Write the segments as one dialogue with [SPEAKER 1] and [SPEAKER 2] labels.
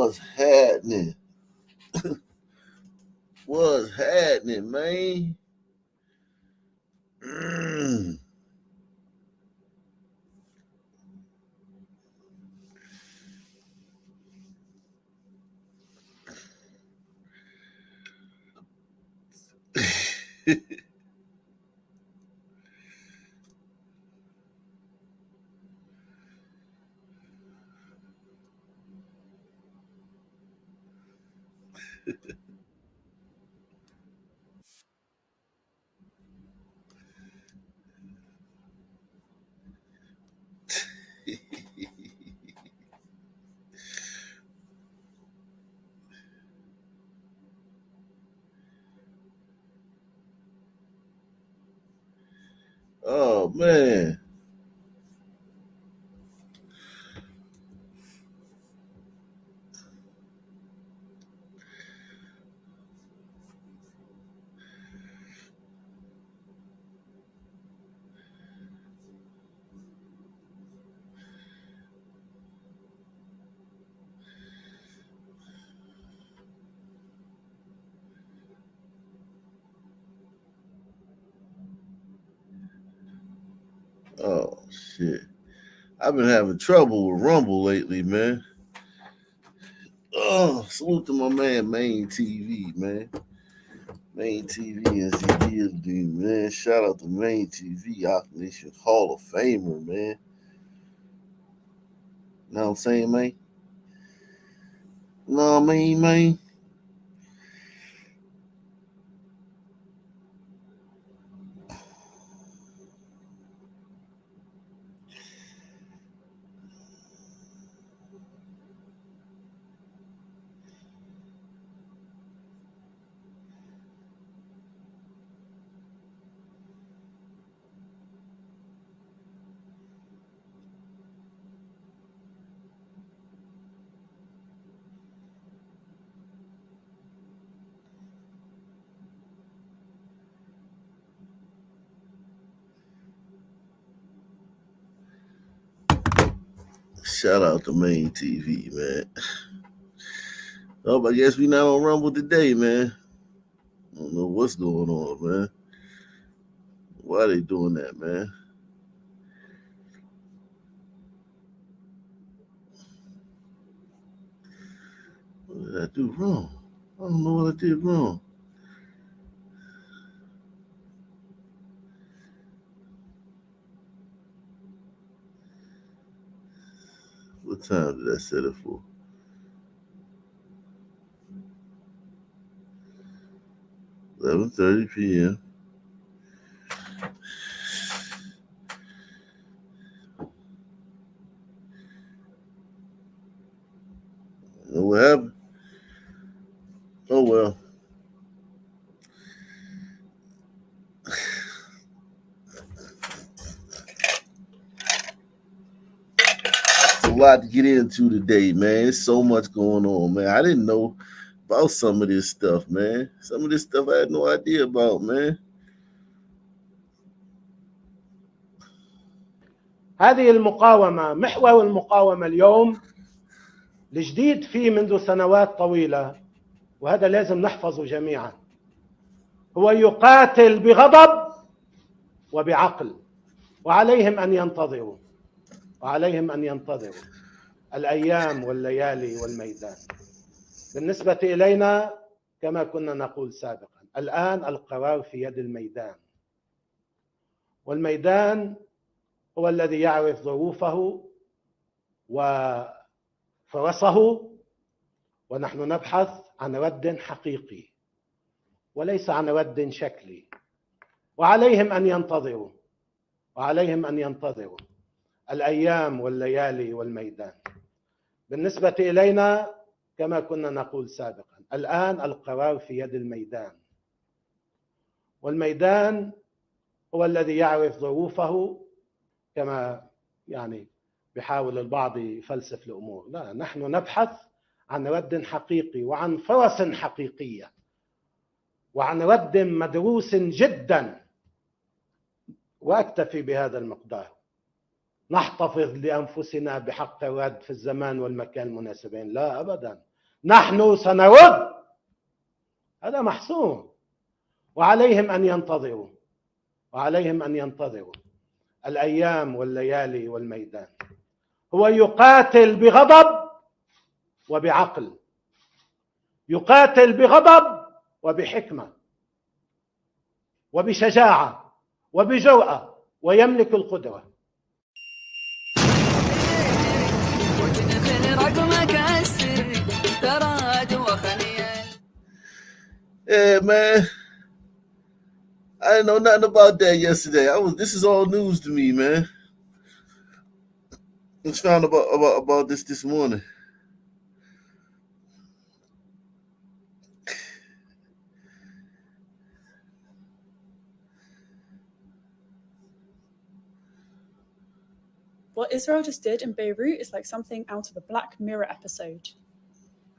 [SPEAKER 1] What's happening? What's happening, man? Mm. Oh man. Oh shit. I've been having trouble with Rumble lately, man. Oh, salute to my man, Main TV, man. Main TV and ZDSD, man. Shout out to Main TV, Ock Nation Hall of Famer, man. Know what I'm saying, man? Know what I mean, man? Shout out to Main TV, man. Oh, I guess we not on Rumble today, man. I don't know what's going on, man. Why they doing that, man? What did I do wrong? I don't know what I did wrong. What time did I set it for? 11:30 p.m. You know what happened? Oh well. It's a lot to get into today, man. There's so much going on, man. I didn't know about some of this stuff, man. Some of this stuff I had no idea about, man.
[SPEAKER 2] هذه المقاومة محور المقاومة اليوم الجديد فيه منذ سنوات طويلة، وهذا لازم نحفظه جميعا، هو يقاتل بغضب وبعقل، وعليهم أن ينتظروا الأيام والليالي والميدان. بالنسبة إلينا كما كنا نقول سابقا، الآن القرار في يد الميدان، والميدان هو الذي يعرف ظروفه وفرصه، ونحن نبحث عن رد حقيقي وليس عن رد شكلي، وعليهم أن ينتظروا الأيام والليالي والميدان. بالنسبة إلينا كما كنا نقول سابقا، الآن القرار في يد الميدان، والميدان هو الذي يعرف ظروفه، كما بحاول البعض يفلسف الأمور. لا، نحن نبحث عن رد حقيقي وعن فرص حقيقية وعن رد مدروس جدا، وأكتفي بهذا المقدار. نحتفظ لأنفسنا بحق الرد في الزمان والمكان المناسبين؟ لا أبدا. نحن سنرد. هذا محسوم، وعليهم أن ينتظروا، وعليهم أن ينتظروا الأيام والليالي والميدان. هو يقاتل بغضب وبعقل، يقاتل بغضب وبحكمة وبشجاعة وبجرأة، ويملك القدرة.
[SPEAKER 1] Yeah, man. I didn't know nothing about that yesterday. This is all news to me, man. I just found about this morning.
[SPEAKER 3] What Israel just did in Beirut is like something out of a Black Mirror episode.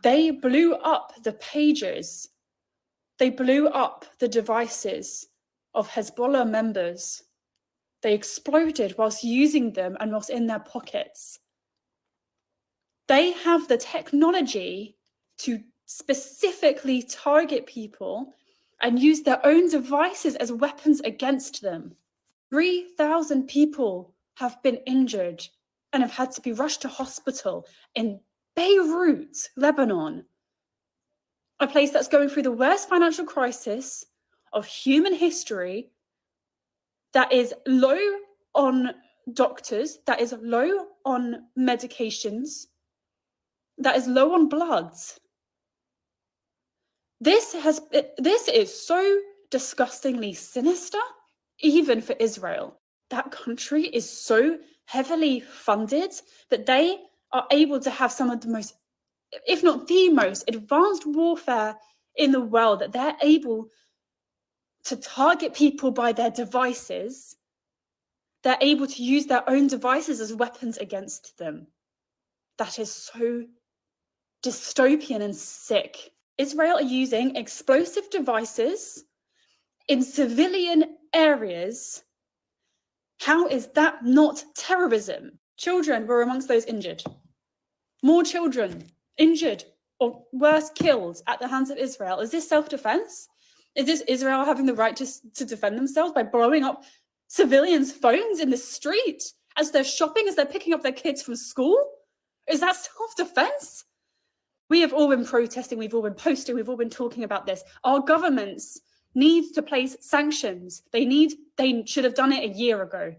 [SPEAKER 3] They blew up the pages. They blew up the devices of Hezbollah members. They exploded whilst using them and whilst in their pockets. They have the technology to specifically target people and use their own devices as weapons against them. 3,000 people have been injured and have had to be rushed to hospital in Beirut, Lebanon, a place that's going through the worst financial crisis of human history, that is low on doctors, that is low on medications, that is low on bloods. This is so disgustingly sinister, even for Israel. That country is so heavily funded that they are able to have some of the most, if not the most, advanced warfare in the world, that they're able to target people by their devices. They're able to use their own devices as weapons against them. That is so dystopian and sick. Israel are using explosive devices in civilian areas. How is that not terrorism? Children were amongst those injured. More children injured or worse, killed at the hands of Israel. Is this self-defense? Is this Israel having the right to defend themselves by blowing up civilians' phones in the street as they're shopping, as they're picking up their kids from school? Is that self-defense? We have all been protesting, we've all been posting, we've all been talking about this. Our governments need to place sanctions. They should have done it a year ago.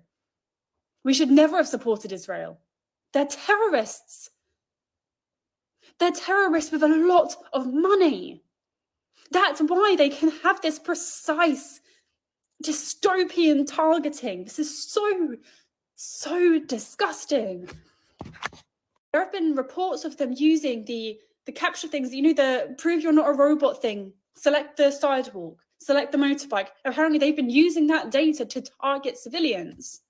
[SPEAKER 3] We should never have supported Israel. They're terrorists. They're terrorists with a lot of money. That's why they can have this precise dystopian targeting. This is so disgusting. There have been reports of them using the capture things, the prove you're not a robot thing, select the sidewalk, select the motorbike. Apparently they've been using that data to target civilians.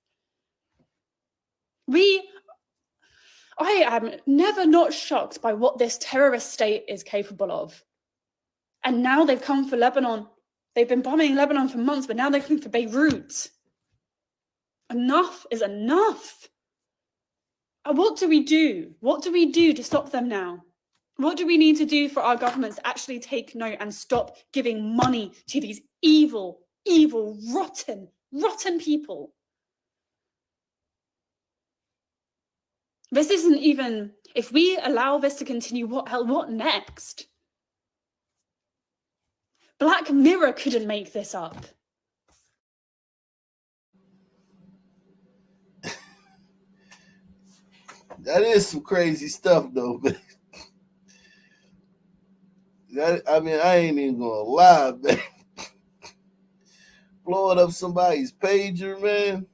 [SPEAKER 3] I am never not shocked by what this terrorist state is capable of. And now they've come for Lebanon. They've been bombing Lebanon for months, but now they're coming for Beirut. Enough is enough. What do we do? What do we do to stop them now? What do we need to do for our governments to actually take note and stop giving money to these evil, rotten people? This isn't even, if we allow this to continue, what next? Black Mirror couldn't make this up.
[SPEAKER 1] That is some crazy stuff, though, man. I ain't even gonna lie, man. Blowing up somebody's pager, man.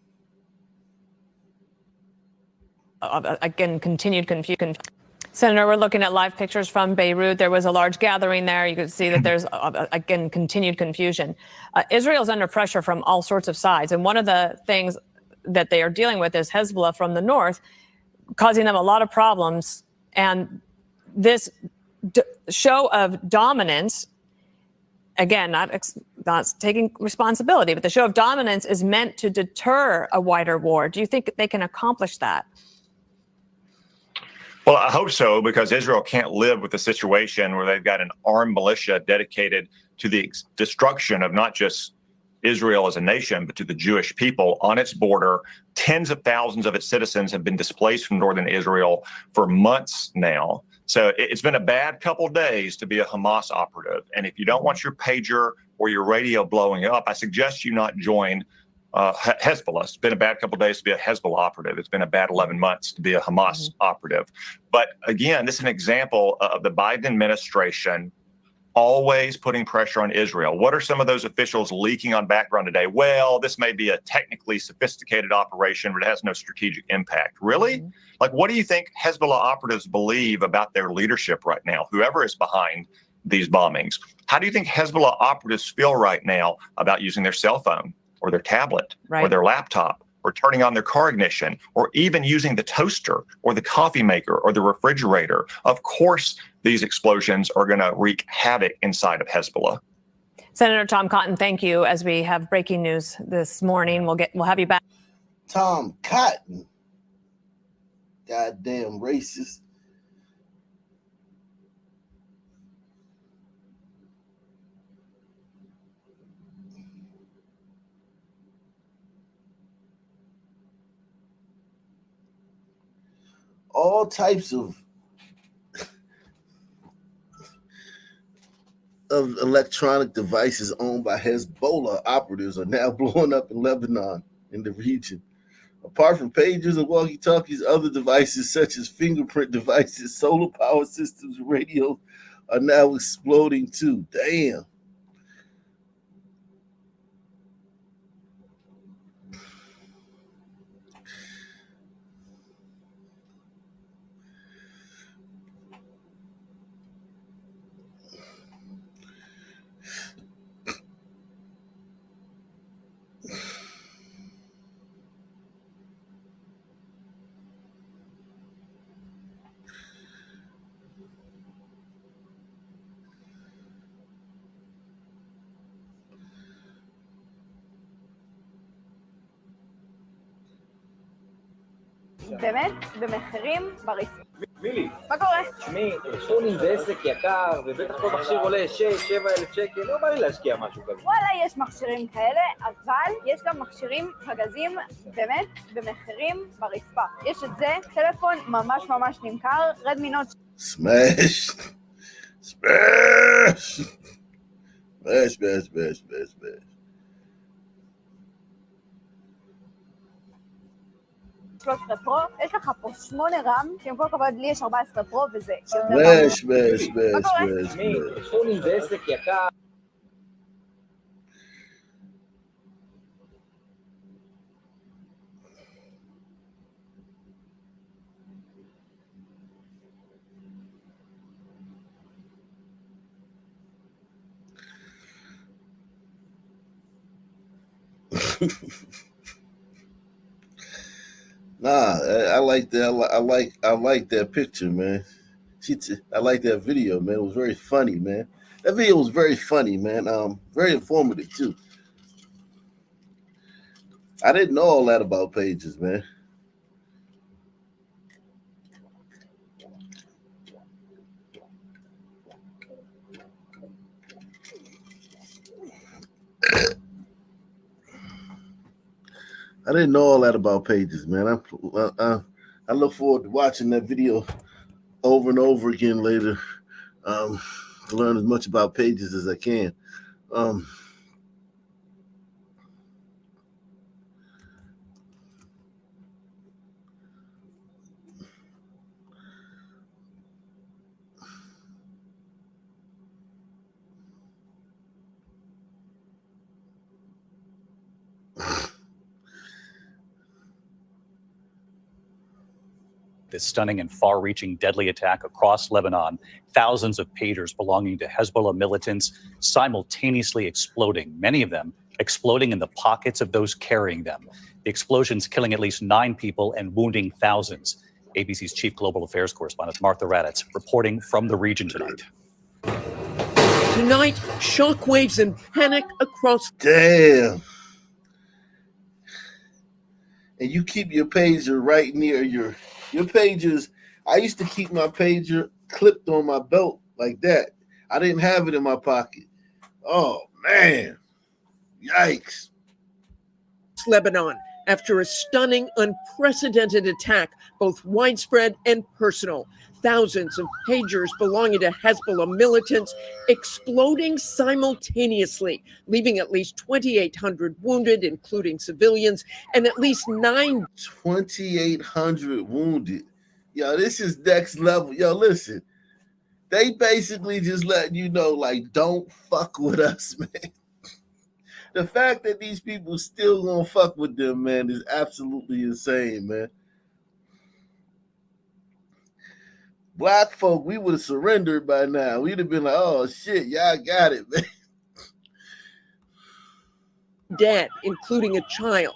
[SPEAKER 4] Again, continued confusion. Senator, we're looking at live pictures from Beirut. There was a large gathering there. You could see that there's, again, continued confusion. Israel's under pressure from all sorts of sides. And one of the things that they are dealing with is Hezbollah from the north, causing them a lot of problems. And this show of dominance, again, not taking responsibility, but the show of dominance is meant to deter a wider war. Do you think they can accomplish that?
[SPEAKER 5] Well, I hope so, because Israel can't live with a situation where they've got an armed militia dedicated to the destruction of not just Israel as a nation, but to the Jewish people on its border. Tens of thousands of its citizens have been displaced from northern Israel for months now. So it's been a bad couple of days to be a Hamas operative. And if you don't want your pager or your radio blowing up, I suggest you not join Hezbollah. It's been a bad couple of days to be a Hezbollah operative. It's been a bad 11 months to be a Hamas operative. But again, this is an example of the Biden administration always putting pressure on Israel. What are some of those officials leaking on background today? Well, this may be a technically sophisticated operation, but it has no strategic impact. Really? Like, what do you think Hezbollah operatives believe about their leadership right now, whoever is behind these bombings? How do you think Hezbollah operatives feel right now about using their cell phone or their tablet or their laptop, or turning on their car ignition, or even using the toaster or the coffee maker or the refrigerator? Of course, these explosions are going to wreak havoc inside of Hezbollah.
[SPEAKER 4] Senator Tom Cotton, thank you. As we have breaking news this morning, we'll have you back.
[SPEAKER 1] Tom Cotton. Goddamn racist. All types of electronic devices owned by Hezbollah operatives are now blowing up in Lebanon in the region. Apart from pagers and walkie-talkies, other devices such as fingerprint devices, solar power systems, and radios are now exploding too. Damn.
[SPEAKER 6] באמת, במחירים ברצפה.
[SPEAKER 7] מילי,
[SPEAKER 6] מה קורה?
[SPEAKER 7] תשמעי, טלפונים זה עסק יקר, ובטח כל מכשיר עולה 6,000-7,000 שקל, לא בא לי להשקיע משהו כזה.
[SPEAKER 6] וואלה, יש מכשירים כאלה, אבל יש גם מכשירים פגזים באמת במחירים ברצפה. יש את זה, טלפון ממש ממש נמכר, רדמי נוט.
[SPEAKER 1] Smash. Smash. Smash, smash, smash, smash, smash.
[SPEAKER 6] 13 פרו, יש לך פה 8 רם, שעם כל כבוד לי יש 14 פרו וזה.
[SPEAKER 1] Smash, smash, smash, smash,
[SPEAKER 7] תשמעי,
[SPEAKER 1] smash.
[SPEAKER 7] טלפונים זה עסק יקר.
[SPEAKER 1] Nah, I like that. I like that picture, man. I like that video, man. It was very funny, man. That video was very funny, man. Very informative too. I didn't know all that about pages, man. I didn't know all that about pages, man. I look forward to watching that video over and over again later, to learn as much about pages as I can.
[SPEAKER 8] This stunning and far-reaching deadly attack across Lebanon, thousands of pagers belonging to Hezbollah militants simultaneously exploding, many of them exploding in the pockets of those carrying them. The explosions killing at least 9 people and wounding thousands. ABC's chief global affairs correspondent Martha Raddatz reporting from the region tonight.
[SPEAKER 9] Tonight, shockwaves and panic across.
[SPEAKER 1] Damn. And you keep your pager right near your pagers. I used to keep my pager clipped on my belt like that. I didn't have it in my pocket. Oh, man. Yikes.
[SPEAKER 9] Lebanon after a stunning, unprecedented attack, both widespread and personal. Thousands of pagers belonging to Hezbollah militants exploding simultaneously, leaving at least 2,800 wounded, including civilians, and at least
[SPEAKER 1] 2,800 wounded. Yo, this is next level. Yo, listen. They basically just letting you know, like, don't fuck with us, man. The fact that these people still gonna fuck with them, man, is absolutely insane, man. Black folk, we would have surrendered by now. We'd have been like, oh shit, y'all got it, man.
[SPEAKER 9] dead, including a child.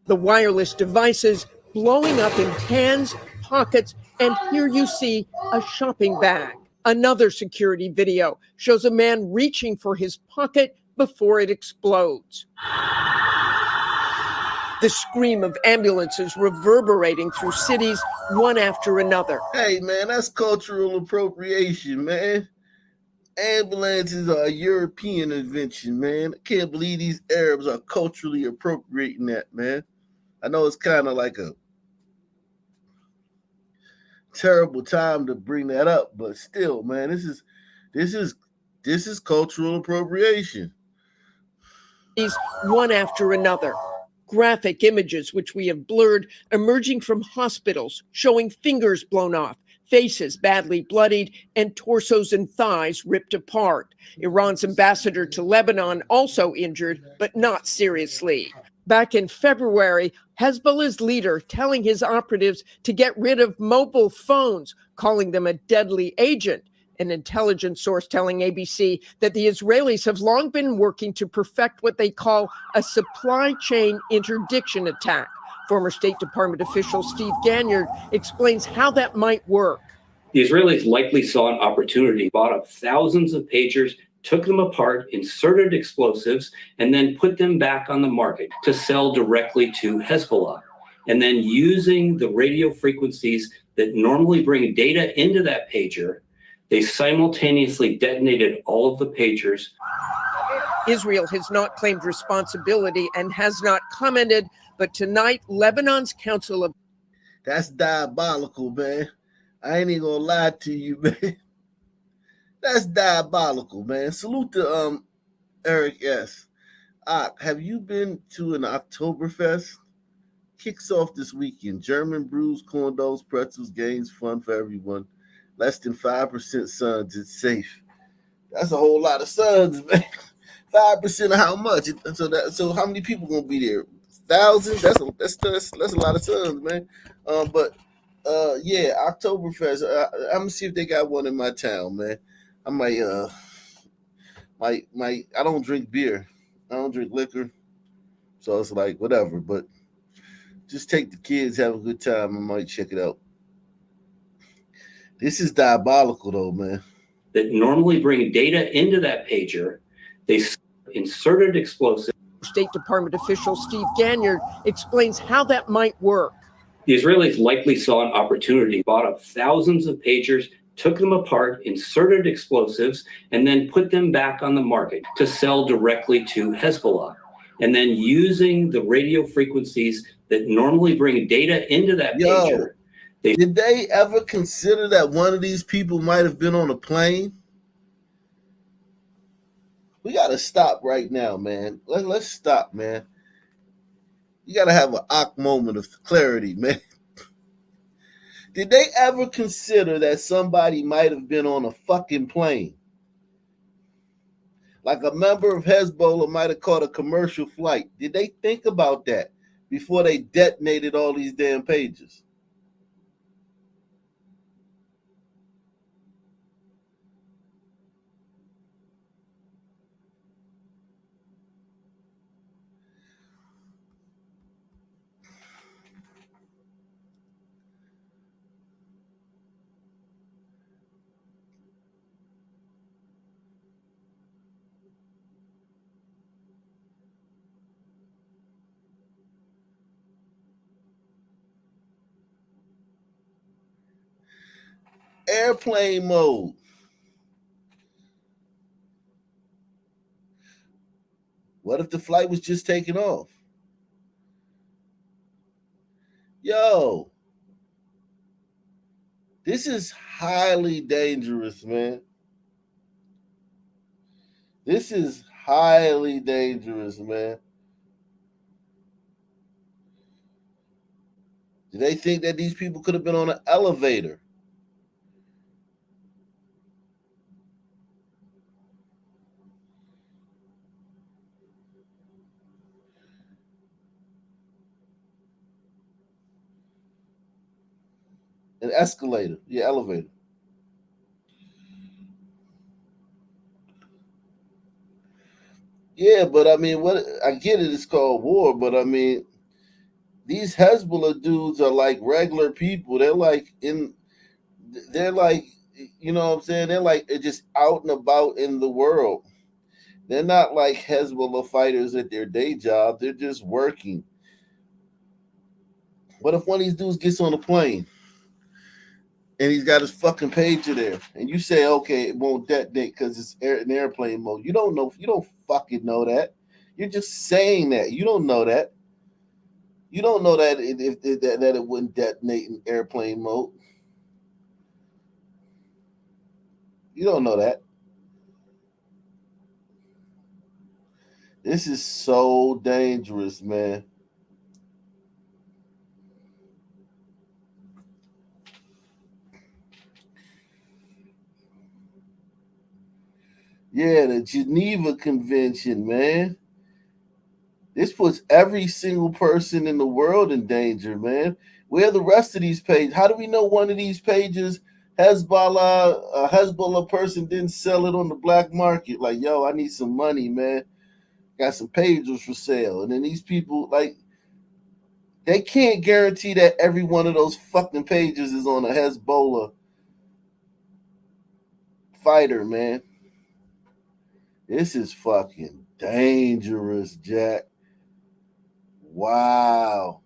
[SPEAKER 9] The wireless devices blowing up in hands, pockets, and here you see a shopping bag. Another security video shows a man reaching for his pocket before it explodes. The scream of ambulances reverberating through cities one after another.
[SPEAKER 1] Hey, man, that's cultural appropriation, man. Ambulances are a European invention, man. I can't believe these Arabs are culturally appropriating that, man. I know it's kind of like a terrible time to bring that up, but still, man, this is cultural appropriation.
[SPEAKER 9] These one after another. Graphic images, which we have blurred, emerging from hospitals, showing fingers blown off, faces badly bloodied, and torsos and thighs ripped apart. Iran's ambassador to Lebanon also injured, but not seriously. Back in February, Hezbollah's leader telling his operatives to get rid of mobile phones, calling them a deadly agent. An intelligence source telling ABC that the Israelis have long been working to perfect what they call a supply chain interdiction attack. Former State Department official Steve Ganyard explains how that might work.
[SPEAKER 10] The Israelis likely saw an opportunity, bought up thousands of pagers, took them apart, inserted explosives, and then put them back on the market to sell directly to Hezbollah. And then using the radio frequencies that normally bring data into that pager, they simultaneously detonated all of the pagers.
[SPEAKER 9] Israel has not claimed responsibility and has not commented, but tonight, Lebanon's Council of...
[SPEAKER 1] That's diabolical, man. I ain't even gonna lie to you, man. That's diabolical, man. Salute to Eric S. Have you been to an Oktoberfest? Kicks off this weekend. German brews, corn dogs, pretzels, games, fun for everyone. Less than 5% sons. It's safe. That's a whole lot of sons, man. 5% of how much? So how many people gonna be there? Thousands? That's a lot of sons, man. Yeah, Oktoberfest. I'm gonna see if they got one in my town, man. I might I don't drink beer. I don't drink liquor. So it's like whatever, but just take the kids, have a good time. I might check it out. This is diabolical though, man.
[SPEAKER 10] That normally bring data into that pager, they inserted explosives.
[SPEAKER 9] State Department official Steve Ganyard explains how that might work.
[SPEAKER 10] The Israelis likely saw an opportunity, bought up thousands of pagers, took them apart, inserted explosives, and then put them back on the market to sell directly to Hezbollah. And then using the radio frequencies that normally bring data into that pager.
[SPEAKER 1] Did they ever consider that one of these people might have been on a plane? We got to stop right now, man. Let's stop, man. You got to have an moment of clarity, man. Did they ever consider that somebody might have been on a fucking plane? Like a member of Hezbollah might have caught a commercial flight. Did they think about that before they detonated all these damn pages? airplane mode. What if the flight was just taking off? Yo, this is highly dangerous, man. This is highly dangerous, man. Do they think that these people could have been on an elevator? An escalator, yeah, elevator. Yeah, but I mean, what I get it, it's called war, but I mean, these Hezbollah dudes are like regular people. They're like, you know what I'm saying? They're like just out and about in the world. They're not like Hezbollah fighters at their day job. They're just working. What if one of these dudes gets on a plane and he's got his fucking pager there, and you say, okay, it won't detonate because it's in airplane mode? You don't know. You don't fucking know that. You're just saying that. You don't know that. You don't know that that it wouldn't detonate in airplane mode. You don't know that. This is so dangerous, man. Yeah, the Geneva Convention, man. This puts every single person in the world in danger, man. Where are the rest of these pages? How do we know one of these pages, Hezbollah person didn't sell it on the black market? Like, yo, I need some money, man. Got some pages for sale. And then these people, like, they can't guarantee that every one of those fucking pages is on a Hezbollah fighter, man. This is fucking dangerous, Jack. Wow.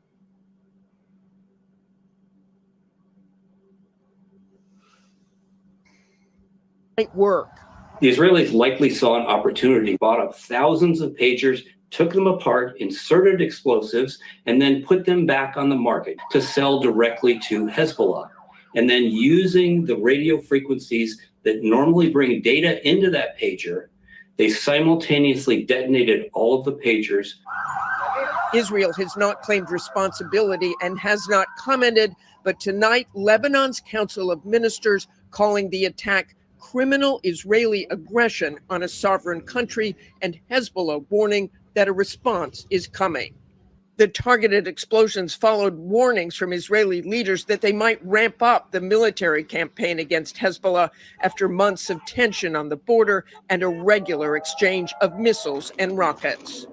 [SPEAKER 9] Might work.
[SPEAKER 10] The Israelis likely saw an opportunity, bought up thousands of pagers, took them apart, inserted explosives, and then put them back on the market to sell directly to Hezbollah. And then using the radio frequencies that normally bring data into that pager, they simultaneously detonated all of the pagers.
[SPEAKER 9] Israel has not claimed responsibility and has not commented, but tonight, Lebanon's Council of Ministers calling the attack criminal Israeli aggression on a sovereign country, and Hezbollah warning that a response is coming. The targeted explosions followed warnings from Israeli leaders that they might ramp up the military campaign against Hezbollah after months of tension on the border and a regular exchange of missiles and rockets.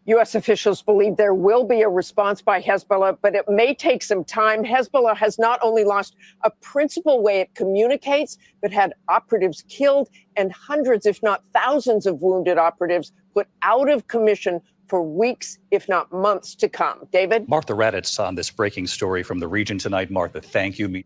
[SPEAKER 11] U.S. officials believe there will be a response by Hezbollah, but it may take some time. Hezbollah has not only lost a principal way it communicates, but had operatives killed and hundreds, if not thousands, of wounded operatives put out of commission for weeks, if not months to come. David?
[SPEAKER 8] Martha Raddatz on this breaking story from the region tonight. Martha, thank you.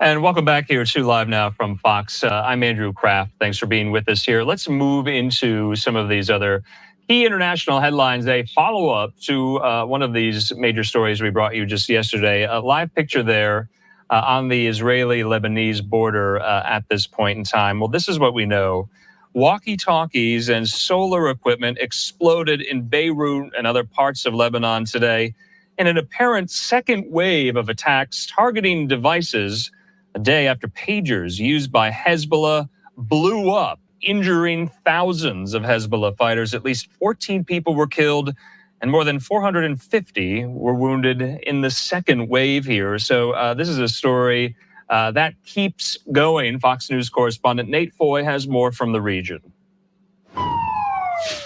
[SPEAKER 12] And welcome back here to Live Now from Fox. I'm Andrew Kraft. Thanks for being with us here. Let's move into some of these other key international headlines. They follow up to one of these major stories we brought you just yesterday. A live picture there on the Israeli-Lebanese border at this point in time. Well, this is what we know. Walkie-talkies and solar equipment exploded in Beirut and other parts of Lebanon today in an apparent second wave of attacks targeting devices a day after pagers used by Hezbollah blew up, injuring thousands of Hezbollah fighters. At least 14 people were killed and more than 450 were wounded in the second wave here. So this is a story that keeps going. Fox News correspondent Nate Foy has more from the region.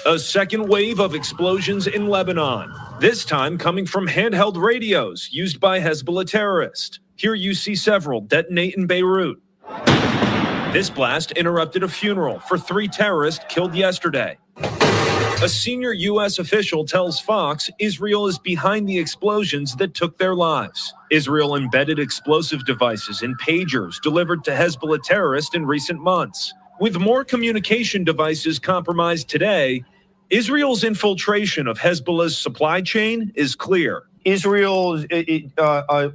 [SPEAKER 13] A second wave of explosions in Lebanon, this time coming from handheld radios used by Hezbollah terrorists. Here you see several detonate in Beirut. This blast interrupted a funeral for 3 terrorists killed yesterday. A senior U.S. official tells Fox Israel is behind the explosions that took their lives. Israel embedded explosive devices in pagers delivered to Hezbollah terrorists in recent months. With more communication devices compromised today, Israel's infiltration of Hezbollah's supply chain is clear.
[SPEAKER 14] Israel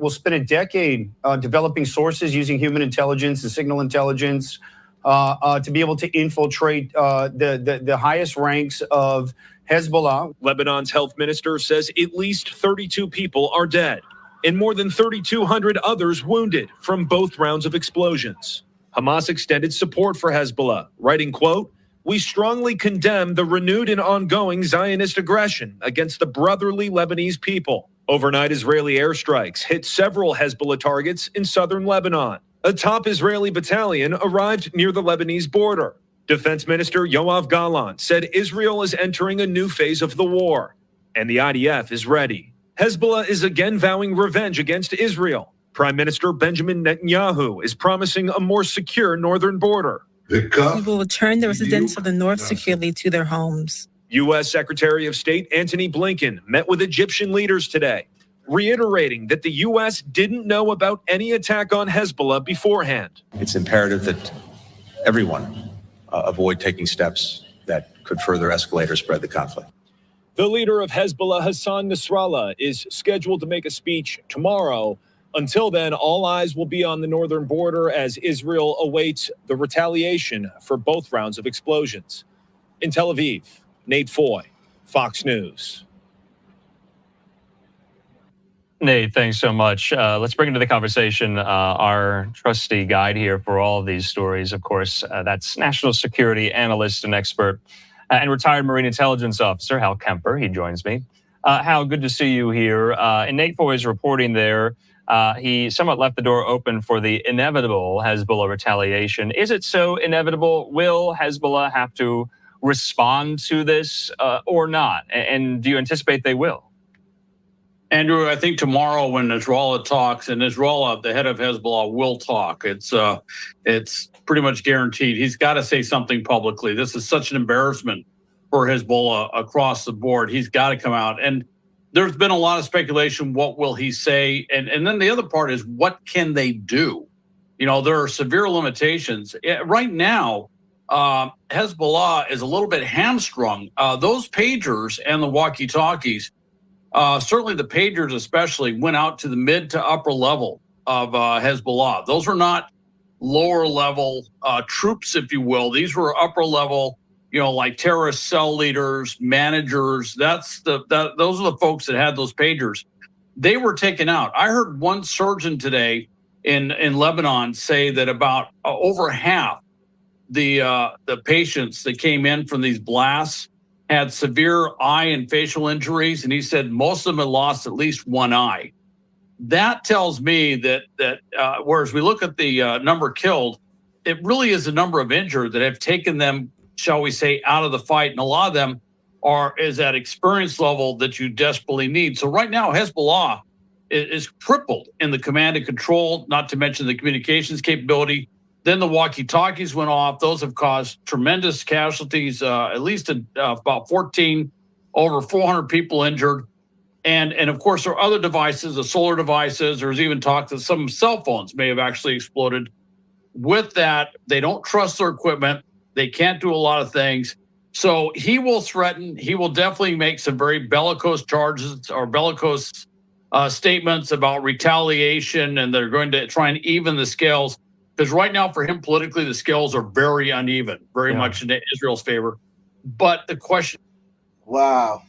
[SPEAKER 14] will spend a decade developing sources using human intelligence and signal intelligence to be able to infiltrate the highest ranks of Hezbollah.
[SPEAKER 13] Lebanon's health minister says at least 32 people are dead and more than 3,200 others wounded from both rounds of explosions. Hamas extended support for Hezbollah, writing, quote, "We strongly condemn the renewed and ongoing Zionist aggression against the brotherly Lebanese people." Overnight Israeli airstrikes hit several Hezbollah targets in southern Lebanon. A top Israeli battalion arrived near the Lebanese border. Defense Minister Yoav Gallant said Israel is entering a new phase of the war, and the IDF is ready. Hezbollah is again vowing revenge against Israel. Prime Minister Benjamin Netanyahu is promising a more secure northern border.
[SPEAKER 15] We will return the residents of the north securely to their homes.
[SPEAKER 13] U.S. Secretary of State Antony Blinken met with Egyptian leaders today, reiterating that the U.S. didn't know about any attack on Hezbollah beforehand.
[SPEAKER 16] It's imperative that everyone avoid taking steps that could further escalate or spread the conflict.
[SPEAKER 13] The leader of Hezbollah, Hassan Nasrallah, is scheduled to make a speech tomorrow. Until then, all eyes will be on the northern border as Israel awaits the retaliation for both rounds of explosions. In Tel Aviv, Nate Foy, Fox News.
[SPEAKER 12] Nate, thanks so much. Let's bring into the conversation our trusty guide here for all of these stories. Of course, that's national security analyst and expert and retired Marine intelligence officer Hal Kemper. He joins me. Hal, good to see you here. In Nate Foy's reporting there, he somewhat left the door open for the inevitable Hezbollah retaliation. Is it so inevitable? Will Hezbollah have to respond to this or not? And do you anticipate they will?
[SPEAKER 17] Andrew, I think tomorrow when Nasrallah talks, and Nasrallah, the head of Hezbollah, will talk. It's pretty much guaranteed. He's got to say something publicly. This is such an embarrassment for Hezbollah across the board. He's got to come out. And there's been a lot of speculation. What will he say? And then the other part is, what can they do? You know, there are severe limitations. Right now, Hezbollah is a little bit hamstrung. Those pagers and the walkie-talkies, certainly the pagers especially, went out to the mid to upper level of Hezbollah. Those were not lower level troops, if you will. These were upper level, you know, like terrorist cell leaders, managers. Those are the folks that had those pagers. They were taken out. I heard one surgeon today in Lebanon say that about over half the patients that came in from these blasts had severe eye and facial injuries, and he said most of them had lost at least one eye. That tells me that whereas we look at the number killed, it really is the number of injured that have taken them, shall we say, out of the fight, and a lot of them is at experience level that you desperately need. So right now, Hezbollah is crippled in the command and control, not to mention the communications capability. Then the walkie-talkies went off. Those have caused tremendous casualties, at least about 14, over 400 people injured. And of course, there are other devices, the solar devices. There's even talk that some cell phones may have actually exploded. With that, they don't trust their equipment. They can't do a lot of things. So he will threaten. He will definitely make some very bellicose charges or bellicose statements about retaliation, and they're going to try and even the scales. Because right now, for him politically, the scales are very uneven, very much in Israel's favor. But the question.
[SPEAKER 1] Wow.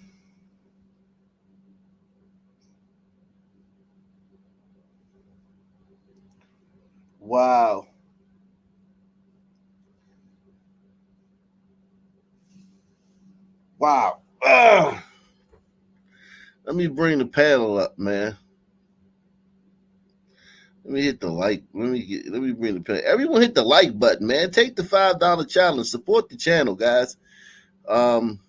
[SPEAKER 1] Wow. Wow. Ugh. Let me bring the panel up, man. Let me hit the like. Let me bring the panel. Everyone hit the like button, man. Take the $5 challenge. Support the channel, guys. Don't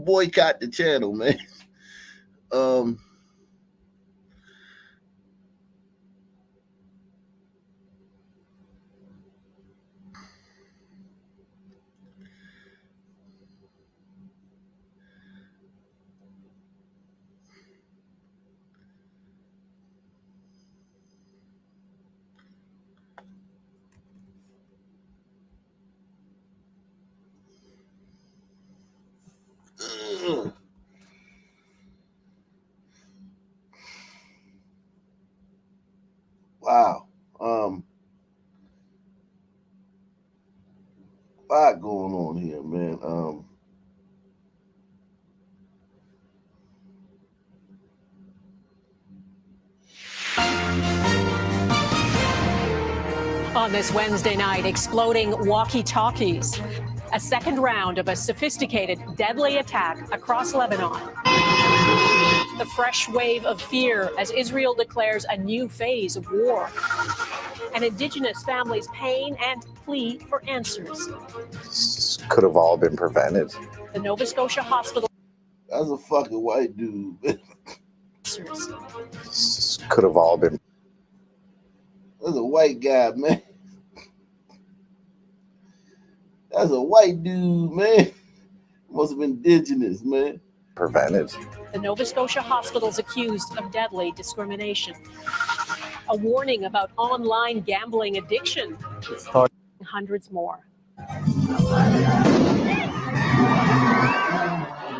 [SPEAKER 1] boycott the channel, man. lot going on here, man.
[SPEAKER 18] On this Wednesday night, exploding walkie-talkies. A second round of a sophisticated, deadly attack across Lebanon. The fresh wave of fear as Israel declares a new phase of war. And indigenous families' pain and plea for answers.
[SPEAKER 19] This could have all been prevented.
[SPEAKER 18] The Nova Scotia hospital.
[SPEAKER 1] That's a fucking white dude.
[SPEAKER 19] This could have all been.
[SPEAKER 1] That's a white guy, man. That's a white dude, man. Must have been indigenous, man.
[SPEAKER 19] Prevented.
[SPEAKER 18] The Nova Scotia hospitals accused of deadly discrimination. A warning about online gambling addiction. Hundreds more.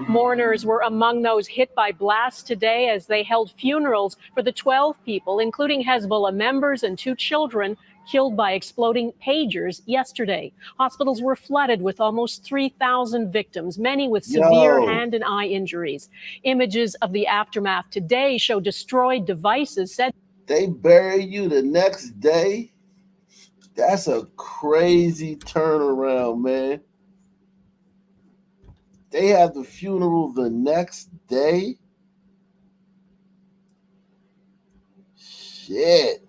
[SPEAKER 18] Mourners were among those hit by blasts today as they held funerals for the 12 people, including Hezbollah members and 2 children, killed by exploding pagers yesterday. Hospitals were flooded with almost 3,000 victims, many with severe hand and eye injuries. Images of the aftermath today show destroyed devices said.
[SPEAKER 1] They bury you the next day? That's a crazy turnaround, man. They have the funeral the next day? Shit.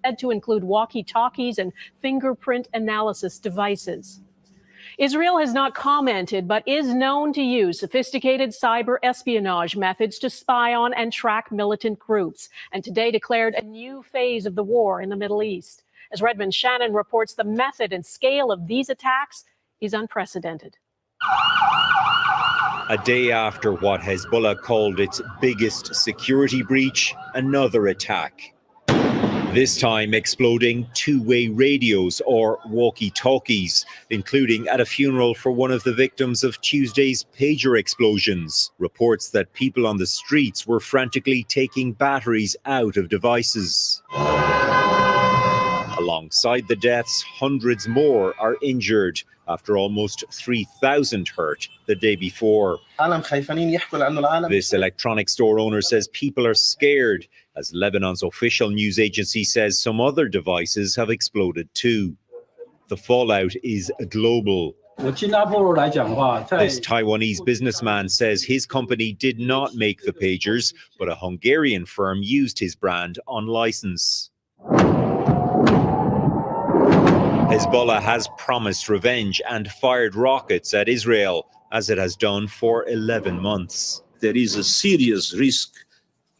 [SPEAKER 18] Said to include walkie-talkies and fingerprint analysis devices. Israel has not commented, but is known to use sophisticated cyber espionage methods to spy on and track militant groups, and today declared a new phase of the war in the Middle East. As Redmond Shannon reports, the method and scale of these attacks is unprecedented.
[SPEAKER 20] A day after what Hezbollah called its biggest security breach, another attack. This time exploding two-way radios or walkie-talkies, including at a funeral for one of the victims of Tuesday's pager explosions. Reports that people on the streets were frantically taking batteries out of devices. Alongside the deaths, hundreds more are injured after almost 3,000 hurt the day before. This electronics store owner says people are scared, as Lebanon's official news agency says some other devices have exploded too. The fallout is global. This Taiwanese businessman says his company did not make the pagers, but a Hungarian firm used his brand on license. Hezbollah has promised revenge and fired rockets at Israel, as it has done for 11 months.
[SPEAKER 21] There is a serious risk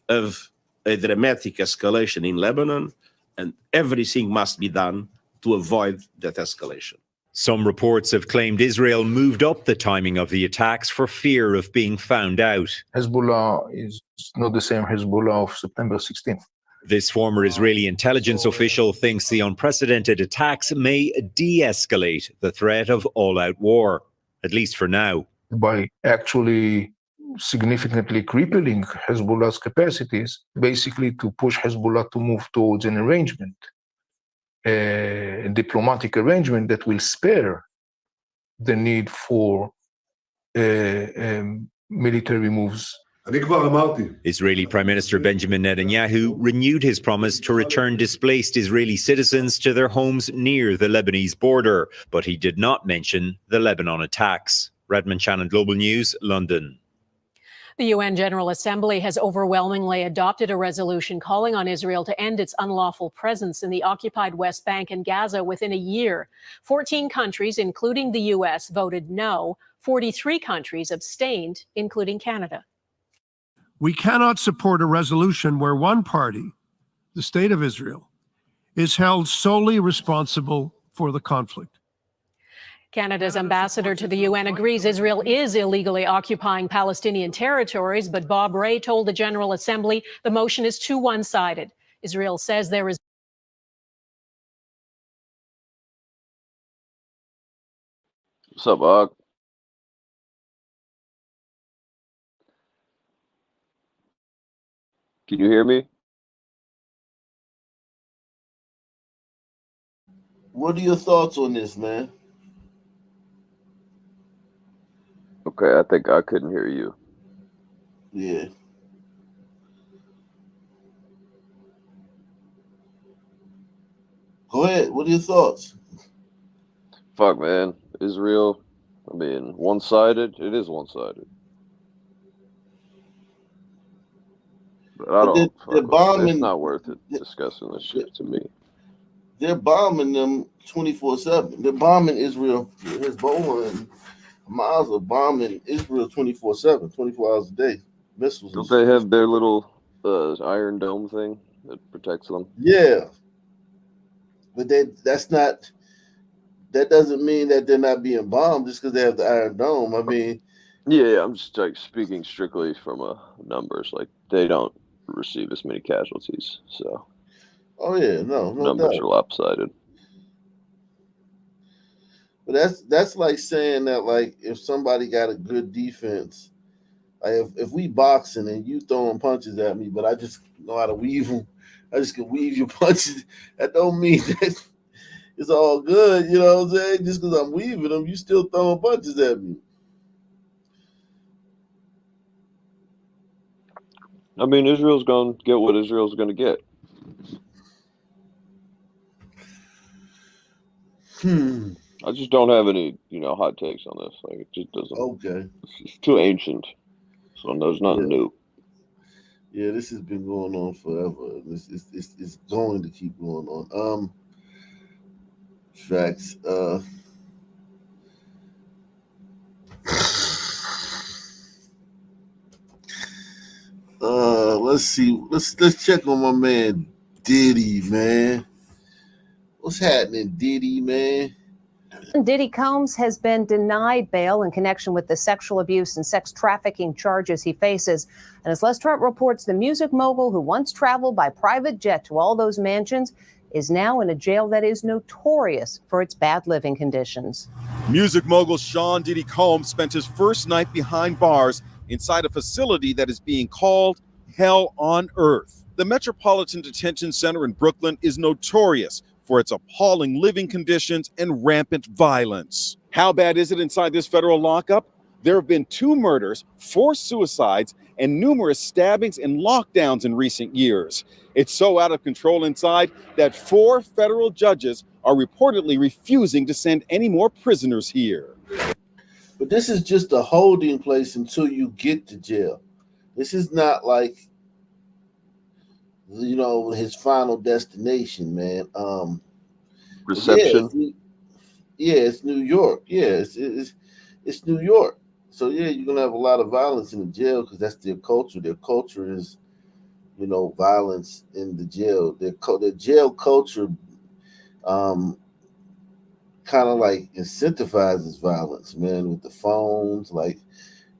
[SPEAKER 21] of a dramatic escalation in Lebanon, and everything must be done to avoid that escalation.
[SPEAKER 20] Some reports have claimed Israel moved up the timing of the attacks for fear of being found out.
[SPEAKER 22] Hezbollah is not the same Hezbollah of September 16th.
[SPEAKER 20] This former Israeli intelligence official thinks the unprecedented attacks may de-escalate the threat of all-out war, at least for now.
[SPEAKER 22] By actually significantly crippling Hezbollah's capacities, basically to push Hezbollah to move towards an arrangement, a diplomatic arrangement that will spare the need for military moves.
[SPEAKER 20] Israeli Prime Minister Benjamin Netanyahu renewed his promise to return displaced Israeli citizens to their homes near the Lebanese border, but he did not mention the Lebanon attacks. Redmond Shannon, Global News, London.
[SPEAKER 18] The UN General Assembly has overwhelmingly adopted a resolution calling on Israel to end its unlawful presence in the occupied West Bank and Gaza within a year. 14 countries, including the U.S., voted no. 43 countries abstained, including Canada.
[SPEAKER 23] We cannot support a resolution where one party, the State of Israel, is held solely responsible for the conflict.
[SPEAKER 18] Canada's ambassador to the UN agrees Israel is illegally occupying Palestinian territories, but Bob Rae told the General Assembly the motion is too one-sided. Israel says there is.
[SPEAKER 24] What's up, Og? Can you hear me?
[SPEAKER 1] What are your thoughts on this, man?
[SPEAKER 24] Okay, I think I couldn't hear you.
[SPEAKER 1] Yeah. Go ahead. What are your thoughts?
[SPEAKER 24] Fuck, man. Israel, I mean, one-sided? It is one-sided. But I
[SPEAKER 1] But
[SPEAKER 24] don't
[SPEAKER 1] they're
[SPEAKER 24] fuck with it.
[SPEAKER 1] bombing.
[SPEAKER 24] It's not worth it discussing this shit to me.
[SPEAKER 1] They're bombing them 24/7. They're bombing Israel. Hezbollah and Hamas are bombing Israel 24/7, 24 hours a day. Missiles.
[SPEAKER 24] Don't they have their little Iron Dome thing that protects them?
[SPEAKER 1] Yeah, but that's not. That doesn't mean that they're not being bombed just because they have the Iron Dome. I mean,
[SPEAKER 24] Yeah, I'm just like speaking strictly from numbers. Like they don't receive as many casualties, so.
[SPEAKER 1] Oh yeah, no
[SPEAKER 24] numbers
[SPEAKER 1] doubt.
[SPEAKER 24] are lopsided.
[SPEAKER 1] But that's like saying that like if somebody got a good defense, like if we boxing and you throwing punches at me, but I just know how to weave them, I just can weave your punches. That don't mean that it's all good, you know what I'm saying? Just because I'm weaving them, you still throwing punches at me.
[SPEAKER 24] I mean, Israel's going to get what Israel's going to get. I just don't have any, hot takes on this. Like, it just doesn't.
[SPEAKER 1] Okay.
[SPEAKER 24] It's too ancient, so there's nothing new.
[SPEAKER 1] Yeah, this has been going on forever. It's going to keep going on. Facts. Let's see. Let's check on my man Diddy, man. What's happening, Diddy, man?
[SPEAKER 2] Diddy Combs has been denied bail in connection with the sexual abuse and sex trafficking charges he faces. And as Les Trent reports, the music mogul who once traveled by private jet to all those mansions is now in a jail that is notorious for its bad living conditions.
[SPEAKER 3] Music mogul Sean Diddy Combs spent his first night behind bars inside a facility that is being called Hell on Earth. The Metropolitan Detention Center in Brooklyn is notorious for its appalling living conditions and rampant violence. How bad is it inside this federal lockup? There have been 2 murders, 4 suicides, and numerous stabbings and lockdowns in recent years. It's so out of control inside that 4 federal judges are reportedly refusing to send any more prisoners here.
[SPEAKER 1] But this is just a holding place until you get to jail. This is not like, his final destination, man.
[SPEAKER 24] Reception.
[SPEAKER 1] Yeah, it's New York. Yeah, it's New York. So yeah, you're gonna have a lot of violence in the jail because that's their culture. Their culture is, violence in the jail. Their jail culture, kind of like incentivizes violence, man. With the phones, like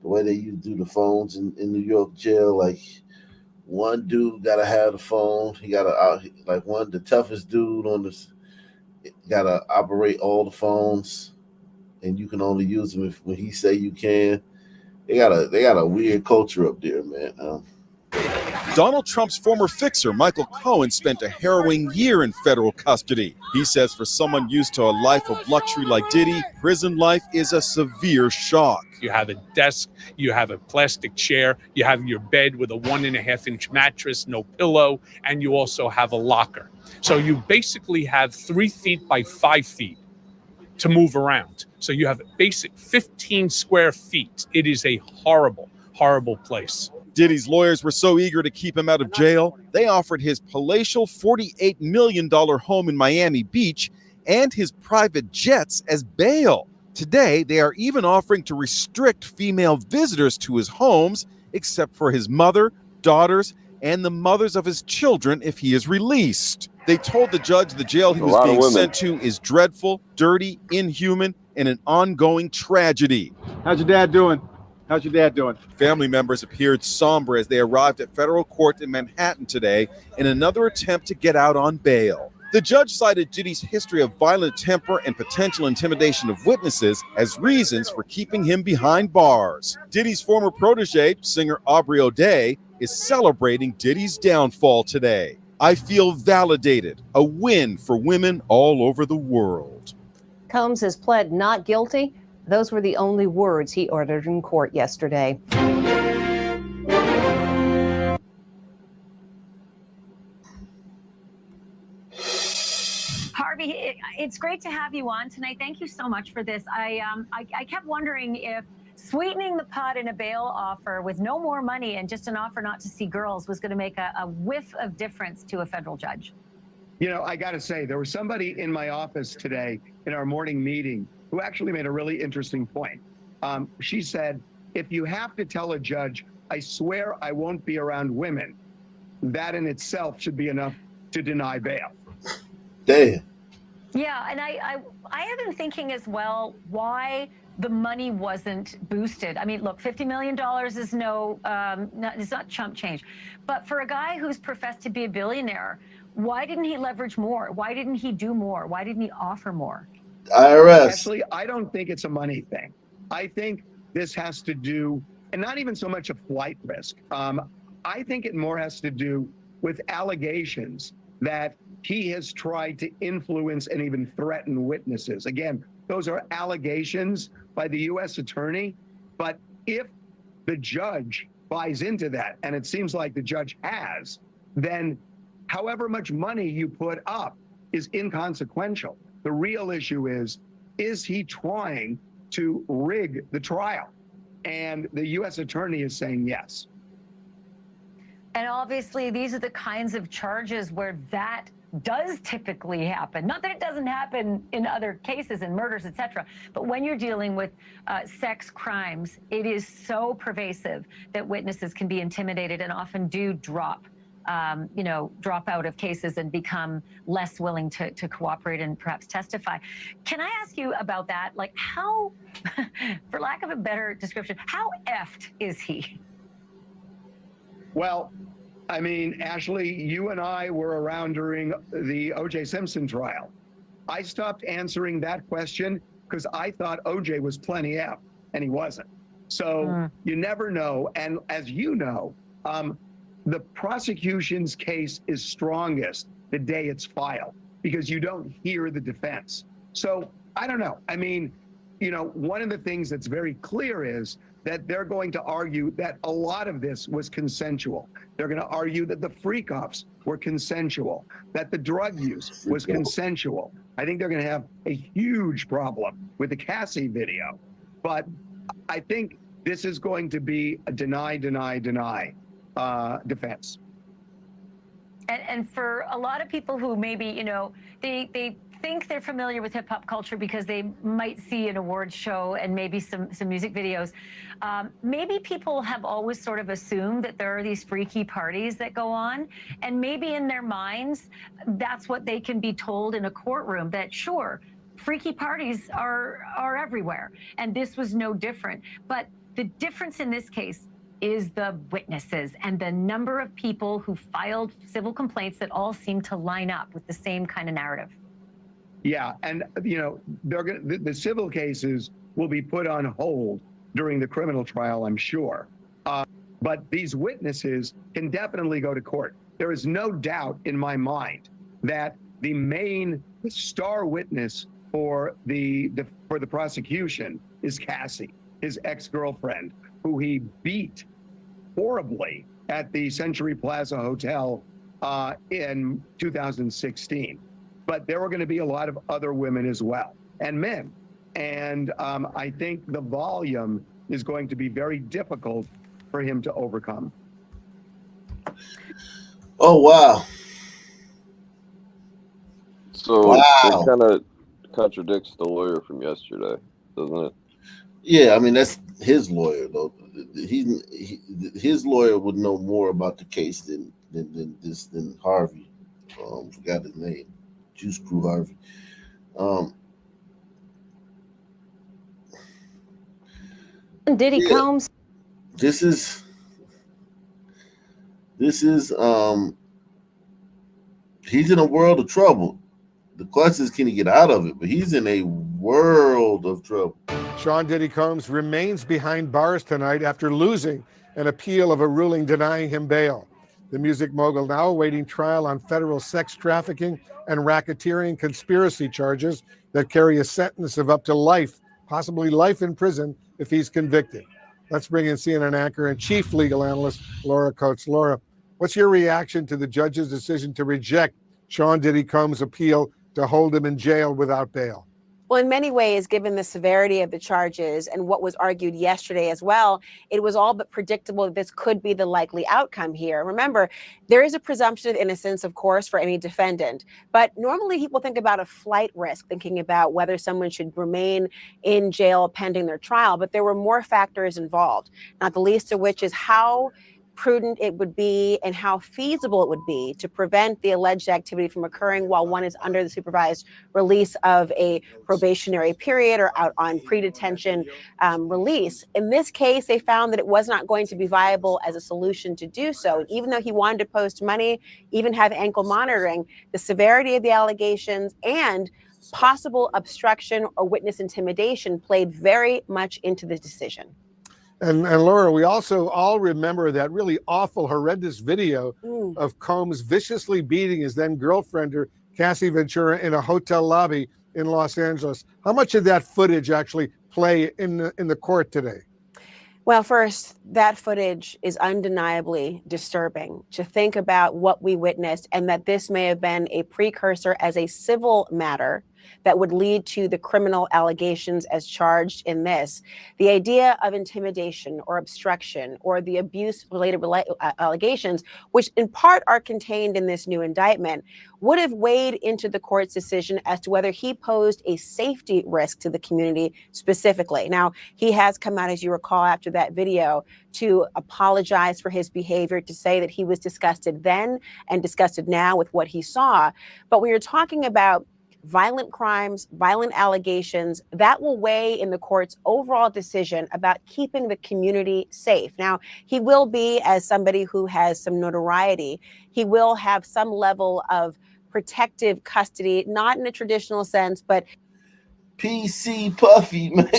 [SPEAKER 1] the way they do the phones in New York jail, like. One dude gotta have the phone. He gotta the toughest dude on this gotta operate all the phones, and you can only use them when he say you can. They got a weird culture up there, man.
[SPEAKER 3] Donald Trump's former fixer, Michael Cohen, spent a harrowing year in federal custody. He says for someone used to a life of luxury like Diddy, prison life is a severe shock.
[SPEAKER 4] You have a desk, you have a plastic chair, you have your bed with a 1.5-inch mattress, no pillow, and you also have a locker. So you basically have 3 feet by 5 feet to move around. So you have a basic 15 square feet. It is a horrible, horrible place.
[SPEAKER 3] Diddy's lawyers were so eager to keep him out of jail, they offered his palatial $48 million home in Miami Beach and his private jets as bail. Today, they are even offering to restrict female visitors to his homes, except for his mother, daughters, and the mothers of his children if he is released. They told the judge the jail he was being sent to is dreadful, dirty, inhuman, and an ongoing tragedy.
[SPEAKER 5] How's your dad doing? How's your dad doing?
[SPEAKER 3] Family members appeared somber as they arrived at federal court in Manhattan today in another attempt to get out on bail. The judge cited Diddy's history of violent temper and potential intimidation of witnesses as reasons for keeping him behind bars. Diddy's former protege, singer Aubrey O'Day, is celebrating Diddy's downfall today. I feel validated, a win for women all over the world.
[SPEAKER 2] Combs has pled not guilty. Those were the only words he uttered in court yesterday.
[SPEAKER 6] Harvey, it's great to have you on tonight. Thank you so much for this. I kept wondering if sweetening the pot in a bail offer with no more money and just an offer not to see girls was going to make a whiff of difference to a federal judge.
[SPEAKER 7] You know, I got to say, there was somebody in my office today in our morning meeting who actually made a really interesting point. She said, if you have to tell a judge, I swear I won't be around women, that in itself should be enough to deny bail.
[SPEAKER 1] Damn.
[SPEAKER 6] Yeah, and I have been thinking as well why the money wasn't boosted. I mean, look, $50 million is it's not chump change. But for a guy who's professed to be a billionaire, why didn't he leverage more? Why didn't he do more? Why didn't he offer more?
[SPEAKER 1] IRS.
[SPEAKER 7] Actually, I don't think it's a money thing. I think this has to do, and not even so much a flight risk. I think it more has to do with allegations that he has tried to influence and even threaten witnesses. Again, those are allegations by the U.S. attorney. But if the judge buys into that, and it seems like the judge has, then however much money you put up is inconsequential. The real issue is he trying to rig the trial? And the U.S. attorney is saying yes.
[SPEAKER 6] And obviously, these are the kinds of charges where that does typically happen. Not that it doesn't happen in other cases and murders, etc. But when you're dealing with sex crimes, it is so pervasive that witnesses can be intimidated and often do drop out of cases and become less willing to cooperate and perhaps testify. Can I ask you about that? Like how, for lack of a better description, how effed is he?
[SPEAKER 7] Well, I mean, Ashley, you and I were around during the O.J. Simpson trial. I stopped answering that question because I thought O.J. was plenty effed, and he wasn't. So you never know. And as you know, the prosecution's case is strongest the day it's filed because you don't hear the defense. So I don't know. I mean, you know, one of the things that's very clear is that they're going to argue that a lot of this was consensual. They're going to argue that the freak-offs were consensual, that the drug use was consensual. I think they're going to have a huge problem with the Cassie video. But I think this is going to be a deny defense.
[SPEAKER 6] And for a lot of people who maybe, you know, they think they're familiar with hip hop culture because they might see an awards show and maybe some music videos. Maybe people have always sort of assumed that there are these freaky parties that go on. And maybe in their minds, that's what they can be told in a courtroom, that sure, freaky parties are everywhere. And this was no different. But the difference in this case is the witnesses and the number of people who filed civil complaints that all seem to line up with the same kind of narrative.
[SPEAKER 7] Yeah, and you know, the civil cases will be put on hold during the criminal trial, I'm sure. But these witnesses can definitely go to court. There is no doubt in my mind that the star witness for the prosecution is Cassie, his ex-girlfriend, who he beat horribly at the Century Plaza Hotel in 2016. But there were going to be a lot of other women as well, and men. And I think the volume is going to be very difficult for him to overcome.
[SPEAKER 1] Oh, wow.
[SPEAKER 24] So it kind of contradicts the lawyer from yesterday, doesn't it?
[SPEAKER 1] Yeah, I mean, that's his lawyer, though. His lawyer would know more about the case than Harvey. Forgot his name. Juice Crew Harvey.
[SPEAKER 2] Diddy Combs.
[SPEAKER 1] This is he's in a world of trouble. The question is, can he get out of it? But he's in a world of trouble.
[SPEAKER 9] Sean Diddy Combs remains behind bars tonight after losing an appeal of a ruling denying him bail.
[SPEAKER 23] The music mogul now awaiting trial on federal sex trafficking and racketeering conspiracy charges that carry a sentence of up to life, possibly life in prison if he's convicted. Let's bring in CNN anchor and chief legal analyst Laura Coates. Laura, what's your reaction to the judge's decision to reject Sean Diddy Combs' appeal to hold him in jail without bail?
[SPEAKER 8] Well, in many ways, given the severity of the charges and what was argued yesterday as well, it was all but predictable that this could be the likely outcome here. Remember, there is a presumption of innocence, of course, for any defendant. But normally people think about a flight risk, thinking about whether someone should remain in jail pending their trial. But there were more factors involved, not the least of which is how prudent it would be and how feasible it would be to prevent the alleged activity from occurring while one is under the supervised release of a probationary period or out on pre-detention release. In this case, they found that it was not going to be viable as a solution to do so. And even though he wanted to post money, even have ankle monitoring, the severity of the allegations and possible obstruction or witness intimidation played very much into the decision.
[SPEAKER 23] And Laura, we also all remember that really awful, horrendous video of Combs viciously beating his then girlfriend, Cassie Ventura, in a hotel lobby in Los Angeles. How much of that footage actually play in the court today?
[SPEAKER 8] Well, first, that footage is undeniably disturbing to think about what we witnessed and that this may have been a precursor as a civil matter that would lead to the criminal allegations as charged in this. The idea of intimidation or obstruction or the abuse-related allegations, which in part are contained in this new indictment, would have weighed into the court's decision as to whether he posed a safety risk to the community specifically. Now, he has come out, as you recall, after that video to apologize for his behavior, to say that he was disgusted then and disgusted now with what he saw. But when you're talking about violent crimes, violent allegations, that will weigh in the court's overall decision about keeping the community safe. Now, he will be, as somebody who has some notoriety, he will have some level of protective custody, not in a traditional sense, but
[SPEAKER 1] PC Puffy, man.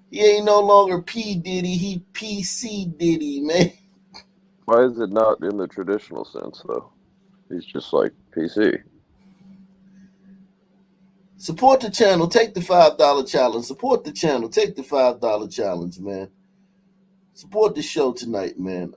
[SPEAKER 1] He ain't no longer P. Diddy, he PC Diddy, man.
[SPEAKER 24] Why is it not in the traditional sense, though? He's just like PC.
[SPEAKER 1] Support the channel. Take the $5 challenge. Support the channel. Take the $5 challenge, man. Support the show tonight, man.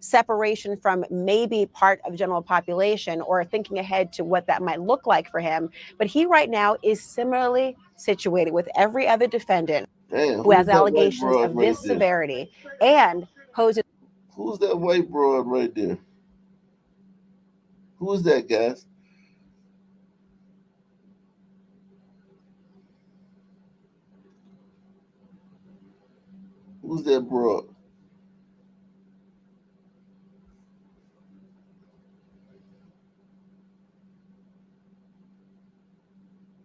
[SPEAKER 8] Separation from maybe part of the general population or thinking ahead to what that might look like for him. But he right now is similarly situated with every other defendant who has allegations of this severity and poses.
[SPEAKER 1] Who's that white broad right there? Who is that, guys? Who's that broad?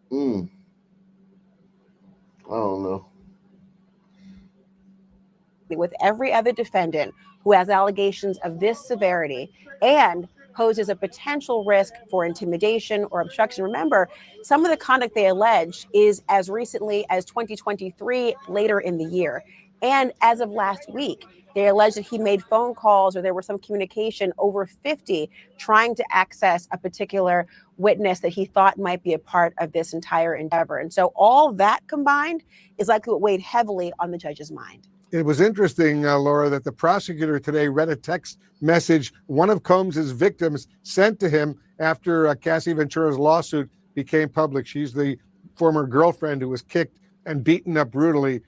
[SPEAKER 1] I don't know.
[SPEAKER 8] With every other defendant who has allegations of this severity and poses a potential risk for intimidation or obstruction. Remember, some of the conduct they allege is as recently as 2023, later in the year. And as of last week, they allege that he made phone calls or there was some communication over 50 trying to access a particular witness that he thought might be a part of this entire endeavor. And so all that combined is likely what weighed heavily on the judge's mind.
[SPEAKER 23] It was interesting, Laura, that the prosecutor today read a text message one of Combs' victims sent to him after Cassie Ventura's lawsuit became public. She's the former girlfriend who was kicked and beaten up brutally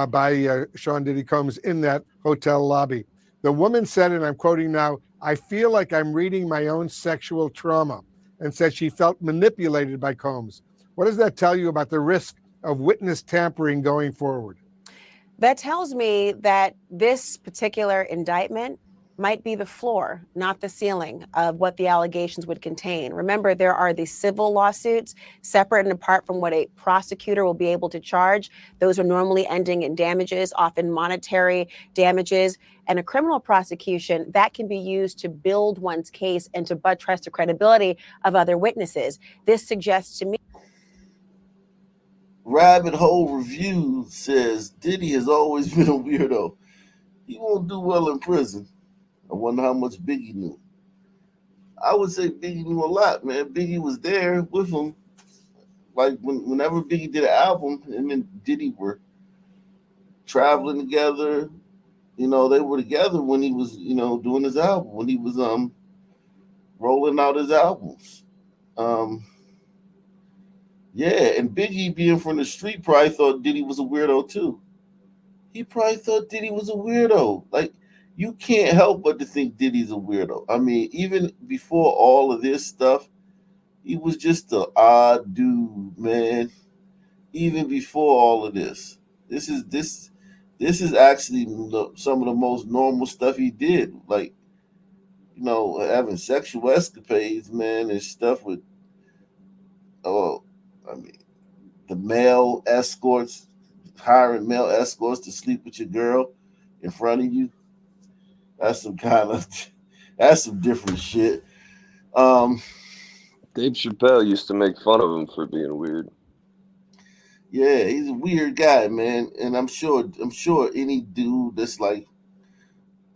[SPEAKER 23] by Sean Diddy Combs in that hotel lobby. The woman said, and I'm quoting now, "I feel like I'm reading my own sexual trauma," and said she felt manipulated by Combs. What does that tell you about the risk of witness tampering going forward?
[SPEAKER 8] That tells me that this particular indictment might be the floor, not the ceiling of what the allegations would contain. Remember, there are the civil lawsuits separate and apart from what a prosecutor will be able to charge. Those are normally ending in damages, often monetary damages. And a criminal prosecution, that can be used to build one's case and to buttress the credibility of other witnesses. This suggests to me.
[SPEAKER 1] Rabbit Hole Review says Diddy has always been a weirdo. he won't do well in prison. I wonder how much Biggie knew. I would say Biggie knew a lot, man. Biggie was there with him. Like whenever Biggie did an album, him and Diddy were traveling together. You know, they were together when he was, doing his album, when he was rolling out his albums. Yeah, and Biggie being from the street probably thought Diddy was a weirdo too. He probably thought Diddy was a weirdo. Like, you can't help but to think Diddy's a weirdo. I mean, even before all of this stuff, he was just an odd dude, man. Even before all of this, this is actually some of the most normal stuff he did. Like, having sexual escapades, man, and stuff with, I mean, the male escorts, hiring male escorts to sleep with your girl in front of you. That's some different shit.
[SPEAKER 24] Dave Chappelle used to make fun of him for being weird.
[SPEAKER 1] Yeah, he's a weird guy, man. And I'm sure any dude that's like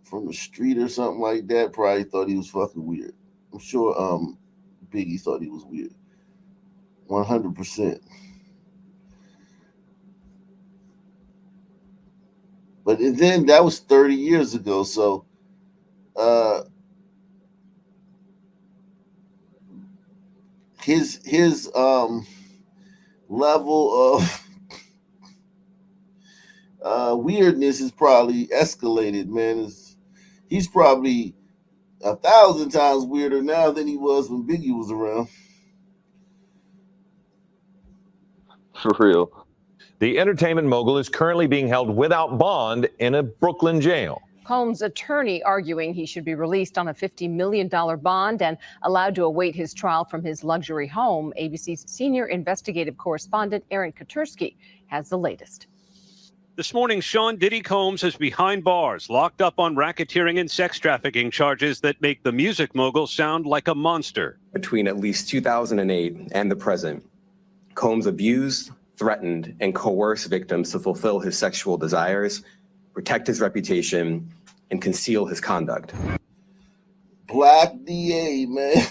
[SPEAKER 1] from the street or something like that probably thought he was fucking weird. I'm sure Biggie thought he was weird. 100%. But then that was 30 years ago, so his level of weirdness is probably escalated, man. He's probably 1,000 times weirder now than he was when Biggie was around.
[SPEAKER 24] For real.
[SPEAKER 9] The entertainment mogul is currently being held without bond in a Brooklyn jail.
[SPEAKER 2] Combs' attorney arguing he should be released on a $50 million bond and allowed to await his trial from his luxury home. ABC's senior investigative correspondent Aaron Katursky has the latest.
[SPEAKER 10] This morning, Sean Diddy Combs is behind bars, locked up on racketeering and sex trafficking charges that make the music mogul sound like a monster.
[SPEAKER 11] Between at least 2008 and the present, Combs abused, threatened, and coerced victims to fulfill his sexual desires, protect his reputation, and conceal his conduct.
[SPEAKER 1] Black DA, man.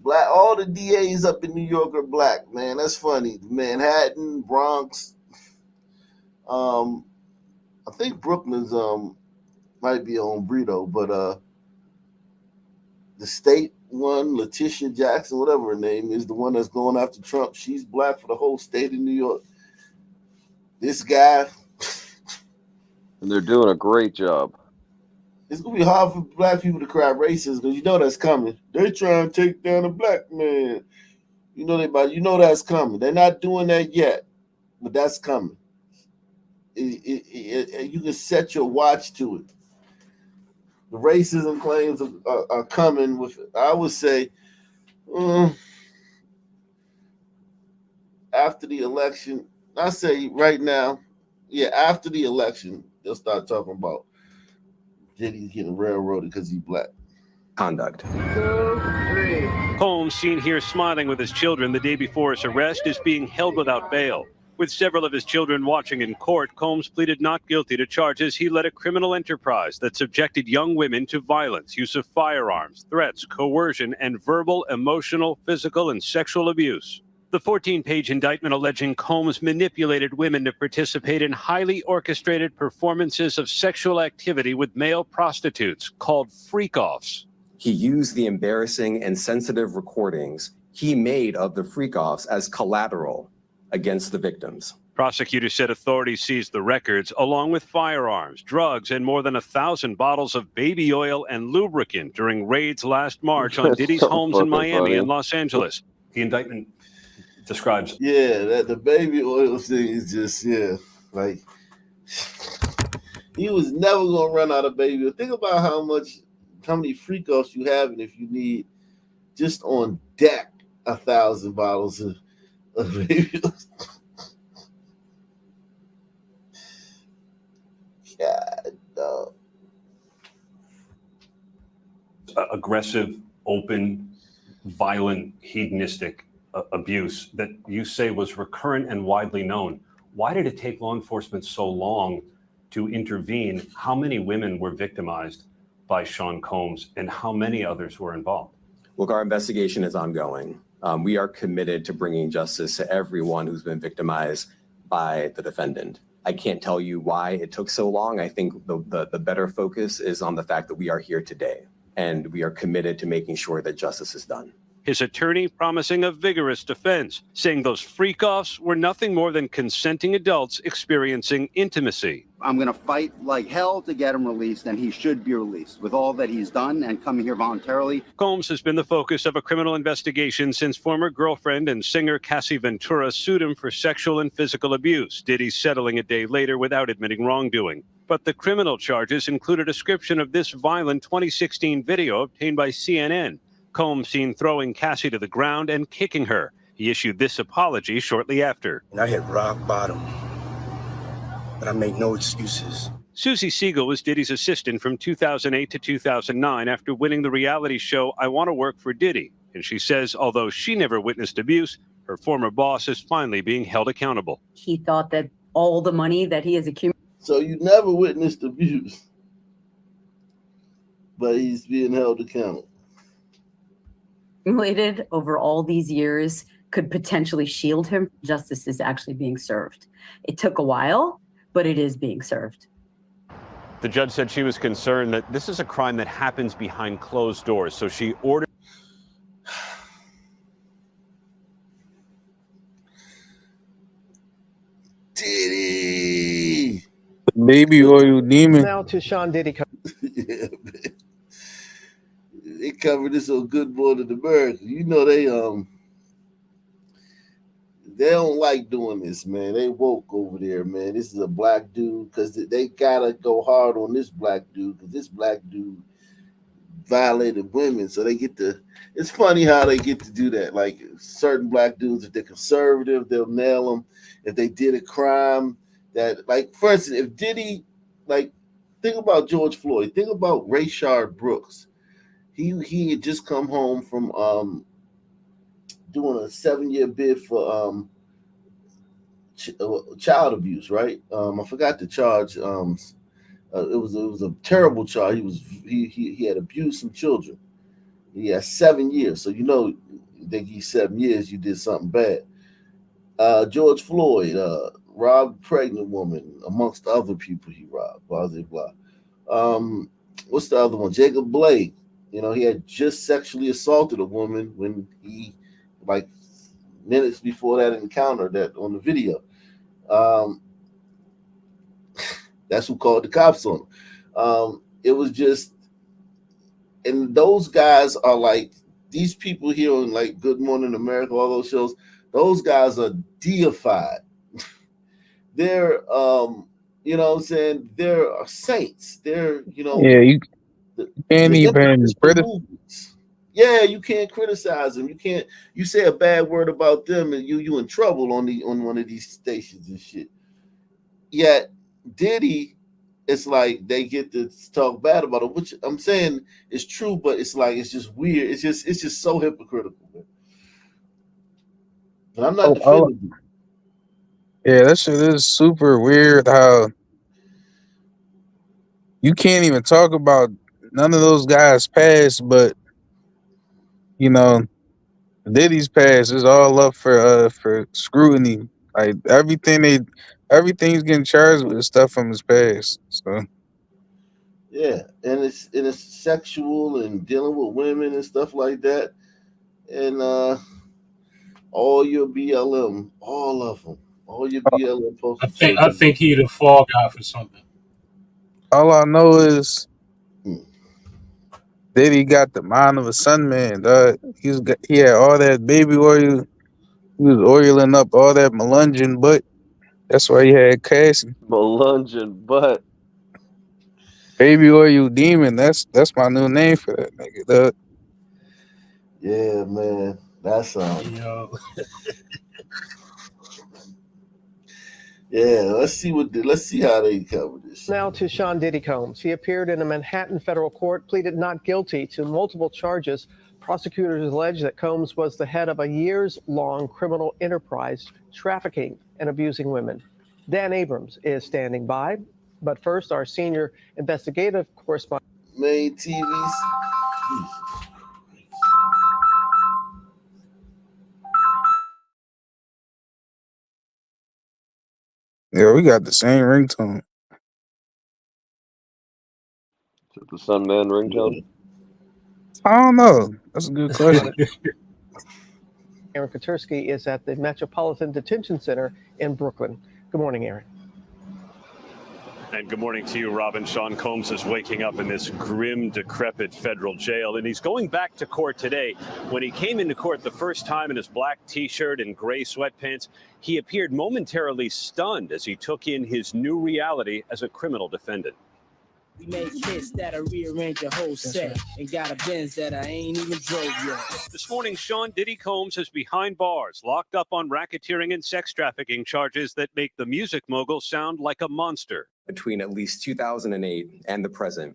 [SPEAKER 1] All the DAs up in New York are black, man. That's funny. Manhattan, Bronx. I think Brooklyn's might be on Brito, but the state one, Letitia Jackson, whatever her name is, the one that's going after Trump, she's black for the whole state of New York. This guy.
[SPEAKER 24] And they're doing a great job.
[SPEAKER 1] It's going to be hard for black people to cry racist because you know that's coming. They're trying to take down a black man. You know that's coming. They're not doing that yet, but that's coming. You can set your watch to it. The racism claims are coming with, I would say, after the election. I say right now, after the election, they'll start talking about Diddy's getting railroaded because he's black.
[SPEAKER 11] Conduct.
[SPEAKER 10] Combs, seen here smiling with his children the day before his arrest, is being held without bail. With several of his children watching in court, Combs pleaded not guilty to charges he led a criminal enterprise that subjected young women to violence, use of firearms, threats, coercion, and verbal, emotional, physical, and sexual abuse. The 14-page indictment alleging Combs manipulated women to participate in highly orchestrated performances of sexual activity with male prostitutes called freak-offs.
[SPEAKER 11] He used the embarrassing and sensitive recordings he made of the freak-offs as collateral against the victims.
[SPEAKER 10] Prosecutors said authorities seized the records along with firearms, drugs, and more than 1,000 bottles of baby oil and lubricant during raids last March on Diddy's homes in Miami and Los Angeles. The indictment describes.
[SPEAKER 1] Yeah, that the baby oil thing is just, like, he was never going to run out of baby oil. Think about how many freak-offs you have, and if you need just on deck 1,000 bottles of baby oil. God, no.
[SPEAKER 10] Aggressive, open, violent, hedonistic abuse that you say was recurrent and widely known. Why did it take law enforcement so long to intervene. How many women were victimized by Sean Combs, and how many others were involved?
[SPEAKER 11] Look, our investigation is ongoing. We are committed to bringing justice to everyone who's been victimized by the defendant. I can't tell you why it took so long. I think the better focus is on the fact that we are here today, and we are committed to making sure that justice is done.
[SPEAKER 10] His attorney promising a vigorous defense, saying those freak-offs were nothing more than consenting adults experiencing intimacy.
[SPEAKER 13] I'm going to fight like hell to get him released, and he should be released with all that he's done and coming here voluntarily.
[SPEAKER 10] Combs has been the focus of a criminal investigation since former girlfriend and singer Cassie Ventura sued him for sexual and physical abuse, Diddy settling a day later without admitting wrongdoing. But the criminal charges include a description of this violent 2016 video obtained by CNN. Combs seen throwing Cassie to the ground and kicking her. He issued this apology shortly after.
[SPEAKER 14] I hit rock bottom, but I make no excuses.
[SPEAKER 10] Susie Siegel was Diddy's assistant from 2008 to 2009 after winning the reality show I Want to Work for Diddy. And she says although she never witnessed abuse, her former boss is finally being held accountable.
[SPEAKER 15] He thought that all the money that he has accumulated.
[SPEAKER 1] So you never witnessed abuse, but he's being held accountable.
[SPEAKER 15] Over all these years could potentially shield him. Justice is actually being served. It took a while, but it is being served.
[SPEAKER 10] The judge said she was concerned that this is a crime that happens behind closed doors, so she ordered.
[SPEAKER 1] Diddy!
[SPEAKER 16] Baby oil demon.
[SPEAKER 25] Now to Sean Diddy.
[SPEAKER 1] Yeah, man. They covered this on Good Morning America. You know they don't like doing this, man. They woke over there, man. This is a black dude because they gotta go hard on this black dude because this black dude violated women. So they get to. It's funny how they get to do that. Like certain black dudes, if they're conservative, they'll nail them. If they did a crime that, like, for instance, if Diddy, like, think about George Floyd. Think about Rayshard Brooks. He had just come home from doing a 7-year bid for child abuse, right? I forgot the charge. It was a terrible charge. He had abused some children. He had 7 years. So you know they give you 7 years, you did something bad. George Floyd robbed a pregnant woman amongst other people he robbed. Blah blah blah. What's the other one? Jacob Blake. You know, he had just sexually assaulted a woman when he, like, minutes before that encounter that on the video. That's who called the cops on him. It was just, and those guys are like, these people here on like Good Morning America, all those shows, those guys are deified. They're, you know what I'm saying? They're saints. They're, you know.
[SPEAKER 16] Yeah, you can't even, brother.
[SPEAKER 1] Yeah, you can't criticize them. You can't. You say a bad word about them, and you in trouble on one of these stations and shit. Yet Diddy, it's like they get to talk bad about it, which I'm saying is true, but it's like it's just weird. It's just so hypocritical, man. But I'm not defending you.
[SPEAKER 16] Yeah, that shit is super weird. How you can't even talk about none of those guys' past, but you know, Diddy's past is all up for scrutiny. Like everything's getting charged with stuff from his past. So
[SPEAKER 1] yeah, and it's sexual and dealing with women and stuff like that, and all your BLM, all of them, all your BLM posters.
[SPEAKER 16] I think
[SPEAKER 26] he the fall guy for something.
[SPEAKER 16] All I know is Diddy got the mind of a sun man, dog. He had all that baby oil. He was oiling up all that melunging butt. That's why he had Cassie.
[SPEAKER 24] Melunging butt.
[SPEAKER 16] Baby oil demon. That's my new name for that nigga, dog.
[SPEAKER 1] Yeah, man. That's yeah, let's see how they cover this.
[SPEAKER 25] Now to Sean Diddy Combs. He appeared in a Manhattan federal court, pleaded not guilty to multiple charges. Prosecutors allege that Combs was the head of a years-long criminal enterprise trafficking and abusing women. Dan Abrams is standing by. But first, our senior investigative correspondent.
[SPEAKER 1] Main TVs.
[SPEAKER 16] Yeah, we got the same ringtone.
[SPEAKER 24] Is it the Sunman ringtone?
[SPEAKER 16] I don't know. That's a good question.
[SPEAKER 25] Aaron Katursky is at the Metropolitan Detention Center in Brooklyn. Good morning, Aaron.
[SPEAKER 10] And good morning to you, Robin. Sean Combs is waking up in this grim, decrepit federal jail, and he's going back to court today. When he came into court the first time in his black T-shirt and gray sweatpants, he appeared momentarily stunned as he took in his new reality as a criminal defendant.
[SPEAKER 12] We made hits that'll rearrange your whole set, and got a Benz that I ain't even drove yet.
[SPEAKER 10] This morning, Sean Diddy Combs is behind bars, locked up on racketeering and sex trafficking charges that make the music mogul sound like a monster.
[SPEAKER 11] Between at least 2008 and the present,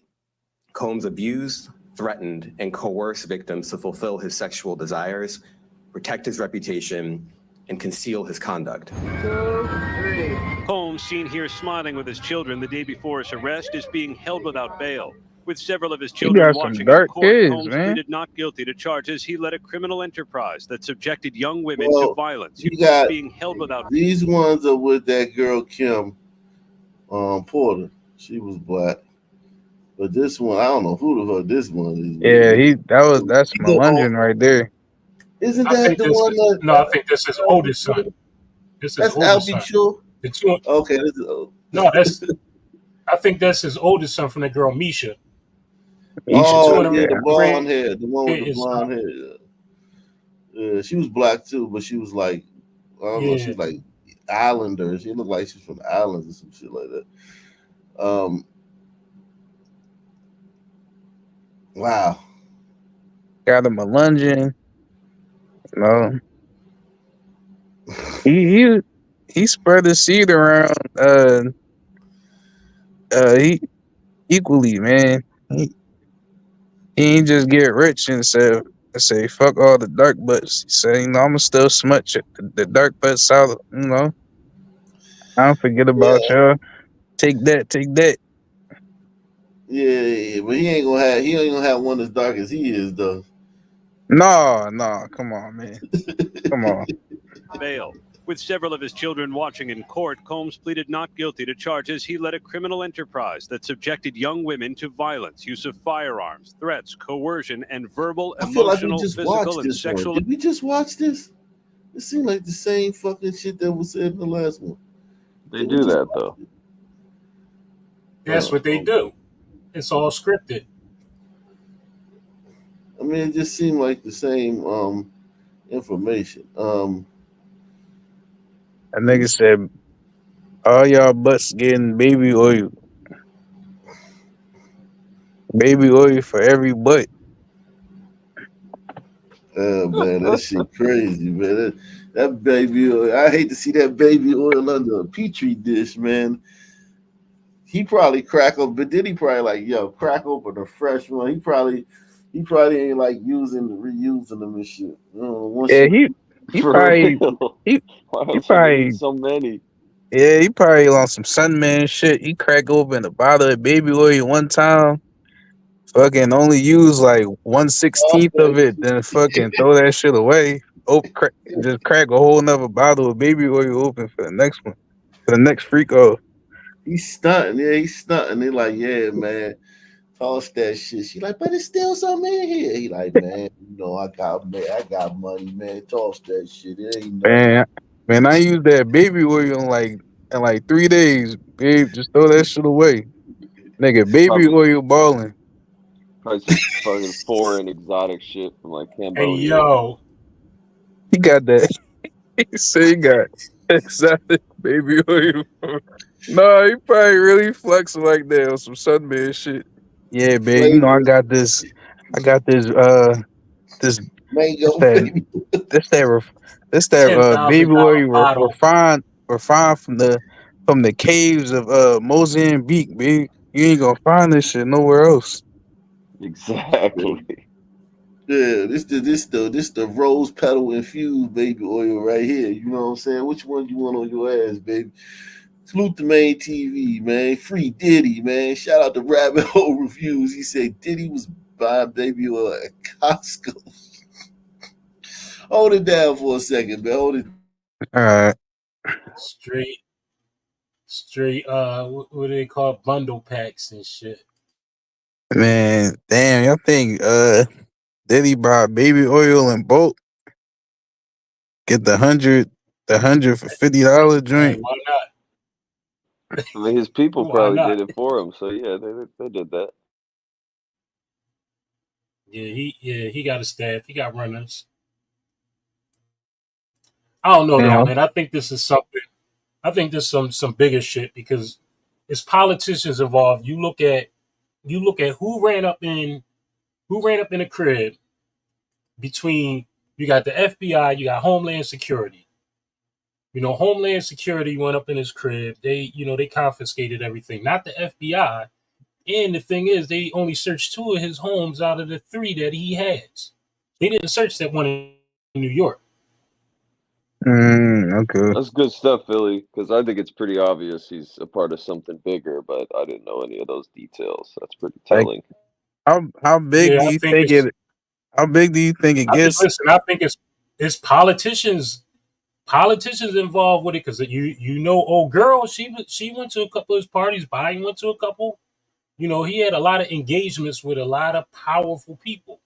[SPEAKER 11] Combs abused, threatened, and coerced victims to fulfill his sexual desires, protect his reputation, and conceal his conduct.
[SPEAKER 10] Combs, seen here smiling with his children the day before his arrest, is being held without bail. With several of his children
[SPEAKER 16] got some
[SPEAKER 10] watching in
[SPEAKER 16] dark
[SPEAKER 10] court,
[SPEAKER 16] kids,
[SPEAKER 10] Combs
[SPEAKER 16] man.
[SPEAKER 10] pleaded not guilty to charges he led a criminal enterprise that subjected young women
[SPEAKER 1] Well,
[SPEAKER 10] to violence.
[SPEAKER 1] you
[SPEAKER 10] He
[SPEAKER 1] got
[SPEAKER 10] was being held without.
[SPEAKER 1] these ones are with that girl Kim Porter. She was black, but this one I don't know who the fuck this one is.
[SPEAKER 16] Yeah, that's Melungin right there.
[SPEAKER 1] Isn't
[SPEAKER 26] I
[SPEAKER 1] that
[SPEAKER 26] think
[SPEAKER 1] the
[SPEAKER 26] this
[SPEAKER 1] one
[SPEAKER 26] is,
[SPEAKER 1] that?
[SPEAKER 26] no, I think this is oldest son. This is
[SPEAKER 1] That's
[SPEAKER 26] oldest
[SPEAKER 1] Albie
[SPEAKER 26] son.
[SPEAKER 1] Chua.
[SPEAKER 26] The two,
[SPEAKER 1] Okay, this is,
[SPEAKER 26] no, I think that's his oldest son from the girl Misha.
[SPEAKER 1] oh
[SPEAKER 26] Two of
[SPEAKER 1] yeah,
[SPEAKER 26] them
[SPEAKER 1] the blonde
[SPEAKER 26] red
[SPEAKER 1] hair, the one with the
[SPEAKER 26] is-
[SPEAKER 1] blonde hair. Yeah, she was black too, but she was like, I don't know,
[SPEAKER 26] Yeah.
[SPEAKER 1] she's like Islander. She looked like she's from the islands or some shit like that. Wow.
[SPEAKER 16] Got a Melungin. You know, he spread his seed around he equally, man. He ain't just get rich and say fuck all the dark butts. He said, you know, I'ma still smut the dark butts out, you know. I don't forget about y'all. Take that.
[SPEAKER 1] Yeah, but he ain't gonna have one as dark as he is though.
[SPEAKER 16] No, come on, man. Come on.
[SPEAKER 10] Bail. With several of his children watching in court, Combs pleaded not guilty to charges he led a criminal enterprise that subjected young women to violence, use of firearms, threats, coercion, and verbal,
[SPEAKER 1] I feel like we
[SPEAKER 10] emotional,
[SPEAKER 1] just
[SPEAKER 10] physical,
[SPEAKER 1] watched
[SPEAKER 10] and
[SPEAKER 1] this
[SPEAKER 10] sexual.
[SPEAKER 1] one. Did we just watch this? It seemed like the same fucking shit that was said in the last one.
[SPEAKER 24] They do that though.
[SPEAKER 26] That's what they do. It's all scripted.
[SPEAKER 1] I mean, it just seemed like the same information.
[SPEAKER 16] That nigga said, all y'all butts getting baby oil. Baby oil for every butt.
[SPEAKER 1] Oh man, that shit crazy, man. That baby oil. I hate to see that baby oil under a petri dish, man. He probably crack open, but then he probably like, yo, crack open a fresh one. He probably ain't like reusing them and shit.
[SPEAKER 16] Yeah, he probably he probably
[SPEAKER 24] so many.
[SPEAKER 16] Yeah, he probably on some Sunman shit. He crack open a bottle of baby oil one time, fucking only use like 1/16 of it, then fucking throw that shit away. Just crack a whole nother bottle of baby oil open for the next one, for the next freak off.
[SPEAKER 1] He's stunting. Yeah, he's stunting. They like, yeah, man, toss that shit. She like, but it's still something in here. He like, man, you know, I got money, man. Toss that shit. It ain't nothing.
[SPEAKER 16] Man, I used that baby oil in like 3 days, babe. Just throw that shit away, nigga. Baby oil balling.
[SPEAKER 24] Probably some fucking foreign exotic shit from like Cambodia.
[SPEAKER 26] Hey, yo.
[SPEAKER 16] He got that. He said he got exotic baby oil. No, he probably really flexing like that on some Sunman shit. Yeah, babe. You know I got this. This
[SPEAKER 1] mango
[SPEAKER 16] baby. This
[SPEAKER 26] $10,000
[SPEAKER 16] baby oil
[SPEAKER 26] bottle.
[SPEAKER 16] refined from the caves of Mozambique, babe. You ain't gonna find this shit nowhere else.
[SPEAKER 24] Exactly.
[SPEAKER 1] Yeah, this the rose petal infused baby oil right here. You know what I'm saying? Which one you want on your ass, baby? Salute the main TV, man. Free Diddy, man. Shout out to Rabbit Hole Reviews. He said Diddy was buying baby oil at Costco. Hold it down for a second, man. Hold it.
[SPEAKER 16] All right,
[SPEAKER 26] Straight, straight. What do they call bundle packs and shit?
[SPEAKER 16] man. Damn, y'all think Diddy buy baby oil in bulk? Get the hundred for $50
[SPEAKER 26] Hey,
[SPEAKER 16] joint.
[SPEAKER 26] why not?
[SPEAKER 24] I mean, his people
[SPEAKER 26] Why
[SPEAKER 24] probably
[SPEAKER 26] not?
[SPEAKER 24] did it for him. So yeah, they did that.
[SPEAKER 26] He got a staff. He got runners. I don't know though,
[SPEAKER 16] Yeah.
[SPEAKER 26] man. I think this is something. I think there's some bigger shit because it's politicians involved. You look at who ran up in a crib between you got the FBI, you got Homeland Security. Homeland Security went up in his crib. They confiscated everything. Not the FBI. And the thing is, they only searched 2 of his homes out of the 3 that he has. They didn't search that one in New York.
[SPEAKER 16] Okay.
[SPEAKER 24] That's good stuff, Philly, because I think it's pretty obvious he's a part of something bigger, but I didn't know any of those details. That's pretty
[SPEAKER 16] Like
[SPEAKER 24] telling.
[SPEAKER 16] how big
[SPEAKER 26] Yeah,
[SPEAKER 16] do
[SPEAKER 26] I
[SPEAKER 16] you
[SPEAKER 26] think
[SPEAKER 16] think
[SPEAKER 26] it's.
[SPEAKER 16] it? How big do you think it
[SPEAKER 26] I think.
[SPEAKER 16] gets?
[SPEAKER 26] Listen, I think it's politicians involved with it because old girl, she went to a couple of his parties. Biden went to a couple. He had a lot of engagements with a lot of powerful people.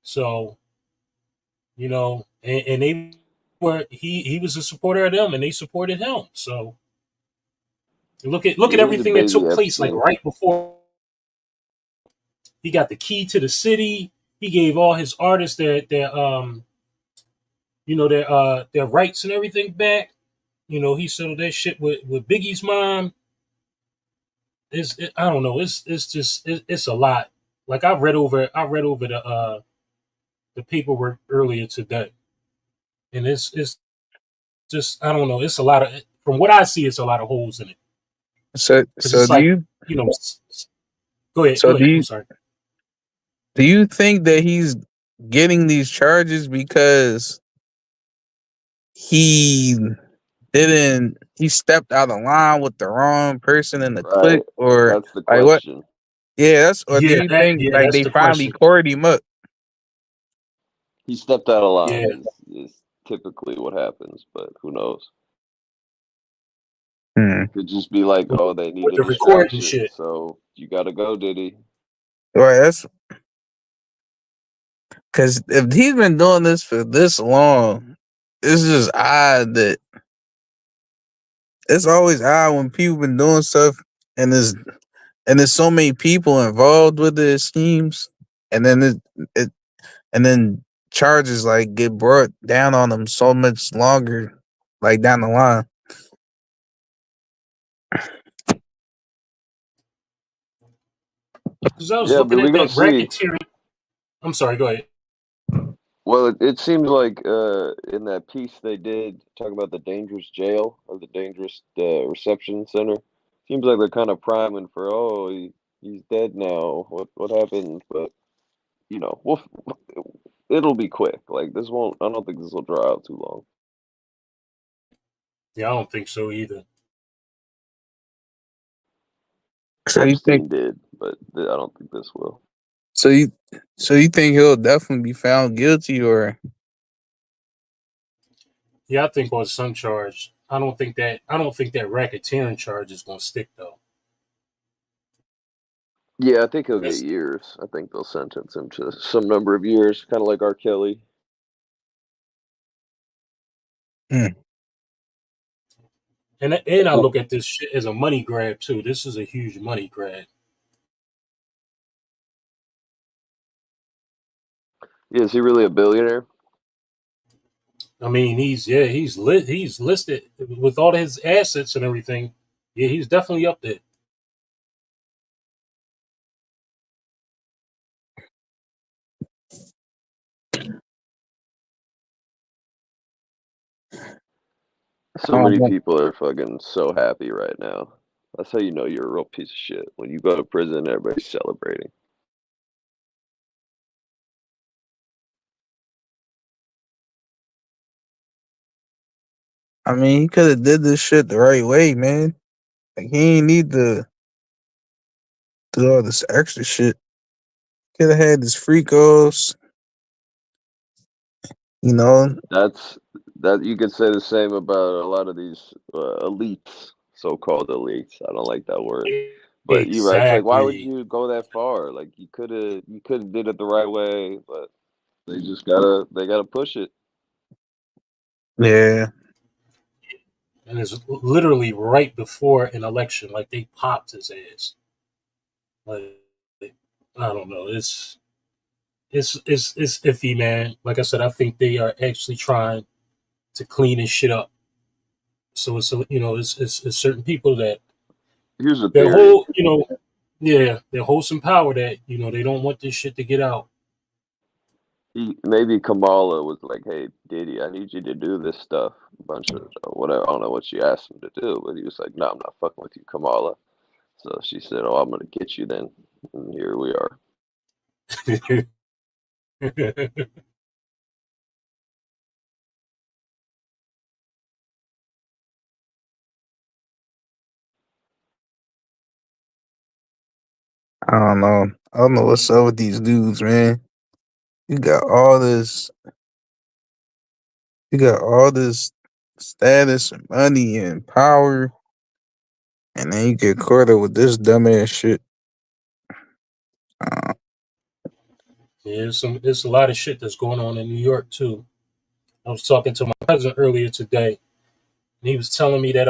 [SPEAKER 26] So and they were he was a supporter of them, and they supported him. So look at
[SPEAKER 24] Yeah, he's a
[SPEAKER 26] everything that
[SPEAKER 24] baby
[SPEAKER 26] took place like
[SPEAKER 24] Epstein.
[SPEAKER 26] right before he got the key to the city. He gave all his artists their rights and everything back. He settled that shit with Biggie's mom. I don't know. It's a lot. Like I read over the paperwork earlier today, and it's just I don't know. It's a lot of from what I see, it's a lot of holes in it
[SPEAKER 16] So
[SPEAKER 26] because
[SPEAKER 16] so
[SPEAKER 26] it's
[SPEAKER 16] do
[SPEAKER 26] like
[SPEAKER 16] you
[SPEAKER 26] you know. Go ahead.
[SPEAKER 16] so
[SPEAKER 26] Go
[SPEAKER 16] do
[SPEAKER 26] ahead. I'm
[SPEAKER 16] you
[SPEAKER 26] sorry.
[SPEAKER 16] do you think that he's getting these charges because he he stepped out of line with the wrong person in the
[SPEAKER 24] Right.
[SPEAKER 16] clique, or
[SPEAKER 24] That's the
[SPEAKER 16] like what?
[SPEAKER 24] question.
[SPEAKER 16] Yeah, that's or do
[SPEAKER 26] Yeah,
[SPEAKER 16] you think like
[SPEAKER 26] that's
[SPEAKER 16] they
[SPEAKER 26] the
[SPEAKER 16] finally
[SPEAKER 26] question.
[SPEAKER 16] cored him up?
[SPEAKER 24] He stepped out of
[SPEAKER 26] Yeah,
[SPEAKER 24] line is typically what happens, but who knows?
[SPEAKER 16] Hmm.
[SPEAKER 24] Could just be like,
[SPEAKER 26] with,
[SPEAKER 24] oh, they need
[SPEAKER 26] with
[SPEAKER 24] a
[SPEAKER 26] the recording
[SPEAKER 24] distraction,
[SPEAKER 26] shit.
[SPEAKER 24] so you gotta go, Diddy.
[SPEAKER 16] Right, that's because if he's been doing this for this long, it's just odd that it's always odd when people been doing stuff and there's so many people involved with the schemes, and then it and then charges like get brought down on them so much longer, like down the line.
[SPEAKER 26] Because I was
[SPEAKER 24] Yeah, but
[SPEAKER 26] looking
[SPEAKER 24] we
[SPEAKER 26] at
[SPEAKER 24] gonna
[SPEAKER 26] that
[SPEAKER 24] see.
[SPEAKER 26] racketeering. I'm sorry. Go ahead.
[SPEAKER 24] Well, it seems like in that piece they did talk about the dangerous jail or the dangerous reception center. Seems like they're kind of priming for, oh, he's dead now. What happened? But we'll, it'll be quick. Like this won't. I don't think this will draw out too long.
[SPEAKER 26] Yeah, I don't think so either.
[SPEAKER 16] So you think
[SPEAKER 24] Epstein did, but I don't think this will.
[SPEAKER 16] so you so you think he'll definitely be found guilty, or
[SPEAKER 26] Yeah, I think on some charge. I don't think that racketeering charge is gonna stick though.
[SPEAKER 24] Yeah, I think he'll get
[SPEAKER 26] That's
[SPEAKER 24] years. I think they'll sentence him to some number of years, kind of like R. Kelly.
[SPEAKER 16] Hmm.
[SPEAKER 26] and I look at this shit as a money grab too. This is a huge money grab.
[SPEAKER 24] Yeah, is he really a billionaire?
[SPEAKER 26] I mean, he's listed with all his assets and everything. Yeah, he's definitely up there.
[SPEAKER 24] So
[SPEAKER 16] I don't
[SPEAKER 24] many
[SPEAKER 16] know.
[SPEAKER 24] people are fucking so happy right now. That's how you know you're a real piece of shit. When you go to prison, everybody's celebrating.
[SPEAKER 16] I mean, he could have did this shit the right way, man. Like he ain't need to do all this extra shit. Could have had his freak offs, you know.
[SPEAKER 24] That you could say the same about a lot of these elites, so-called elites. I don't like that word, but you're right. It's like, why would
[SPEAKER 26] Exactly.
[SPEAKER 24] you go that far? Like you could have did it the right way, but they gotta push it.
[SPEAKER 16] Yeah.
[SPEAKER 26] And it's literally right before an election. Like they popped his ass. Like I don't know. It's iffy, man. Like I said, I think they are actually trying to clean his shit up. So it's certain people that
[SPEAKER 24] Here's a
[SPEAKER 26] their
[SPEAKER 24] theory.
[SPEAKER 26] whole yeah, they hold some power that they don't want this shit to get out.
[SPEAKER 24] Maybe Kamala was like, "Hey, Diddy, I need you to do this stuff." A bunch of whatever. I don't know what she asked him to do, but he was like, "No, I'm not fucking with you, Kamala." So she said, "Oh, I'm gonna get you then." And here we are.
[SPEAKER 16] I don't know. I don't know what's up with these dudes, man. You got all this. You got all this status and money and power, and then you get caught up with this dumbass shit.
[SPEAKER 26] Yeah, there's a lot of shit that's going on in New York too. I was talking to my cousin earlier today, and he was telling me that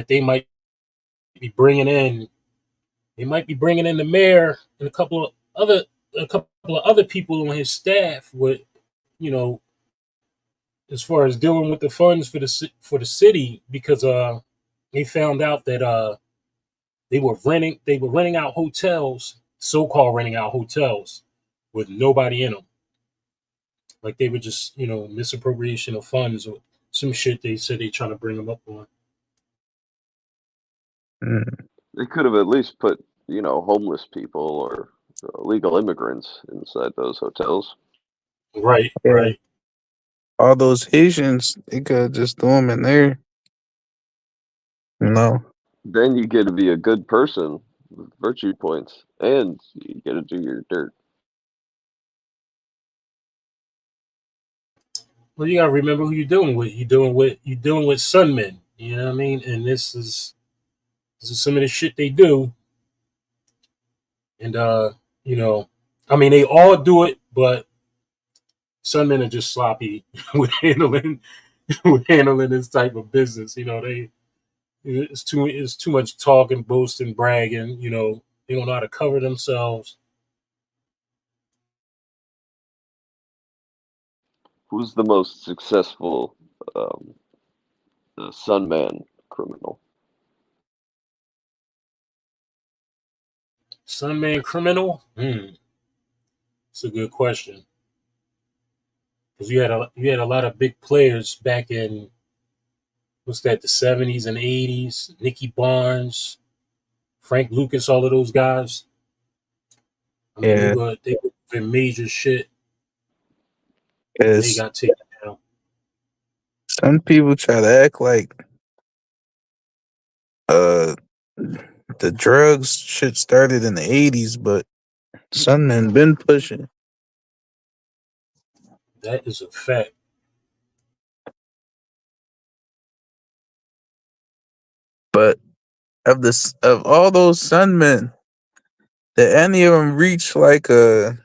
[SPEAKER 26] they might be bringing in the mayor and a couple of other people on his staff with you know as far as dealing with the funds for the city because they found out that they were renting out hotels, so-called renting out hotels with nobody in them. Like they were just, misappropriation of funds or some shit they said they trying to bring them up on.
[SPEAKER 24] They could have at least put, homeless people or illegal immigrants inside those hotels.
[SPEAKER 26] Right,
[SPEAKER 16] Yeah.
[SPEAKER 26] right.
[SPEAKER 16] All those Haitians, they could just throw them in there. No.
[SPEAKER 24] Then you get to be a good person with virtue points, and you get to do your dirt.
[SPEAKER 26] Well, you gotta remember who you're dealing with. You're dealing with sunmen. You know what I mean? And this is some of the shit they do. And you know, I mean they all do it, but some men are just sloppy with handling this type of business. It's too much talking, boasting, bragging. They don't know how to cover themselves.
[SPEAKER 24] Who's the most successful um, Sunman criminal?
[SPEAKER 26] Sunman criminal? It's a good question because you had a lot of big players back in what's that, the 70s and 80s. Nicky Barnes, Frank Lucas, all of those guys. I mean, they
[SPEAKER 16] Yeah.
[SPEAKER 26] were doing major shit, and they
[SPEAKER 16] Because
[SPEAKER 26] got taken down.
[SPEAKER 16] some people try to act like uh the drugs shit started in the 80s, but something been pushing.
[SPEAKER 26] That is a fact.
[SPEAKER 16] But of all those Sunmen, did any of them reach like a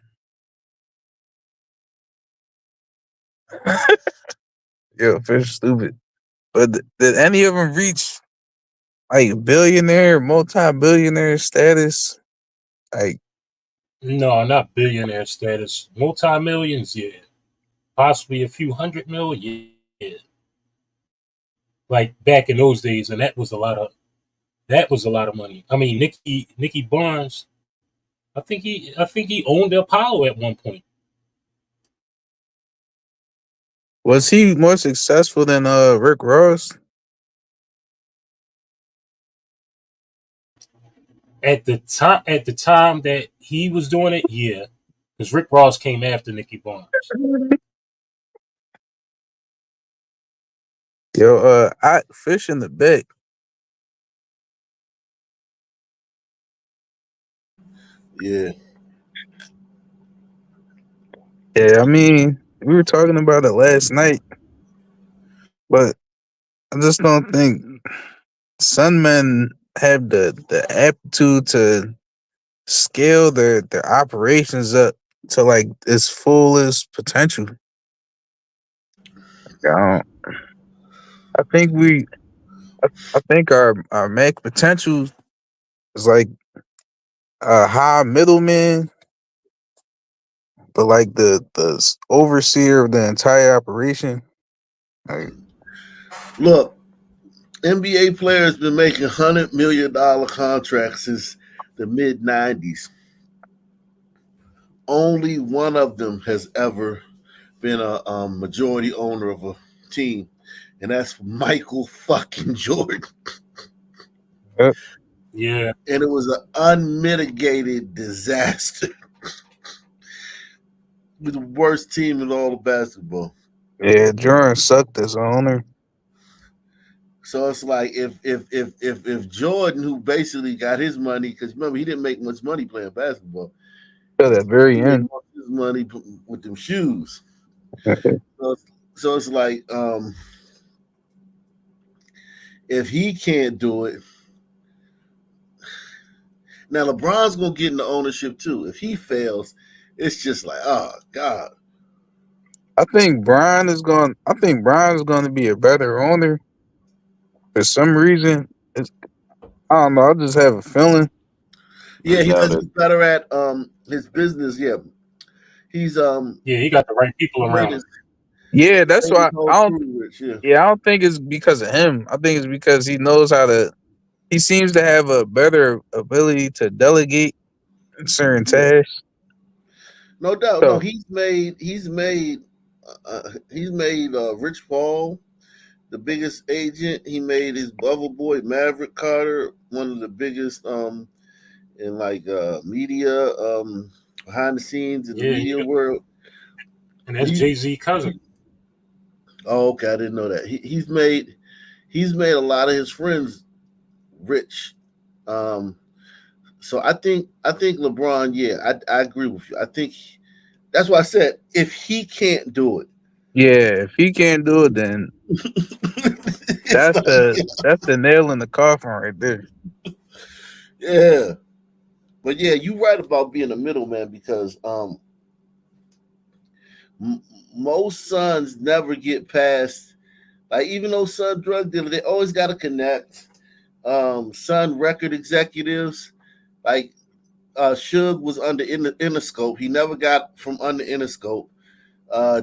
[SPEAKER 16] yo, fish stupid. But did any of them reach like billionaire, multi-billionaire status? Like,
[SPEAKER 26] No, not billionaire status. Multi-millions, yeah. Possibly a few hundred million, yeah. Like back in those days, and that was a lot of money. I mean, Nicky Barnes, I think he owned Apollo at one point.
[SPEAKER 16] was he more successful than Rick Ross?
[SPEAKER 26] At the time that he was doing it, yeah. Because Rick Ross came after Nicky Barnes.
[SPEAKER 16] Yo, I fish in the bet.
[SPEAKER 1] Yeah.
[SPEAKER 16] Yeah, I mean, we were talking about it last night, but I just don't think some men have the aptitude to scale their operations up to like its fullest potential. I don't. I think we. I think our max potential is like a high middleman, but like the overseer of the entire operation. Like,
[SPEAKER 1] Look, NBA players been making $100 million contracts since the mid '90s. Only one of them has ever been a majority owner of a team, and that's Michael fucking Jordan.
[SPEAKER 26] Yeah.
[SPEAKER 1] And it was an unmitigated disaster with the worst team in all of basketball.
[SPEAKER 16] yeah, Jordan sucked as an owner.
[SPEAKER 1] So it's like if Jordan, who basically got his money, because remember he didn't make much money playing basketball,
[SPEAKER 16] At the very
[SPEAKER 1] he made
[SPEAKER 16] end.
[SPEAKER 1] most of his money with them shoes. So it's like if he can't do it, now LeBron's gonna get into ownership too. If he fails, it's just like, oh God.
[SPEAKER 16] I think Brian is going. I think Brian is going to be a better owner for some reason. I don't know. I just have a feeling.
[SPEAKER 1] Yeah,
[SPEAKER 24] I doubt
[SPEAKER 1] he's
[SPEAKER 24] it.
[SPEAKER 1] better at his business. Yeah, he's
[SPEAKER 26] Yeah, he got the right people
[SPEAKER 1] he made
[SPEAKER 26] around
[SPEAKER 1] his,
[SPEAKER 26] him.
[SPEAKER 16] Yeah,
[SPEAKER 1] he
[SPEAKER 16] that's
[SPEAKER 1] made his
[SPEAKER 16] why
[SPEAKER 1] whole
[SPEAKER 16] I don't.
[SPEAKER 1] crew rich. Yeah,
[SPEAKER 16] Yeah, I don't think it's because of him. I think it's because he knows how to. He seems to have a better ability to delegate certain
[SPEAKER 1] yeah,
[SPEAKER 16] tasks.
[SPEAKER 1] no doubt. No,
[SPEAKER 16] So
[SPEAKER 1] he's made Rich Paul the biggest agent. He made his other boy Maverick Carter one of the biggest in like media behind the scenes in the
[SPEAKER 26] Yeah,
[SPEAKER 1] media world.
[SPEAKER 26] and that's
[SPEAKER 1] He,
[SPEAKER 26] Jay-Z cousin.
[SPEAKER 1] oh, okay, I didn't know that. He's made a lot of his friends rich. Um, so I think LeBron, yeah, I agree with you. I think that's why I said if he can't do it,
[SPEAKER 16] yeah, if he can't do it, then
[SPEAKER 1] it's not,
[SPEAKER 16] that's the nail in the coffin right there.
[SPEAKER 1] yeah. But yeah, you're right about being a middleman because m- most sons never get past, like, even though son drug dealer, they always got to connect. Son record executives, like Suge was under Interscope. He never got from under Interscope.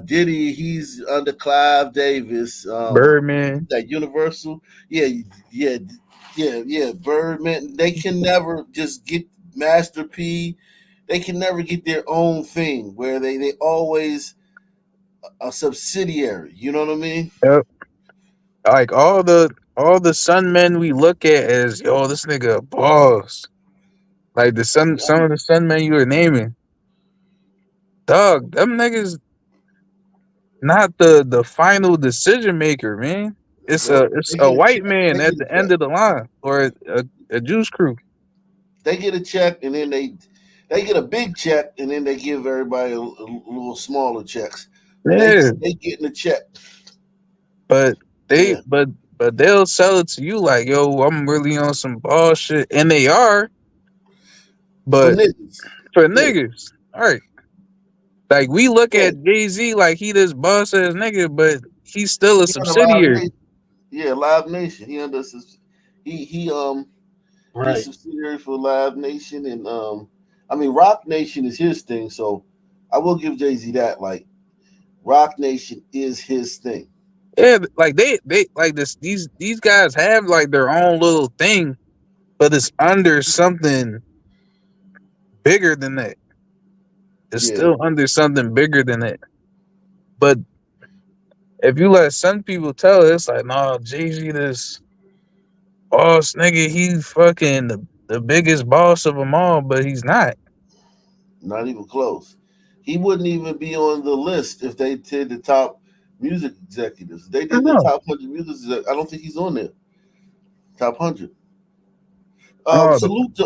[SPEAKER 1] Diddy, he's under Clive Davis.
[SPEAKER 16] Birdman.
[SPEAKER 1] That Universal, yeah, yeah, yeah. Birdman, they can never just get Master P. They can never get their own thing where they always a subsidiary. You know what I mean?
[SPEAKER 16] Yep. Like all the sun men we look at as yo, this nigga a boss. Like some of the sun men you were naming, dog, them niggas not the final decision maker, man.
[SPEAKER 1] No,
[SPEAKER 16] It's
[SPEAKER 1] they
[SPEAKER 16] a
[SPEAKER 1] get a check.
[SPEAKER 16] white man
[SPEAKER 1] They
[SPEAKER 16] at
[SPEAKER 1] get a
[SPEAKER 16] the end
[SPEAKER 1] check.
[SPEAKER 16] of the line or a juice crew.
[SPEAKER 1] They get a check, and then they get a big check, and then they give everybody a little smaller checks. But
[SPEAKER 16] Yeah,
[SPEAKER 1] they getting a check.
[SPEAKER 16] but they
[SPEAKER 1] Yeah,
[SPEAKER 16] but they'll sell it to you like, yo, I'm really on some bullshit, and they are,
[SPEAKER 1] for
[SPEAKER 16] but
[SPEAKER 1] niggas.
[SPEAKER 16] for
[SPEAKER 1] Yeah,
[SPEAKER 16] niggas, all right. Like we look
[SPEAKER 1] yeah.
[SPEAKER 16] at Jay-Z like he this boss ass nigga, but he's still a
[SPEAKER 1] He on a Live
[SPEAKER 16] subsidiary.
[SPEAKER 1] Nation. Yeah, Live Nation. He under he's
[SPEAKER 26] Right.
[SPEAKER 1] subsidiary for Live Nation, and I mean Rock Nation is his thing. So I will give Jay Z that. Like Rock Nation is his thing.
[SPEAKER 16] Yeah, like they like this these guys have like their own little thing, but it's under something bigger than that. It's
[SPEAKER 1] Yeah,
[SPEAKER 16] still under something bigger than that. But if you let some people tell it, it's like, no, Jay-Z this boss nigga, he fucking the biggest boss of them all, but he's not.
[SPEAKER 1] not even close. He wouldn't even be on the list if they did the top music executives. They
[SPEAKER 16] I
[SPEAKER 1] did the
[SPEAKER 16] know.
[SPEAKER 1] top 100 music. I don't think he's on there. Top 100.
[SPEAKER 16] Oh,
[SPEAKER 1] Salute to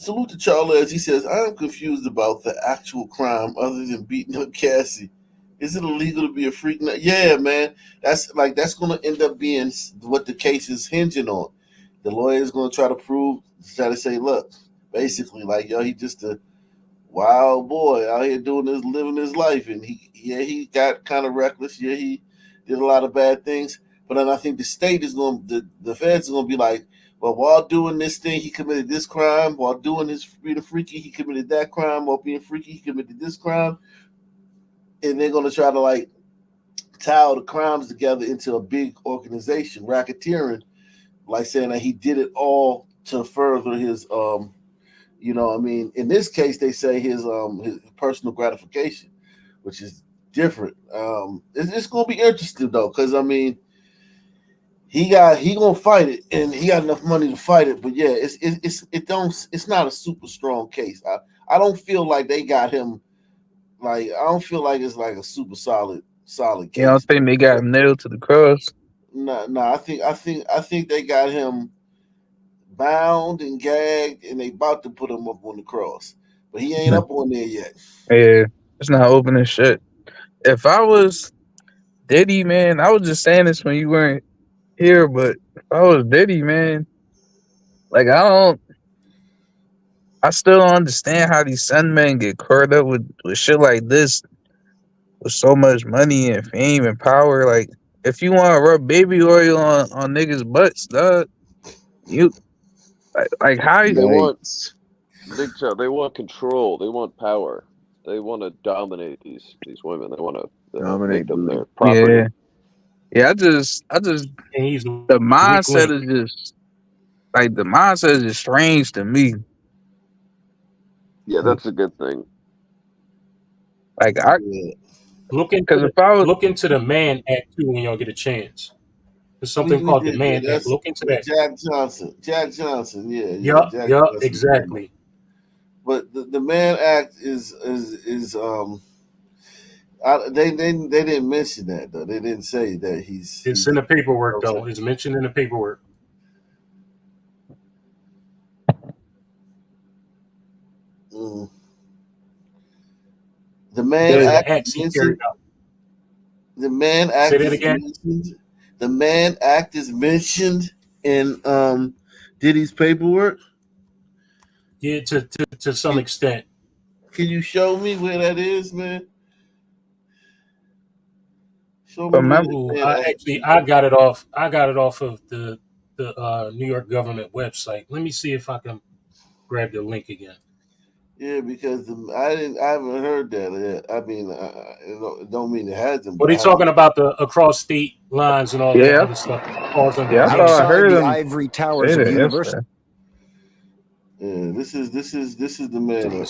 [SPEAKER 1] salute to Charles. He says, I am confused about the actual crime other than beating up Cassie. Is it illegal to be a freak? Yeah, man. That's going to end up being what the case is hinging on. The lawyer is going to try to say, look, basically, like, yo, he just a wild boy out here living his life, and he got kind of reckless. Yeah, he did a lot of bad things. But then I think the state is the feds are going to be like, well, while doing this thing, he committed this crime. While doing his being freaky, he committed that crime. While being freaky, he committed this crime. And they're going to try to like tie all the crimes together into a big organization, racketeering, like saying that he did it all to further his, in this case, they say his personal gratification, which is different. It's going to be interesting though, because I mean, he gonna fight it, and he got enough money to fight it. But yeah, it's not a super strong case. I don't feel like they got him. Like I don't feel like it's like a super solid case.
[SPEAKER 16] You don't think they got him nailed to the cross?
[SPEAKER 1] No. I think they got him bound and gagged, and they about to put him up on the cross, but he ain't up on there yet.
[SPEAKER 16] Yeah, it's not open and shit. If I was Diddy, man, I was just saying this when you weren't here, but if I was Diddy, man, like I still don't understand how these Sun men get caught up with shit like this with so much money and fame and power. Like, if you want to rub baby oil on niggas' butts, dog, you like how
[SPEAKER 24] They
[SPEAKER 16] like,
[SPEAKER 24] want Big Chow. They want control. They want power. They want to dominate these women. They want to make them their property.
[SPEAKER 16] yeah. I just
[SPEAKER 26] And he's
[SPEAKER 16] the mindset is just like the mindset is just strange to me.
[SPEAKER 24] Yeah, that's a good thing.
[SPEAKER 16] Like
[SPEAKER 26] look into the Mann Act too when y'all get a chance. There's something called the Mann Act. Look into that.
[SPEAKER 1] Jack Johnson. Yeah.
[SPEAKER 26] Yup,
[SPEAKER 1] Jack Johnson.
[SPEAKER 26] exactly.
[SPEAKER 1] But the Mann Act is they didn't mention that though. They didn't say that
[SPEAKER 26] It's in the paperwork though. It's mentioned in the paperwork.
[SPEAKER 1] The Mann Act. The Mann Act.
[SPEAKER 26] Say that again.
[SPEAKER 1] The Mann Act is mentioned in Diddy's paperwork.
[SPEAKER 26] Yeah, to some extent.
[SPEAKER 1] Can you show me where that is, man? Show me.
[SPEAKER 26] I got it off. I got it off of the New York government website. Let me see if I can grab the link again.
[SPEAKER 1] Yeah, because I haven't heard that yet. I mean, it don't mean it hasn't.
[SPEAKER 26] What are you talking about? The across state lines and all that other stuff.
[SPEAKER 16] Yeah, I thought I heard the
[SPEAKER 17] ivory towers of the university.
[SPEAKER 1] Yeah, this is the man.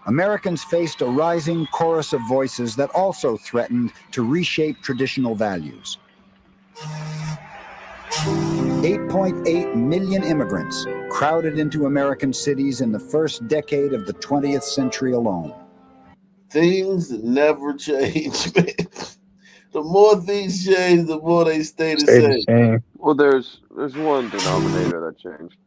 [SPEAKER 17] Americans faced a rising chorus of voices that also threatened to reshape traditional values. 8.8 million immigrants crowded into American cities in the first decade of the 20th century alone.
[SPEAKER 1] Things never change, man. The more things change, the more they stay the same.
[SPEAKER 24] Well, there's one denominator that changed.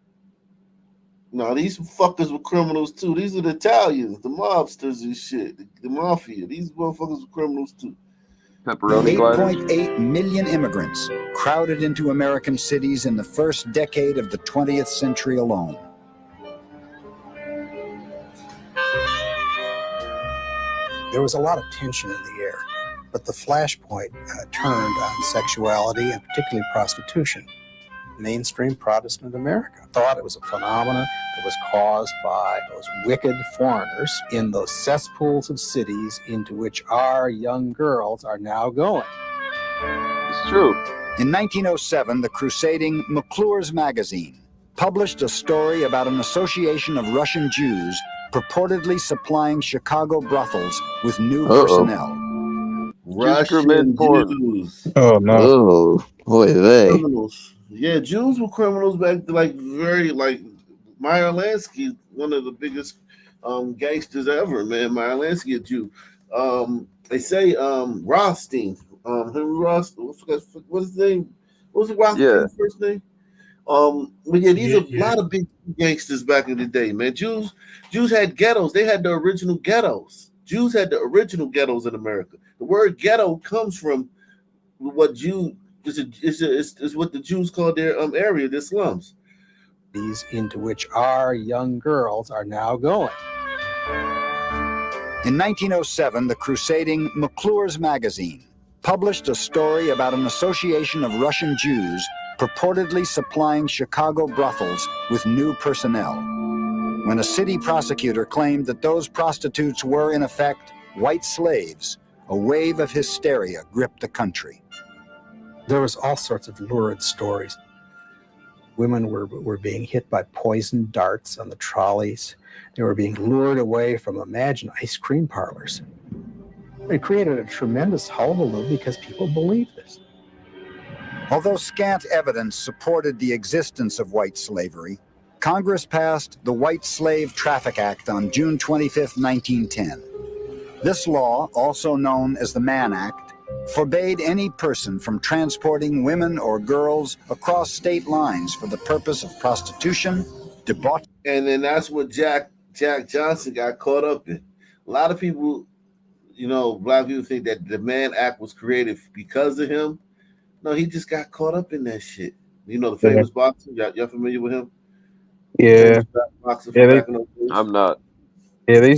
[SPEAKER 1] No, these fuckers were criminals too. These are the Italians, the mobsters and shit, the mafia. These motherfuckers were criminals too.
[SPEAKER 24] Pepperoni
[SPEAKER 17] 8.8 million immigrants crowded into American cities in the first decade of the 20th century alone.
[SPEAKER 18] There was a lot of tension in the air, but the flashpoint turned on sexuality and particularly prostitution. Mainstream Protestant America thought it was a phenomenon that was caused by those wicked foreigners in those cesspools of cities into which our young girls are now going.
[SPEAKER 24] It's true.
[SPEAKER 17] In 1907, the crusading McClure's magazine published a story about an association of Russian Jews purportedly supplying Chicago brothels with new personnel.
[SPEAKER 1] Russian Jews.
[SPEAKER 16] Oh no!
[SPEAKER 24] Oh boy, they
[SPEAKER 1] criminals. Yeah, Jews were criminals back to Meyer Lansky, one of the biggest gangsters ever, man. Meyer Lansky, a Jew. They say Rothstein, Henry Rothstein. What's his name? What was Rothstein's first name? But yeah, these are a lot of big gangsters back in the day, man. Jews had ghettos. They had the original ghettos. Jews had the original ghettos in America. The word ghetto comes from what is what the Jews call their area, their slums.
[SPEAKER 18] These into which our young girls are now going.
[SPEAKER 17] In 1907, the crusading McClure's magazine published a story about an association of Russian Jews purportedly supplying Chicago brothels with new personnel. When a city prosecutor claimed that those prostitutes were, in effect, white slaves, a wave of hysteria gripped the country.
[SPEAKER 18] There was all sorts of lurid stories. Women were being hit by poison darts on the trolleys. They were being lured away from, imagine, ice cream parlors. It created a tremendous hullabaloo because people believed this.
[SPEAKER 17] Although scant evidence supported the existence of white slavery, Congress passed the White Slave Traffic Act on June 25, 1910. This law, also known as the Mann Act, forbade any person from transporting women or girls across state lines for the purpose of prostitution, debauchery.
[SPEAKER 1] And then that's what Jack Johnson got caught up in. A lot of people, black people think that the Mann Act was created because of him. No, he just got caught up in that shit. The famous boxer. Y'all familiar with him?
[SPEAKER 16] Yeah.
[SPEAKER 24] I'm not.
[SPEAKER 16] Yeah,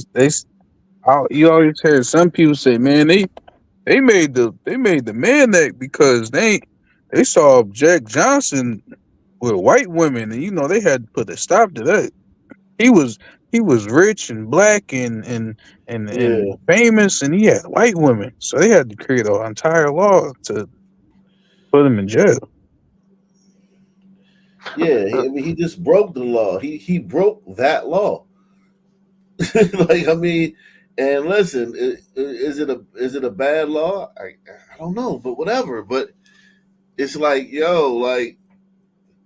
[SPEAKER 16] you always heard some people say, man, they made the Mann Act because they saw Jack Johnson with white women, and they had to put a stop to that. He was rich and black and famous, and he had white women, so they had to create an entire law to put him in jail.
[SPEAKER 1] Yeah, he just broke the law. He broke that law. And listen, is it a bad law? I don't know, but whatever. But it's like,
[SPEAKER 26] yeah,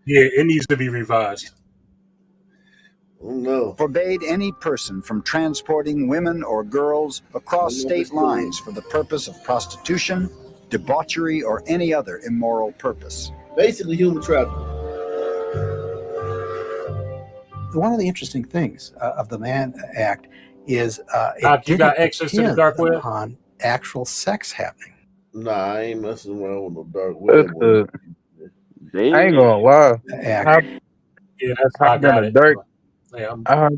[SPEAKER 26] it needs to be revised.
[SPEAKER 1] No.
[SPEAKER 17] Forbade any person from transporting women or girls across state lines for the purpose of prostitution, debauchery, or any other immoral purpose.
[SPEAKER 1] Basically, human trafficking.
[SPEAKER 18] One of the interesting things of the Mann Act is
[SPEAKER 26] you got access to the dark web
[SPEAKER 18] upon actual sex happening.
[SPEAKER 1] Nah, I ain't messing around with no dark web.
[SPEAKER 16] I ain't gonna lie.
[SPEAKER 26] That's
[SPEAKER 16] I hopped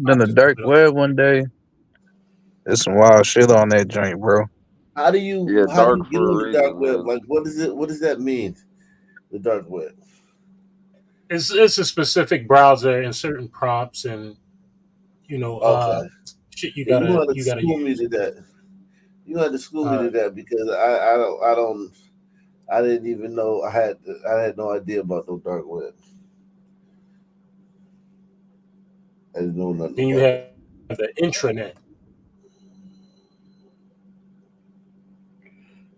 [SPEAKER 16] in the dark web one day. There's some wild shit on that joint, bro.
[SPEAKER 1] How do you get on the dark web? Like, what is it? What does that mean? The dark web.
[SPEAKER 26] It's a specific browser and certain prompts and shit you gotta
[SPEAKER 1] school me to that. You had to school me to that because I didn't even know I had no idea about no dark web. I didn't know nothing.
[SPEAKER 26] Then you have the intranet.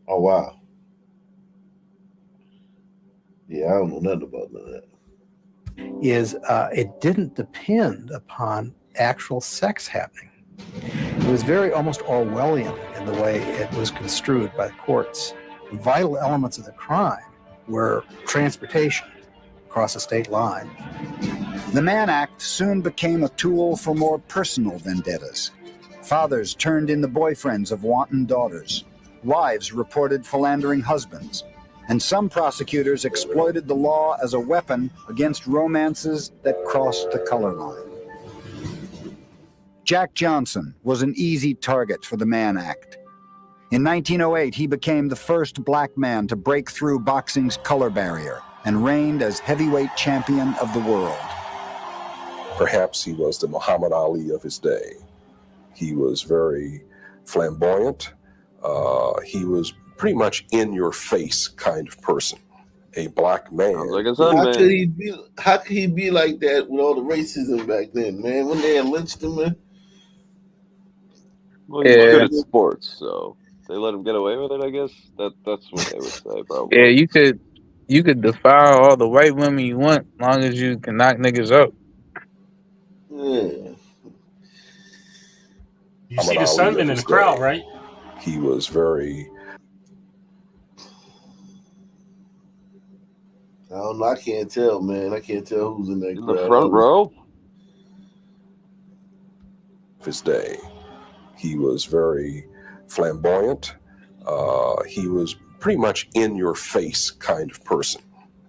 [SPEAKER 1] Oh wow. Yeah, I don't know nothing about none of that.
[SPEAKER 18] It didn't depend upon actual sex happening. It was very almost Orwellian in the way it was construed by the courts. The vital elements of the crime were transportation across a state line.
[SPEAKER 17] The Mann Act soon became a tool for more personal vendettas. Fathers turned in the boyfriends of wanton daughters. Wives reported philandering husbands. And some prosecutors exploited the law as a weapon against romances that crossed the color line. Jack Johnson was an easy target for the Mann Act. In 1908, he became the first black man to break through boxing's color barrier and reigned as heavyweight champion of the world.
[SPEAKER 4] Perhaps he was the Muhammad Ali of his day. He was very flamboyant. He was pretty much in your face kind of person. A black man.
[SPEAKER 1] How could he be like that with all the racism back then, man? When they had lynched him, man.
[SPEAKER 24] Well, he's good at sports, so they let him get away with it. I guess that's what they would say, probably.
[SPEAKER 16] Yeah, you could defile all the white women you want, as long as you can knock niggas up.
[SPEAKER 1] Yeah.
[SPEAKER 26] You see the Sunman in the crowd, right?
[SPEAKER 4] He was very.
[SPEAKER 1] I don't know. I can't tell, man. I can't tell who's in that
[SPEAKER 24] In
[SPEAKER 1] crowd.
[SPEAKER 24] the front row?
[SPEAKER 4] His day. He was very flamboyant. He was pretty much in your face kind of person.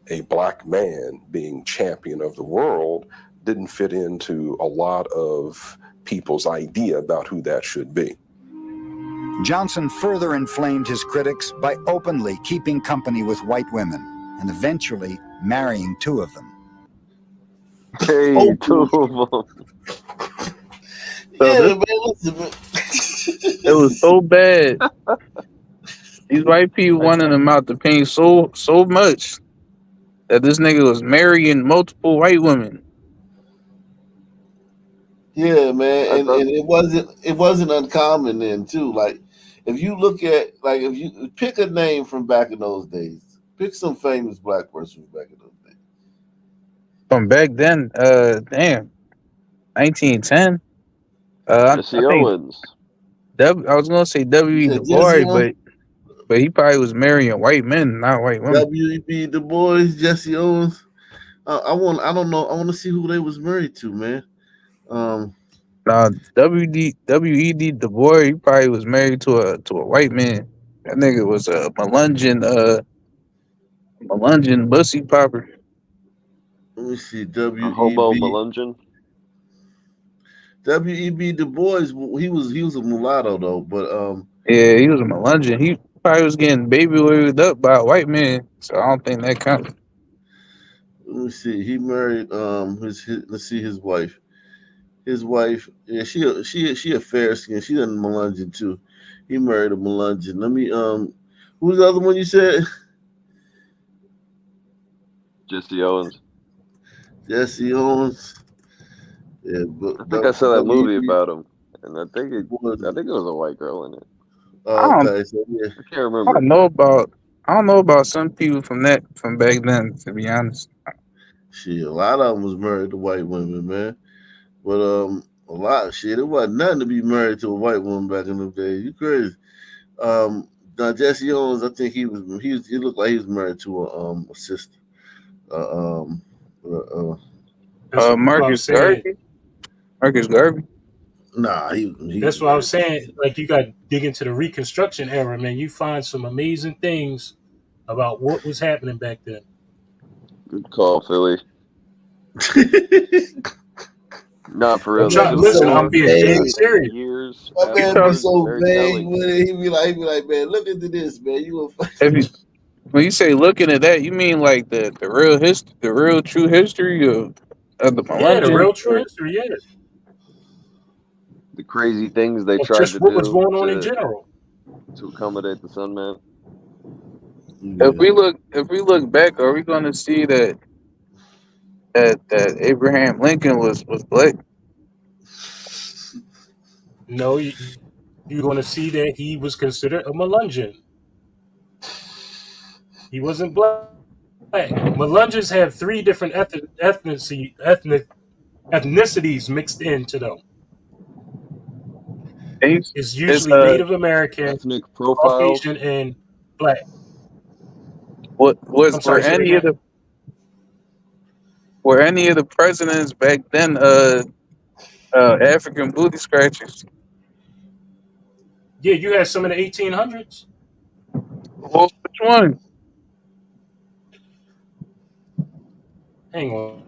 [SPEAKER 4] A black man being champion of the world didn't fit into a lot of people's idea about who that should be.
[SPEAKER 17] Johnson further inflamed his critics by openly keeping company with white women and eventually marrying 2 of them.
[SPEAKER 24] Hey, 2 of them.
[SPEAKER 1] Yeah, man, listen, man.
[SPEAKER 16] It was so bad. These white people wanted him out the paint so much that this nigga was marrying multiple white women.
[SPEAKER 1] Yeah, man, and it wasn't uncommon then too. Like, if you look at, like, if you pick a name from back in those days, pick some famous black person from back in those days.
[SPEAKER 16] From back then, damn, 1910.
[SPEAKER 24] Jesse
[SPEAKER 16] I think
[SPEAKER 24] Owens.
[SPEAKER 16] I was gonna say W.E. Du Bois, but he probably was marrying white men, not white women.
[SPEAKER 1] W.E.B. Du Bois, Jesse Owens. I don't know. I want to see who they was married to, man.
[SPEAKER 16] W.E.D. Du Bois, he probably was married to a white man. That nigga was a Melungeon bussy popper.
[SPEAKER 1] Let me see.
[SPEAKER 24] Hobo Melungeon.
[SPEAKER 1] W.E.B. Du Bois. He was a mulatto though, but
[SPEAKER 16] yeah, he was a Melungeon. He probably was getting baby waved up by a white man, so I don't think that counts.
[SPEAKER 1] Let me see. He married his let's see his wife. His wife, yeah, she a fair skin. She doesn't Melungeon too. He married a Melungeon. Let me who's the other one you said?
[SPEAKER 24] Jesse Owens.
[SPEAKER 1] Jesse Owens. Yeah, but
[SPEAKER 24] I think I saw that movie about him, and I think it was a white girl in it.
[SPEAKER 1] Oh, okay, so yeah,
[SPEAKER 24] I can't remember.
[SPEAKER 16] I don't know about some people from back then, to be honest.
[SPEAKER 1] Shit, a lot of them was married to white women, man. But a lot of shit, it wasn't nothing to be married to a white woman back in the day. You crazy. Now Jesse Owens, I think he looked like he was married to a sister.
[SPEAKER 16] Marcus Garvey. Marcus Garvey.
[SPEAKER 1] Nah,
[SPEAKER 26] That's what I was saying. Like, you got to dig into the Reconstruction era, man. You find some amazing things about what was happening back then.
[SPEAKER 24] Good call, Philly. Not for real.
[SPEAKER 26] Listen, I'm being dead serious.
[SPEAKER 24] Years.
[SPEAKER 1] My man be so vague with it. He be like, man, look into this, man.
[SPEAKER 16] When you say looking at that, you mean like the real history, the real true history of the Melungeon?
[SPEAKER 26] Yeah, the real true history. Yeah.
[SPEAKER 24] The crazy things they tried
[SPEAKER 26] just
[SPEAKER 24] to
[SPEAKER 26] what
[SPEAKER 24] do
[SPEAKER 26] was going on in general
[SPEAKER 24] to accommodate the Sun Man.
[SPEAKER 16] If we look back, are we going to see that Abraham Lincoln was black?
[SPEAKER 26] No, you're going to see that he was considered a Melungeon. He wasn't black. Melungeons have 3 different ethnicities mixed into them. It's usually Native American,
[SPEAKER 24] ethnic profiles,
[SPEAKER 26] Caucasian, and black.
[SPEAKER 16] Were any of the presidents back then African booty scratchers?
[SPEAKER 26] Yeah, you had some in the 1800s.
[SPEAKER 16] Well, which one?
[SPEAKER 26] Hang on.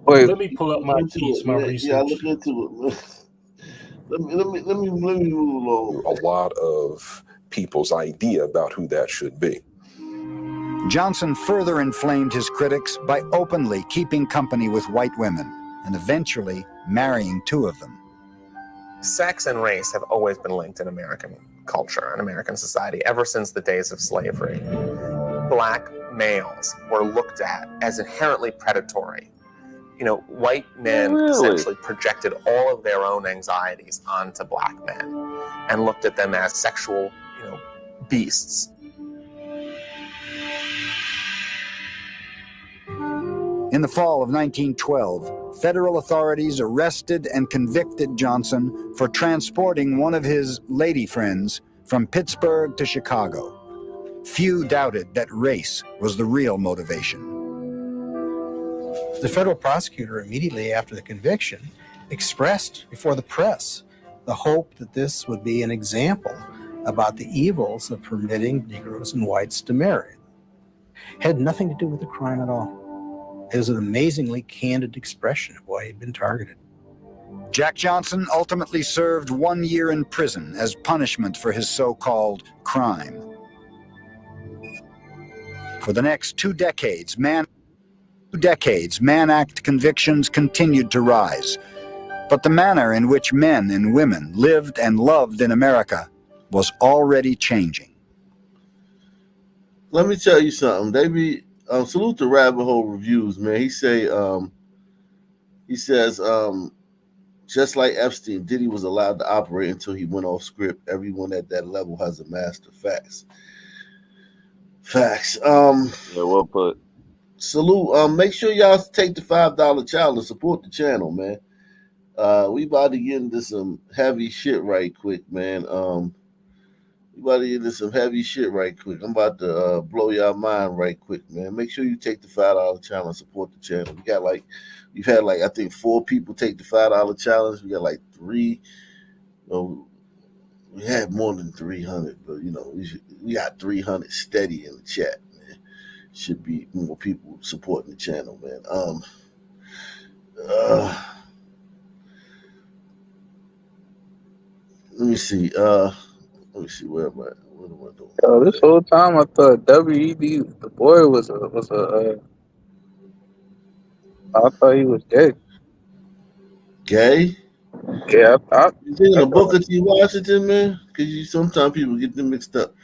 [SPEAKER 16] Wait,
[SPEAKER 26] let me pull up my piece, my research.
[SPEAKER 1] Yeah, look into it. Let me move along.
[SPEAKER 4] A lot of people's idea about who that should be.
[SPEAKER 17] Johnson further inflamed his critics by openly keeping company with white women and eventually marrying 2 of them.
[SPEAKER 3] Sex and race have always been linked in American culture and American society ever since the days of slavery. Black males were looked at as inherently predatory. You know, white men essentially projected all of their own anxieties onto black men and looked at them as sexual, beasts.
[SPEAKER 17] In the fall of 1912, federal authorities arrested and convicted Johnson for transporting one of his lady friends from Pittsburgh to Chicago. few doubted that race was the real motivation.
[SPEAKER 18] The federal prosecutor, immediately after the conviction, expressed before the press the hope that this would be an example about the evils of permitting Negroes and whites to marry. It had nothing to do with the crime at all. It was an amazingly candid expression of why he'd been targeted.
[SPEAKER 17] Jack Johnson ultimately served 1 year in prison as punishment for his so-called crime. For the next 2 decades, Mann Act convictions continued to rise. But the manner in which men and women lived and loved in America was already changing.
[SPEAKER 1] Let me tell you something. They be salute the Rabbit Hole Reviews, man. He says, just like Epstein, Diddy was allowed to operate until he went off script. Everyone at that level has a master. Facts.
[SPEAKER 24] Yeah, well put.
[SPEAKER 1] Salute. Make sure y'all take the $5 challenge. Support the channel, man. We about to get into some heavy shit right quick, man. I'm about to blow y'all mind right quick, man. Make sure you take the $5 challenge, support the channel. We've had I think 4 people take the $5 challenge. We got 3. We had more than 300, but we got 300 steady in the chat, man. Should be more people supporting the channel, man. Let me see. Where am I? What am I doing?
[SPEAKER 16] Yo, this whole time I thought W.E.B. the boy was I thought he was gay.
[SPEAKER 1] Gay?
[SPEAKER 16] Yeah,
[SPEAKER 1] You thinking of Booker T. Washington, man? Because sometimes people get them mixed up.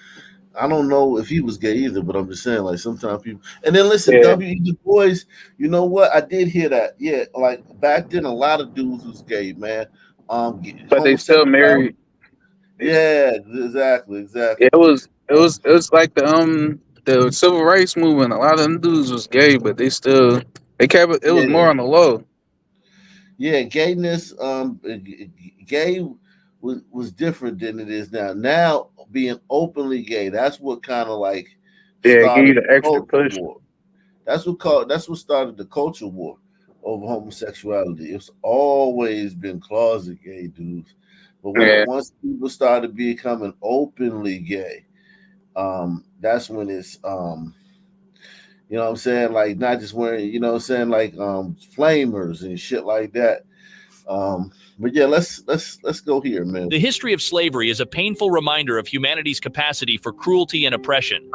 [SPEAKER 1] I don't know if he was gay either, but I'm just saying, sometimes people. And then listen, W.E. Du Bois, you know what? I did hear that. Yeah, back then, a lot of dudes was gay, man.
[SPEAKER 16] But they still married.
[SPEAKER 1] Yeah, exactly.
[SPEAKER 16] Yeah, it was like the civil rights movement. A lot of them dudes was gay, but they kept it. It was more on the low.
[SPEAKER 1] Yeah, gayness. Gay was different than it is now. Now being openly gay, that's what kind of
[SPEAKER 16] give you the extra push.
[SPEAKER 1] War. That's what started the culture war over homosexuality. It's always been closet gay dudes, but once people started becoming openly gay, that's when it's you know what I'm saying, not just wearing, you know what I'm saying, flamers and shit like that. But yeah, let's go here, man.
[SPEAKER 5] The history of slavery is a painful reminder of humanity's capacity for cruelty and oppression.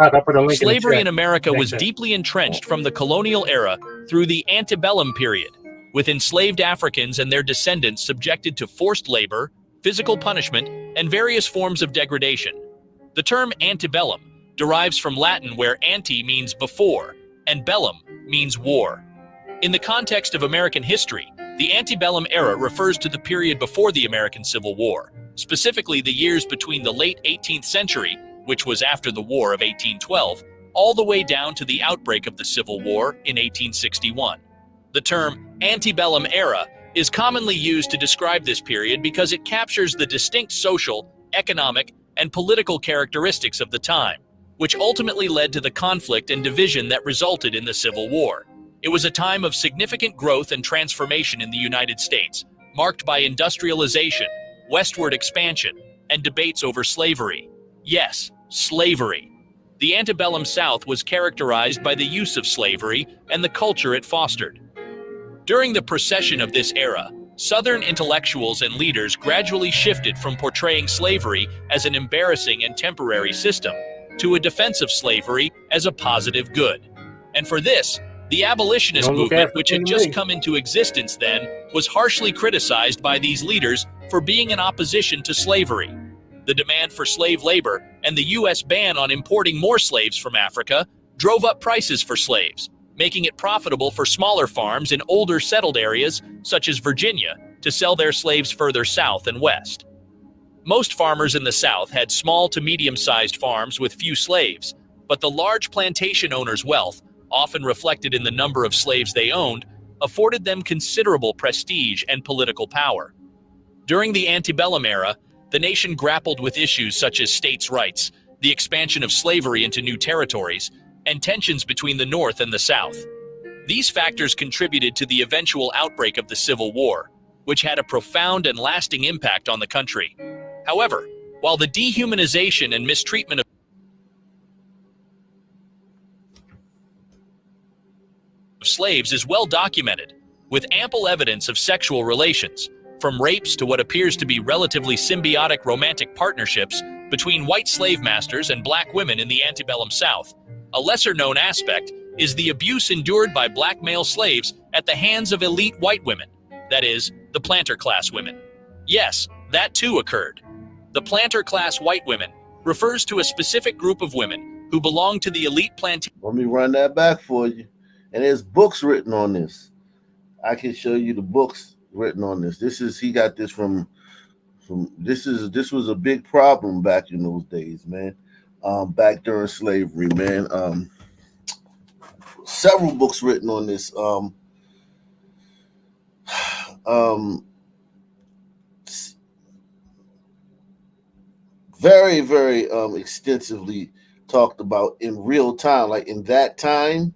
[SPEAKER 5] Slavery in America was deeply entrenched from the colonial era through the antebellum period, with enslaved Africans and their descendants subjected to forced labor, physical punishment, and various forms of degradation. The term antebellum derives from Latin, where ante means before and bellum means war. In the context of American history, the antebellum era refers to the period before the American Civil War, specifically the years between the late 18th century, which was after the War of 1812, all the way down to the outbreak of the Civil War in 1861. The term antebellum era is commonly used to describe this period because it captures the distinct social, economic, and political characteristics of the time, which ultimately led to the conflict and division that resulted in the Civil War. It was a time of significant growth and transformation in the United States, marked by industrialization, westward expansion, and debates over slavery. Yes, slavery. The antebellum South was characterized by the use of slavery and the culture it fostered. During the procession of this era, Southern intellectuals and leaders gradually shifted from portraying slavery as an embarrassing and temporary system to a defense of slavery as a positive good. And for this, the abolitionist movement, which had just come into existence then, was harshly criticized by these leaders for being in opposition to slavery. The demand for slave labor and the U.S. ban on importing more slaves from Africa drove up prices for slaves, making it profitable for smaller farms in older settled areas, such as Virginia, to sell their slaves further south and west. Most farmers in the South had small to medium-sized farms with few slaves, but the large plantation owners' wealth, often reflected in the number of slaves they owned, afforded them considerable prestige and political power. During the antebellum era, the nation grappled with issues such as states' rights, the expansion of slavery into new territories, and tensions between the North and the South. These factors contributed to the eventual outbreak of the Civil War, which had a profound and lasting impact on the country. However, while the dehumanization and mistreatment of slaves is well documented, with ample evidence of sexual relations, from rapes to what appears to be relatively symbiotic romantic partnerships between white slave masters and black women in the antebellum South, a lesser-known aspect is the abuse endured by black male slaves at the hands of elite white women, that is, the planter class women. Yes, that too occurred. The planter class white women refers to a specific group of women who belong to the elite plantation.
[SPEAKER 1] Let me run that back for you. And there's books written on this. I can show you the books written on this. He got this from this was a big problem back in those days, man. Back during slavery, man. Several books written on this. Very, very extensively talked about in real time. Like in that time,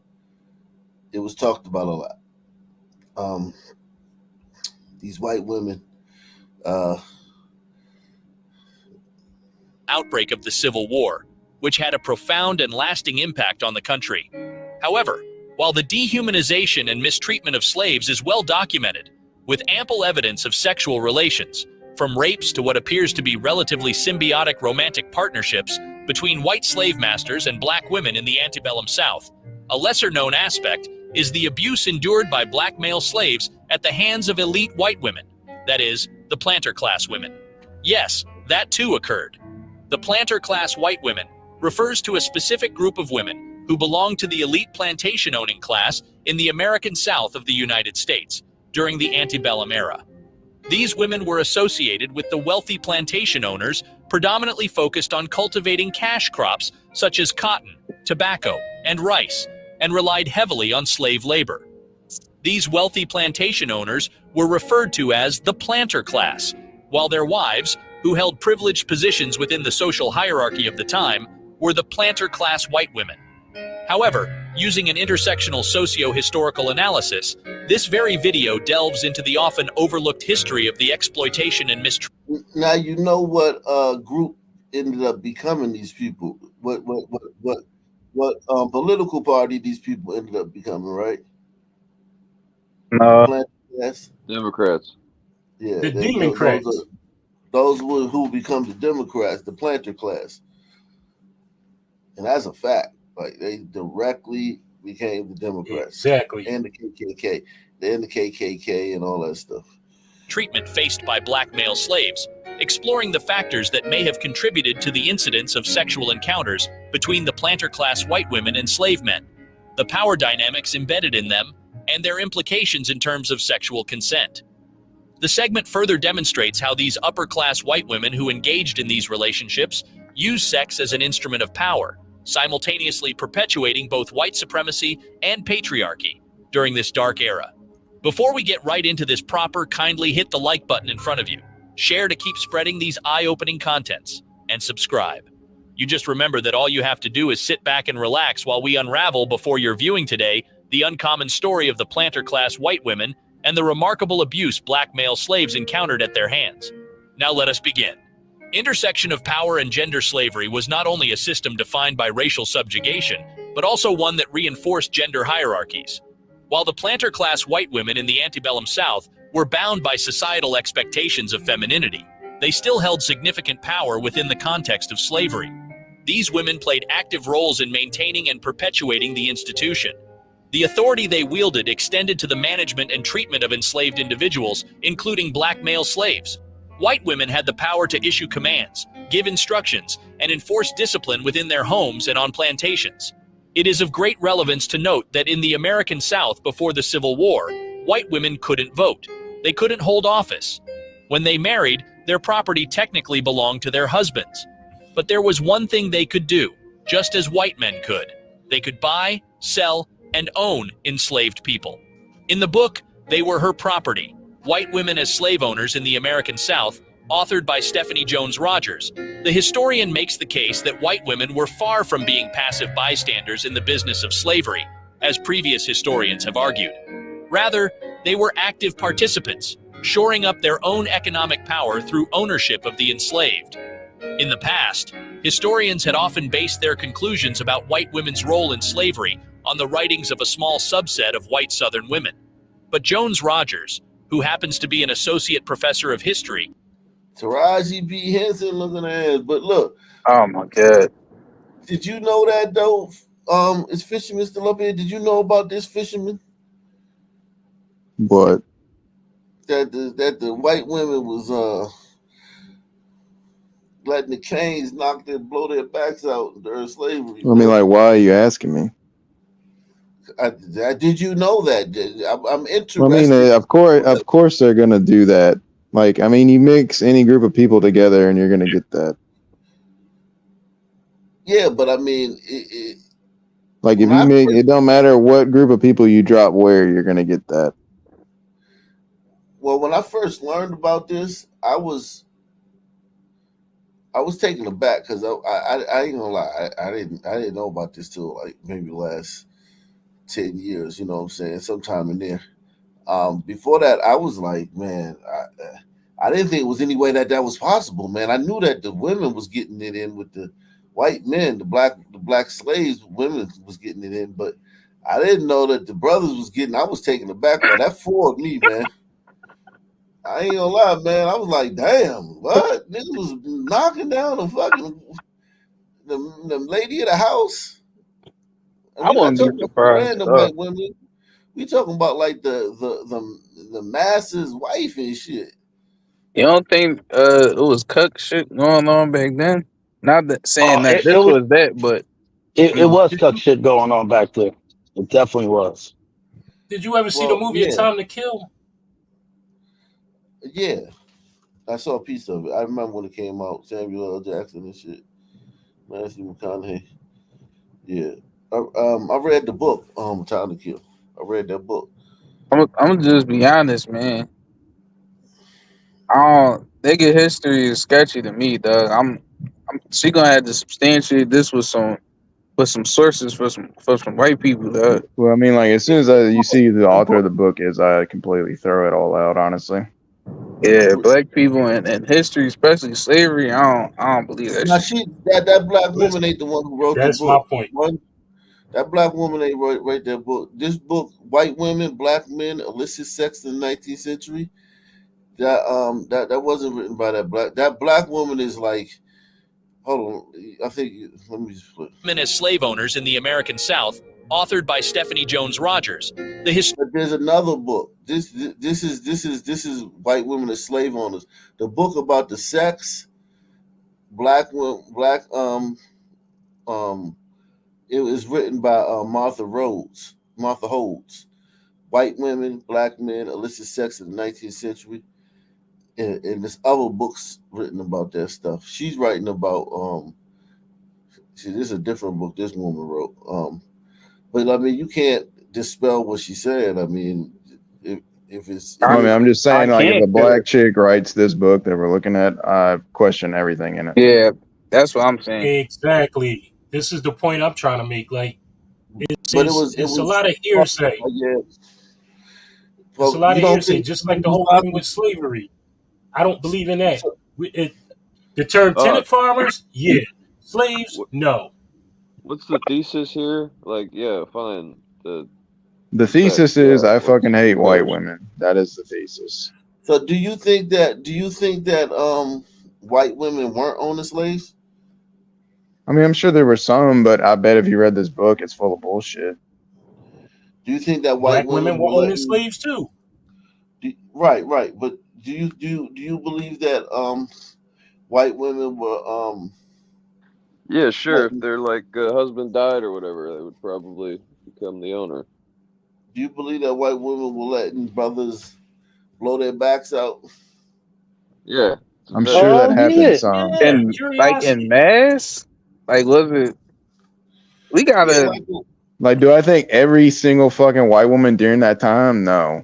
[SPEAKER 1] it was talked about a lot. These white women.
[SPEAKER 5] Outbreak of the Civil War, which had a profound and lasting impact on the country. However, while the dehumanization and mistreatment of slaves is well documented, with ample evidence of sexual relations, from rapes to what appears to be relatively symbiotic romantic partnerships between white slave masters and black women in the antebellum South, a lesser-known aspect is the abuse endured by black male slaves at the hands of elite white women, that is, the planter class women. Yes, that too occurred. The planter class white women refers to a specific group of women who belong to the elite plantation-owning class in the American South of the United States during the antebellum era. These women were associated with the wealthy plantation owners predominantly focused on cultivating cash crops such as cotton, tobacco, and rice, and relied heavily on slave labor. These wealthy plantation owners were referred to as the planter class, while their wives, who held privileged positions within the social hierarchy of the time, were the planter class white women. However, using an intersectional socio-historical analysis, this very video delves into the often overlooked history of the exploitation and mistreatment.
[SPEAKER 1] Now you know what group ended up becoming these people. What political party these people ended up becoming, right?
[SPEAKER 16] No.
[SPEAKER 24] Democrats.
[SPEAKER 1] Yeah,
[SPEAKER 26] The Democrats.
[SPEAKER 1] Those who become the Democrats, the planter class. And that's a fact. Like they directly became the Democrats.
[SPEAKER 26] Exactly.
[SPEAKER 1] And the KKK. And the KKK and all that stuff.
[SPEAKER 5] Treatment faced by black male slaves, exploring the factors that may have contributed to the incidence of sexual encounters between the planter class white women and slave men, the power dynamics embedded in them, and their implications in terms of sexual consent. The segment further demonstrates how these upper-class white women who engaged in these relationships use sex as an instrument of power, simultaneously perpetuating both white supremacy and patriarchy during this dark era. Before we get right into this proper, kindly hit the like button in front of you, share to keep spreading these eye-opening contents, and subscribe. You just remember that all you have to do is sit back and relax while we unravel before your viewing today the uncommon story of the planter class white women and the remarkable abuse black male slaves encountered at their hands. Now let us begin. Intersection of power and gender slavery was not only a system defined by racial subjugation, but also one that reinforced gender hierarchies. While the planter class white women in the antebellum South were bound by societal expectations of femininity, they still held significant power within the context of slavery. These women played active roles in maintaining and perpetuating the institution. The authority they wielded extended to the management and treatment of enslaved individuals, including black male slaves. White women had the power to issue commands, give instructions, and enforce discipline within their homes and on plantations. It is of great relevance to note that in the American South before the Civil War, white women couldn't vote. They couldn't hold office. When they married, their property technically belonged to their husbands. But there was one thing they could do, just as white men could. They could buy, sell, and own enslaved people. In the book, They Were Her Property, White Women as Slave Owners in the American South, authored by Stephanie Jones Rogers, the historian makes the case that white women were far from being passive bystanders in the business of slavery, as previous historians have argued. Rather, they were active participants, shoring up their own economic power through ownership of the enslaved. In the past, historians had often based their conclusions about white women's role in slavery on the writings of a small subset of white Southern women. But Jones Rogers, who happens to be an associate professor of history,
[SPEAKER 1] Taraji B. Henson looking ass. But look.
[SPEAKER 16] Oh my God.
[SPEAKER 1] Did you know that though? Is Fisherman still up here? Did you know about this Fisherman?
[SPEAKER 6] What?
[SPEAKER 1] That the white women was letting the canes blow their backs out during slavery.
[SPEAKER 6] I mean, like, why are you asking me?
[SPEAKER 1] Did you know that? I'm interested.
[SPEAKER 6] I mean, of course they're gonna do that. Like, I mean, you mix any group of people together and you're gonna get that.
[SPEAKER 1] Yeah, but I mean,
[SPEAKER 6] like if you make it, don't matter what group of people you drop where, you're gonna get that.
[SPEAKER 1] Well, when I first learned about this, I was taken aback because I ain't gonna lie, I didn't know about this till like maybe last 10 years. You know what I'm saying? Sometime in there. Before that, I was like, man, I didn't think it was any way that was possible, man. I knew that the women was getting it in with the white men, the black slaves, women was getting it in, but I didn't know that the brothers was getting. I was taken aback by that. Floored me, man. I ain't gonna lie, man. I was like, damn, what? Niggas was knocking down the fucking the lady of the house.
[SPEAKER 16] I wouldn't be surprised.
[SPEAKER 1] Random white women. We talking about like the masses' wife and shit.
[SPEAKER 16] You don't think it was cuck shit going on back then? Not that saying that this was that, but
[SPEAKER 7] it was cuck shit going on back there. It definitely was.
[SPEAKER 26] Did you ever see the movie A Time to Kill?
[SPEAKER 1] Yeah, I saw a piece of it. I remember when it came out. Samuel L. Jackson and shit. Matthew McConaughey. Yeah, I read the book. Time to Kill. I read that book.
[SPEAKER 16] I'm gonna just be honest, man. Nigga history is sketchy to me, dog. She gonna have to substantiate this with some sources for some white people, dog.
[SPEAKER 6] Well, I mean, like as soon as you see who the author of the book is, I completely throw it all out, honestly.
[SPEAKER 16] Yeah, black people and history, especially slavery. I don't believe that.
[SPEAKER 1] Now
[SPEAKER 16] shit.
[SPEAKER 1] that black woman ain't the one who wrote the book.
[SPEAKER 26] That's my point.
[SPEAKER 1] That black woman ain't write that book. This book, White Women, Black Men, Illicit Sex in the 19th Century. That wasn't written by that black. That black woman is like, hold on, I think let me just put.
[SPEAKER 5] Women as slave owners in the American South, authored by Stephanie Jones Rogers.
[SPEAKER 1] There's another book. This is White Women as Slave Owners. The book about the sex, it was written by Martha Holds. White Women, Black Men, Illicit Sex in the 19th Century. And there's other books written about that stuff. She's writing about this is a different book this woman wrote. But I mean, you can't dispel what she said. I mean, if it's
[SPEAKER 6] I mean, I'm just saying, like, if a black chick writes this book that we're looking at, I question everything in it.
[SPEAKER 16] Yeah, that's what I'm saying.
[SPEAKER 26] Exactly. This is the point I'm trying to make. Like, it's a lot of hearsay.
[SPEAKER 1] Yeah.
[SPEAKER 26] Well, it's a lot of hearsay, just like the whole thing with slavery. I don't believe in that. The term tenant farmers, yeah. Slaves, no.
[SPEAKER 24] What's the thesis here? Like, yeah, fine.
[SPEAKER 6] The thesis is I fucking hate white women. That is the thesis.
[SPEAKER 1] So do you think that white women weren't owning slaves?
[SPEAKER 6] I mean, I'm sure there were some, but I bet if you read this book, it's full of bullshit.
[SPEAKER 1] Do you think that
[SPEAKER 26] black women were owning slaves too?
[SPEAKER 1] Right. But do you believe that white women were
[SPEAKER 24] Yeah, sure. If their husband died or whatever, they would probably become the owner.
[SPEAKER 1] Do you believe that white women were letting brothers blow their backs out?
[SPEAKER 24] Yeah,
[SPEAKER 6] I'm sure that happened some.
[SPEAKER 16] And like in mass, like was it? We gotta
[SPEAKER 6] like. Do I think every single fucking white woman during that time? No.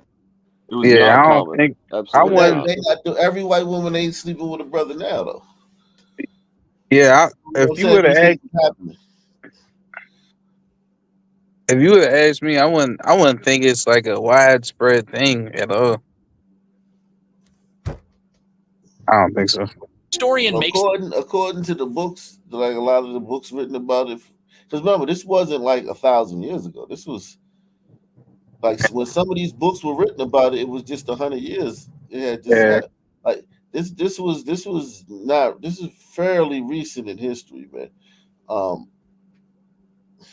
[SPEAKER 24] It was
[SPEAKER 16] Yeah,
[SPEAKER 24] not
[SPEAKER 16] I don't
[SPEAKER 24] common.
[SPEAKER 16] think I
[SPEAKER 24] Absolutely
[SPEAKER 1] They,
[SPEAKER 16] wouldn't.
[SPEAKER 24] not.
[SPEAKER 1] they not do, every white woman ain't sleeping with a brother now, though.
[SPEAKER 16] Yeah,
[SPEAKER 1] You know what I'm
[SPEAKER 16] if you
[SPEAKER 1] saying?
[SPEAKER 16] would have
[SPEAKER 1] These
[SPEAKER 16] asked,
[SPEAKER 1] things happening.
[SPEAKER 16] if you would have asked me, I wouldn't think it's like a widespread thing at all. I don't think so.
[SPEAKER 5] Historian makes
[SPEAKER 1] According to the books, like a lot of the books written about it, because remember, this wasn't like 1,000 years ago. This was like when some of these books were written about it, it was just 100 years. It had just
[SPEAKER 16] Yeah.
[SPEAKER 1] had like this was not, this is fairly recent in history, man.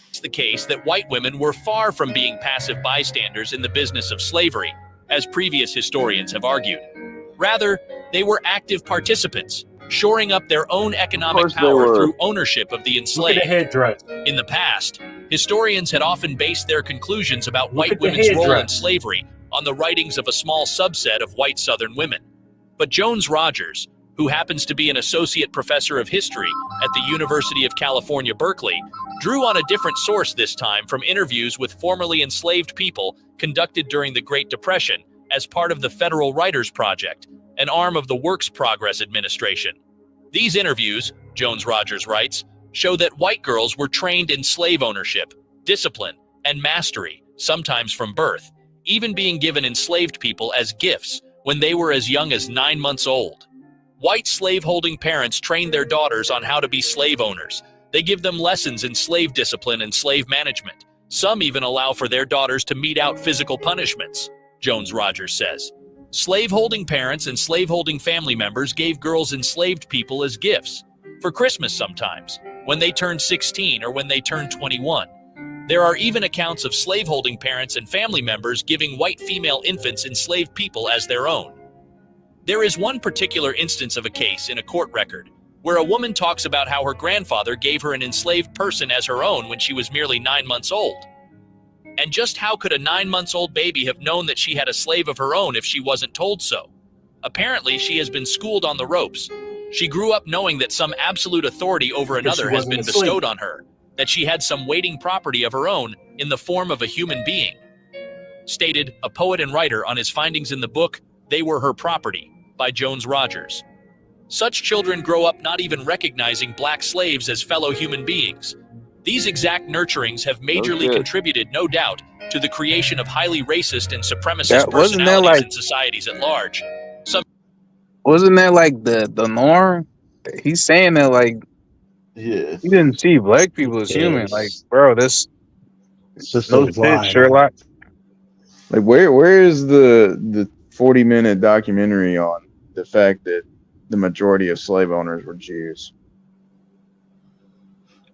[SPEAKER 5] It's the case that white women were far from being passive bystanders in the business of slavery, as previous historians have argued. Rather, they were active participants, shoring up their own economic power through ownership of the enslaved.
[SPEAKER 26] Look at the headdress.
[SPEAKER 5] In the past, historians had often based their conclusions about
[SPEAKER 26] Look
[SPEAKER 5] white
[SPEAKER 26] at the
[SPEAKER 5] women's role in
[SPEAKER 26] headdress.
[SPEAKER 5] slavery on the writings of a small subset of white Southern women. But Jones Rogers, who happens to be an associate professor of history at the University of California, Berkeley, drew on a different source this time from interviews with formerly enslaved people conducted during the Great Depression as part of the Federal Writers Project, an arm of the Works Progress Administration. These interviews, Jones Rogers writes, show that white girls were trained in slave ownership, discipline, and mastery, sometimes from birth, even being given enslaved people as gifts when they were as young as 9 months old. White slave-holding parents train their daughters on how to be slave owners. They give them lessons in slave discipline and slave management. Some even allow for their daughters to mete out physical punishments, Jones Rogers says. Slave-holding parents and slave-holding family members gave girls enslaved people as gifts, for Christmas sometimes, when they turned 16 or when they turned 21. There are even accounts of slave-holding parents and family members giving white female infants enslaved people as their own. There is one particular instance of a case in a court record where a woman talks about how her grandfather gave her an enslaved person as her own when she was merely 9 months old. And just how could a 9-month-old baby have known that she had a slave of her own if she wasn't told so? Apparently, she has been schooled on the ropes. She grew up knowing that some absolute authority over another has been bestowed on her, that she had some waiting property of her own in the form of a human being. Stated a poet and writer on his findings in the book, They Were Her Property, by Jones Rogers. Such children grow up not even recognizing black slaves as fellow human beings. These exact nurturings have majorly contributed, no doubt, to the creation of highly racist and supremacist personalities in societies at large.
[SPEAKER 16] Wasn't that like the norm? He's saying that like
[SPEAKER 1] he
[SPEAKER 16] didn't see black people as human. Like, bro, this
[SPEAKER 18] just
[SPEAKER 16] no
[SPEAKER 18] a
[SPEAKER 16] shit,
[SPEAKER 18] lie,
[SPEAKER 16] Sherlock.
[SPEAKER 6] Like, where is the 40-minute documentary on the fact that the majority of slave owners were Jews?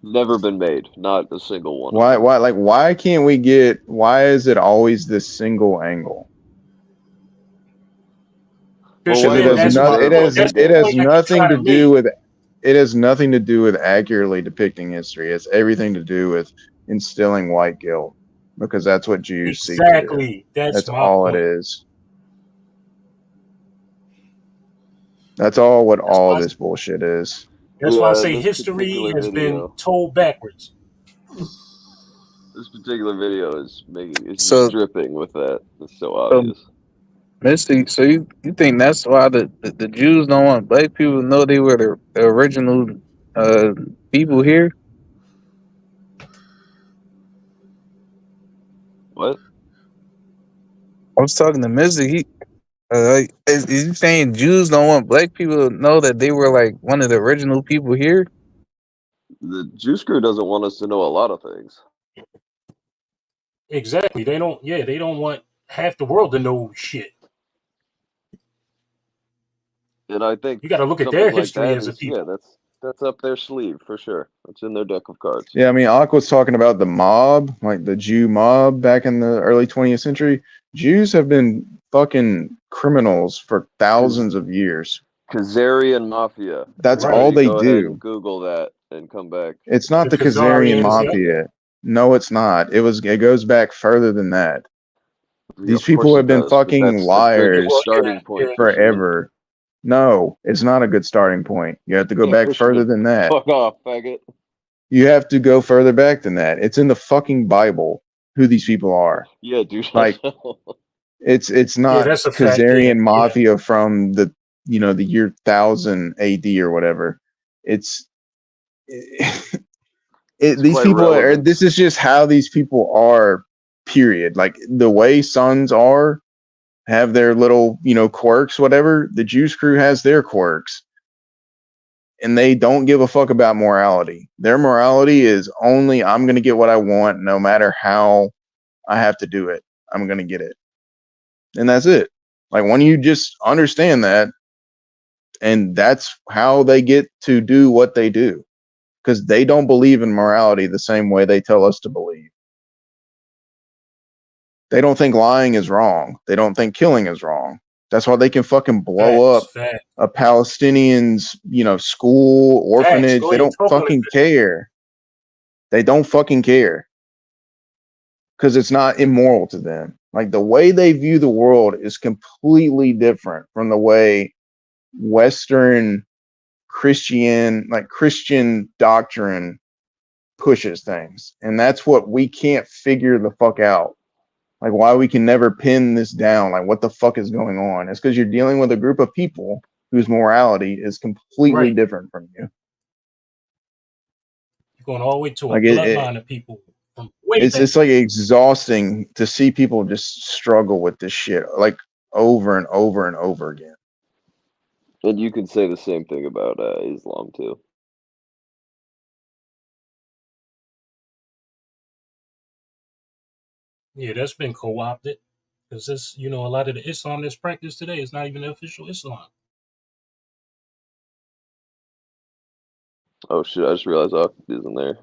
[SPEAKER 24] Never been made. Not a single one.
[SPEAKER 6] Why can't we get? Why is it always this single angle?
[SPEAKER 24] Well,
[SPEAKER 6] It has nothing to do with. It has nothing to do with accurately depicting history. It's everything to do with instilling white guilt, because that's what Jews seek to do.
[SPEAKER 26] Exactly. That's my
[SPEAKER 6] all
[SPEAKER 26] point.
[SPEAKER 6] it is. That's all what all this bullshit is.
[SPEAKER 26] That's why I say history has been told backwards.
[SPEAKER 24] This particular video is just dripping with that. It's so obvious.
[SPEAKER 16] Misty, so you think that's why the Jews don't want black people to know they were the original people here?
[SPEAKER 24] What?
[SPEAKER 16] I was talking to Misty. Is he saying Jews don't want black people to know that they were like one of the original people here?
[SPEAKER 24] The Jew crew doesn't want us to know a lot of things.
[SPEAKER 26] Exactly. They don't want half the world to know shit.
[SPEAKER 24] And I think
[SPEAKER 26] you got to look at their
[SPEAKER 24] like
[SPEAKER 26] history as a people.
[SPEAKER 24] Yeah, that's up their sleeve for sure. That's in their deck of cards.
[SPEAKER 6] Yeah, I mean, Aqua's talking about the mob, like the Jew mob back in the early 20th century. Jews have been fucking criminals for thousands of years.
[SPEAKER 24] Khazarian Mafia.
[SPEAKER 6] That's all they
[SPEAKER 24] Go
[SPEAKER 6] do.
[SPEAKER 24] ahead and Google that and come back.
[SPEAKER 6] It's not the Khazarian Mafia. No, it's not. It goes back further than that. These people have been fucking liars forever. No, it's not a good starting point. You have to go back further than that.
[SPEAKER 24] Fuck off, faggot.
[SPEAKER 6] You have to go further back than that. It's in the fucking Bible who these people are.
[SPEAKER 24] Yeah, dude.
[SPEAKER 6] Like, It's not
[SPEAKER 26] that's a fact. Yeah,
[SPEAKER 6] Khazarian mafia from the the year 1000 AD or whatever. These
[SPEAKER 24] quite
[SPEAKER 6] people are.
[SPEAKER 24] relevant.
[SPEAKER 6] This is just how these people are. Period. Like the way sons are, have their little quirks. Whatever, the Juice Crew has their quirks, and they don't give a fuck about morality. Their morality is only I'm going to get what I want, no matter how I have to do it. I'm going to get it. And that's it. Like when you just understand that, and that's how they get to do what they do, because they don't believe in morality the same way they tell us to believe. They don't think lying is wrong. They don't think killing is wrong. That's why they can fucking blow up a Palestinian's, school, orphanage. They don't fucking care. They don't fucking care. Because it's not immoral to them. Like the way they view the world is completely different from the way Western Christian doctrine pushes things. And that's what we can't figure the fuck out. Like why we can never pin this down. Like what the fuck is going on? It's because you're dealing with a group of people whose morality is completely different from you.
[SPEAKER 26] You're going all the way to a
[SPEAKER 6] Like
[SPEAKER 26] bloodline of people.
[SPEAKER 6] It's like exhausting to see people just struggle with this shit like over and over and over again.
[SPEAKER 24] And you could say the same thing about Islam too.
[SPEAKER 26] Yeah, that's been co-opted because this, a lot of the Islam that's practiced today is not even official Islam.
[SPEAKER 24] Oh shit! I just realized Ahmed isn't there.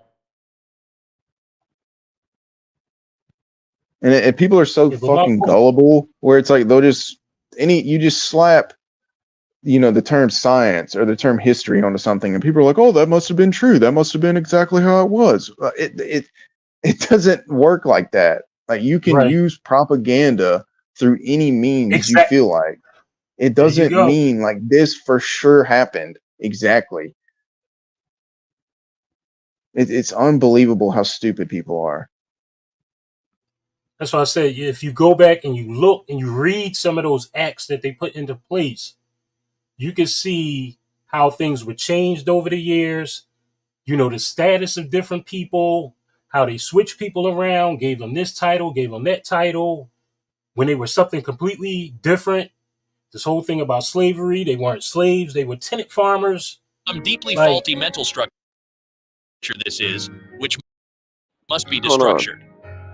[SPEAKER 6] And people are so fucking gullible where it's like they'll just you just slap the term science or the term history onto something and people are like, oh, that must have been true, that must have been exactly how it was. It doesn't work like that. Like you can use propaganda through any means you feel like. It doesn't mean like this for sure happened exactly. It's unbelievable how stupid people are.
[SPEAKER 26] That's why I said, if you go back and you look and you read some of those acts that they put into place, you can see how things were changed over the years. The status of different people, how they switched people around, gave them this title, gave them that title, when they were something completely different. This whole thing about slavery, they weren't slaves, they were tenant farmers.
[SPEAKER 5] Some deeply faulty mental structure this is, which must be destructured.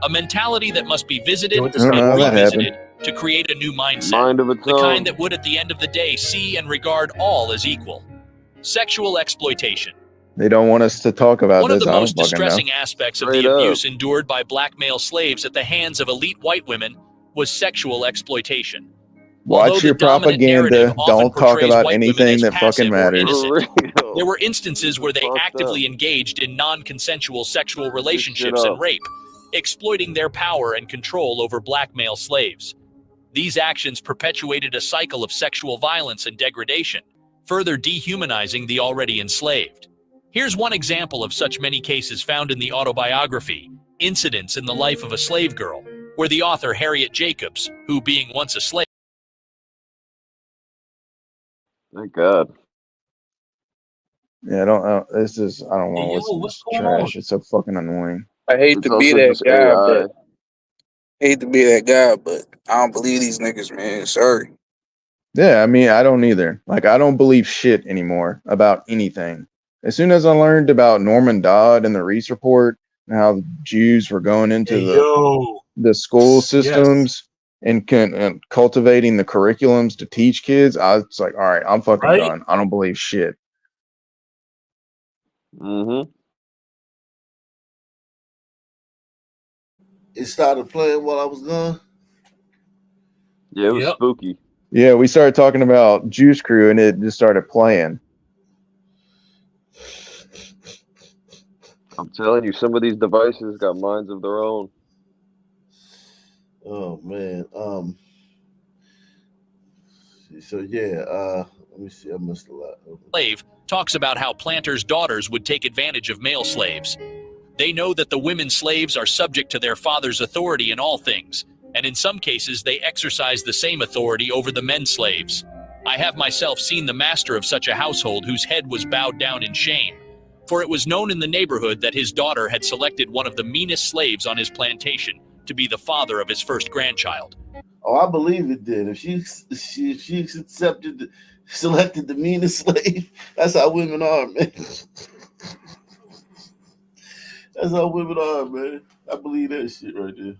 [SPEAKER 5] A mentality that must be visited and revisited to create a new mindset. The kind that would at the end of the day see and regard all as equal. Sexual exploitation.
[SPEAKER 6] They don't want us to talk about
[SPEAKER 5] One
[SPEAKER 6] this.
[SPEAKER 5] of the most distressing aspects of the abuse endured by black male slaves at the hands of elite white women was sexual exploitation.
[SPEAKER 6] Watch your propaganda. Don't talk about anything that fucking matters.
[SPEAKER 5] There were instances where they actively engaged in non-consensual sexual relationships and rape, exploiting their power and control over black male slaves. These actions perpetuated a cycle of sexual violence and degradation, further dehumanizing the already enslaved. Here's one example of such many cases found in the autobiography, Incidents in the Life of a Slave Girl, where the author Harriet Jacobs, who being once a slave.
[SPEAKER 24] Thank God.
[SPEAKER 6] Yeah, I don't want to listen to this trash. It's so fucking annoying.
[SPEAKER 16] I hate to be that guy, but I don't believe these niggas, man. Sorry.
[SPEAKER 6] Yeah, I mean, I don't either. Like, I don't believe shit anymore about anything. As soon as I learned about Norman Dodd and the Reese Report and how Jews were going into the school systems and cultivating the curriculums to teach kids, I was like, all right, I'm fucking done. I don't believe shit.
[SPEAKER 24] Mm-hmm.
[SPEAKER 1] It started playing while I was gone.
[SPEAKER 24] Yeah, it was spooky.
[SPEAKER 6] Yeah, we started talking about Juice Crew and it just started playing.
[SPEAKER 24] I'm telling you, some of these devices got minds of their own.
[SPEAKER 1] Oh man. So yeah, let me see. I missed a lot.
[SPEAKER 5] Slave talks about how planters' daughters would take advantage of male slaves. They know that the women slaves are subject to their father's authority in all things, and in some cases they exercise the same authority over the men slaves. I have myself seen the master of such a household whose head was bowed down in shame, for it was known in the neighborhood that his daughter had selected one of the meanest slaves on his plantation to be the father of his first grandchild.
[SPEAKER 1] Oh, I believe it did. If she selected the meanest slave, that's how women are, man. That's how women are, man. I believe that shit right there.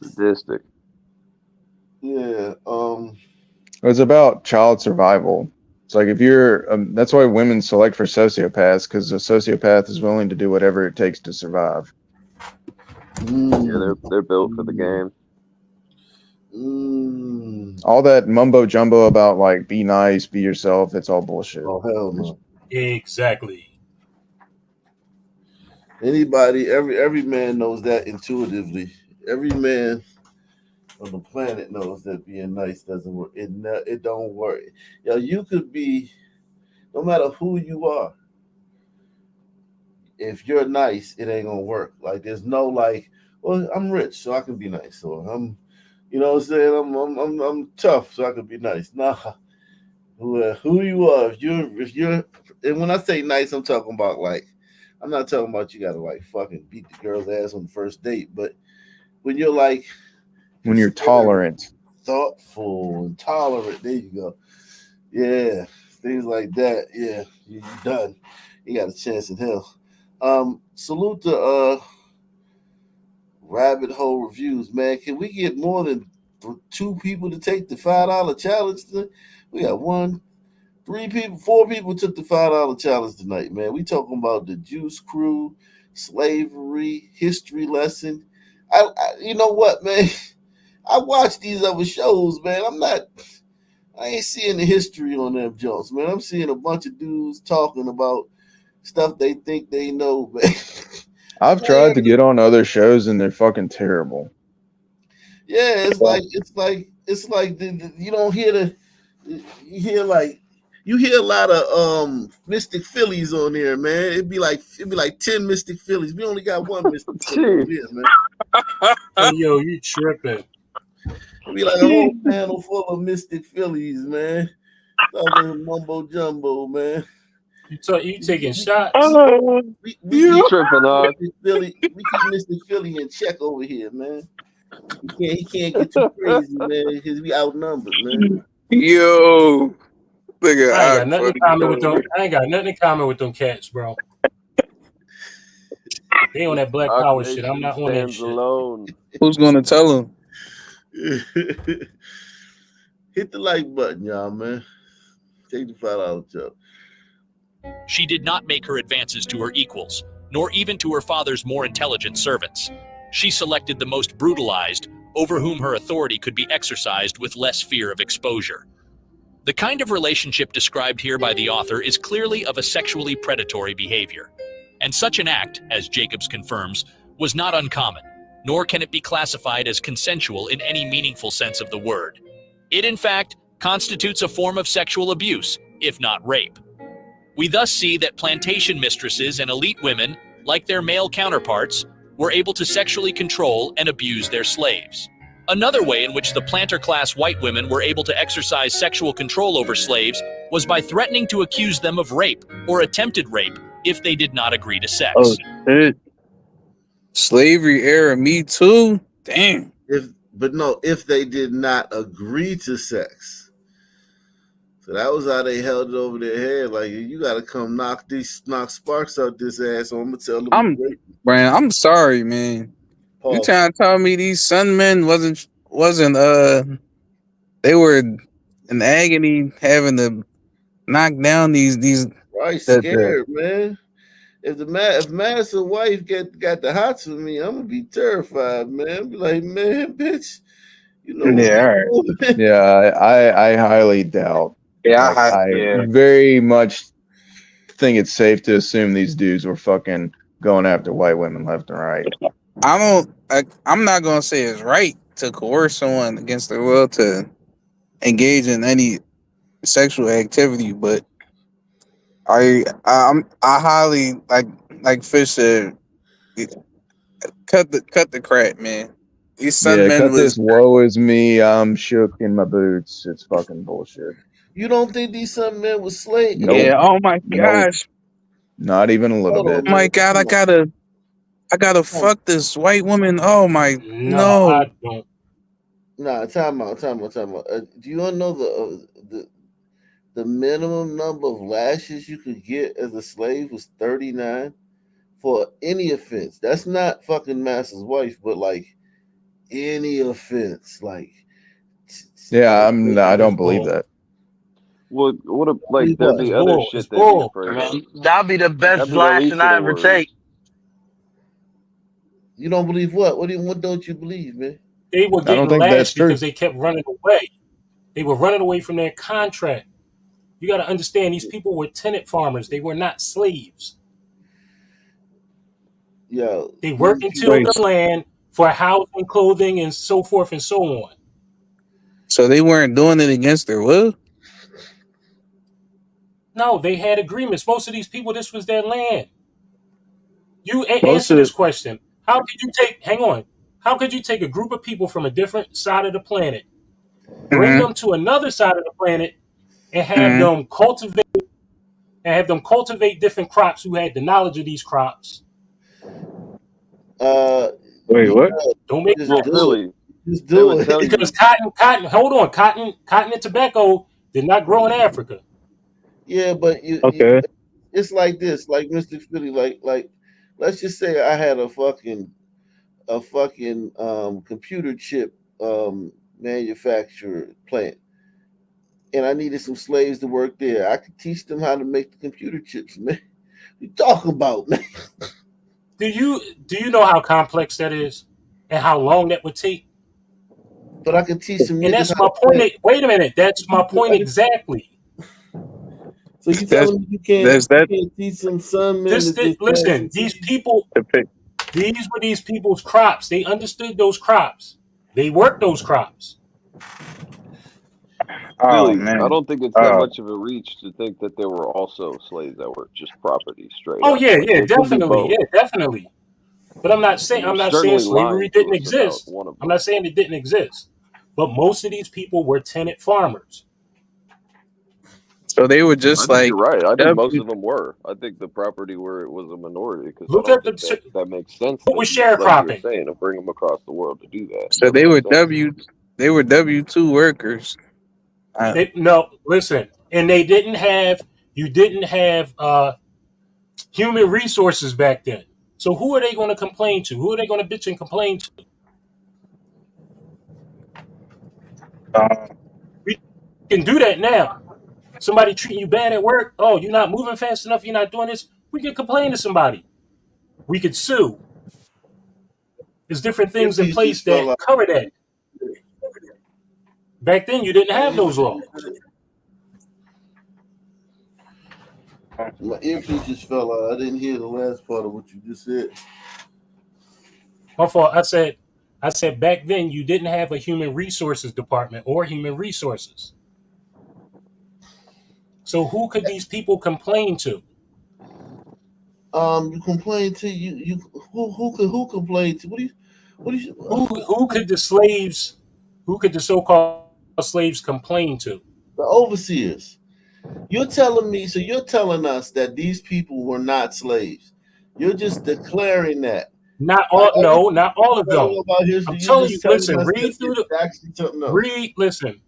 [SPEAKER 24] Sadistic.
[SPEAKER 1] Yeah.
[SPEAKER 6] It's about child survival. It's like if you're, that's why women select for sociopaths, because a sociopath is willing to do whatever it takes to survive.
[SPEAKER 24] Yeah, they're built for the game.
[SPEAKER 6] All that mumbo jumbo about like be nice, be yourself, it's all bullshit.
[SPEAKER 1] Oh hell no.
[SPEAKER 26] Exactly.
[SPEAKER 1] Anybody, every man knows that intuitively. Every man on the planet knows that being nice doesn't work. It don't work. Yo, you could be, no matter who you are, if you're nice, it ain't gonna work. Like there's no like, well, I'm rich, so I can be nice, or I'm, you know what I'm saying, I'm tough, so I can be nice. Nah, who you are, if you're, and when I say nice, I'm talking about like, I'm not talking about you gotta like fucking beat the girl's ass on the first date, but when you're like,
[SPEAKER 6] when you're tolerant,
[SPEAKER 1] thoughtful, and tolerant, there you go. Yeah, things like that. Yeah, you done. You got a chance in hell. Salute to Rabbit Hole Reviews, man. Can we get more than 2 people to take the $5 challenge? We got 3 people, 4 people took the $5 challenge tonight, man. We talking about the Juice Crew, slavery, history lesson. I you know what, man? I watch these other shows, man. I ain't seeing the history on them jokes, man. I'm seeing a bunch of dudes talking about stuff they think they know, man.
[SPEAKER 6] I've tried to get on other shows and they're fucking terrible.
[SPEAKER 1] Yeah, it's like you don't hear you hear a lot of Mystic Phillies on there, man. It'd be like 10 Mystic Phillies. We only got 1 Mystic Philly on here, man.
[SPEAKER 26] Hey, yo, you tripping.
[SPEAKER 1] It'd be like a whole panel full of Mystic Phillies, man. Talking mumbo jumbo, man.
[SPEAKER 26] You taking shots?
[SPEAKER 1] We
[SPEAKER 24] tripping on.
[SPEAKER 1] We keep Mystic Philly in check over here, man. He can't get too crazy, man, because we outnumbered, man.
[SPEAKER 16] Yo, nigga,
[SPEAKER 26] I ain't got nothing in common with them. I ain't got nothing in common with them cats, bro. They on that Black Power shit. I'm not on that shit.
[SPEAKER 24] Alone.
[SPEAKER 16] Who's gonna tell him?
[SPEAKER 1] Hit the like button, y'all, man. Take the $5 job.
[SPEAKER 5] She did not make her advances to her equals, nor even to her father's more intelligent servants. She selected the most brutalized, over whom her authority could be exercised with less fear of exposure. The kind of relationship described here by the author is clearly of a sexually predatory behavior. And such an act, as Jacobs confirms, was not uncommon, nor can it be classified as consensual in any meaningful sense of the word. It, in fact, constitutes a form of sexual abuse, if not rape. We thus see that plantation mistresses and elite women, like their male counterparts, were able to sexually control and abuse their slaves. Another way in which the planter-class white women were able to exercise sexual control over slaves was by threatening to accuse them of rape or attempted rape if they did not agree to sex.
[SPEAKER 16] Oh, shit. Slavery era, Me Too? Damn.
[SPEAKER 1] If they did not agree to sex. So that was how they held it over their head. Like, you got to come knock sparks out this ass. So I'm going to tell them.
[SPEAKER 16] Brian, I'm sorry, man.
[SPEAKER 1] Pause.
[SPEAKER 16] You trying to tell me these Sun men wasn't they were in agony having to knock down these
[SPEAKER 1] right, scared, man. If Madison wife got the hots with me, I'm gonna be terrified, man. Be like, man, bitch, you know.
[SPEAKER 6] Yeah, all right. Yeah, I highly doubt.
[SPEAKER 16] Yeah,
[SPEAKER 6] I very much think it's safe to assume these dudes were fucking going after white women left and right.
[SPEAKER 16] I'm not gonna say it's right to coerce someone against their will to engage in any sexual activity, but I highly like Fish said, cut the crap, man. These
[SPEAKER 6] Yeah,
[SPEAKER 16] Sunmen
[SPEAKER 6] cut this
[SPEAKER 16] was
[SPEAKER 6] woe is me, I'm shook in my boots. It's fucking bullshit.
[SPEAKER 1] You don't think these some men was slaves?
[SPEAKER 6] Nope.
[SPEAKER 16] yeah. Oh my
[SPEAKER 6] Nope.
[SPEAKER 16] gosh.
[SPEAKER 6] Not even a little
[SPEAKER 1] Hold on,
[SPEAKER 6] bit.
[SPEAKER 16] Oh my
[SPEAKER 1] man.
[SPEAKER 16] god. I gotta fuck this white woman. Oh my
[SPEAKER 26] No,
[SPEAKER 16] no.
[SPEAKER 26] I don't.
[SPEAKER 1] Nah, time out. Do you all know the minimum number of lashes you could get as a slave was 39 for any offense? That's not fucking master's wife, but like any offense, like
[SPEAKER 6] Yeah, I don't
[SPEAKER 26] It's
[SPEAKER 6] believe
[SPEAKER 26] bull.
[SPEAKER 6] that.
[SPEAKER 24] What like there'd
[SPEAKER 26] It's
[SPEAKER 24] be other
[SPEAKER 26] bull. It's
[SPEAKER 24] shit they'd be
[SPEAKER 26] bull.
[SPEAKER 24] afraid of.
[SPEAKER 7] That'll be the best
[SPEAKER 24] That'd be the
[SPEAKER 7] lashing
[SPEAKER 24] least of
[SPEAKER 7] I
[SPEAKER 24] their
[SPEAKER 7] ever
[SPEAKER 24] worries.
[SPEAKER 7] take.
[SPEAKER 1] you don't believe what? What don't you believe, man?
[SPEAKER 26] They were
[SPEAKER 6] I don't
[SPEAKER 26] getting
[SPEAKER 6] think that's
[SPEAKER 26] lashed
[SPEAKER 6] true.
[SPEAKER 26] because they kept running away. They were running away from their contract. You got to understand, these people were tenant farmers. They were not slaves.
[SPEAKER 1] Yo,
[SPEAKER 26] They
[SPEAKER 1] these
[SPEAKER 26] worked and
[SPEAKER 1] people.
[SPEAKER 26] tilled the land for housing, clothing, and so forth and so on.
[SPEAKER 16] So they weren't doing it against their will?
[SPEAKER 26] No, they had agreements. Most of these people, this was their land. You
[SPEAKER 16] Most
[SPEAKER 26] answer
[SPEAKER 16] of
[SPEAKER 26] this question. How could you take, hang on, how could you take a group of people from a different side of the planet, bring them to another side of the planet, and have them cultivate different crops who had the knowledge of these crops?
[SPEAKER 16] Wait, what?
[SPEAKER 26] Don't make
[SPEAKER 1] Just
[SPEAKER 24] Well,
[SPEAKER 1] do it.
[SPEAKER 24] Philly,
[SPEAKER 1] Just
[SPEAKER 24] they
[SPEAKER 1] do
[SPEAKER 24] would
[SPEAKER 1] it.
[SPEAKER 24] tell
[SPEAKER 26] because
[SPEAKER 24] you.
[SPEAKER 26] cotton and tobacco did not grow in Africa.
[SPEAKER 1] Yeah, but
[SPEAKER 16] Okay.
[SPEAKER 1] it's like this, like Mr. Philly, like let's just say I had a fucking computer chip manufacturer plant, and I needed some slaves to work there. I could teach them how to make the computer chips, man. What you talking about, man?
[SPEAKER 26] Do you know how complex that is and how long that would take?
[SPEAKER 1] But I could teach some
[SPEAKER 26] And
[SPEAKER 1] niggas
[SPEAKER 26] that's
[SPEAKER 1] how
[SPEAKER 26] my
[SPEAKER 1] to plant.
[SPEAKER 26] point. Wait a minute. That's my point exactly.
[SPEAKER 1] So you
[SPEAKER 16] That's
[SPEAKER 1] telling me you
[SPEAKER 16] that's that
[SPEAKER 1] can't teach some son men to just plant
[SPEAKER 26] Listen,
[SPEAKER 1] some
[SPEAKER 26] these
[SPEAKER 1] seeds?
[SPEAKER 26] people, these were these people's crops. They understood those crops. They worked those crops.
[SPEAKER 16] oh
[SPEAKER 24] Philly, I
[SPEAKER 16] man.
[SPEAKER 24] don't think it's that much of a reach to think that there were also slaves that were just property straight
[SPEAKER 26] Oh
[SPEAKER 24] up.
[SPEAKER 26] yeah,
[SPEAKER 24] Like
[SPEAKER 26] yeah,
[SPEAKER 24] there could be
[SPEAKER 26] definitely,
[SPEAKER 24] both.
[SPEAKER 26] yeah, definitely. But I'm not saying
[SPEAKER 24] And you're certainly
[SPEAKER 26] slavery
[SPEAKER 24] lying to
[SPEAKER 26] didn't
[SPEAKER 24] us about
[SPEAKER 26] exist.
[SPEAKER 24] one of
[SPEAKER 26] I'm
[SPEAKER 24] them.
[SPEAKER 26] not saying it didn't exist. But most of these people were tenant farmers.
[SPEAKER 16] So they were
[SPEAKER 24] I
[SPEAKER 16] just
[SPEAKER 24] think you're
[SPEAKER 16] like
[SPEAKER 24] right. I think most
[SPEAKER 16] W.
[SPEAKER 24] of them were. I think the property where it was a minority because I
[SPEAKER 26] Look
[SPEAKER 24] don't
[SPEAKER 26] at
[SPEAKER 24] think
[SPEAKER 26] the
[SPEAKER 24] that makes sense
[SPEAKER 26] what
[SPEAKER 24] to
[SPEAKER 26] was
[SPEAKER 24] you, like you were
[SPEAKER 26] sharecropping.
[SPEAKER 24] saying, to bring them across the world to do that. It
[SPEAKER 16] So
[SPEAKER 24] doesn't
[SPEAKER 16] they
[SPEAKER 24] make
[SPEAKER 16] were
[SPEAKER 24] sense.
[SPEAKER 16] W2 workers.
[SPEAKER 26] No, listen, and they didn't have you didn't have human resources back then. So who are they going to complain to? Who are they going to bitch and complain to? We can do that now. Somebody treating you bad at work. Oh, you're not moving fast enough. You're not doing this. We can complain to somebody. We could sue. There's different things in
[SPEAKER 1] Earpiece
[SPEAKER 26] place
[SPEAKER 1] just fell
[SPEAKER 26] that
[SPEAKER 1] out.
[SPEAKER 26] cover that. Back then, you didn't
[SPEAKER 1] I
[SPEAKER 26] have
[SPEAKER 1] didn't hear
[SPEAKER 26] those
[SPEAKER 1] what
[SPEAKER 26] laws.
[SPEAKER 1] you said. My earpiece just fell out. I didn't hear the last part of what you just said.
[SPEAKER 26] My fault. I said back then you didn't have a human resources department or human resources. So who could these people complain to?
[SPEAKER 1] You complain to you who complained to what do you
[SPEAKER 26] Who could the slaves, who could the so-called slaves complain to?
[SPEAKER 1] the overseers. You're telling us that these people were not slaves. You're just declaring that.
[SPEAKER 26] Not
[SPEAKER 1] Like
[SPEAKER 26] all, no, not all of
[SPEAKER 1] I don't
[SPEAKER 26] them.
[SPEAKER 1] know about
[SPEAKER 26] I'm
[SPEAKER 1] history, you're
[SPEAKER 26] telling you,
[SPEAKER 1] just telling
[SPEAKER 26] listen,
[SPEAKER 1] us that it's actually something else.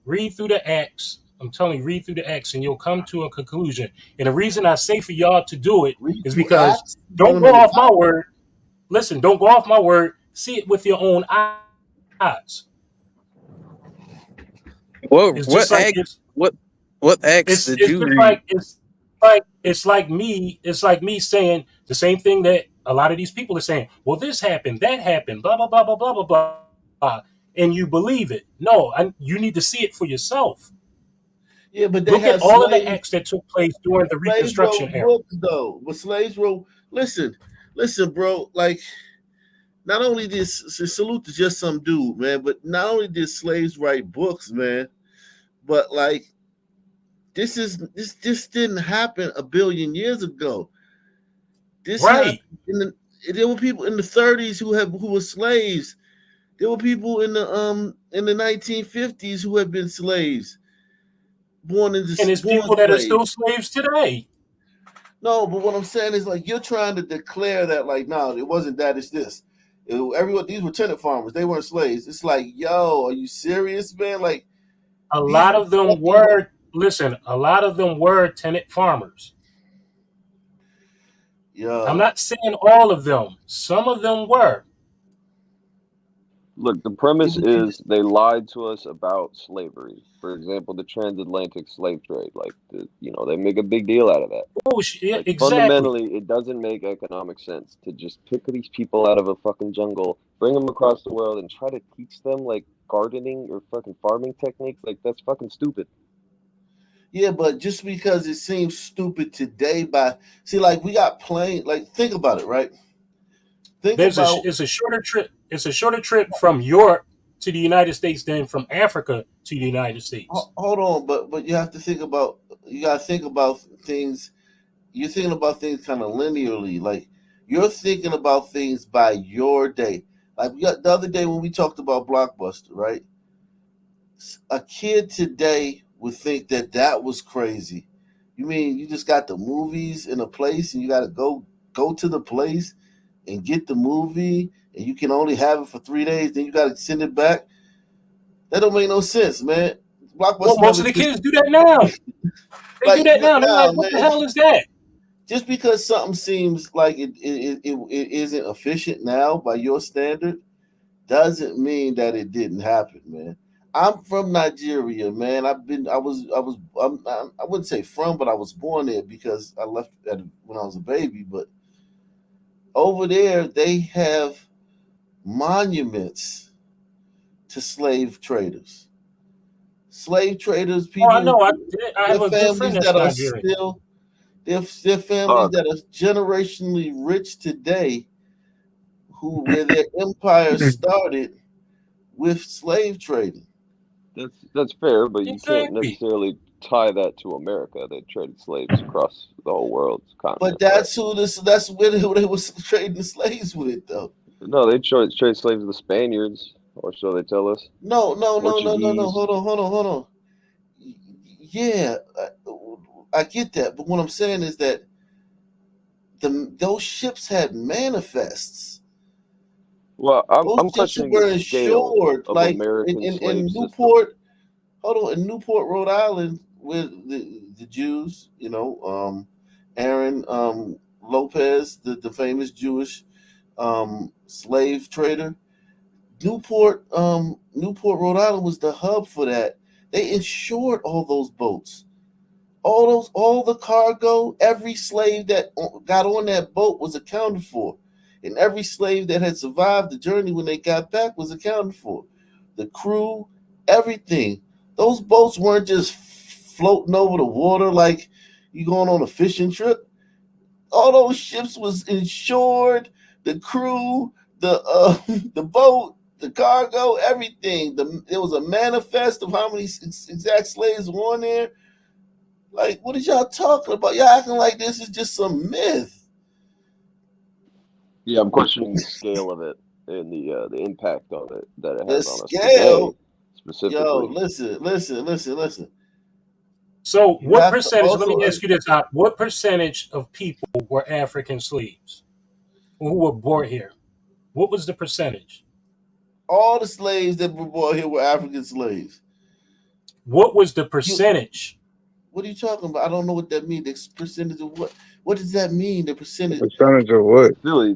[SPEAKER 26] read through the Acts. I'm telling you, read through the Acts and you'll come to a conclusion. And the reason I say for y'all to do it
[SPEAKER 1] Read
[SPEAKER 26] is
[SPEAKER 1] through
[SPEAKER 26] because
[SPEAKER 1] Acts, you
[SPEAKER 26] don't
[SPEAKER 1] going
[SPEAKER 26] go
[SPEAKER 1] to the
[SPEAKER 26] off my
[SPEAKER 1] Bible.
[SPEAKER 26] word. Listen, don't go off my word. See it with your own eyes. It's just like
[SPEAKER 16] What acts did
[SPEAKER 26] it's
[SPEAKER 16] you
[SPEAKER 26] just
[SPEAKER 16] read?
[SPEAKER 26] it's like me saying the same thing that a lot of these people are saying. Well, this happened, that happened, blah blah blah blah blah blah blah, and you believe it. No, you need to see it for yourself.
[SPEAKER 1] Yeah, but they
[SPEAKER 26] Look at
[SPEAKER 1] had
[SPEAKER 26] all of the
[SPEAKER 1] slaves.
[SPEAKER 26] acts that took place during the
[SPEAKER 1] Slaves
[SPEAKER 26] Reconstruction
[SPEAKER 1] wrote
[SPEAKER 26] era.
[SPEAKER 1] books though. But slaves wrote. Listen, bro. Like, not only did salute to just some dude, man, but not only did slaves write books, man, but like this didn't happen a billion years ago. This
[SPEAKER 26] Right.
[SPEAKER 1] happened there were people in the 30s who were slaves. There were people in the 1950s who had been slaves, born
[SPEAKER 26] And it's people that are still slaves today.
[SPEAKER 1] No, but what I'm saying is like you're trying to declare that like no, it wasn't that. It's this. Everyone, these were tenant farmers. They weren't slaves. It's like, yo, are you serious, man? Like
[SPEAKER 26] a lot of them were. Listen, a lot of them were tenant farmers.
[SPEAKER 1] Yeah.
[SPEAKER 26] I'm not saying all of them. Some of them were.
[SPEAKER 24] Look, the premise is they lied to us about slavery. For example, the transatlantic slave trade. Like, they make a big deal out of that.
[SPEAKER 26] Oh, yeah,
[SPEAKER 24] like,
[SPEAKER 26] exactly.
[SPEAKER 24] Fundamentally, it doesn't make economic sense to just pick these people out of a fucking jungle, bring them across the world, and try to teach them like gardening or fucking farming techniques. Like, that's fucking stupid.
[SPEAKER 1] Yeah, but just because it seems stupid today, like we got plain. Like, think about it, right?
[SPEAKER 26] It's a shorter trip. It's a shorter trip from Europe to the United States than from Africa to the United States.
[SPEAKER 1] Hold on, but you have to think about. You got to think about things. You're thinking about things kind of linearly. Like you're thinking about things by your day. Like we got the other day when we talked about Blockbuster, right? A kid today would think that was crazy. You mean you just got the movies in a place and you got to go to the place and get the movie and you can only have it for 3 days, then you got to send it back? That don't make no sense, man.
[SPEAKER 26] Blockbuster. Well, most of the kids do that now. They do that now. They're like, what the hell is that?
[SPEAKER 1] Just because something seems like it isn't efficient now by your standard doesn't mean that it didn't happen, man. I'm from Nigeria, man. I wouldn't say from, but I was born there because I left when I was a baby. But over there, they have monuments to slave traders. Slave traders, people.
[SPEAKER 26] Oh, I know. I have a good friend that's Nigerian.
[SPEAKER 1] They're families that are generationally rich today, where their empire started with slave trading.
[SPEAKER 24] That's fair, but you can't necessarily tie that to America. They traded slaves across the whole world.
[SPEAKER 1] But that's where they was trading slaves with, though.
[SPEAKER 24] No, they trade slaves with the Spaniards, or so they tell us.
[SPEAKER 1] No. Hold on. Yeah, I get that, but what I'm saying is that those ships had manifests.
[SPEAKER 24] Well, I'm questioning the scale of
[SPEAKER 1] like
[SPEAKER 24] American
[SPEAKER 1] in Newport. Hold on, in Newport, Rhode Island, with the Jews, Aaron Lopez, the famous Jewish slave trader. Newport, Rhode Island was the hub for that. They insured all those boats. All the cargo, every slave that got on that boat was accounted for. And every slave that had survived the journey when they got back was accounted for. The crew, everything. Those boats weren't just floating over the water like you going on a fishing trip. All those ships was insured. The crew, the boat, the cargo, everything. There was a manifest of how many exact slaves were on there. Like, what is y'all talking about? Y'all acting like this is just some myth.
[SPEAKER 24] Yeah, I'm questioning the scale of it and the impact of it that it has on us today, specifically.
[SPEAKER 1] Yo, listen.
[SPEAKER 26] So, what percentage? Let me ask you this: what percentage of people were African slaves who were born here? What was the percentage?
[SPEAKER 1] All the slaves that were born here were African slaves.
[SPEAKER 26] What was the percentage?
[SPEAKER 1] What are you talking about? I don't know what that means. The percentage of what? What does that mean? The percentage
[SPEAKER 6] of what?
[SPEAKER 24] Really,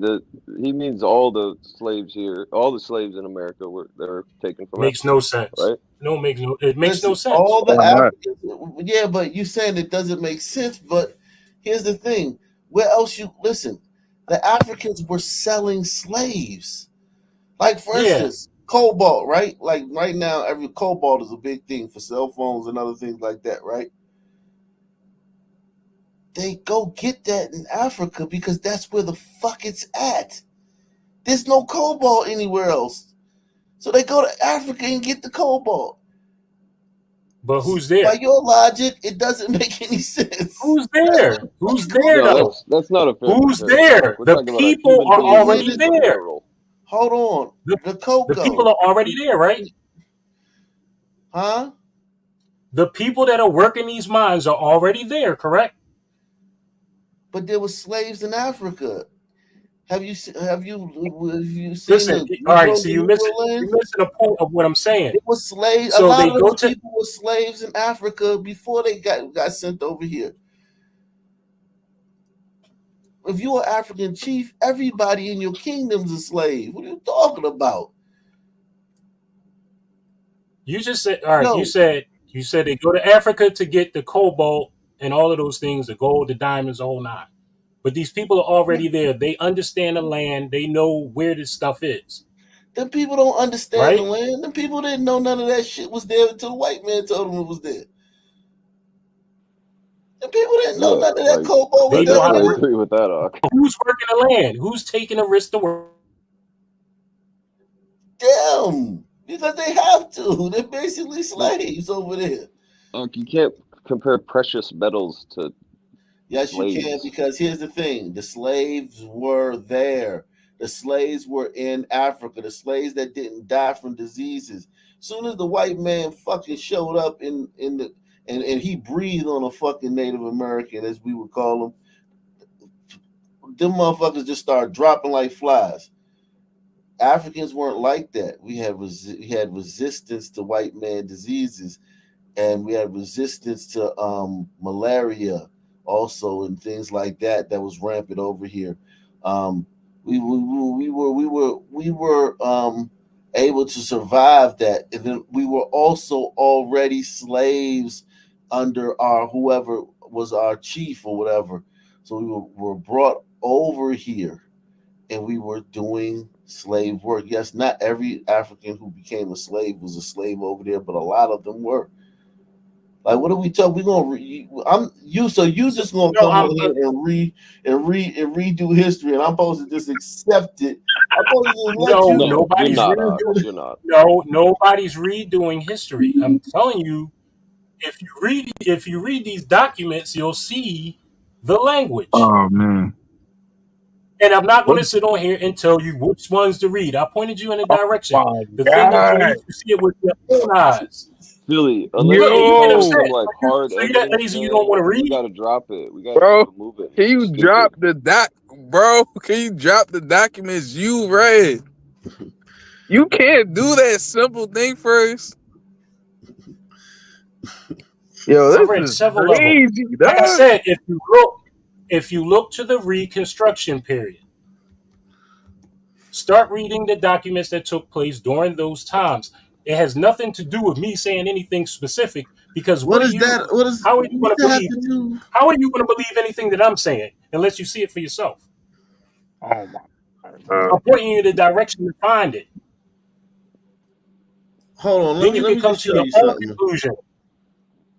[SPEAKER 24] he means all the slaves here, all the slaves in America they're taken from.
[SPEAKER 26] Makes no sense,
[SPEAKER 24] right?
[SPEAKER 26] No, it makes no sense.
[SPEAKER 1] All the Africans, yeah, but you saying it doesn't make sense. But here's the thing: where else you listen? The Africans were selling slaves. Like for instance, cobalt, right? Like right now, every cobalt is a big thing for cell phones and other things like that, right? They go get that in Africa because that's where the fuck it's at. There's no cobalt anywhere else. So they go to Africa and get the cobalt.
[SPEAKER 26] But who's there?
[SPEAKER 1] By your logic, it doesn't make any sense.
[SPEAKER 26] Who's there? Who's there
[SPEAKER 24] No,
[SPEAKER 26] though?
[SPEAKER 24] that's not a fair
[SPEAKER 26] Who's
[SPEAKER 24] comparison.
[SPEAKER 26] there?
[SPEAKER 24] We're
[SPEAKER 26] The
[SPEAKER 24] talking about a
[SPEAKER 26] people
[SPEAKER 24] human
[SPEAKER 26] are
[SPEAKER 24] being
[SPEAKER 26] already
[SPEAKER 24] in
[SPEAKER 26] there.
[SPEAKER 24] general.
[SPEAKER 1] Hold on. The
[SPEAKER 26] The people
[SPEAKER 1] cocoa.
[SPEAKER 26] are already there, right?
[SPEAKER 1] Huh?
[SPEAKER 26] The people that are working these mines are already there, correct?
[SPEAKER 1] But there were slaves in Africa. Have you seen
[SPEAKER 26] Listen,
[SPEAKER 1] the
[SPEAKER 26] all right,
[SPEAKER 1] Negro
[SPEAKER 26] so
[SPEAKER 1] in
[SPEAKER 26] you're
[SPEAKER 1] the
[SPEAKER 26] missing
[SPEAKER 1] Negro land?
[SPEAKER 26] the point of what I'm saying.
[SPEAKER 1] It was slaves. A
[SPEAKER 26] So
[SPEAKER 1] lot
[SPEAKER 26] they
[SPEAKER 1] of
[SPEAKER 26] go
[SPEAKER 1] those
[SPEAKER 26] to
[SPEAKER 1] people were slaves in Africa before they got sent over here. If you were African chief, everybody in your kingdom's a slave. What are you talking about?
[SPEAKER 26] you just said all right,
[SPEAKER 1] No,
[SPEAKER 26] you said they go to Africa to get the cobalt and all of those things, the gold, the diamonds, the whole nine. But these people are already there. They understand the land. They know where this stuff is.
[SPEAKER 1] them people don't understand the
[SPEAKER 26] Right?
[SPEAKER 1] land. Them people didn't know none of that shit was there until the white man told them it was there. Them people didn't know
[SPEAKER 24] Yeah,
[SPEAKER 1] none of that
[SPEAKER 24] like
[SPEAKER 1] cobalt was
[SPEAKER 24] I
[SPEAKER 26] They
[SPEAKER 1] there.
[SPEAKER 26] know how to
[SPEAKER 24] definitely
[SPEAKER 26] work.
[SPEAKER 24] agree with that, Ak.
[SPEAKER 26] Who's working the land? Who's taking the risk to work?
[SPEAKER 1] Them, because they have to. They're basically
[SPEAKER 24] But
[SPEAKER 1] slaves over there.
[SPEAKER 24] Ak, you can't compare precious metals to
[SPEAKER 1] Yes, you can,
[SPEAKER 24] slaves.
[SPEAKER 1] because here's the thing: the slaves were there. The slaves were in Africa. The slaves that didn't die from diseases. Soon as the white man fucking showed up in the and he breathed on a fucking Native American, as we would call them, them motherfuckers just started dropping like flies. Africans weren't like that. We had resistance to white man diseases, and we had resistance to malaria also, and things like that was rampant over here. Um, we were able to survive that, and then we were also already slaves under our whoever was our chief or whatever. So were brought over here, and we were doing slave work. Yes, not every African who became a slave was a slave over there, but a lot of them were. Like, what are we talking? We gonna so you just gonna
[SPEAKER 26] No,
[SPEAKER 1] come on here and redo history, and I'm supposed to just accept it. I'm supposed to just let
[SPEAKER 26] no,
[SPEAKER 1] you.
[SPEAKER 24] No, you're
[SPEAKER 26] nobody's
[SPEAKER 24] not, Ak.
[SPEAKER 26] redoing.
[SPEAKER 24] You're not.
[SPEAKER 26] No, nobody's redoing history. I'm telling you, if you read these documents, you'll see the language.
[SPEAKER 16] Oh man.
[SPEAKER 26] And I'm not going
[SPEAKER 16] What?
[SPEAKER 26] to sit on here and tell you which ones to read. I pointed you in a
[SPEAKER 16] Oh
[SPEAKER 26] direction.
[SPEAKER 16] my
[SPEAKER 26] The thing is, you
[SPEAKER 16] god.
[SPEAKER 26] need to see it with your own eyes.
[SPEAKER 24] Philly, unless
[SPEAKER 26] Look,
[SPEAKER 24] you're
[SPEAKER 26] and you
[SPEAKER 24] giving
[SPEAKER 26] get
[SPEAKER 24] us
[SPEAKER 26] upset.
[SPEAKER 16] Yo,
[SPEAKER 24] some like hard
[SPEAKER 26] So you that
[SPEAKER 24] evidence,
[SPEAKER 26] lazy, you don't
[SPEAKER 24] man,
[SPEAKER 26] want to
[SPEAKER 24] you
[SPEAKER 26] read.
[SPEAKER 24] gotta drop it. We gotta
[SPEAKER 16] bro.
[SPEAKER 24] keep it moving.
[SPEAKER 16] Can
[SPEAKER 24] You're
[SPEAKER 16] you
[SPEAKER 24] stupid.
[SPEAKER 16] drop the Can you drop the documents you read? You can't do that simple thing first. Yo,
[SPEAKER 26] I
[SPEAKER 16] this
[SPEAKER 26] read
[SPEAKER 16] is
[SPEAKER 26] several of them.
[SPEAKER 16] crazy,
[SPEAKER 26] Like I
[SPEAKER 16] dog.
[SPEAKER 26] said, if you look to the Reconstruction period, start reading the documents that took place during those times. It has nothing to do with me saying anything specific, because
[SPEAKER 1] What is that?
[SPEAKER 26] how are you going
[SPEAKER 1] What's
[SPEAKER 26] to
[SPEAKER 1] that have
[SPEAKER 26] believe
[SPEAKER 1] to do?
[SPEAKER 26] how are you going to believe anything that I'm saying unless you see it for yourself?
[SPEAKER 16] Oh my
[SPEAKER 26] I'm pointing you in the direction to find it.
[SPEAKER 1] Hold on,
[SPEAKER 26] Then you
[SPEAKER 1] let
[SPEAKER 26] can
[SPEAKER 1] me
[SPEAKER 26] come
[SPEAKER 1] just
[SPEAKER 26] to
[SPEAKER 1] show
[SPEAKER 26] your
[SPEAKER 1] you
[SPEAKER 26] own
[SPEAKER 1] something.
[SPEAKER 26] conclusion.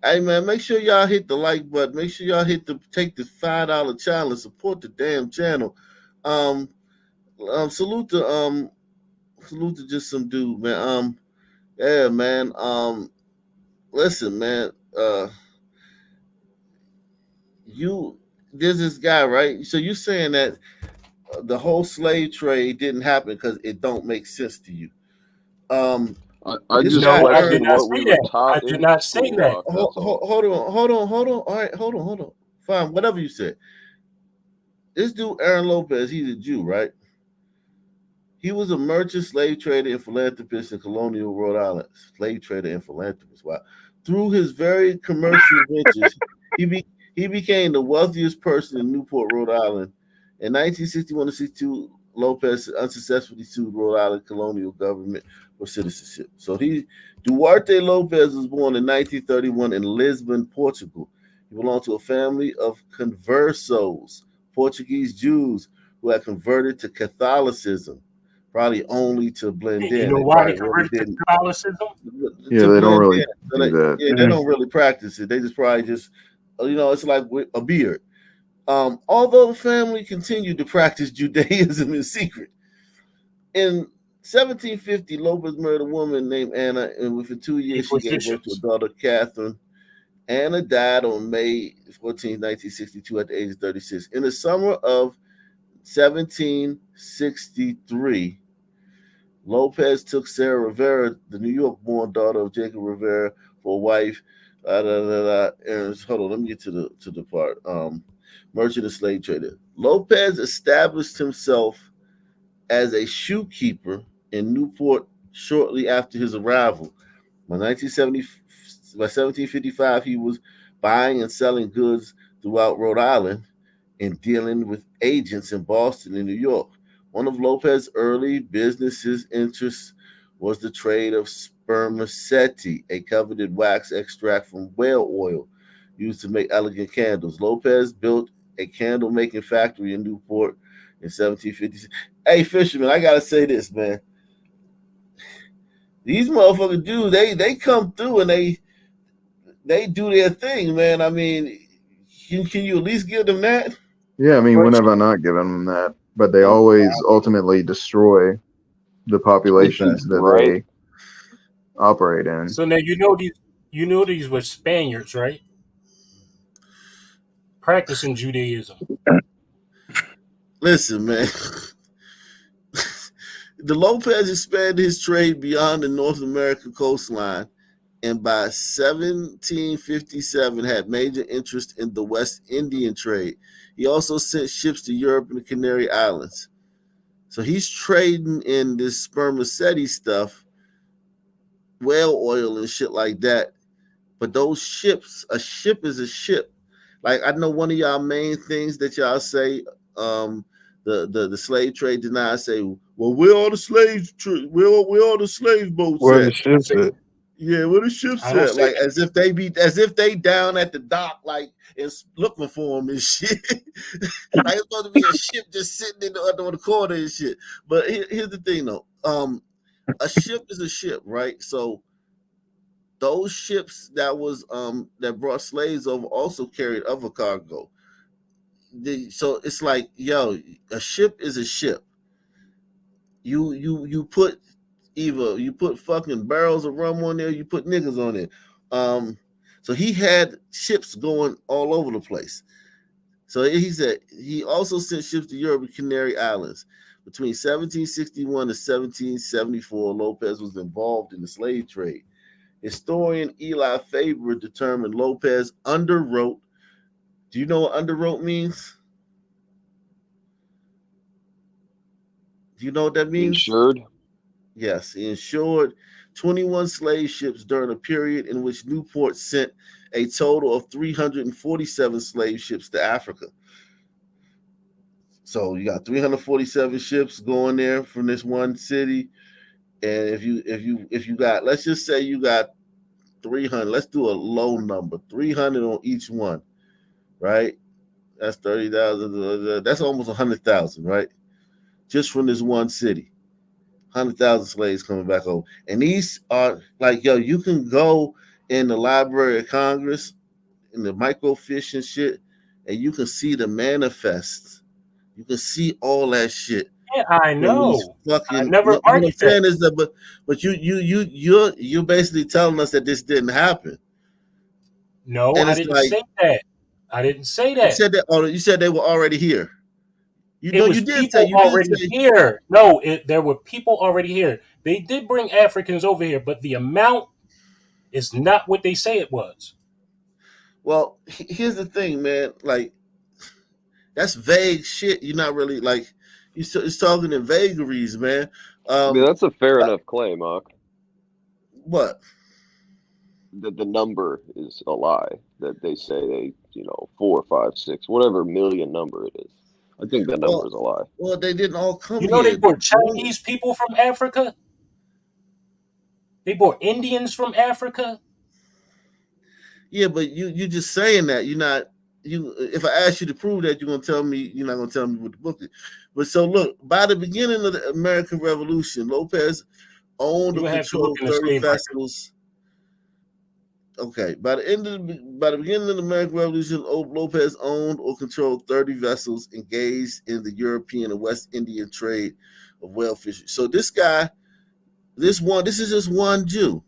[SPEAKER 1] Hey man, make sure y'all hit the like button. Make sure y'all take the $5 challenge. Support the damn channel. Um, salute to just some dude, man. Yeah, man. Listen, man. There's this guy, right? So you saying that the whole slave trade didn't happen because it don't make sense to you?
[SPEAKER 24] I
[SPEAKER 1] This
[SPEAKER 24] just
[SPEAKER 1] guy
[SPEAKER 26] No, I did
[SPEAKER 24] questioned
[SPEAKER 26] not
[SPEAKER 24] what
[SPEAKER 26] say
[SPEAKER 24] we were
[SPEAKER 26] that. I
[SPEAKER 24] taught
[SPEAKER 26] did
[SPEAKER 24] in
[SPEAKER 26] not say
[SPEAKER 24] school,
[SPEAKER 26] that.
[SPEAKER 24] Ak. That's all.
[SPEAKER 1] Hold on. All right, hold on. Fine, whatever you said. This dude, Aaron Lopez, he's a Jew, right? He was a merchant, slave trader, and philanthropist in colonial Rhode Island. Slave trader and philanthropist. Wow. Through his very commercial ventures, he became the wealthiest person in Newport, Rhode Island. In 1961 to 62, Lopez unsuccessfully sued Rhode Island colonial government for citizenship. So Duarte Lopez was born in 1931 in Lisbon, Portugal. He belonged to a family of conversos, Portuguese Jews who had converted to Catholicism, probably only to blend
[SPEAKER 26] And you
[SPEAKER 1] in.
[SPEAKER 26] know
[SPEAKER 1] They
[SPEAKER 26] why they
[SPEAKER 1] probably really
[SPEAKER 26] converted to
[SPEAKER 1] didn't
[SPEAKER 26] Catholicism?
[SPEAKER 6] Yeah,
[SPEAKER 1] to
[SPEAKER 6] they don't
[SPEAKER 1] blend
[SPEAKER 6] really
[SPEAKER 1] in. So
[SPEAKER 6] do that.
[SPEAKER 1] they don't really practice it. They just probably just, it's like with a beard. Although the family continued to practice Judaism in secret. In 1750, Lopez married a woman named Anna, and within 2 years, she gave birth to a daughter, Catherine. Anna died on May 14, 1962, at the age of 36. In the summer of 1763, Lopez took Sarah Rivera, the New York-born daughter of Jacob Rivera, for a wife. And hold on, let me get to the part. Merchant and slave trader. Lopez established himself as a shoe keeper in Newport shortly after his arrival. By 1755, he was buying and selling goods throughout Rhode Island and dealing with agents in Boston and New York. One of Lopez's early business's interests was the trade of spermaceti, a coveted wax extract from whale oil used to make elegant candles. Lopez built a candle-making factory in Newport in 1756. Hey, Fisherman, I gotta say this, man. These motherfucking dudes, they come through and they do their thing, man. I mean, can you at least give them that?
[SPEAKER 6] Yeah, I mean, when have I not given them that? But they always ultimately destroy the populations that
[SPEAKER 24] Right.
[SPEAKER 6] they operate in.
[SPEAKER 26] So now you know these were Spaniards, right? Practicing Judaism.
[SPEAKER 1] Listen, man. The Lopez expanded his trade beyond the North American coastline, and by 1757 had major interest in the West Indian trade. He also sent ships to Europe and the Canary Islands. So he's trading in this spermaceti stuff, whale oil and shit like that. But those ships, a ship is a ship. Like, I know one of y'all main things that y'all say, the slave trade denied, say, well, where all the slaves where all the slave boats
[SPEAKER 16] Where the
[SPEAKER 1] at?
[SPEAKER 16] ships at?
[SPEAKER 1] Yeah, where the ships
[SPEAKER 26] I don't
[SPEAKER 1] at?
[SPEAKER 26] say
[SPEAKER 1] Like,
[SPEAKER 26] that.
[SPEAKER 1] as if they down at the dock, like, and looking for them and shit. Like, it's supposed to be a ship just sitting on the corner and shit. But here's the thing, though. A ship is a ship, right? So those ships that brought slaves over also carried other cargo. So it's like, yo, a ship is a ship. You put either you put fucking barrels of rum on there, you put niggas on it. So he had ships going all over the place. So he said he also sent ships to Europe and Canary Islands. Between 1761 and 1774, Lopez was involved in the slave trade. Historian Eli Faber determined Lopez underwrote. Do you know what underwrote means? Do you know what that means?
[SPEAKER 24] Insured?
[SPEAKER 1] Yes, he insured 21 slave ships during a period in which Newport sent a total of 347 slave ships to Africa. So you got 347 ships going there from this one city, and if you got, let's just say you got 300. Let's do a low number, 300 on each one, right? That's 30,000. That's almost 100,000, right? Just from this one city. 100,000 slaves coming back home. And these are like, yo, you can go in the Library of Congress, in the microfiche and shit, and you can see the manifests. You can see all that shit.
[SPEAKER 26] Yeah, I know. I never
[SPEAKER 1] what I'm
[SPEAKER 26] argued
[SPEAKER 1] saying
[SPEAKER 26] that.
[SPEAKER 1] is that, but you're basically telling us that this didn't happen.
[SPEAKER 26] No,
[SPEAKER 1] And
[SPEAKER 26] I
[SPEAKER 1] it's
[SPEAKER 26] didn't
[SPEAKER 1] like,
[SPEAKER 26] say that. I didn't say
[SPEAKER 1] you
[SPEAKER 26] that.
[SPEAKER 1] said that. Oh, you said they were already here.
[SPEAKER 26] It was people already here. No, there were people already here. They did bring Africans over here, but the amount is not what they say it was.
[SPEAKER 1] Well, here's the thing, man. Like, that's vague shit. You're not really like, it's talking in vagaries, man.
[SPEAKER 24] I mean, that's a fair enough claim, Mark.
[SPEAKER 1] What?
[SPEAKER 24] That the number is a lie. That they say 4, 5, 6, whatever million number it is. I think that number is a lie.
[SPEAKER 1] Well, they didn't all come
[SPEAKER 26] You know,
[SPEAKER 1] here.
[SPEAKER 26] they brought Chinese people from Africa. They brought Indians from Africa.
[SPEAKER 1] Yeah, but you just saying that. You're not. If I ask you to prove that, you're gonna tell me. You're not gonna tell me what the book is. But so look, by the beginning of the American Revolution, Lopez owned or controlled 30 vessels. Okay, by the beginning of the American Revolution, Lopez owned or controlled 30 vessels engaged in the European and West Indian trade of whale fishing. So this guy, this is just one Jew.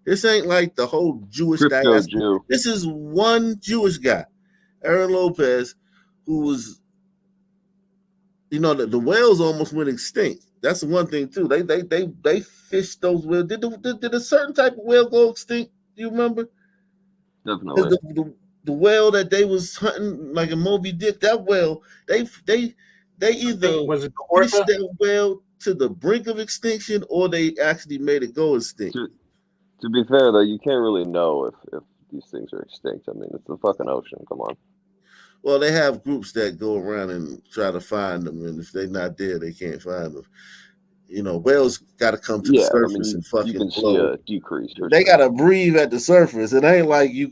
[SPEAKER 1] This ain't like the whole Jewish
[SPEAKER 24] Crypto
[SPEAKER 1] diaspora.
[SPEAKER 24] Jew.
[SPEAKER 1] This is one Jewish guy, Aaron Lopez, who was, the whales almost went extinct. That's the one thing too. They fished those whales. Did a certain type of whale go extinct? Do you remember?
[SPEAKER 24] Definitely.
[SPEAKER 1] The whale that they was hunting, like a Moby Dick, that whale, they either fished that whale to the brink of extinction, or they actually made it go extinct.
[SPEAKER 24] To be fair though, you can't really know if these things are extinct. I mean, it's the fucking ocean. Come on.
[SPEAKER 1] Well, they have groups that go around and try to find them, and if they're not there, they can't find them. Whales got to come to the surface and fucking
[SPEAKER 24] you can
[SPEAKER 1] blow.
[SPEAKER 24] see a decrease.
[SPEAKER 1] They got to breathe at the surface. It ain't like you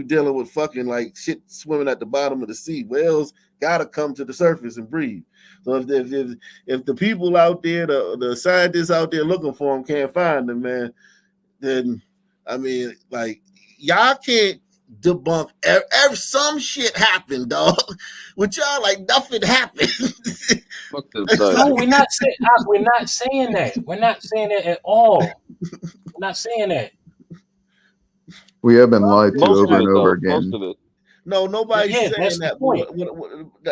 [SPEAKER 1] dealing with fucking like shit swimming at the bottom of the sea. Whales got to come to the surface and breathe. So if the people out there, the scientists out there looking for them can't find them, man, then I mean, like, y'all can't debunk some shit happened, dog. With y'all, like, nothing happened.
[SPEAKER 26] No, we're not saying that. We're not saying that at all. We're not saying that.
[SPEAKER 6] We have been lied to over and over again.
[SPEAKER 24] Most of it.
[SPEAKER 1] No, nobody's saying
[SPEAKER 26] that's
[SPEAKER 1] that.
[SPEAKER 26] The point.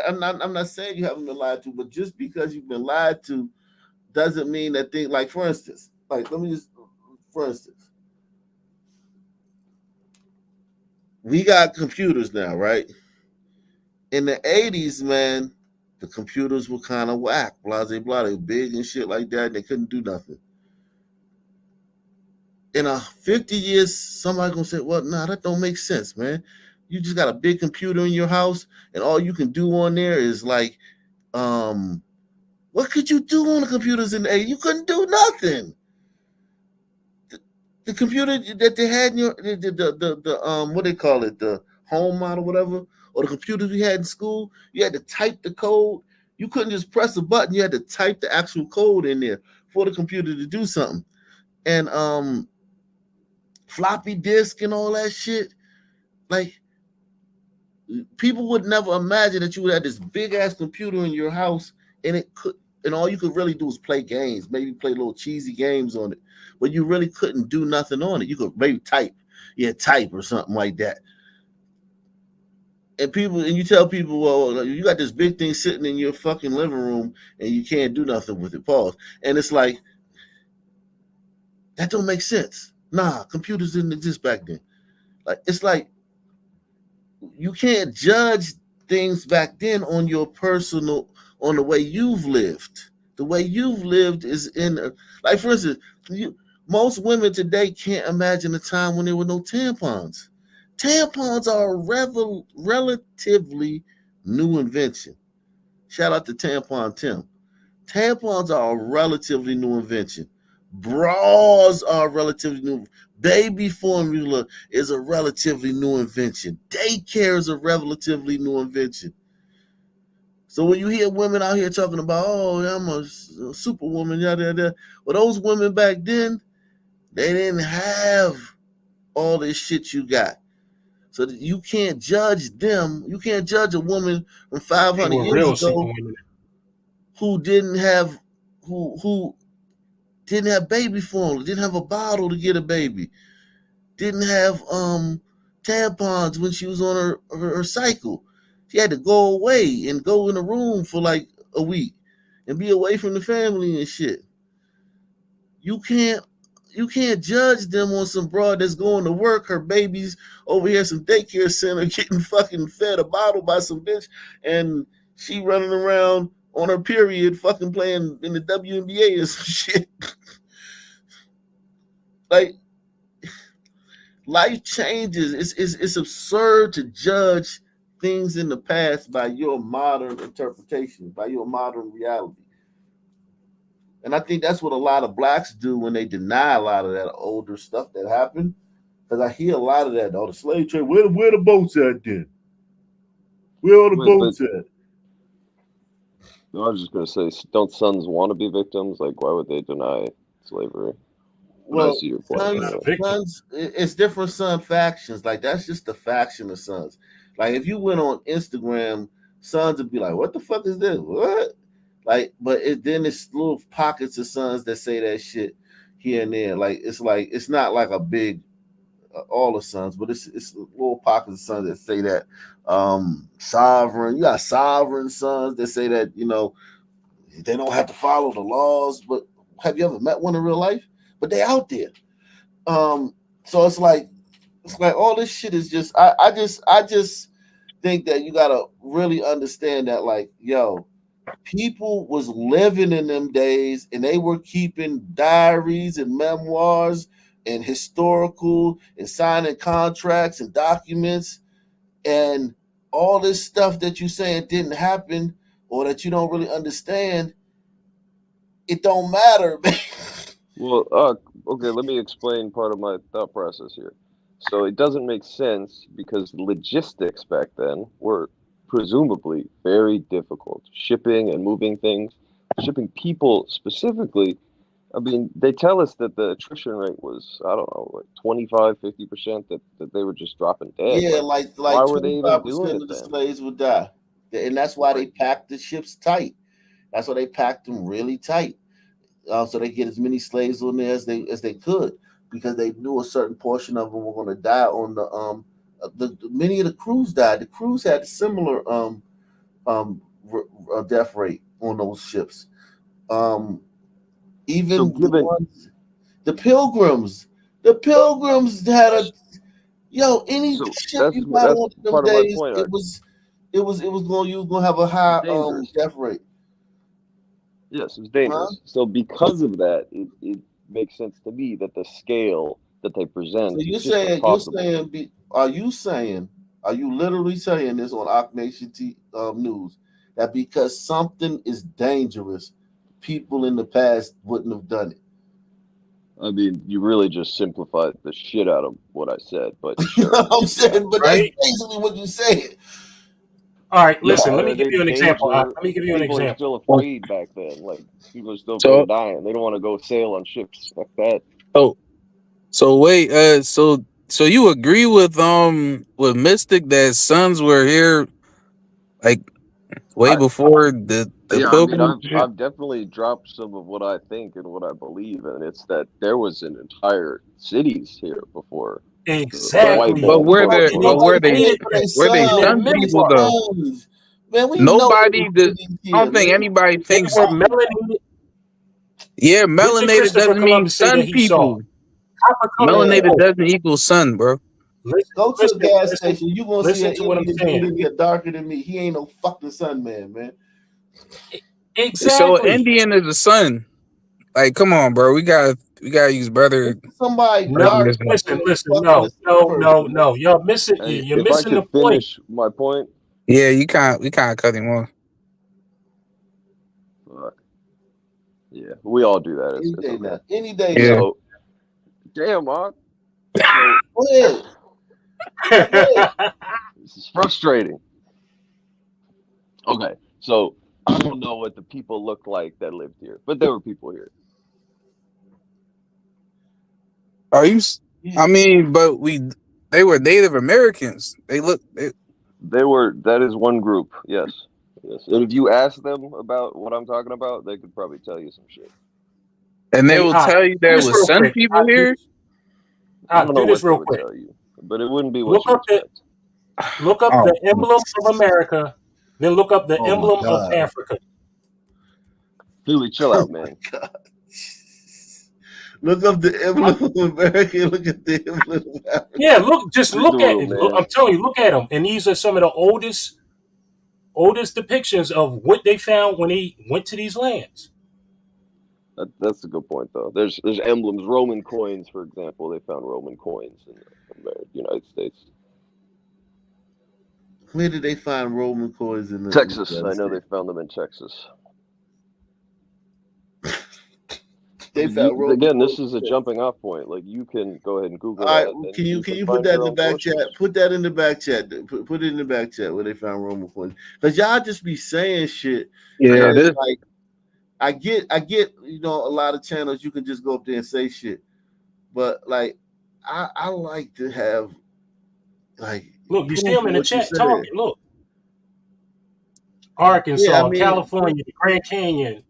[SPEAKER 1] I'm not saying you haven't been lied to, but just because you've been lied to doesn't mean that thing. Like, for instance, we got computers now, right? In the 80s, man, the computers were kind of whack, blah, blah, blah. They were big and shit like that, and they couldn't do nothing. In 50 years, somebody's going to say, well, nah, that don't make sense, man. You just got a big computer in your house, and all you can do on there is like, what could you do on the computers in the 80s? You couldn't do nothing. The computer that they had in your what they call it, the home model, whatever, or the computers we had in school, you had to type the code. You couldn't just press a button. You had to type the actual code in there for the computer to do something. And floppy disk and all that shit. Like, people would never imagine that you would have this big ass computer in your house, and all you could really do was play games, maybe play little cheesy games on it, but you really couldn't do nothing on it. You could maybe type or something like that. And you tell people, well, you got this big thing sitting in your fucking living room and you can't do nothing with it. Pause. And it's like, that don't make sense. Nah, computers didn't exist back then. Like, it's like, you can't judge things back then on the way you've lived. The way you've lived is like, for instance, most women today can't imagine a time when there were no tampons. Tampons are a relatively new invention. Shout out to Tampon Tim. Tampons are a relatively new invention. Bras are relatively new. Baby formula is a relatively new invention. Daycare is a relatively new invention. So when you hear women out here talking about, oh, I'm a superwoman, yada, yada, well, those women back then, they didn't have all this shit you got. So you can't judge them. You can't judge a woman from 500 years ago who didn't have baby formula, didn't have a bottle to get a baby, didn't have tampons when she was on her cycle. She had to go away and go in a room for like a week and be away from the family and shit. You can't judge them on some broad that's going to work. Her baby's over here at some daycare center getting fucking fed a bottle by some bitch, and she running around on her period fucking playing in the WNBA and some shit. Like, life changes. It's absurd to judge things in the past by your modern interpretation, by your modern reality. And I think that's what a lot of blacks do when they deny a lot of that older stuff that happened. Because I hear a lot of that. Oh, the slave trade, where the boats at then? Where are the boats at?
[SPEAKER 24] I was just going to say, don't sons want to be victims? Like, why would they deny slavery? But I see your point.
[SPEAKER 1] Sons, it's different Sun factions. Like that's just the faction of Sons. Like if you went on Instagram, Sons would be like, "What the fuck is this? What?" But then it's little pockets of Sons that say that shit here and there. Like it's not like a big all the Sons, but it's little pockets of Sons that say that sovereign. You got sovereign Sons that say that they don't have to follow the laws. But have you ever met one in real life? But they out there. So it's like all this shit is just. I just think that you gotta really understand that, like, yo, people was living in them days and they were keeping diaries and memoirs and historical and signing contracts and documents and all this stuff that you saying didn't happen or that you don't really understand. It don't matter, man.
[SPEAKER 24] Well, okay, let me explain part of my thought process here. So it doesn't make sense because logistics back then were presumably very difficult. Shipping and moving things, shipping people specifically. I mean, they tell us that the attrition rate was, I don't know, like 25, 50%, that they were just dropping dead.
[SPEAKER 1] Yeah,
[SPEAKER 24] why were they even
[SPEAKER 1] 25%
[SPEAKER 24] doing
[SPEAKER 1] of
[SPEAKER 24] it
[SPEAKER 1] the
[SPEAKER 24] then?
[SPEAKER 1] slaves would die. And that's why they packed the ships tight. That's why they packed them really tight. So they get as many slaves on there as they could, because they knew a certain portion of them were going to die on the many of the crews died. The crews had a similar death rate on those ships. Even the Pilgrims had any ship you got on them days, it was going, you was going to have a high death rate.
[SPEAKER 24] Yes, it's dangerous. So because of that, it makes sense to me that the scale that they present
[SPEAKER 1] So
[SPEAKER 24] is just impossible.
[SPEAKER 1] are you literally saying this on Ock Nation News, that because something is dangerous, people in the past wouldn't have done it?
[SPEAKER 24] I mean, you really just simplified the shit out of what I said, but sure.
[SPEAKER 1] I'm saying, but that's basically what you said.
[SPEAKER 26] All right, listen. Let me give you an example. Let me give you an
[SPEAKER 24] People are
[SPEAKER 26] example.
[SPEAKER 24] still afraid back then. Like people are still afraid of dying. They don't want to go sail on ships like that.
[SPEAKER 16] So wait, so you agree with Mystic that Sons were here like way before the Pilgrims?
[SPEAKER 24] I mean, I've definitely dropped some of what I think and what I believe, and it's that there was an entire cities here before.
[SPEAKER 26] Exactly.
[SPEAKER 16] But were they Sun people though?
[SPEAKER 1] Man, we
[SPEAKER 16] Nobody I don't think anybody thinks.
[SPEAKER 26] They were melanated.
[SPEAKER 16] Yeah,
[SPEAKER 26] Richard
[SPEAKER 16] melanated
[SPEAKER 26] Christopher
[SPEAKER 16] doesn't
[SPEAKER 26] come up
[SPEAKER 16] mean
[SPEAKER 26] and say that
[SPEAKER 16] sun
[SPEAKER 26] he saw.
[SPEAKER 16] people. Melanated doesn't equal sun, bro.
[SPEAKER 1] Go to the gas station. You gonna see
[SPEAKER 26] listen
[SPEAKER 1] an
[SPEAKER 26] to what I'm
[SPEAKER 1] Indian
[SPEAKER 26] saying.
[SPEAKER 1] dude in here darker than me. He ain't no fucking sun man.
[SPEAKER 26] Exactly.
[SPEAKER 16] So an Indian is a sun. Like, come on, bro. We gotta use brother.
[SPEAKER 1] Somebody
[SPEAKER 26] No, listen. No. You're missing.
[SPEAKER 24] Hey,
[SPEAKER 26] You're
[SPEAKER 24] if I
[SPEAKER 26] missing the
[SPEAKER 24] could
[SPEAKER 26] point.
[SPEAKER 24] finish my point.
[SPEAKER 16] Yeah, we can't cut him off.
[SPEAKER 24] Yeah, we all do that. It's
[SPEAKER 1] Any day
[SPEAKER 24] okay.
[SPEAKER 1] now. Any day
[SPEAKER 16] Yeah.
[SPEAKER 24] So, damn, Mark.
[SPEAKER 1] Go ahead.
[SPEAKER 24] This is frustrating. Okay, so I don't know what the people looked like that lived here, but there were people here.
[SPEAKER 16] Are you? I mean, but they were Native Americans. They look.
[SPEAKER 24] They were. That is one group. Yes. And if you ask them about what I'm talking about, they could probably tell you some shit.
[SPEAKER 16] And they will tell you there was sun people here.
[SPEAKER 24] I don't know what they would
[SPEAKER 26] quick.
[SPEAKER 24] tell you, but it wouldn't be what you expect.
[SPEAKER 26] Look up the emblem of America, then look up the emblem of Africa.
[SPEAKER 24] Philly, chill out, man.
[SPEAKER 1] Look up the emblem of America. Look at the emblem of Africa.
[SPEAKER 26] Yeah, look at it. Look, I'm telling you, look at them. And these are some of the oldest depictions of what they found when they went to these lands.
[SPEAKER 24] That's a good point, though. There's emblems, Roman coins, for example. They found Roman coins in the United States.
[SPEAKER 1] Where did they find Roman coins in
[SPEAKER 24] Texas?
[SPEAKER 1] In
[SPEAKER 24] I know they found them in Texas. Again, this is a jumping off point. Like, you can go ahead and Google that.
[SPEAKER 1] All right, can you put that in the back chat? Put that in the back chat. Put it in the back chat where they found Roman coins. Because y'all just be saying shit.
[SPEAKER 16] Yeah,
[SPEAKER 1] like I get, a lot of channels you can just go up there and say shit. But like, I like to have like.
[SPEAKER 26] Look, you see
[SPEAKER 1] proof
[SPEAKER 26] them
[SPEAKER 1] of
[SPEAKER 26] in the
[SPEAKER 1] what you
[SPEAKER 26] chat
[SPEAKER 1] said.
[SPEAKER 26] talking. Look,
[SPEAKER 1] Yeah,
[SPEAKER 26] Arkansas,
[SPEAKER 1] I mean,
[SPEAKER 26] California, the Grand Canyon.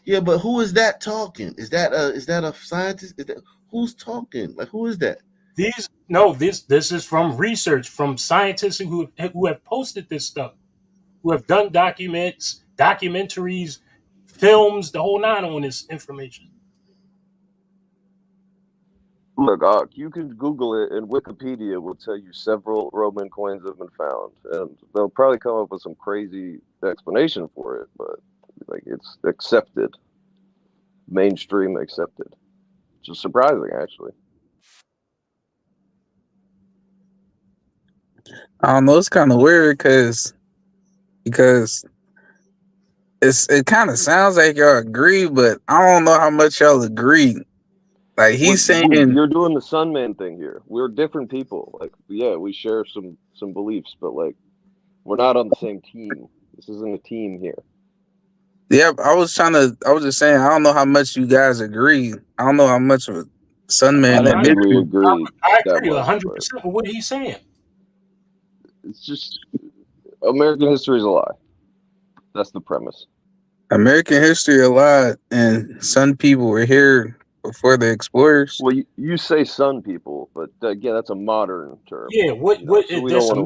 [SPEAKER 1] yeah, but who is that talking? Is that a scientist? Is that who's talking? Like, who is that?
[SPEAKER 26] This is from research from scientists who have posted this stuff, who have done documentaries, films, the whole nine on this information.
[SPEAKER 24] Look, you can Google it, and Wikipedia will tell you several Roman coins have been found, and they'll probably come up with some crazy explanation for it, but like it's accepted, mainstream accepted, which is surprising actually.
[SPEAKER 16] I don't know. It's kind of weird because it kind of sounds like y'all agree, but I don't know how much y'all agree. Like he's saying,
[SPEAKER 24] you're doing the Sunman thing here. We're different people. Like, yeah, we share some beliefs, but like, we're not on the same team. This isn't a team here.
[SPEAKER 16] yeah, I was just saying, I don't know how much you guys agree. I don't know how much of a Sunman
[SPEAKER 24] I don't think we agree.
[SPEAKER 26] I agree 100% with what he's saying.
[SPEAKER 24] It's just American history is a lie. That's the premise.
[SPEAKER 16] American history a lot, and some people were here before the explorers.
[SPEAKER 24] Well, you say Sun people, but again, that's a modern term.
[SPEAKER 26] Yeah,
[SPEAKER 24] so we don't want to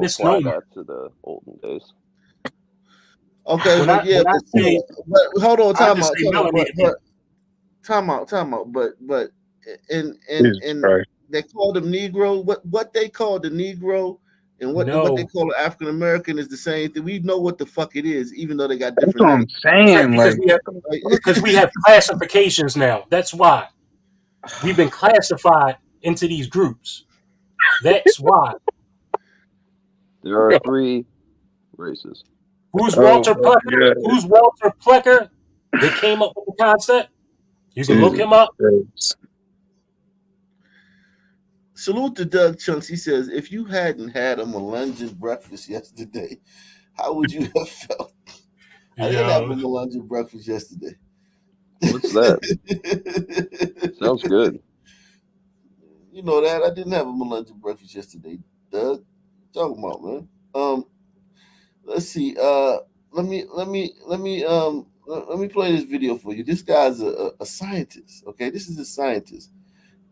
[SPEAKER 24] apply that to the olden days.
[SPEAKER 1] Okay,
[SPEAKER 26] When
[SPEAKER 1] but
[SPEAKER 26] I say,
[SPEAKER 1] but hold on,
[SPEAKER 26] I just say melanated.
[SPEAKER 1] time out. But and
[SPEAKER 16] Christ.
[SPEAKER 1] they call them Negro. What they call the Negro and what they call the African American is the same thing. We know what the fuck it is, even though they got different names.
[SPEAKER 16] That's what I'm saying.
[SPEAKER 26] Because we have classifications now. That's why we've been classified into these groups. That's why.
[SPEAKER 24] There are 3 races.
[SPEAKER 26] Who's Walter Plecker?
[SPEAKER 16] Yeah.
[SPEAKER 26] Who's Walter Plecker? They came up with the concept. You can look him up.
[SPEAKER 1] Salute to Doug Chunks. He says, if you hadn't had a melange breakfast yesterday, how would you have felt? I didn't have a melange breakfast yesterday.
[SPEAKER 24] What's that? Sounds good.
[SPEAKER 1] You know that I didn't have a melange breakfast yesterday, Doug. Talking about, man. Let's see. Let me play this video for you. This guy's a scientist. Okay, this is a scientist,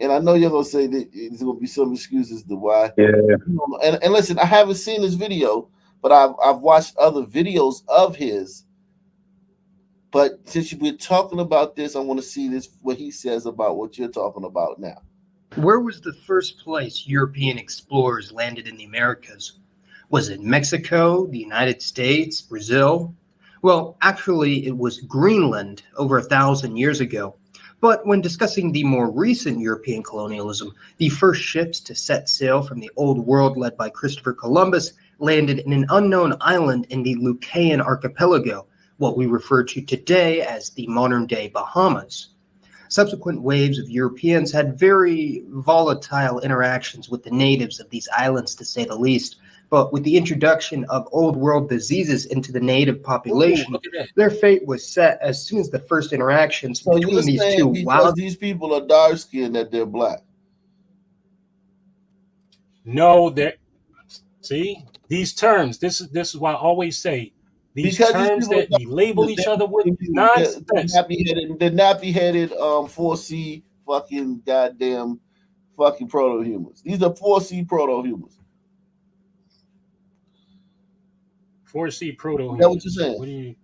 [SPEAKER 1] and I know you're gonna say that there's gonna be some excuses to why.
[SPEAKER 16] Yeah.
[SPEAKER 1] And listen, I haven't seen this video, but I've watched other videos of his. But since we're talking about this, I want to see what he says about what you're talking about now.
[SPEAKER 8] Where was the first place European explorers landed in the Americas? Was it Mexico, the United States, Brazil? Well, actually, it was Greenland over 1,000 years ago. But when discussing the more recent European colonialism, the first ships to set sail from the Old World led by Christopher Columbus landed in an unknown island in the Lucayan archipelago, what we refer to today as the modern-day Bahamas. Subsequent waves of Europeans had very volatile interactions with the natives of these islands, to say the least. But with the introduction of Old World diseases into the native population, their fate was set as soon as the first interactions between these two
[SPEAKER 1] because these people are dark skinned that they're black.
[SPEAKER 26] No, see these terms. This is why I always say these terms that we label each other with nonsense.
[SPEAKER 1] The nappy-headed 4C fucking goddamn fucking proto-humans. These are 4C proto-humans.
[SPEAKER 26] 4C proto.
[SPEAKER 1] Is that what you're saying?
[SPEAKER 26] What do you?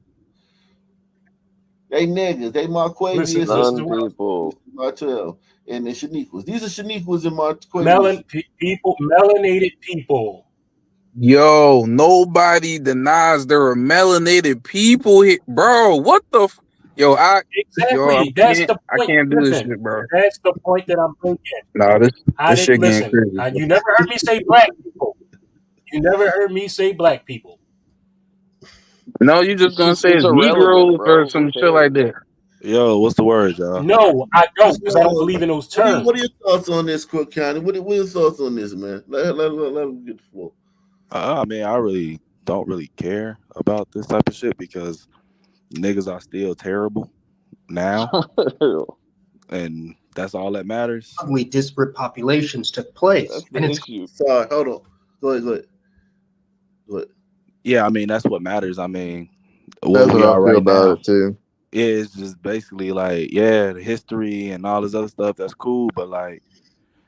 [SPEAKER 1] They niggas. They Marquavians.
[SPEAKER 24] People.
[SPEAKER 1] Martell and the Shaniquas. These are Shaniquas and Marquavians.
[SPEAKER 26] Melanated people.
[SPEAKER 16] Yo, nobody denies there are melanated people here, bro. What the?
[SPEAKER 26] Exactly. That's the point.
[SPEAKER 16] I can't do this shit, bro.
[SPEAKER 26] That's the point that I'm bringing.
[SPEAKER 16] No, this shit getting crazy.
[SPEAKER 26] You never heard me say black people. You never heard me say black people.
[SPEAKER 16] No, you just gonna say it's Negroes or some shit like that.
[SPEAKER 19] Yo, what's the word, y'all?
[SPEAKER 26] No, I don't, because I don't believe in those terms.
[SPEAKER 1] What are your thoughts on this, Cook County? What are your thoughts on this, man? Let him get the floor.
[SPEAKER 19] I mean, I really don't really care about this type of shit because niggas are still terrible now. And That's all that matters.
[SPEAKER 8] Wildly disparate populations took place.
[SPEAKER 24] That's the
[SPEAKER 8] And it's
[SPEAKER 24] issue.
[SPEAKER 1] Sorry, hold on. Go ahead.
[SPEAKER 19] Yeah, I mean that's what matters. I mean,
[SPEAKER 6] That's what I feel about it too.
[SPEAKER 19] It's just basically like, yeah, the history and all this other stuff, that's cool, but like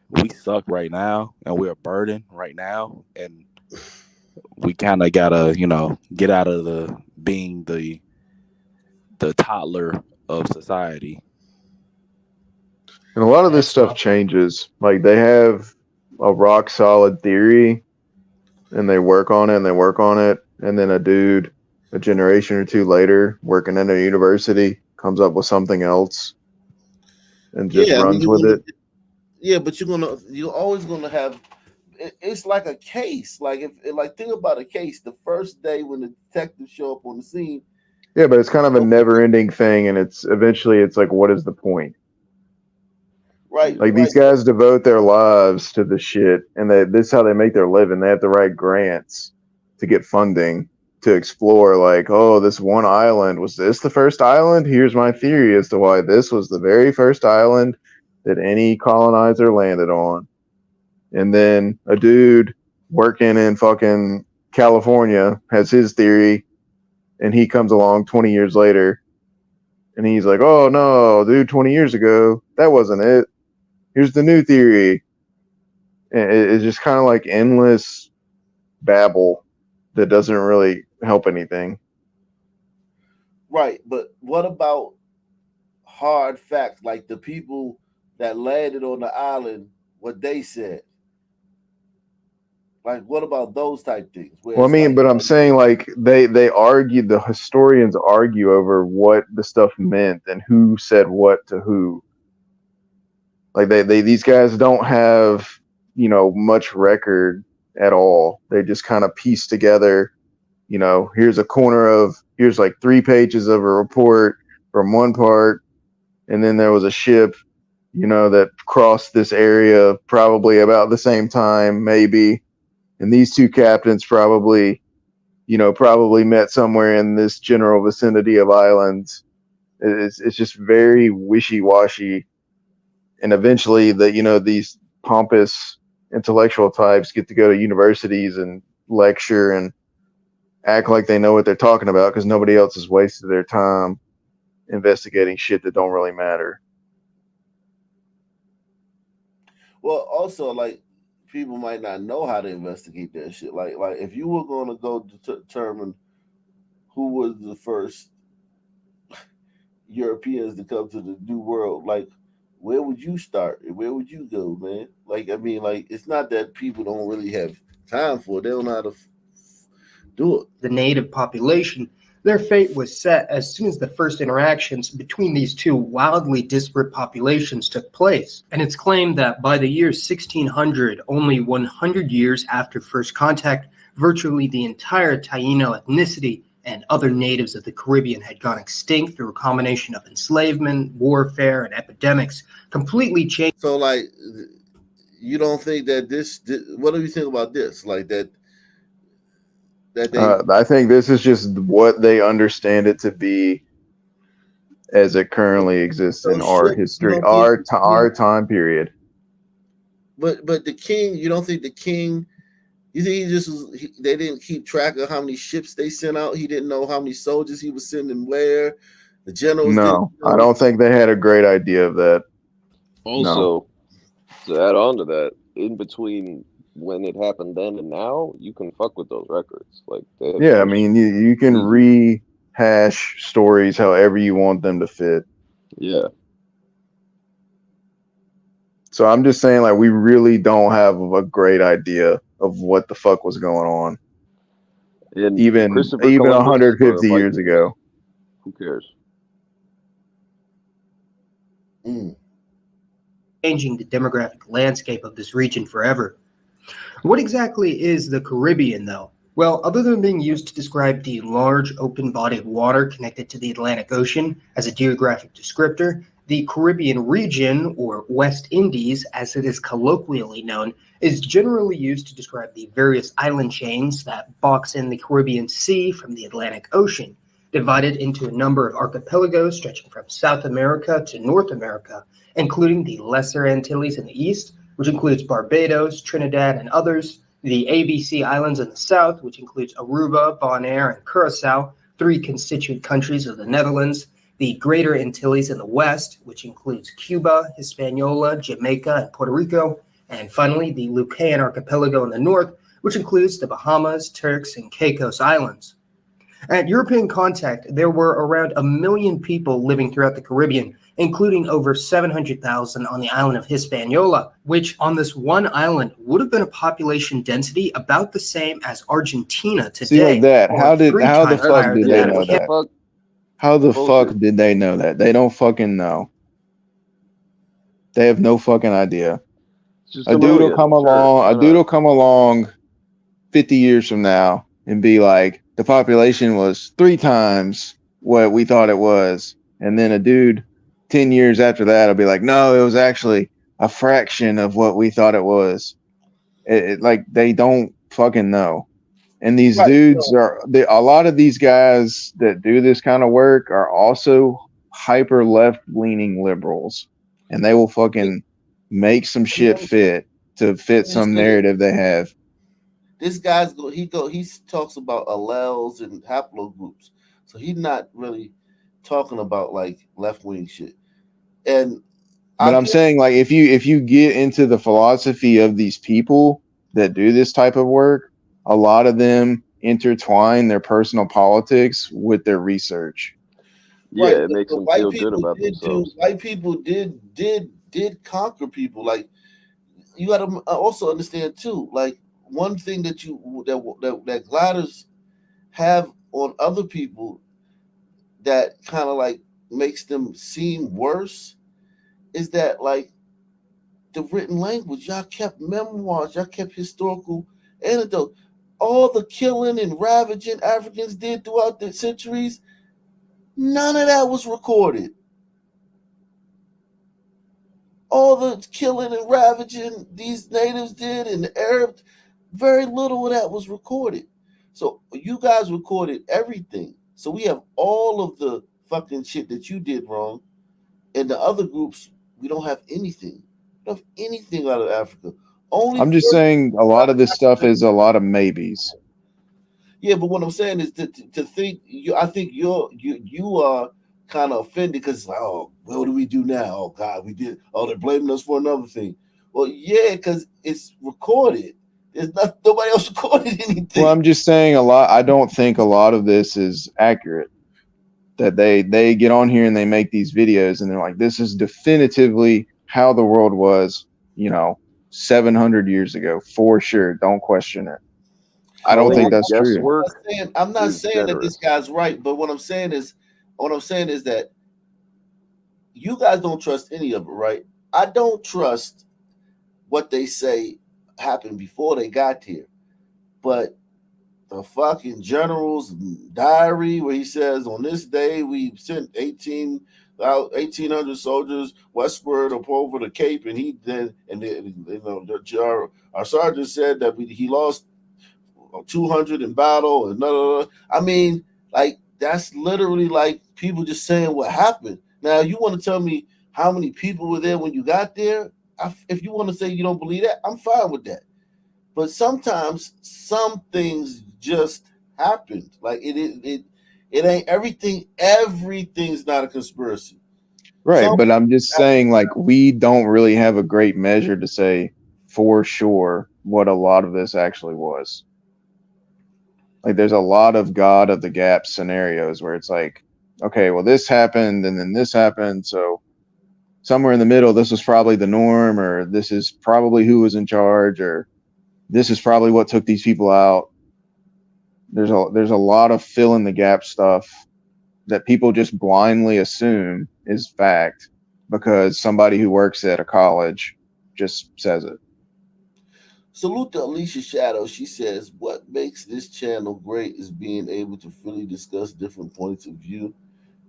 [SPEAKER 19] we suck right now and we're a burden right now, and we kind of gotta, get out of being the toddler of society.
[SPEAKER 6] And a lot of this stuff changes. Like they have a rock solid theory and they work on it, and then a dude a generation or two later working in a university comes up with something else and just runs with it.
[SPEAKER 1] Yeah, but you're always gonna have. It's like a case. Like think about a case. The first day when the detectives show up on the scene.
[SPEAKER 6] Yeah, but it's kind of a never-ending thing, and it's like, what is the point?
[SPEAKER 1] Right.
[SPEAKER 6] Like these guys devote their lives to the shit, and this is how they make their living. They have to write grants to get funding to explore. Like, oh, this one island, was this the first island? Here's my theory as to why this was the very first island that any colonizer landed on. And then a dude working in fucking California has his theory, and he comes along 20 years later, and he's like, oh no, dude, 20 years ago, that wasn't it. Here's the new theory. And it's just kind of like endless babble that doesn't really help anything.
[SPEAKER 1] Right, but what about hard facts, like the people that landed on the island, what they said? Like, what about those type things?
[SPEAKER 6] Well, I mean, but I'm saying like they argue, the historians argue over what the stuff meant and who said what to who. Like these guys don't have, much record at all. They just kind of piece together, here's here's like 3 pages of a report from one part, and then there was a ship, that crossed this area probably about the same time, maybe. And these 2 captains probably met somewhere in this general vicinity of islands. It's just very wishy-washy. And eventually these pompous intellectual types get to go to universities and lecture and act like they know what they're talking about because nobody else has wasted their time investigating shit that don't really matter.
[SPEAKER 1] Well, also, like, people might not know how to investigate that shit. Like if you were going to go determine who was the first Europeans to come to the New World, like, where would you start? Where would you go, man? Like, I mean, like, it's not that people don't really have time for it. They don't know how to do it.
[SPEAKER 8] The native population, their fate was set as soon as the first interactions between these 2 wildly disparate populations took place. And it's claimed that by the year 1600, only 100 years after first contact, virtually the entire Taino ethnicity and other natives of the Caribbean had gone extinct through a combination of enslavement, warfare, and epidemics, completely changed.
[SPEAKER 1] So, like, you don't think that this what do you think about this? Like that
[SPEAKER 6] I think this is just what they understand it to be as it currently exists in our history, our time period.
[SPEAKER 1] But the king, you don't think the king? You think they didn't keep track of how many ships they sent out? He didn't know how many soldiers he was sending where? The generals?
[SPEAKER 6] No, I don't think they had a great idea of that.
[SPEAKER 24] Also, to add on to that, in between when it happened then and now, you can fuck with those records. Like,
[SPEAKER 6] I mean, you can rehash stories however you want them to fit.
[SPEAKER 24] Yeah.
[SPEAKER 6] So I'm just saying, like, we really don't have a great idea of what the fuck was going on.
[SPEAKER 24] And
[SPEAKER 6] even 150 years ago.
[SPEAKER 24] Who cares?
[SPEAKER 8] Changing the demographic landscape of this region forever. What exactly is the Caribbean, though? Well, other than being used to describe the large open body of water connected to the Atlantic Ocean as a geographic descriptor, the Caribbean region, or West Indies as it is colloquially known, is generally used to describe the various island chains that box in the Caribbean Sea from the Atlantic Ocean. divided into a number of archipelagos stretching from South America to North America, including the Lesser Antilles in the east, which includes Barbados, Trinidad, and others, the ABC Islands in the south, which includes Aruba, Bonaire, and Curacao, 3 constituent countries of the Netherlands, the Greater Antilles in the west, which includes Cuba, Hispaniola, Jamaica, and Puerto Rico, and finally the Lucayan Archipelago in the north, which includes the Bahamas, Turks, and Caicos Islands. At European contact, there were around 1 million people living throughout the Caribbean, including over 700,000 on the island of Hispaniola, which on this one island would have been a population density about the same as Argentina today.
[SPEAKER 6] See, like that.
[SPEAKER 8] or
[SPEAKER 6] How the
[SPEAKER 8] 3
[SPEAKER 6] fuck
[SPEAKER 8] times higher
[SPEAKER 6] did
[SPEAKER 8] than
[SPEAKER 6] they
[SPEAKER 8] that of
[SPEAKER 6] know
[SPEAKER 8] Canada.
[SPEAKER 6] that? How the fuck did they know that? They don't fucking know. They have no fucking idea.
[SPEAKER 24] Just
[SPEAKER 6] A dude will
[SPEAKER 24] Chameleon.
[SPEAKER 6] come
[SPEAKER 24] Sure,
[SPEAKER 6] along.
[SPEAKER 24] why
[SPEAKER 6] A dude
[SPEAKER 24] not?
[SPEAKER 6] will come along 50 years from now and be like, the population was 3 times what we thought it was. And then a dude 10 years after that will be like, no, it was actually a fraction of what we thought it was. Like, they don't fucking know. And these dudes a lot of these guys that do this kind of work are also hyper left leaning liberals. And they will fucking make some shit fit to fit some narrative they have.
[SPEAKER 1] This guy's he talks about alleles and haplogroups, so he's not really talking about like left wing shit. And
[SPEAKER 6] But I'm saying, like, if you get into the philosophy of these people that do this type of work, a lot of them intertwine their personal politics with their research.
[SPEAKER 24] Yeah,
[SPEAKER 1] right,
[SPEAKER 24] it makes
[SPEAKER 1] but
[SPEAKER 24] them
[SPEAKER 1] white
[SPEAKER 24] feel good
[SPEAKER 1] people
[SPEAKER 24] about
[SPEAKER 1] did
[SPEAKER 24] themselves.
[SPEAKER 1] white people did conquer people. Like, you got to also understand too. Like, one thing that that gliders have on other people that kind of like makes them seem worse is that, like, the written language. Y'all kept memoirs, y'all kept historical anecdotes. All the killing and ravaging Africans did throughout the centuries, none of that was recorded. All the killing and ravaging these natives did and the Arabs, very little of that was recorded. So you guys recorded everything. So we have all of the fucking shit that you did wrong. And the other groups, we don't have anything. We don't have anything out of Africa. Only
[SPEAKER 6] I'm just saying a lot of this stuff is a lot of maybes.
[SPEAKER 1] Yeah, but what I'm saying is to think. I think you are kind of offended because it's like, oh, what do we do now? Oh God, we did. Oh, they're blaming us for another thing. Well, yeah, because it's recorded. There's nobody else recorded anything.
[SPEAKER 6] Well, I'm just saying I don't think a lot of this is accurate. That they get on here and they make these videos and they're like, this is definitively how the world was, 700 years ago, for sure. Don't question it. I don't think that's true.
[SPEAKER 1] I'm not saying that this guy's right, but what I'm saying is that you guys don't trust any of it, right? I don't trust what they say happened before they got here, but the fucking general's diary where he says on this day we sent 1,800 soldiers westward up over the Cape, and our sergeant said that he lost 200 in battle, and I mean, like, that's literally like people just saying what happened. Now, you want to tell me how many people were there when you got there? If you want to say you don't believe that, I'm fine with that. But sometimes some things just happened. Like, it ain't everything. Everything's not a conspiracy.
[SPEAKER 6] Right, but I'm just saying, like, we don't really have a great measure to say for sure what a lot of this actually was. Like, there's a lot of God of the gap scenarios where it's like, okay, well, this happened and then this happened, so somewhere in the middle, this was probably the norm, or this is probably who was in charge, or this is probably what took these people out. There's a lot of fill in the gap stuff that people just blindly assume is fact because somebody who works at a college just says it.
[SPEAKER 1] Salute to Alicia Shadow. She says, what makes this channel great is being able to freely discuss different points of view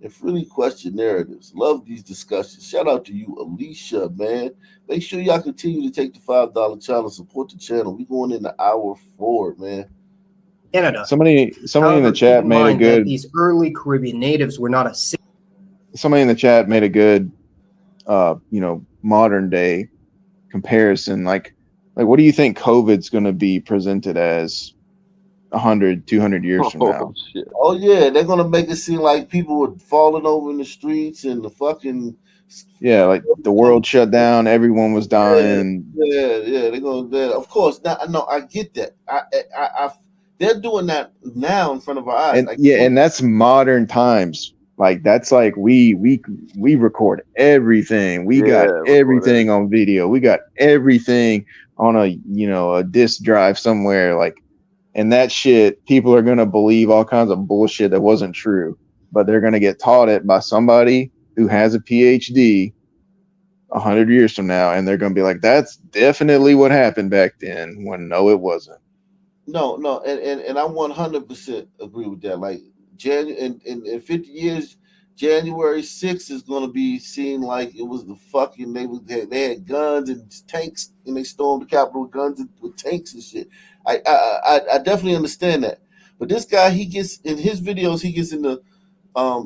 [SPEAKER 1] and freely question narratives. Love these discussions. Shout out to you, Alicia, man. Make sure y'all continue to take the $5 challenge, support the channel. We're going into hour 4, man.
[SPEAKER 8] Canada.
[SPEAKER 6] Somebody in
[SPEAKER 8] However,
[SPEAKER 6] the chat
[SPEAKER 8] keep in
[SPEAKER 6] made a
[SPEAKER 8] mind that
[SPEAKER 6] good.
[SPEAKER 8] these early Caribbean natives were not a
[SPEAKER 6] Somebody in the chat made a good, modern day comparison. Like what do you think COVID's going to be presented as 100, 200 years from now?
[SPEAKER 24] Shit.
[SPEAKER 1] Oh yeah, they're gonna make it seem like people were falling over in the streets and the fucking
[SPEAKER 6] like the world shut down, everyone was dying.
[SPEAKER 1] Yeah. They're gonna. Of course, now, no, I get that. They're doing that now in front of our eyes.
[SPEAKER 6] And that's modern times. Like that's like we record everything. We got everything on video. We got everything on a disk drive somewhere. Like, and that shit, people are gonna believe all kinds of bullshit that wasn't true, but they're gonna get taught it by somebody who has a PhD 100 years from now, and they're gonna be like, "That's definitely what happened back then." When no, it wasn't.
[SPEAKER 1] No, and I 100% agree with that. Like in 50 years, January 6th is going to be seen like it was the fucking they had guns and tanks and they stormed the Capitol with guns and with tanks and shit. I definitely understand that, but this guy, he gets in his videos, he gets into a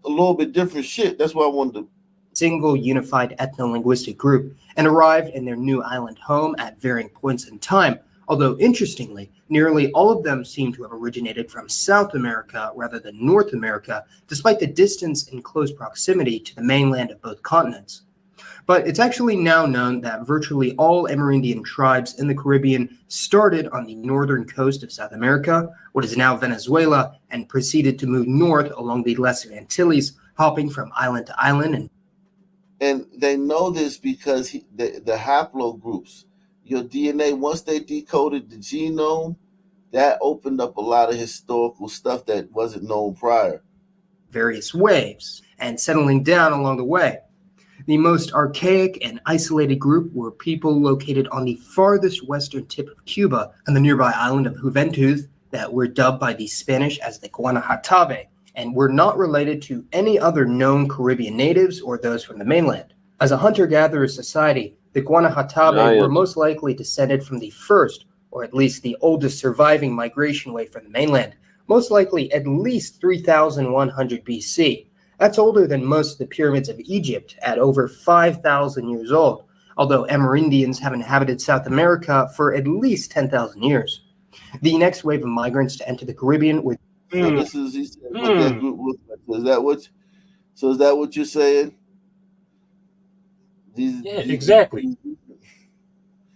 [SPEAKER 1] little bit different shit. That's why I wanted to.
[SPEAKER 8] Single unified ethno-linguistic group and arrived in their new island home at varying points in time. Although, interestingly, nearly all of them seem to have originated from South America rather than North America, despite the distance and close proximity to the mainland of both continents. But it's actually now known that virtually all Amerindian tribes in the Caribbean started on the northern coast of South America, what is now Venezuela, and proceeded to move north along the Lesser Antilles, hopping from island to island.
[SPEAKER 1] And they know this because the haplogroups, your DNA, once they decoded the genome, that opened up a lot of historical stuff that wasn't known prior.
[SPEAKER 8] Various waves and settling down along the way. The most archaic and isolated group were people located on the farthest western tip of Cuba and the nearby island of Juventud that were dubbed by the Spanish as the Guanahatabe, and were not related to any other known Caribbean natives or those from the mainland. As a hunter-gatherer society, the Guanahatabe were most likely descended from the first, or at least the oldest surviving migration wave from the mainland, most likely at least 3,100 BC. That's older than most of the pyramids of Egypt, at over 5,000 years old, although Amerindians have inhabited South America for at least 10,000 years. The next wave of migrants to enter the Caribbean were...
[SPEAKER 1] So this is he said what that group looks like. So is that what you're saying?
[SPEAKER 26] Exactly.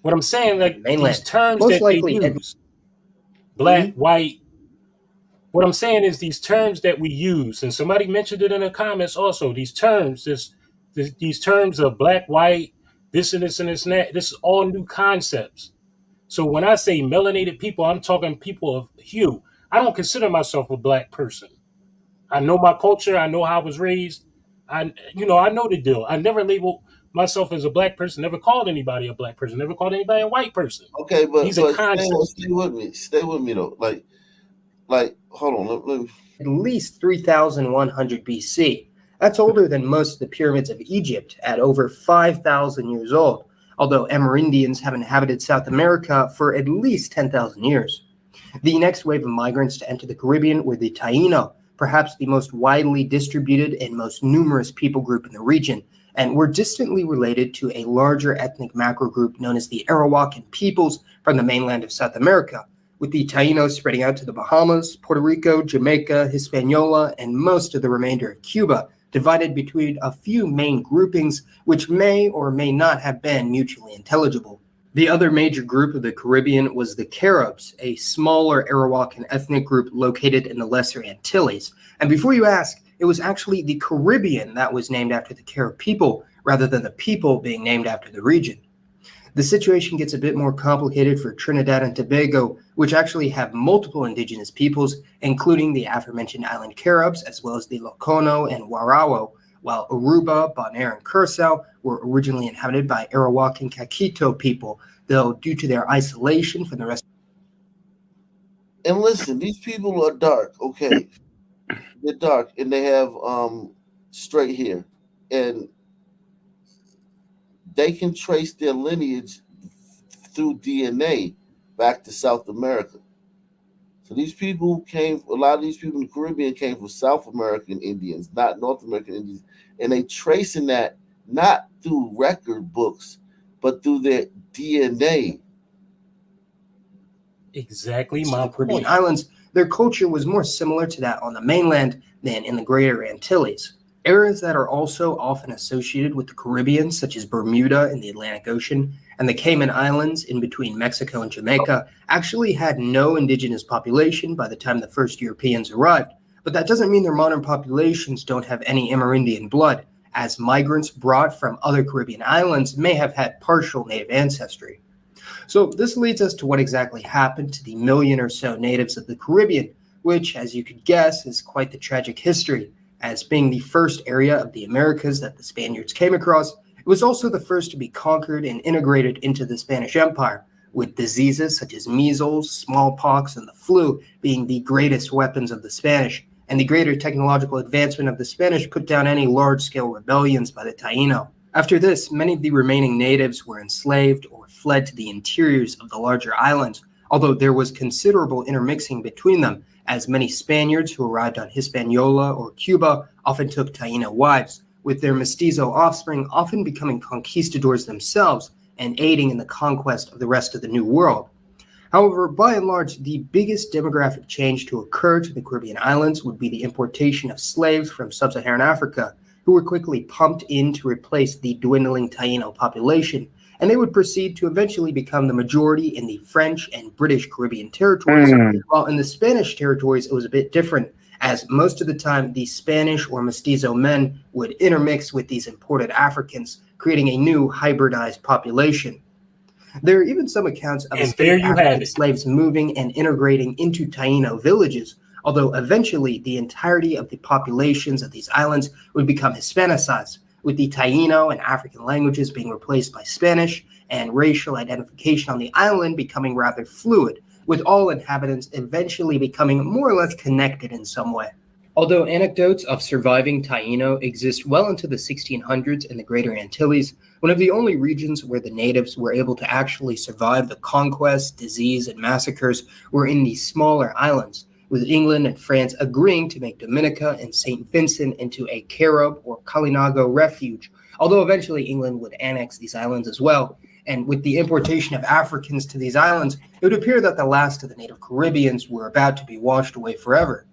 [SPEAKER 26] What I'm saying, like
[SPEAKER 8] mainland.
[SPEAKER 26] These terms
[SPEAKER 8] Most
[SPEAKER 26] that
[SPEAKER 8] likely
[SPEAKER 26] they use, black, white. What I'm saying is these terms that we use, and somebody mentioned it in the comments also. These terms, these terms of black, white, this and this and this and that. This is all new concepts. So when I say melanated people, I'm talking people of hue. I don't consider myself a black person. I know my culture. I know how I was raised. I know the deal. I never labeled myself as a black person. Never called anybody a black person. Never called anybody a white person.
[SPEAKER 1] Okay, but
[SPEAKER 26] these are concepts.
[SPEAKER 1] Stay with me though. Like, hold on. Let me...
[SPEAKER 8] At least 3,100 BC. That's older than most of the pyramids of Egypt, at over 5,000 years old, although Amerindians have inhabited South America for at least 10,000 years. The next wave of migrants to enter the Caribbean were the Taino, perhaps the most widely distributed and most numerous people group in the region, and were distantly related to a larger ethnic macro group known as the Arawakan peoples from the mainland of South America, with the Tainos spreading out to the Bahamas, Puerto Rico, Jamaica, Hispaniola, and most of the remainder of Cuba, divided between a few main groupings which may or may not have been mutually intelligible. The other major group of the Caribbean was the Caribs, a smaller Arawakan ethnic group located in the Lesser Antilles. And before you ask, it was actually the Caribbean that was named after the Carib people, rather than the people being named after the region. The situation gets a bit more complicated for Trinidad and Tobago, which actually have multiple indigenous peoples, including the aforementioned island Caribs, as well as the Locono and Warao, while Aruba, Bonaire, and Curacao were originally inhabited by Arawakan Kakito people, though due to their isolation from the rest.
[SPEAKER 1] And listen, these people are dark, okay? They're dark, and they have straight hair, and they can trace their lineage through DNA back to South America. So these people a lot of these people in the Caribbean came from South American Indians, not North American Indians. And they tracing that not through record books, but through their DNA.
[SPEAKER 26] Exactly
[SPEAKER 8] To
[SPEAKER 26] my
[SPEAKER 8] the Caribbean
[SPEAKER 26] point.
[SPEAKER 8] islands, their culture was more similar to that on the mainland than in the Greater Antilles. Areas that are also often associated with the Caribbean, such as Bermuda in the Atlantic Ocean and the Cayman Islands in between Mexico and Jamaica, actually had no indigenous population by the time the first Europeans arrived. But that doesn't mean their modern populations don't have any Amerindian blood, as migrants brought from other Caribbean islands may have had partial native ancestry. So this leads us to what exactly happened to the million or so natives of the Caribbean, which, as you could guess, is quite the tragic history. As being the first area of the Americas that the Spaniards came across, it was also the first to be conquered and integrated into the Spanish Empire, with diseases such as measles, smallpox, and the flu being the greatest weapons of the Spanish, and the greater technological advancement of the Spanish put down any large-scale rebellions by the Taino. After this, many of the remaining natives were enslaved or fled to the interiors of the larger islands, although there was considerable intermixing between them, as many Spaniards who arrived on Hispaniola or Cuba often took Taino wives, with their mestizo offspring often becoming conquistadors themselves and aiding in the conquest of the rest of the New World. However, by and large, the biggest demographic change to occur to the Caribbean islands would be the importation of slaves from sub-Saharan Africa, who were quickly pumped in to replace the dwindling Taino population, and they would proceed to eventually become the majority in the French and British Caribbean territories, while in the Spanish territories it was a bit different, as most of the time the Spanish or mestizo men would intermix with these imported Africans, creating a new hybridized population. There are even some accounts of escaped African slaves moving and integrating into Taino villages, although eventually the entirety of the populations of these islands would become Hispanicized, with the Taino and African languages being replaced by Spanish, and racial identification on the island becoming rather fluid, with all inhabitants eventually becoming more or less connected in some way. Although anecdotes of surviving Taino exist well into the 1600s in the Greater Antilles, one of the only regions where the natives were able to actually survive the conquest, disease, and massacres were in the smaller islands, with England and France agreeing to make Dominica and St. Vincent into a Carib or Kalinago refuge, although eventually England would annex these islands as well. And with the importation of Africans to these islands, it would appear that the last of the native Caribbeans were about to be washed away forever.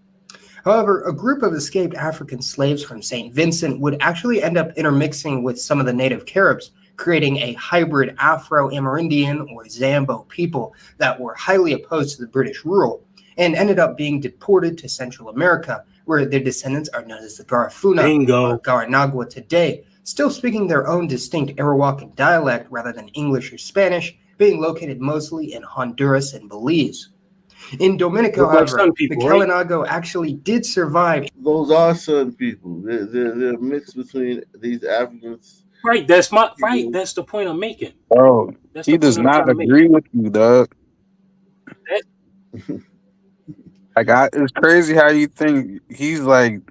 [SPEAKER 8] However, a group of escaped African slaves from St. Vincent would actually end up intermixing with some of the native Caribs, creating a hybrid Afro-Amerindian or Zambo people that were highly opposed to the British rule, and ended up being deported to Central America, where their descendants are known as the Garifuna or Guaranagua today, still speaking their own distinct Arawakan dialect rather than English or Spanish, being located mostly in Honduras and Belize. In Dominica, however, the Kalinago actually did survive.
[SPEAKER 1] Those are Sun people. They're mixed between these Africans.
[SPEAKER 26] Right, that's the point I'm making.
[SPEAKER 16] Bro,
[SPEAKER 26] That's
[SPEAKER 16] he
[SPEAKER 26] the
[SPEAKER 16] does
[SPEAKER 26] point I'm
[SPEAKER 16] not
[SPEAKER 26] trying to
[SPEAKER 16] agree with you, dog. It's crazy how you think he's like,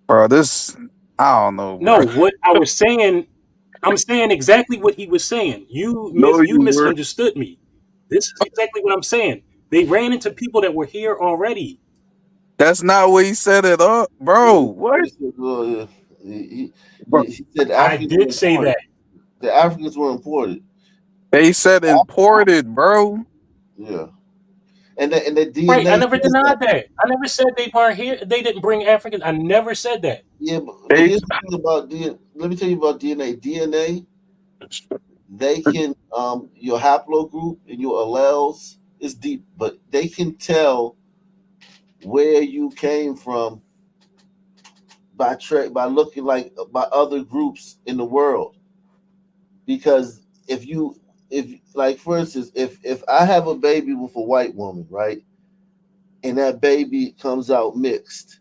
[SPEAKER 16] bro. I don't know, bro.
[SPEAKER 26] No, what I was saying, I'm saying exactly what he was saying. You
[SPEAKER 16] You were.
[SPEAKER 26] misunderstood me. This is exactly what I'm saying. They ran into people that were here already.
[SPEAKER 16] That's not what he said at all, bro. What?
[SPEAKER 1] He
[SPEAKER 16] Bro,
[SPEAKER 1] said
[SPEAKER 26] I
[SPEAKER 1] Africans
[SPEAKER 26] did
[SPEAKER 1] were
[SPEAKER 26] say
[SPEAKER 1] imported.
[SPEAKER 26] that.
[SPEAKER 1] The Africans were imported.
[SPEAKER 16] They said imported, bro.
[SPEAKER 1] Yeah. And the DNA.
[SPEAKER 26] Right, I never denied that. I never said they weren't here. They didn't bring Africans. I never said that.
[SPEAKER 1] Yeah, but here's the thing about DNA. Let me tell you about DNA. DNA, they can your haplogroup and your alleles is deep, but they can tell where you came from by looking by other groups in the world. Because if like for instance, if I have a baby with a white woman, right, and that baby comes out mixed,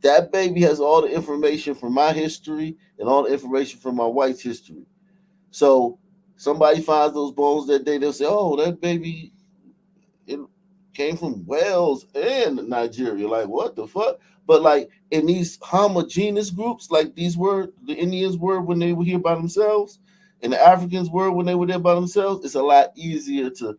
[SPEAKER 1] that baby has all the information from my history and all the information from my wife's history. So somebody finds those bones that day, they'll say, "Oh, that baby it came from Wales and Nigeria." Like, what the fuck? But like in these homogeneous groups, like the Indians were when they were here by themselves, and the Africans were when they were there by themselves, it's a lot easier to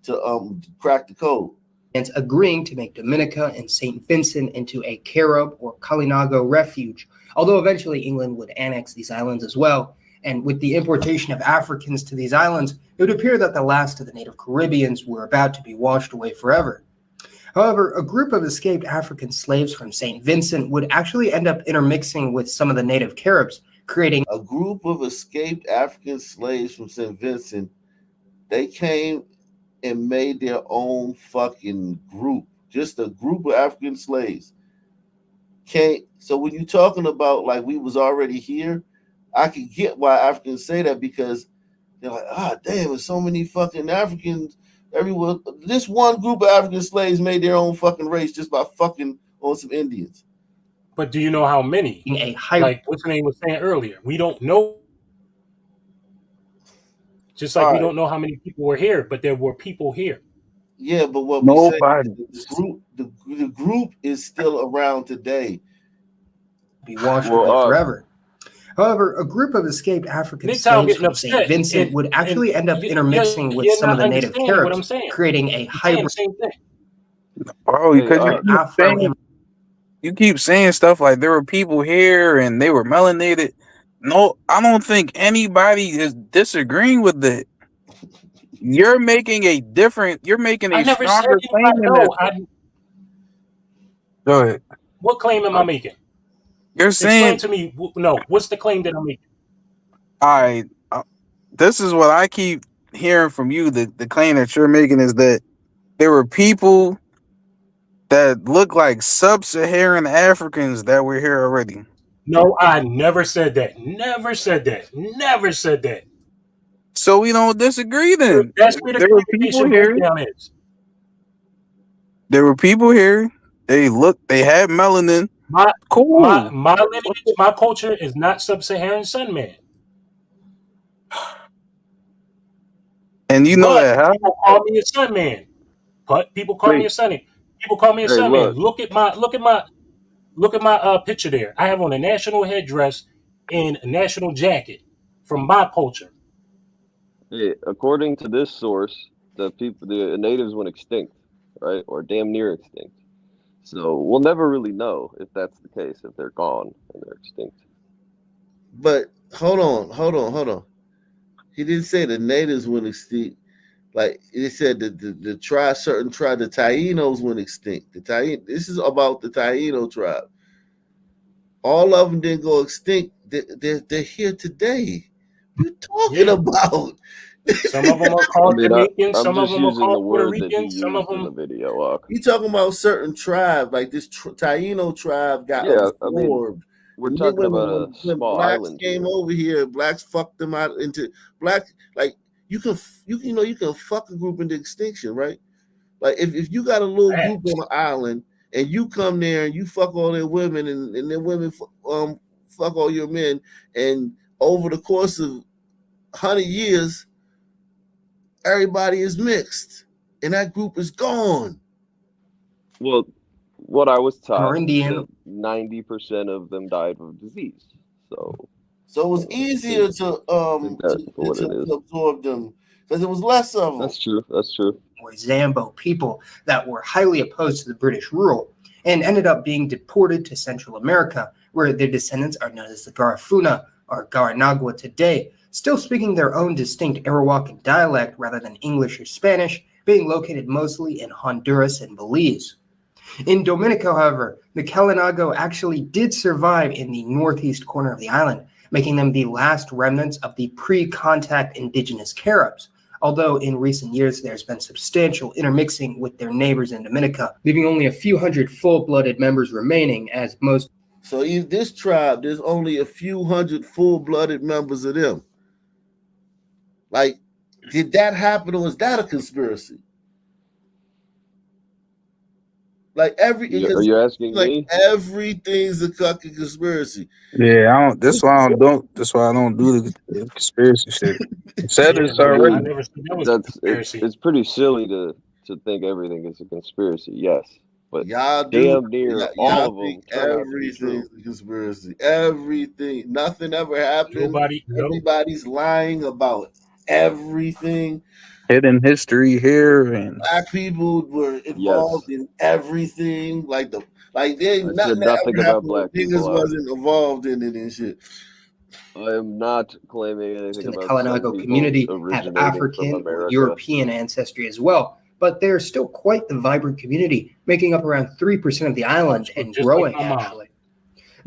[SPEAKER 1] to crack the code.
[SPEAKER 8] And agreeing to make Dominica and St. Vincent into a Carib or Kalinago refuge, although eventually England would annex these islands as well. And with the importation of Africans to these islands, it would appear that the last of the native Caribbeans were about to be washed away forever. However, a group of escaped African slaves from St. Vincent would actually end up intermixing with some of the native Caribs, creating
[SPEAKER 1] a group of escaped African slaves from St. Vincent. They came and made their own fucking group, just a group of African slaves. So when you're talking about like we was already here, I could get why Africans say that, because they're like, damn, there's so many fucking Africans everywhere. This one group of African slaves made their own fucking race just by fucking on some Indians.
[SPEAKER 26] But do you know how many? Like what's the name was saying earlier, we don't know. Just like we don't know how many people were here, but there were people here.
[SPEAKER 1] Yeah, but what we say, the group is still around today.
[SPEAKER 8] Be washed away forever. However, a group of escaped African slaves from St. Vincent would actually end up intermixing with some of the native Caribs, creating a hybrid.
[SPEAKER 16] Bro, because you keep saying stuff like there were people here and they were melanated. No, I don't think anybody is disagreeing with that. You're making a stronger claim than that. Go ahead.
[SPEAKER 26] What claim am I making?
[SPEAKER 16] You're saying,
[SPEAKER 26] explain to me. No, what's the claim that I'm making?
[SPEAKER 16] All right, this is what I keep hearing from you. The claim that you're making is that there were people that look like sub-Saharan Africans that were here already.
[SPEAKER 26] No, I never said that. Never said that. Never said that.
[SPEAKER 16] So we don't disagree then.
[SPEAKER 26] That's where the communication breakdown is.
[SPEAKER 16] There were people here. They had melanin.
[SPEAKER 26] My
[SPEAKER 16] cool.
[SPEAKER 26] My lineage, my culture is not sub-Saharan sun man.
[SPEAKER 16] And you know that, huh?
[SPEAKER 26] People call me a sun man. But people call me a sun man. People call me a sun man. Look at my picture there. I have on a national headdress and a national jacket from my culture.
[SPEAKER 24] Yeah, according to this source, the natives went extinct, right, or damn near extinct. So we'll never really know if that's the case, if they're gone and they're extinct.
[SPEAKER 1] But hold on. He didn't say the natives went extinct. Like it said the tribe, certain tribe, the Tainos went extinct. This is about the Taino tribe. All of them didn't go extinct. They're here today. What are you talking about?
[SPEAKER 26] Some of them are called Dominicans. Some of them are called Puerto Ricans. Some of them.
[SPEAKER 24] The video.
[SPEAKER 1] You talking about certain tribes, like this Taino tribe got absorbed.
[SPEAKER 24] We're talking about a small
[SPEAKER 1] blacks
[SPEAKER 24] island.
[SPEAKER 1] Came over here. Blacks fucked them out into black. Like you can fuck a group into extinction, right? Like if you got a little group on an island and you come there and you fuck all their women and their women fuck all your men, and over the course of 100 years, everybody is mixed and that group is gone.
[SPEAKER 24] Well, what I was taught,
[SPEAKER 8] or Indian,
[SPEAKER 24] 90% of them died of disease. So
[SPEAKER 1] it was easier to absorb them because it was less of them.
[SPEAKER 24] That's true.
[SPEAKER 8] Or Zambo people that were highly opposed to the British rule and ended up being deported to Central America, where their descendants are known as the Garifuna or Guaranagua today, still speaking their own distinct Arawakan dialect rather than English or Spanish, being located mostly in Honduras and Belize. In Dominica, however, the Kalinago actually did survive in the northeast corner of the island, making them the last remnants of the pre-contact indigenous Caribs, although in recent years there's been substantial intermixing with their neighbors in Dominica, leaving only a few hundred full-blooded members remaining, as most.
[SPEAKER 1] So in this tribe, there's only a few hundred full-blooded members of them. Like, did that happen, or is that a conspiracy? Like are
[SPEAKER 24] you asking me?
[SPEAKER 1] Everything's a fucking conspiracy.
[SPEAKER 16] Yeah, that's why I don't do the conspiracy shit. Said this already.
[SPEAKER 24] I never said that was a conspiracy. It's pretty silly to think everything is a conspiracy. Yes, but
[SPEAKER 1] y'all
[SPEAKER 24] damn near all of them.
[SPEAKER 1] Everything's a conspiracy. Everything. Nothing ever happened. Everybody's lying about everything.
[SPEAKER 16] hidden history here, and
[SPEAKER 1] Black people were involved in everything. Like there ain't
[SPEAKER 24] I
[SPEAKER 1] nothing
[SPEAKER 24] said
[SPEAKER 1] that
[SPEAKER 24] nothing
[SPEAKER 1] ever
[SPEAKER 24] about
[SPEAKER 1] happened
[SPEAKER 24] black
[SPEAKER 1] where
[SPEAKER 24] people.
[SPEAKER 1] niggas wasn't involved in it and shit.
[SPEAKER 24] I am not claiming anything
[SPEAKER 8] in the
[SPEAKER 24] about some
[SPEAKER 8] Kalinago
[SPEAKER 24] people
[SPEAKER 8] community have
[SPEAKER 24] originating from
[SPEAKER 8] African or
[SPEAKER 24] America.
[SPEAKER 8] European ancestry as well, but they're still quite the vibrant community, making up around 3% of the island and growing, actually.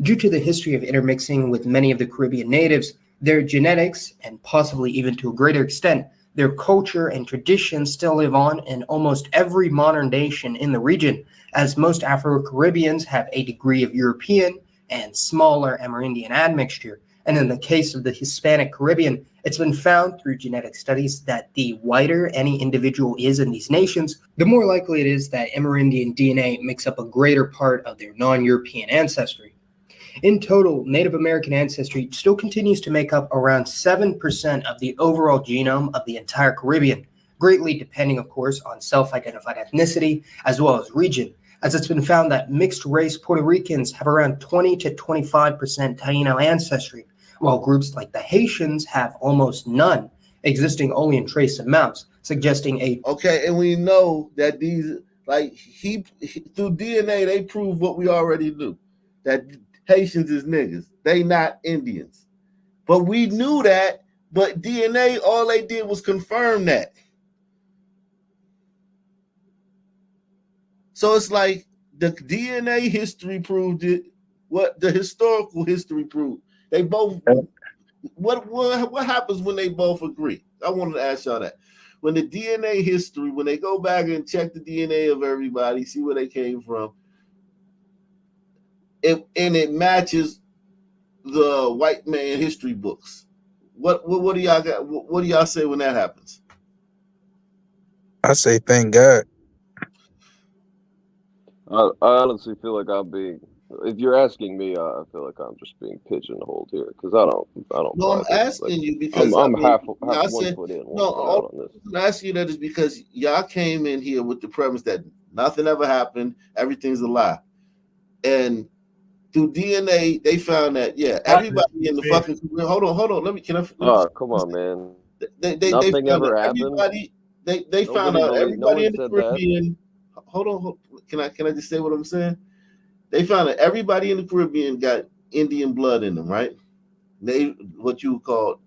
[SPEAKER 8] Due to the history of intermixing with many of the Caribbean natives, their genetics, and possibly even to a greater extent, their culture and traditions still live on in almost every modern nation in the region, as most Afro-Caribbeans have a degree of European and smaller Amerindian admixture. And in the case of the Hispanic Caribbean, it's been found through genetic studies that the whiter any individual is in these nations, the more likely it is that Amerindian DNA makes up a greater part of their non-European ancestry. In total, Native American ancestry still continues to make up around 7% of the overall genome of the entire Caribbean, greatly depending, of course, on self-identified ethnicity as well as region, as it's been found that mixed-race Puerto Ricans have around 20 to 25% Taino ancestry, while groups like the Haitians have almost none, existing only in trace amounts, suggesting a...
[SPEAKER 1] Okay, and we know that these, through DNA, they prove what we already knew, that Haitians is niggas. They not Indians. But we knew that, but DNA, all they did was confirm that. So it's like the DNA history proved it, what the historical history proved. They both, what happens when they both agree? I wanted to ask y'all that. When the DNA history, when they go back and check the DNA of everybody, see where they came from, and it matches the white man history books. What do y'all got? What do y'all say when that happens?
[SPEAKER 16] I say thank God.
[SPEAKER 24] I honestly feel like I'm being. If you're asking me, I feel like I'm just being pigeonholed here because I don't.
[SPEAKER 1] No, I'm asking you because
[SPEAKER 24] I'm half
[SPEAKER 1] y'all
[SPEAKER 24] one
[SPEAKER 1] said,
[SPEAKER 24] foot in, one
[SPEAKER 1] no.
[SPEAKER 24] foot out on this.
[SPEAKER 1] I'm asking you that is because y'all came in here with the premise that nothing ever happened, everything's a lie, and through DNA they found that everybody in the fucking hold on. Let me
[SPEAKER 24] Come on, man.
[SPEAKER 1] They
[SPEAKER 24] Nothing
[SPEAKER 1] found
[SPEAKER 24] ever
[SPEAKER 1] that
[SPEAKER 24] happened.
[SPEAKER 1] everybody they found out everybody in the Caribbean. Hold on. Can I just say what I'm saying? They found that everybody in the Caribbean got Indian blood in them, right? They what you call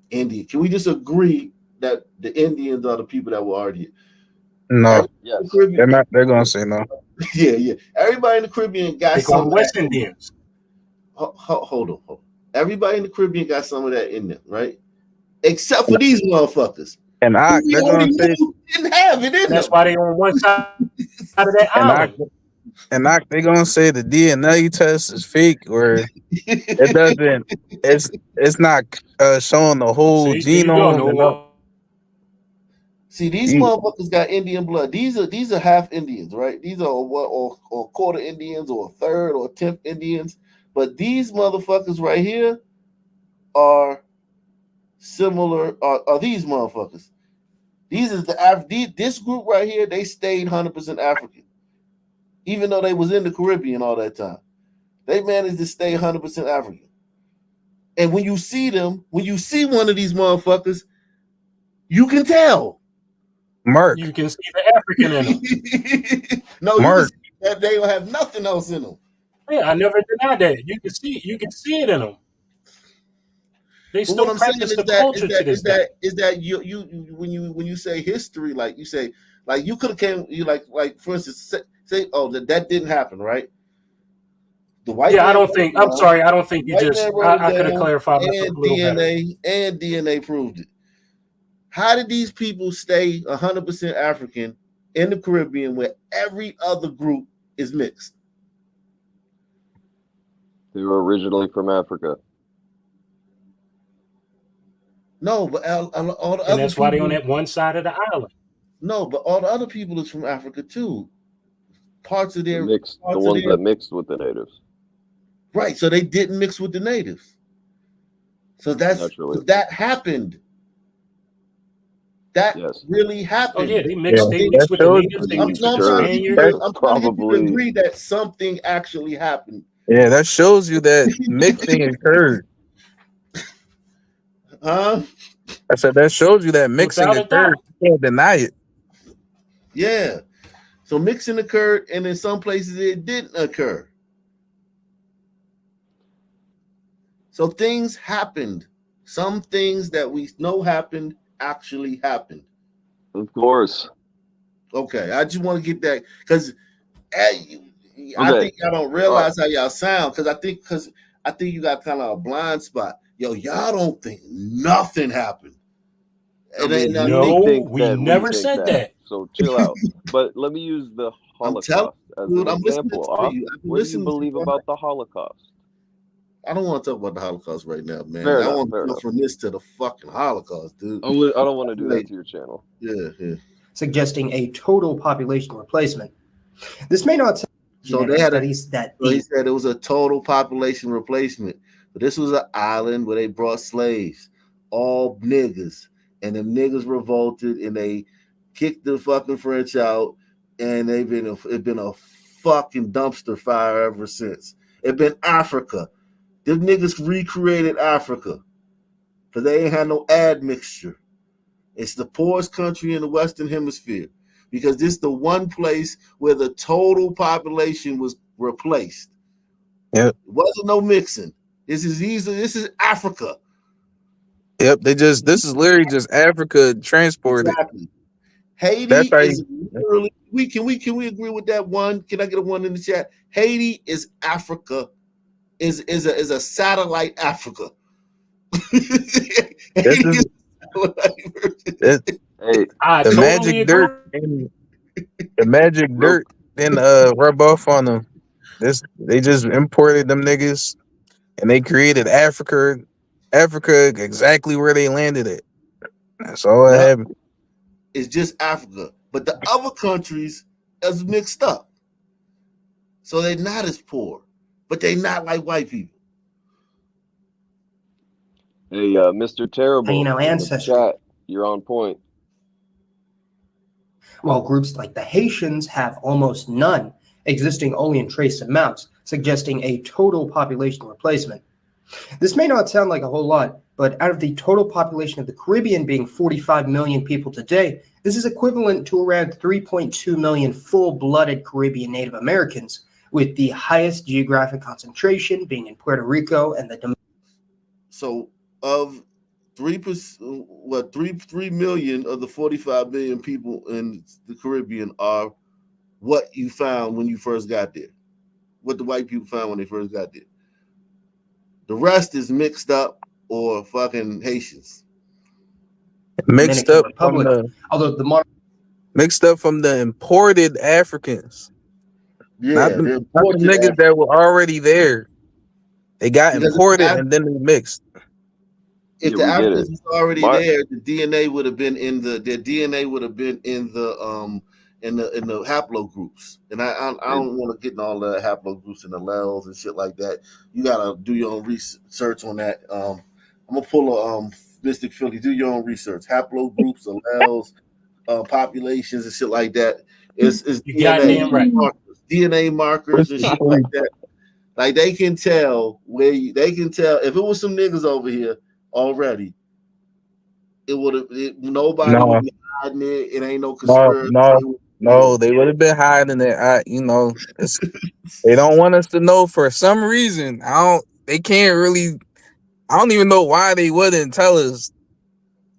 [SPEAKER 1] Indian. Can we just agree that the Indians are the people that were already here?
[SPEAKER 16] No, they're not. They're gonna say no.
[SPEAKER 1] Yeah. Everybody in the Caribbean got some
[SPEAKER 26] West Indians.
[SPEAKER 1] Hold on. Everybody in the Caribbean got some of that in them, right? Except for these motherfuckers.
[SPEAKER 16] And they're gonna say
[SPEAKER 1] didn't have it in them.
[SPEAKER 26] That's why they on one side of that island.
[SPEAKER 16] They're gonna say the DNA test is fake, or it doesn't. It's not showing the whole genome.
[SPEAKER 1] See, these motherfuckers got Indian blood. These are half Indians, right? These are or quarter Indians or third or 10th Indians. But these motherfuckers right here are similar. Are these motherfuckers? These is this group right here. They stayed 100% African, even though they was in the Caribbean all that time. They managed to stay 100% African. And when you see them, when you see one of these motherfuckers, you can tell.
[SPEAKER 16] Mark.
[SPEAKER 26] You can see the African in them.
[SPEAKER 1] No, Mark. You can see that they don't have nothing else in them.
[SPEAKER 26] Yeah, I never denied that. You can see it in them. They still practice the culture to this day.
[SPEAKER 1] Is that you when you say history, like you say, like you could have came, you like for instance, say that didn't happen, right? The white
[SPEAKER 26] I don't think. I'm sorry. I don't think you just. I could have clarified myself a little better.
[SPEAKER 1] DNA proved it. How did these people stay 100% African in the Caribbean where every other group is mixed?
[SPEAKER 24] They were originally from Africa.
[SPEAKER 1] No, but all the other
[SPEAKER 26] and that's why they're on that one side of the island.
[SPEAKER 1] No, but all the other people is from Africa too. Parts of their
[SPEAKER 24] the ones that mixed with the natives.
[SPEAKER 1] Right, so they didn't mix with the natives. So that happened. That really happened.
[SPEAKER 26] Oh yeah, they mixed. They mixed with the natives. They mixed with the Spaniards.
[SPEAKER 1] I'm trying to get you to agree that something actually happened.
[SPEAKER 16] Yeah, that shows you that mixing occurred. I said that shows you that mixing
[SPEAKER 26] Without a
[SPEAKER 16] occurred.
[SPEAKER 26] doubt.
[SPEAKER 16] You can't deny it.
[SPEAKER 1] Yeah. So mixing occurred, and in some places it didn't occur. So things happened. Some things that we know happened actually happened.
[SPEAKER 24] Of course.
[SPEAKER 1] Okay, I just want to get that because I think y'all don't realize how y'all sound because I think you got kind of a blind spot. Yo, y'all don't think nothing happened.
[SPEAKER 24] I mean, we never
[SPEAKER 26] said that.
[SPEAKER 24] So chill out. But let me use the Holocaust as an example. What do you believe about the Holocaust?
[SPEAKER 1] I don't want to talk about the Holocaust right now, man.
[SPEAKER 24] Fair
[SPEAKER 1] I
[SPEAKER 24] enough,
[SPEAKER 1] want to
[SPEAKER 24] fair
[SPEAKER 1] go
[SPEAKER 24] enough.
[SPEAKER 1] from this to the fucking Holocaust, dude.
[SPEAKER 24] I don't want to do that to your channel.
[SPEAKER 1] Yeah.
[SPEAKER 8] Suggesting a total population replacement. This may not sound
[SPEAKER 1] So they had
[SPEAKER 8] studies that
[SPEAKER 1] he said it was a total population replacement. But this was an island where they brought slaves, all niggas, and them niggas revolted and they kicked the fucking French out, and it's been a fucking dumpster fire ever since. It's been Africa. Them niggas recreated Africa because they ain't had no admixture. It's the poorest country in the Western Hemisphere because this is the one place where the total population was replaced.
[SPEAKER 16] Yep.
[SPEAKER 1] It wasn't no mixing. This is Africa.
[SPEAKER 16] Yep. This is literally just Africa transported.
[SPEAKER 1] Exactly. Haiti is literally can we agree with that one? Can I get a one in the chat? Haiti is Africa, is a satellite Africa.
[SPEAKER 16] The magic dirt didn't rub off on them. They just imported them niggas and they created Africa exactly where they landed at. That's all that happened.
[SPEAKER 1] It's just Africa. But the other countries is mixed up. So they're not as poor, but they're not like white people.
[SPEAKER 24] Hey, Mr. Terrible,
[SPEAKER 8] ancestry.
[SPEAKER 24] chat, you're on point.
[SPEAKER 8] While groups like the Haitians have almost none, existing only in trace amounts, suggesting a total population replacement. This may not sound like a whole lot, but out of the total population of the Caribbean being 45 million people today, this is equivalent to around 3.2 million full-blooded Caribbean Native Americans, with the highest geographic concentration being in Puerto Rico and the
[SPEAKER 1] So of 3 million of the 45 million people in the Caribbean are what you found when you first got there, what the white people found when they first got there. The rest is mixed up or fucking Haitians.
[SPEAKER 16] Mixed up from the imported Africans.
[SPEAKER 1] Yeah,
[SPEAKER 16] not the niggas that were already there. They got imported and then they mixed.
[SPEAKER 1] If the Africans was already there, the DNA would have been in the haplogroups. And I don't want to get in all the haplogroups and alleles and shit like that. You gotta do your own research on that. I'm gonna pull a Mystic Philly. Do your own research. Haplogroups, alleles, populations and shit like that. It's DNA markers and shit like that. Like they can tell if it was some niggas over here already, it would have nobody would be hiding it. It ain't no conspiracy.
[SPEAKER 16] No, they would have been hiding it. They don't want us to know for some reason. They can't really. I don't even know why they wouldn't tell us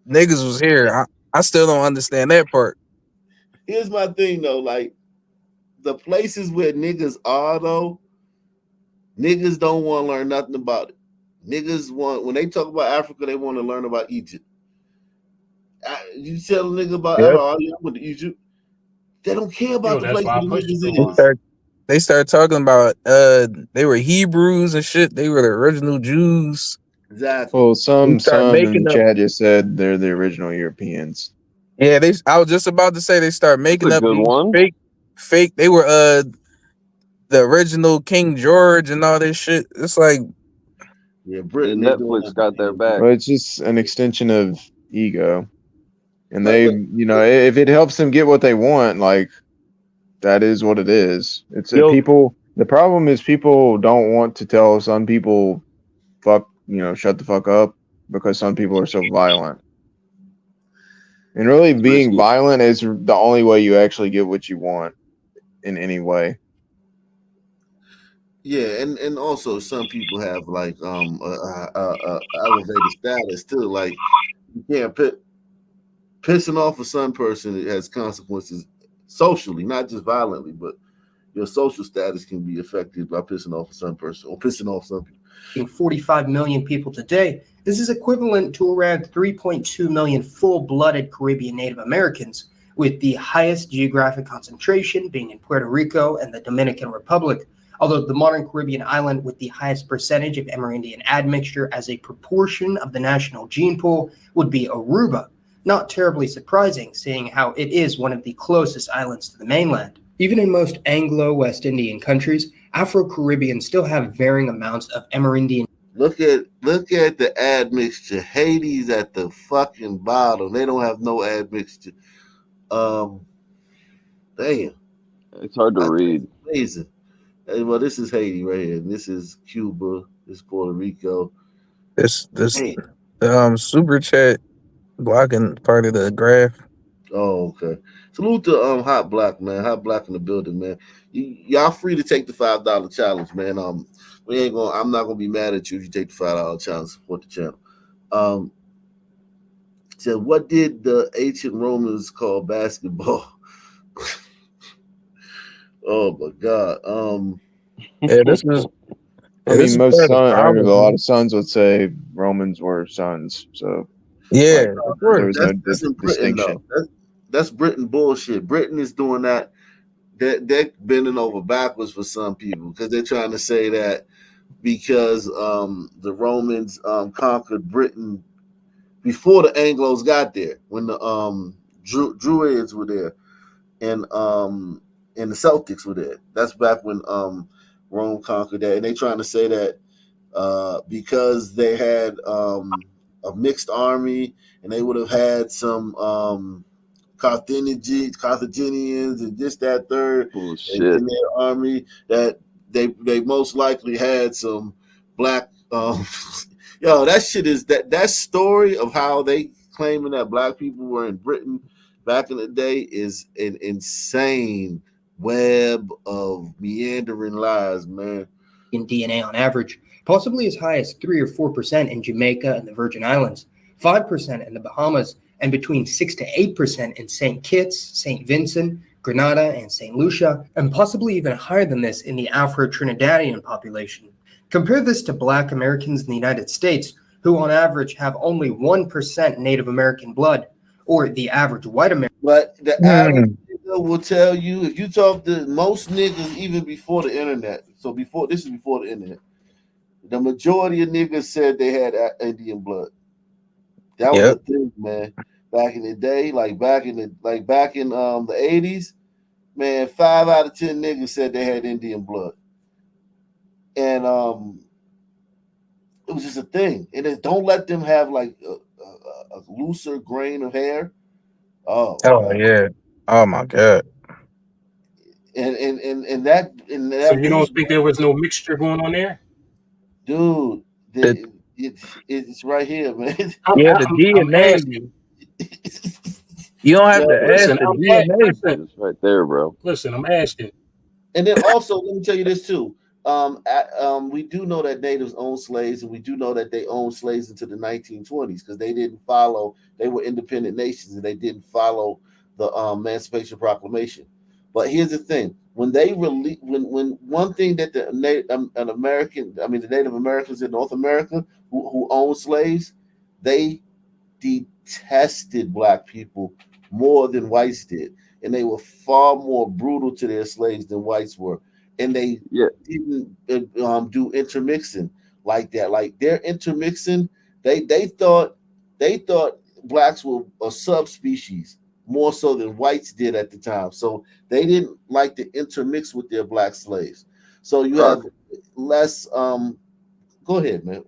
[SPEAKER 16] niggas was here. I still don't understand that part.
[SPEAKER 1] Here's my thing though, like the places where niggas are though, niggas don't want to learn nothing about it. Niggas when they talk about Africa, they want to learn about Egypt. You tell a nigga about Africa, you went to Egypt. They don't care about the place where the niggas is.
[SPEAKER 16] They start talking about they were Hebrews and shit. They were the original Jews.
[SPEAKER 1] Exactly.
[SPEAKER 6] Well, some in the chat just said they're the original Europeans.
[SPEAKER 16] Yeah, I was just about to say they start making up these fake. They were the original King George and all this shit. It's like
[SPEAKER 1] Britain.
[SPEAKER 24] Netflix got their back.
[SPEAKER 6] Well, it's just an extension of ego, and they, if it helps them get what they want, like that is what it is. It's people. The problem is people don't want to tell some people, shut the fuck up, because some people are so violent. And really, being violent is the only way you actually get what you want in any way.
[SPEAKER 1] Yeah, and also some people have like elevated status too. Like you can't pissing off a some person. It has consequences socially, not just violently, but your social status can be affected by pissing off a some person or pissing off some people.
[SPEAKER 8] 45 million people today. This is equivalent to around 3.2 million full-blooded Caribbean Native Americans, with the highest geographic concentration being in Puerto Rico and the Dominican Republic, although the modern Caribbean island with the highest percentage of Amerindian admixture as a proportion of the national gene pool would be Aruba. Not terribly surprising, seeing how it is one of the closest islands to the mainland. Even in most Anglo-West Indian countries, Afro-Caribbeans still have varying amounts of Amerindian.
[SPEAKER 1] Look at the admixture. Haiti's at the fucking bottom. They don't have no admixture. Damn.
[SPEAKER 24] It's hard to read.
[SPEAKER 1] Amazing. Well, this is Haiti right here. This is Cuba. This is Puerto Rico.
[SPEAKER 16] This super chat blocking part of the graph.
[SPEAKER 1] Oh, okay. Salute to Hot Black, man. Hot Black in the building, man. Y'all free to take the $5 challenge, man. I'm not gonna be mad at you if you take the $5 challenge, support the channel. So what did the ancient Romans call basketball? Oh my god.
[SPEAKER 16] Yeah, this is
[SPEAKER 6] I mean, a lot of sons would say Romans were sons. So
[SPEAKER 16] yeah,
[SPEAKER 6] there was no
[SPEAKER 1] distinction. That's Britain bullshit. Britain is doing that. They're bending over backwards for some people because they're trying to say that because the Romans conquered Britain before the Anglos got there, when the Druids were there, and the Celtics were there. That's back when Rome conquered that, and they're trying to say that because they had a mixed army and they would have had some Carthaginians and just that third in their army, that they most likely had some black yo, that shit is that story of how they claiming that black people were in Britain back in the day is an insane web of meandering lies, man.
[SPEAKER 8] In DNA on average, possibly as high as 3 or 4% in Jamaica and the Virgin Islands, 5% in the Bahamas, and between 6 to 8% in St. Kitts, St. Vincent, Grenada, and St. Lucia, and possibly even higher than this in the Afro-Trinidadian population. Compare this to Black Americans in the United States, who on average have only 1% Native American blood, or the average white American.
[SPEAKER 1] But the average nigga will tell you, if you talk to most niggas even before the internet, so this is before the internet, the majority of niggas said they had Indian blood. That was a thing, man. Back in the day, back in the 80s, man, 5 out of 10 niggas said they had Indian blood. And it was just a thing. And it, don't let them have like a looser grain of hair. Oh
[SPEAKER 16] yeah. Oh my god.
[SPEAKER 1] And that
[SPEAKER 26] So you don't think there was no mixture going on there?
[SPEAKER 1] Dude, it's right here, man.
[SPEAKER 16] Yeah, the DNA. You don't have to ask the DNA.
[SPEAKER 24] It's right there, bro.
[SPEAKER 26] Listen, I'm asking.
[SPEAKER 1] And then also, let me tell you this too. We do know that natives owned slaves, and we do know that they owned slaves into the 1920s because they didn't follow. They were independent nations, and they didn't follow the Emancipation Proclamation. But here's the thing: when they release, when one thing that the Native Americans in North America who owned slaves, they detested black people more than whites did, and they were far more brutal to their slaves than whites were. And they didn't do intermixing like that. Like their intermixing, they thought blacks were a subspecies more so than whites did at the time. So they didn't like to intermix with their black slaves. So you have less. Go ahead, man.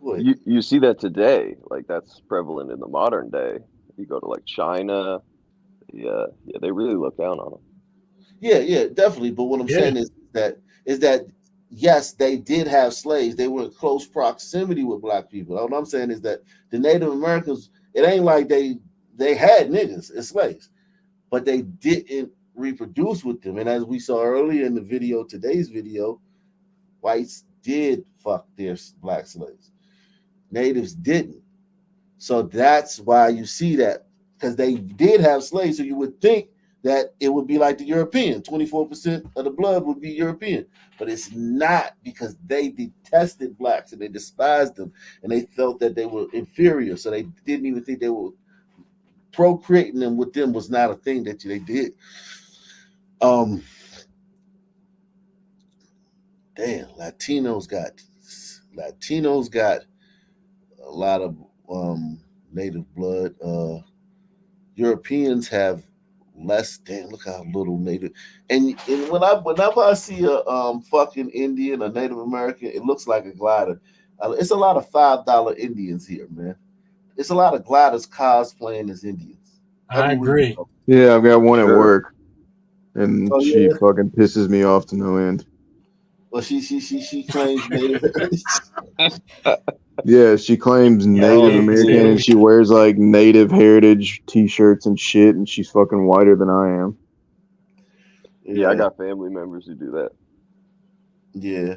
[SPEAKER 1] Go ahead.
[SPEAKER 24] You see that today. Like that's prevalent in the modern day. You go to like China. Yeah, they really look down on them.
[SPEAKER 1] Yeah, definitely. But what I'm saying is that yes, they did have slaves. They were in close proximity with black people. What I'm saying is that the Native Americans, it ain't like they they had niggas as slaves, but they didn't reproduce with them. And as we saw earlier in the video, today's video, whites did fuck their black slaves. Natives didn't. So that's why you see that, because they did have slaves. So you would think that it would be like the European. 24% of the blood would be European. But it's not, because they detested blacks and they despised them and they felt that they were inferior. So they didn't even think they were procreating them with them was not a thing that they did. Damn, Latinos got a lot of native blood. Europeans have less. Damn, look how little native. And whenever I see a fucking Indian or Native American, it looks like a glider. It's a lot of $5 Indians here, man. It's a lot of gliders cosplaying as Indians.
[SPEAKER 26] I agree.
[SPEAKER 6] Yeah, I've got one at work, and she fucking pisses me off to no end.
[SPEAKER 1] Well, she claims native.
[SPEAKER 6] Yeah, she claims Native American, and she wears like Native heritage T-shirts and shit, and she's fucking whiter than I am.
[SPEAKER 24] Yeah, I got family members who do that.
[SPEAKER 1] Yeah.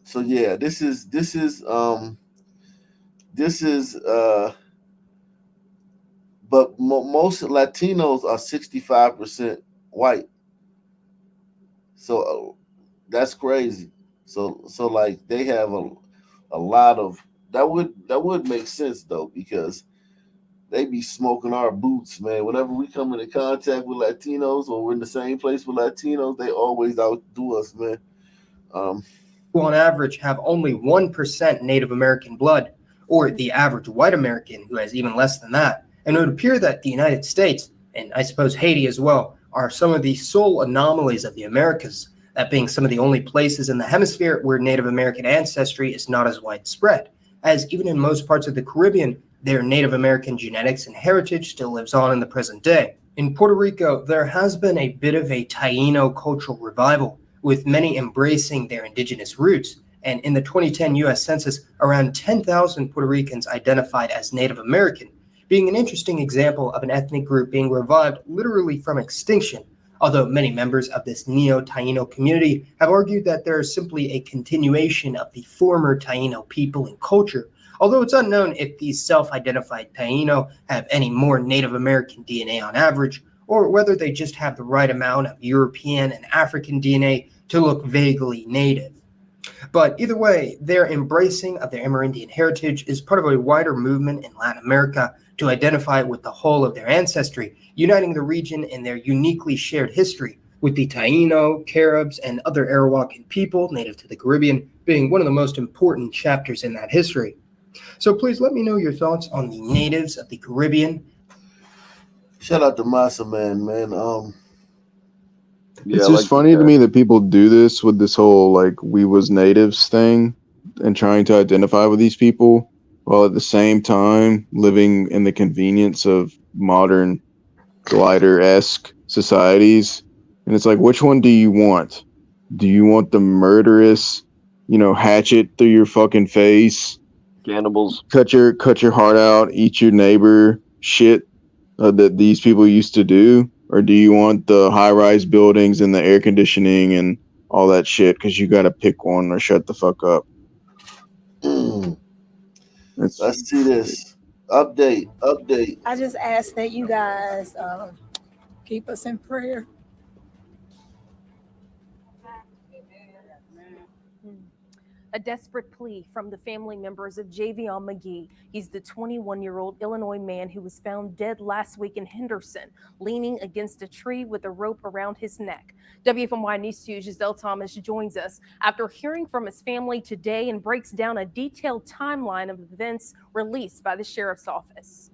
[SPEAKER 1] So yeah, this is but most Latinos are 65% white. So that's crazy. So like they have a lot of that would make sense though, because they be smoking our boots, man. Whenever we come into contact with Latinos or we're in the same place with Latinos, they always outdo us, man.
[SPEAKER 8] On average, have only 1% Native American blood, or the average white American who has even less than that. And it would appear that the United States, and I suppose Haiti as well, are some of the sole anomalies of the Americas, that being some of the only places in the hemisphere where Native American ancestry is not as widespread, as even in most parts of the Caribbean, their Native American genetics and heritage still lives on in the present day. In Puerto Rico, there has been a bit of a Taino cultural revival, with many embracing their indigenous roots. And in the 2010 U.S. Census, around 10,000 Puerto Ricans identified as Native American, being an interesting example of an ethnic group being revived literally from extinction, although many members of this neo-Taino community have argued that there is simply a continuation of the former Taino people and culture, although it's unknown if these self-identified Taino have any more Native American DNA on average, or whether they just have the right amount of European and African DNA to look vaguely native. But either way, their embracing of their Amerindian heritage is part of a wider movement in Latin America to identify with the whole of their ancestry, uniting the region in their uniquely shared history, with the Taino, Caribs, and other Arawakan people native to the Caribbean being one of the most important chapters in that history. So please let me know your thoughts on the natives of the Caribbean.
[SPEAKER 1] Shout out to Massa Man.
[SPEAKER 6] It's just funny to me that people do this with this whole like we was natives thing and trying to identify with these people while at the same time living in the convenience of modern glider-esque societies. And it's like, which one do you want? Do you want the murderous, hatchet through your fucking face?
[SPEAKER 24] Cannibals.
[SPEAKER 6] Cut your heart out, eat your neighbor shit that these people used to do? Or do you want the high-rise buildings and the air conditioning and all that shit? Because you got to pick one or shut the fuck up.
[SPEAKER 1] Let's see this. Update.
[SPEAKER 2] I just ask that you guys keep us in prayer.
[SPEAKER 9] A desperate plea from the family members of Javion McGee. He's the 21-year-old Illinois man who was found dead last week in Henderson, leaning against a tree with a rope around his neck. WFMY News 2's Giselle Thomas joins us after hearing from his family today and breaks down a detailed timeline of events released by the sheriff's office.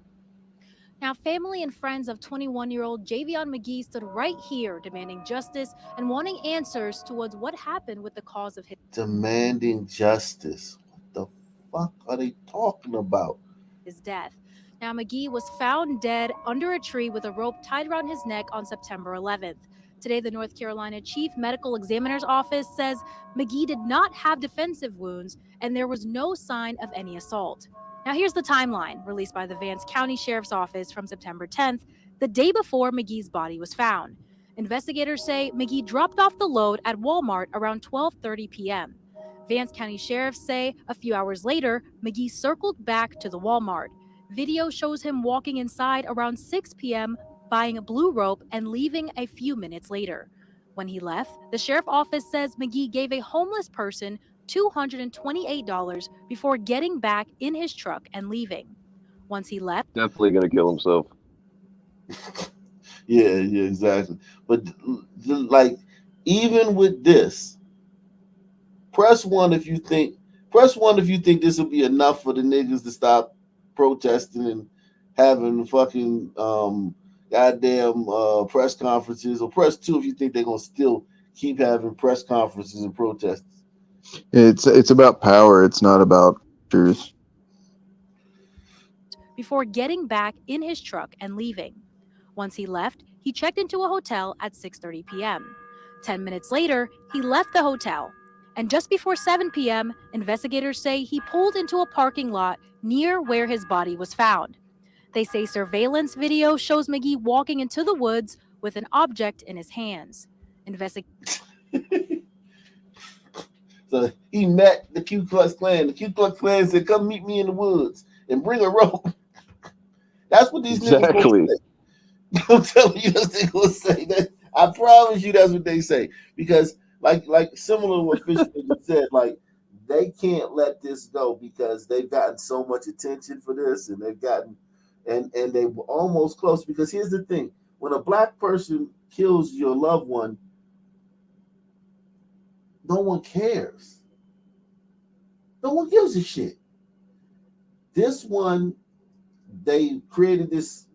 [SPEAKER 20] Now, family and friends of 21-year-old Javion McGee stood right here demanding justice and wanting answers towards what happened with the cause of his
[SPEAKER 1] demanding justice. What the fuck are they talking about?
[SPEAKER 20] His death. Now, McGee was found dead under a tree with a rope tied around his neck on September 11th. Today, the North Carolina Chief Medical Examiner's Office says McGee did not have defensive wounds and there was no sign of any assault. Now here's the timeline released by the Vance County Sheriff's Office from September 10th, the day before McGee's body was found. Investigators say McGee dropped off the load at Walmart around 12:30 p.m. Vance County sheriffs say a few hours later, McGee circled back to the Walmart. Video shows him walking inside around 6 p.m., buying a blue rope and leaving a few minutes later. When he left, the sheriff's office says McGee gave a homeless person $228 before getting back in his truck and leaving. Once he left,
[SPEAKER 24] Definitely gonna kill himself.
[SPEAKER 1] Yeah, exactly. But like, even with this, press one if you think this will be enough for the niggas to stop protesting and having fucking goddamn press conferences, or press two if you think they're gonna still keep having press conferences and protests.
[SPEAKER 6] It's about power. It's not about pictures.
[SPEAKER 20] before getting back in his truck and leaving. Once he left, he checked into a hotel at 6:30 p.m. 10 minutes later, he left the hotel. And just before 7 p.m., investigators say he pulled into a parking lot near where his body was found. They say surveillance video shows McGee walking into the woods with an object in his hands.
[SPEAKER 1] So he met the Ku Klux Klan. The Ku Klux Klan said, "Come meet me in the woods and bring a rope." That's what these niggas gonna say. I'm telling you, that's what they gonna say. That, I promise you, that's what they say. Because, like similar to what Fisher said, like, they can't let this go because they've gotten so much attention for this, and they've gotten, and they were almost close. Because here's the thing: when a black person kills your loved one, no one cares. No one gives a shit. This one, they created this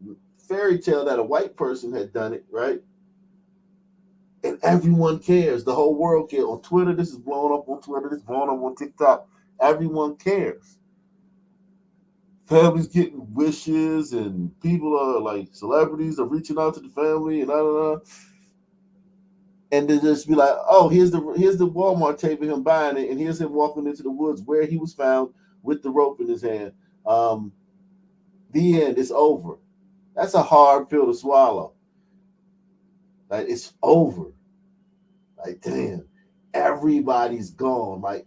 [SPEAKER 1] fairy tale that a white person had done it, right? And everyone cares. The whole world cares. On Twitter, this is blowing up on Twitter. This is blowing up on TikTok. Everyone cares. Families getting wishes, and people are like, celebrities are reaching out to the family, and and they just be like, oh, here's the Walmart tape of him buying it, and here's him walking into the woods where he was found with the rope in his hand. The end. It's over. That's a hard pill to swallow. Like, it's over. Like, damn, everybody's gone. Like,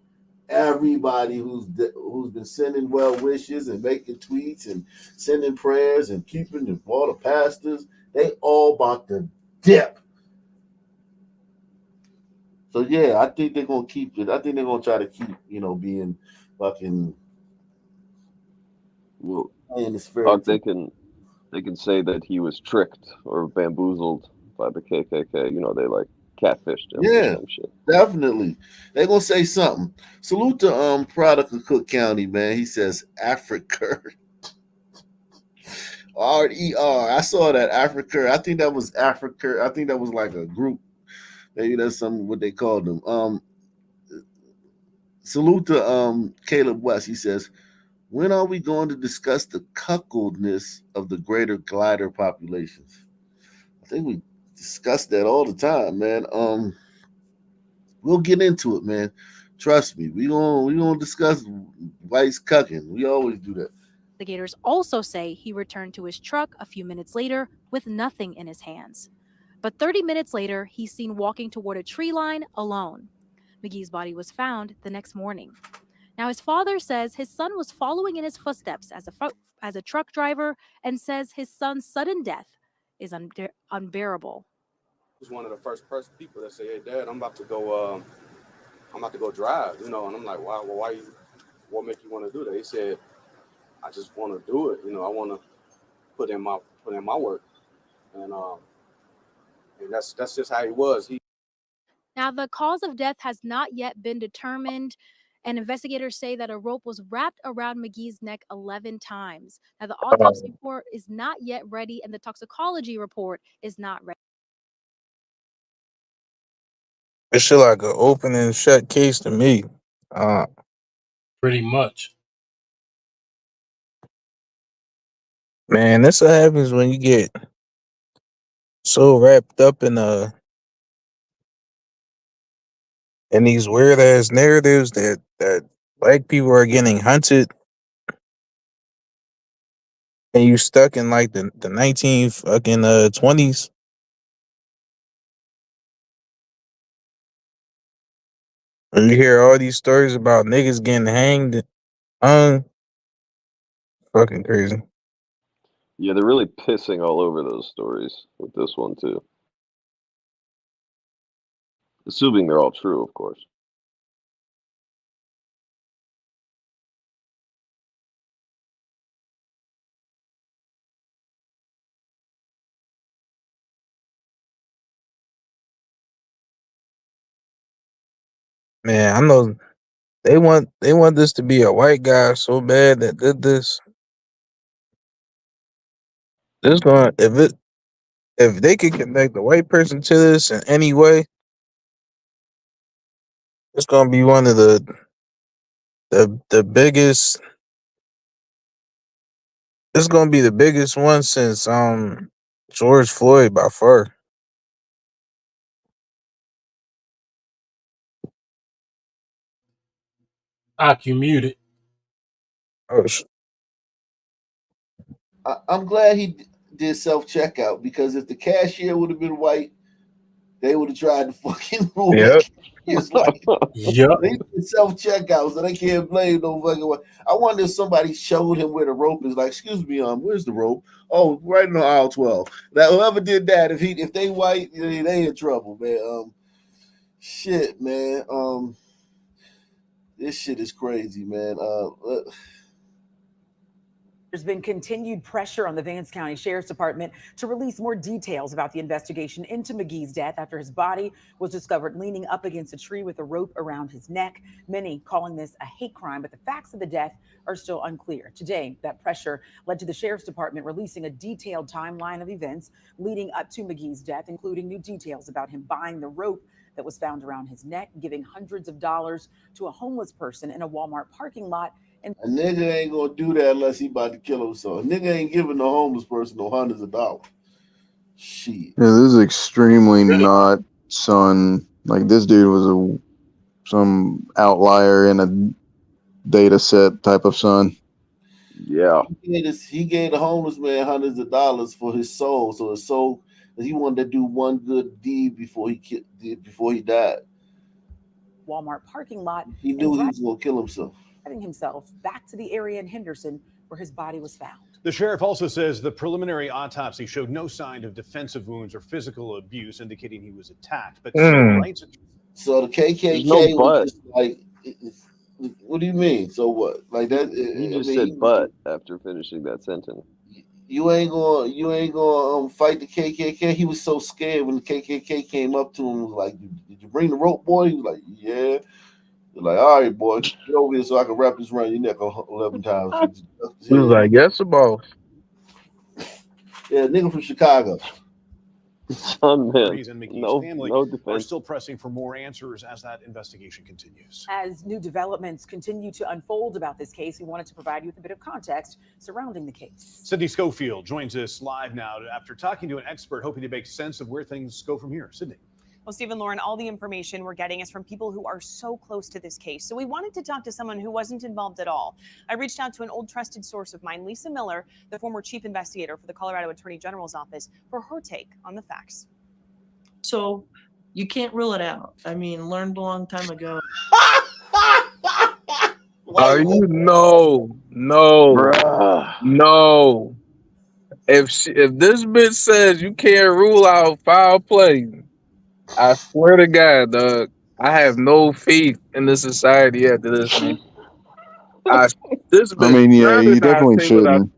[SPEAKER 1] everybody who's been sending well wishes and making tweets and sending prayers and keeping all the pastors, they all about to dip. So yeah, I think they're gonna keep it. I think they're gonna try to keep, being fucking.
[SPEAKER 24] Well,
[SPEAKER 1] they
[SPEAKER 24] can say that he was tricked or bamboozled by the KKK. They like catfished him or some shit.
[SPEAKER 1] Definitely. They're gonna say something. Salute to Product of Cook County, man. He says Africa. R-E-R. I saw that Africa. I think that was Africa. I think that was like a group. Maybe that's what they called them. Salute to Caleb West. He says, when are we going to discuss the cuckoldness of the greater glider populations? I think we discuss that all the time, man. We'll get into it, man. Trust me. We gonna discuss whites cucking. We always do that.
[SPEAKER 20] Investigators also say he returned to his truck a few minutes later with nothing in his hands. But 30 minutes later, he's seen walking toward a tree line alone. McGee's body was found the next morning. Now, his father says his son was following in his footsteps as a truck driver, and says his son's sudden death is unbearable.
[SPEAKER 13] He was one of the first people that say, "Hey, Dad, I'm about to go drive," and I'm like, "Wow, well, what make you want to do that?" He said, "I just want to do it. I want to put in my work," and that's just how he was.
[SPEAKER 20] Now, the cause of death has not yet been determined, and investigators say that a rope was wrapped around McGee's neck 11 times. Now, the autopsy report is not yet ready, and the toxicology report is not ready.
[SPEAKER 16] It's shit like an open and shut case to me.
[SPEAKER 26] Pretty much.
[SPEAKER 16] Man, that's what happens when you get so wrapped up in these weird ass narratives that black people are getting hunted. and you stuck in like the 1920s. And you hear all these stories about niggas getting hanged, hung. Fucking crazy.
[SPEAKER 24] Yeah, they're really pissing all over those stories with this one too. Assuming they're all true, of course.
[SPEAKER 16] Man, I know they want this to be a white guy so bad that did this. This going if they could connect the white person to this in any way, it's gonna be one of the biggest. It's gonna be the biggest one since George Floyd by far.
[SPEAKER 26] You muted.
[SPEAKER 16] Oh,
[SPEAKER 1] I'm glad he did self checkout because if the cashier would have been white, they would have tried to fucking rule
[SPEAKER 16] Yep.
[SPEAKER 1] that cashier's life.
[SPEAKER 26] Yep.
[SPEAKER 1] They did self checkout, so they can't blame no fucking way. I wonder if somebody showed him where the rope is. Like, excuse me, where's the rope? Oh, right in aisle 12. Now, whoever did that, if they white, they in trouble, man. Shit, man. This shit is crazy, man.
[SPEAKER 14] There's been continued pressure on the Vance County Sheriff's Department to release more details about the investigation into McGee's death after his body was discovered leaning up against a tree with a rope around his neck. Many calling this a hate crime, but the facts of the death are still unclear. Today, that pressure led to the Sheriff's Department releasing a detailed timeline of events leading up to McGee's death, including new details about him buying the rope that was found around his neck, giving hundreds of dollars to a homeless person in a Walmart parking lot. And
[SPEAKER 1] a nigga ain't gonna do that unless he about to kill himself. A nigga ain't giving the homeless person no hundreds of dollars. Shit.
[SPEAKER 6] Yeah, this is extremely not son. Like this dude was some outlier in a data set type of son.
[SPEAKER 24] Yeah.
[SPEAKER 1] He gave the homeless man hundreds of dollars for his soul. So his soul, he wanted to do one good deed before he died.
[SPEAKER 14] Walmart parking lot.
[SPEAKER 1] He knew he was gonna kill himself.
[SPEAKER 14] Driving himself back to the area in Henderson where his body was found.
[SPEAKER 15] The sheriff also says the preliminary autopsy showed no sign of defensive wounds or physical abuse, indicating he was attacked. But civil rights.
[SPEAKER 1] So the KKK was just like, what do you mean? So what? Like that?
[SPEAKER 24] He just said "but" after finishing that sentence.
[SPEAKER 1] You ain't gonna fight the KKK. He was so scared when the KKK came up to him. Was like, did you bring the rope, boy? He was like, yeah. They're like, all right, boy, get over here so I can wrap this around your neck 11 times.
[SPEAKER 16] He was like, yes, boss.
[SPEAKER 1] Yeah, nigga from Chicago.
[SPEAKER 24] Son, man.
[SPEAKER 15] And McGee's
[SPEAKER 24] No
[SPEAKER 15] family are
[SPEAKER 24] defense.
[SPEAKER 15] still pressing for more answers as that investigation continues.
[SPEAKER 14] As new developments continue to unfold about this case, we wanted to provide you with a bit of context surrounding the case.
[SPEAKER 15] Sydney Schofield joins us live now after talking to an expert hoping to make sense of where things go from here. Sydney.
[SPEAKER 21] Well, Stephen, Lauren, all the information we're getting is from people who are so close to this case. So we wanted to talk to someone who wasn't involved at all. I reached out to an old trusted source of mine, Lisa Miller, the former chief investigator for the Colorado Attorney General's office, for her take on the facts.
[SPEAKER 22] So you can't rule it out. I mean, learned a long time ago.
[SPEAKER 16] No. If this bitch says you can't rule out foul play, I swear to God, dog, I have no faith in this society after this, man. This bitch,
[SPEAKER 6] I mean, yeah,
[SPEAKER 16] better
[SPEAKER 6] you
[SPEAKER 16] not
[SPEAKER 6] definitely
[SPEAKER 16] say what
[SPEAKER 6] shouldn't.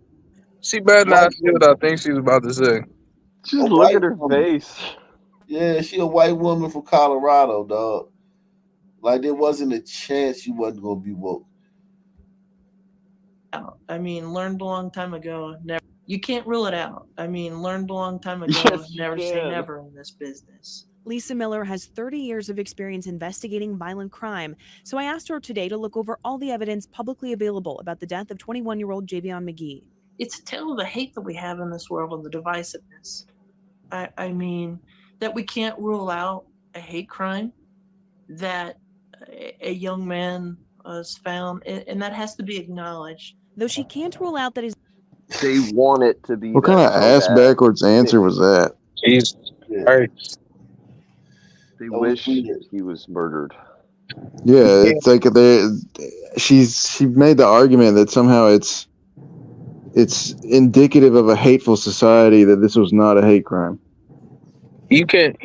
[SPEAKER 16] she better not say what I think she's about to say.
[SPEAKER 24] Just look at her face.
[SPEAKER 1] Yeah, she a white woman from Colorado, dog. Like there wasn't a chance she wasn't gonna be woke.
[SPEAKER 22] I mean, learned a long time ago. Never. You can't rule it out. I mean, learned a long time ago.
[SPEAKER 21] Yes,
[SPEAKER 22] never
[SPEAKER 21] you
[SPEAKER 22] say
[SPEAKER 21] can.
[SPEAKER 22] never in this business.
[SPEAKER 21] Lisa Miller has 30 years of experience investigating violent crime. So I asked her today to look over all the evidence publicly available about the death of 21-year-old Javion McGee.
[SPEAKER 22] It's a tale of the hate that we have in this world and the divisiveness. I mean, that we can't rule out a hate crime, that a young man was found, and that has to be acknowledged.
[SPEAKER 21] Though she can't rule out that his
[SPEAKER 24] They want it to be
[SPEAKER 6] What
[SPEAKER 24] that
[SPEAKER 6] kind of
[SPEAKER 24] so
[SPEAKER 6] ass
[SPEAKER 24] bad.
[SPEAKER 6] backwards answer was that?
[SPEAKER 16] Jesus
[SPEAKER 1] Yeah.
[SPEAKER 16] Christ.
[SPEAKER 24] They
[SPEAKER 1] That was
[SPEAKER 24] wish
[SPEAKER 1] weird.
[SPEAKER 24] he was murdered.
[SPEAKER 6] Yeah, it's like she made the argument that somehow it's indicative of a hateful society that this was not a hate crime.
[SPEAKER 16] You can't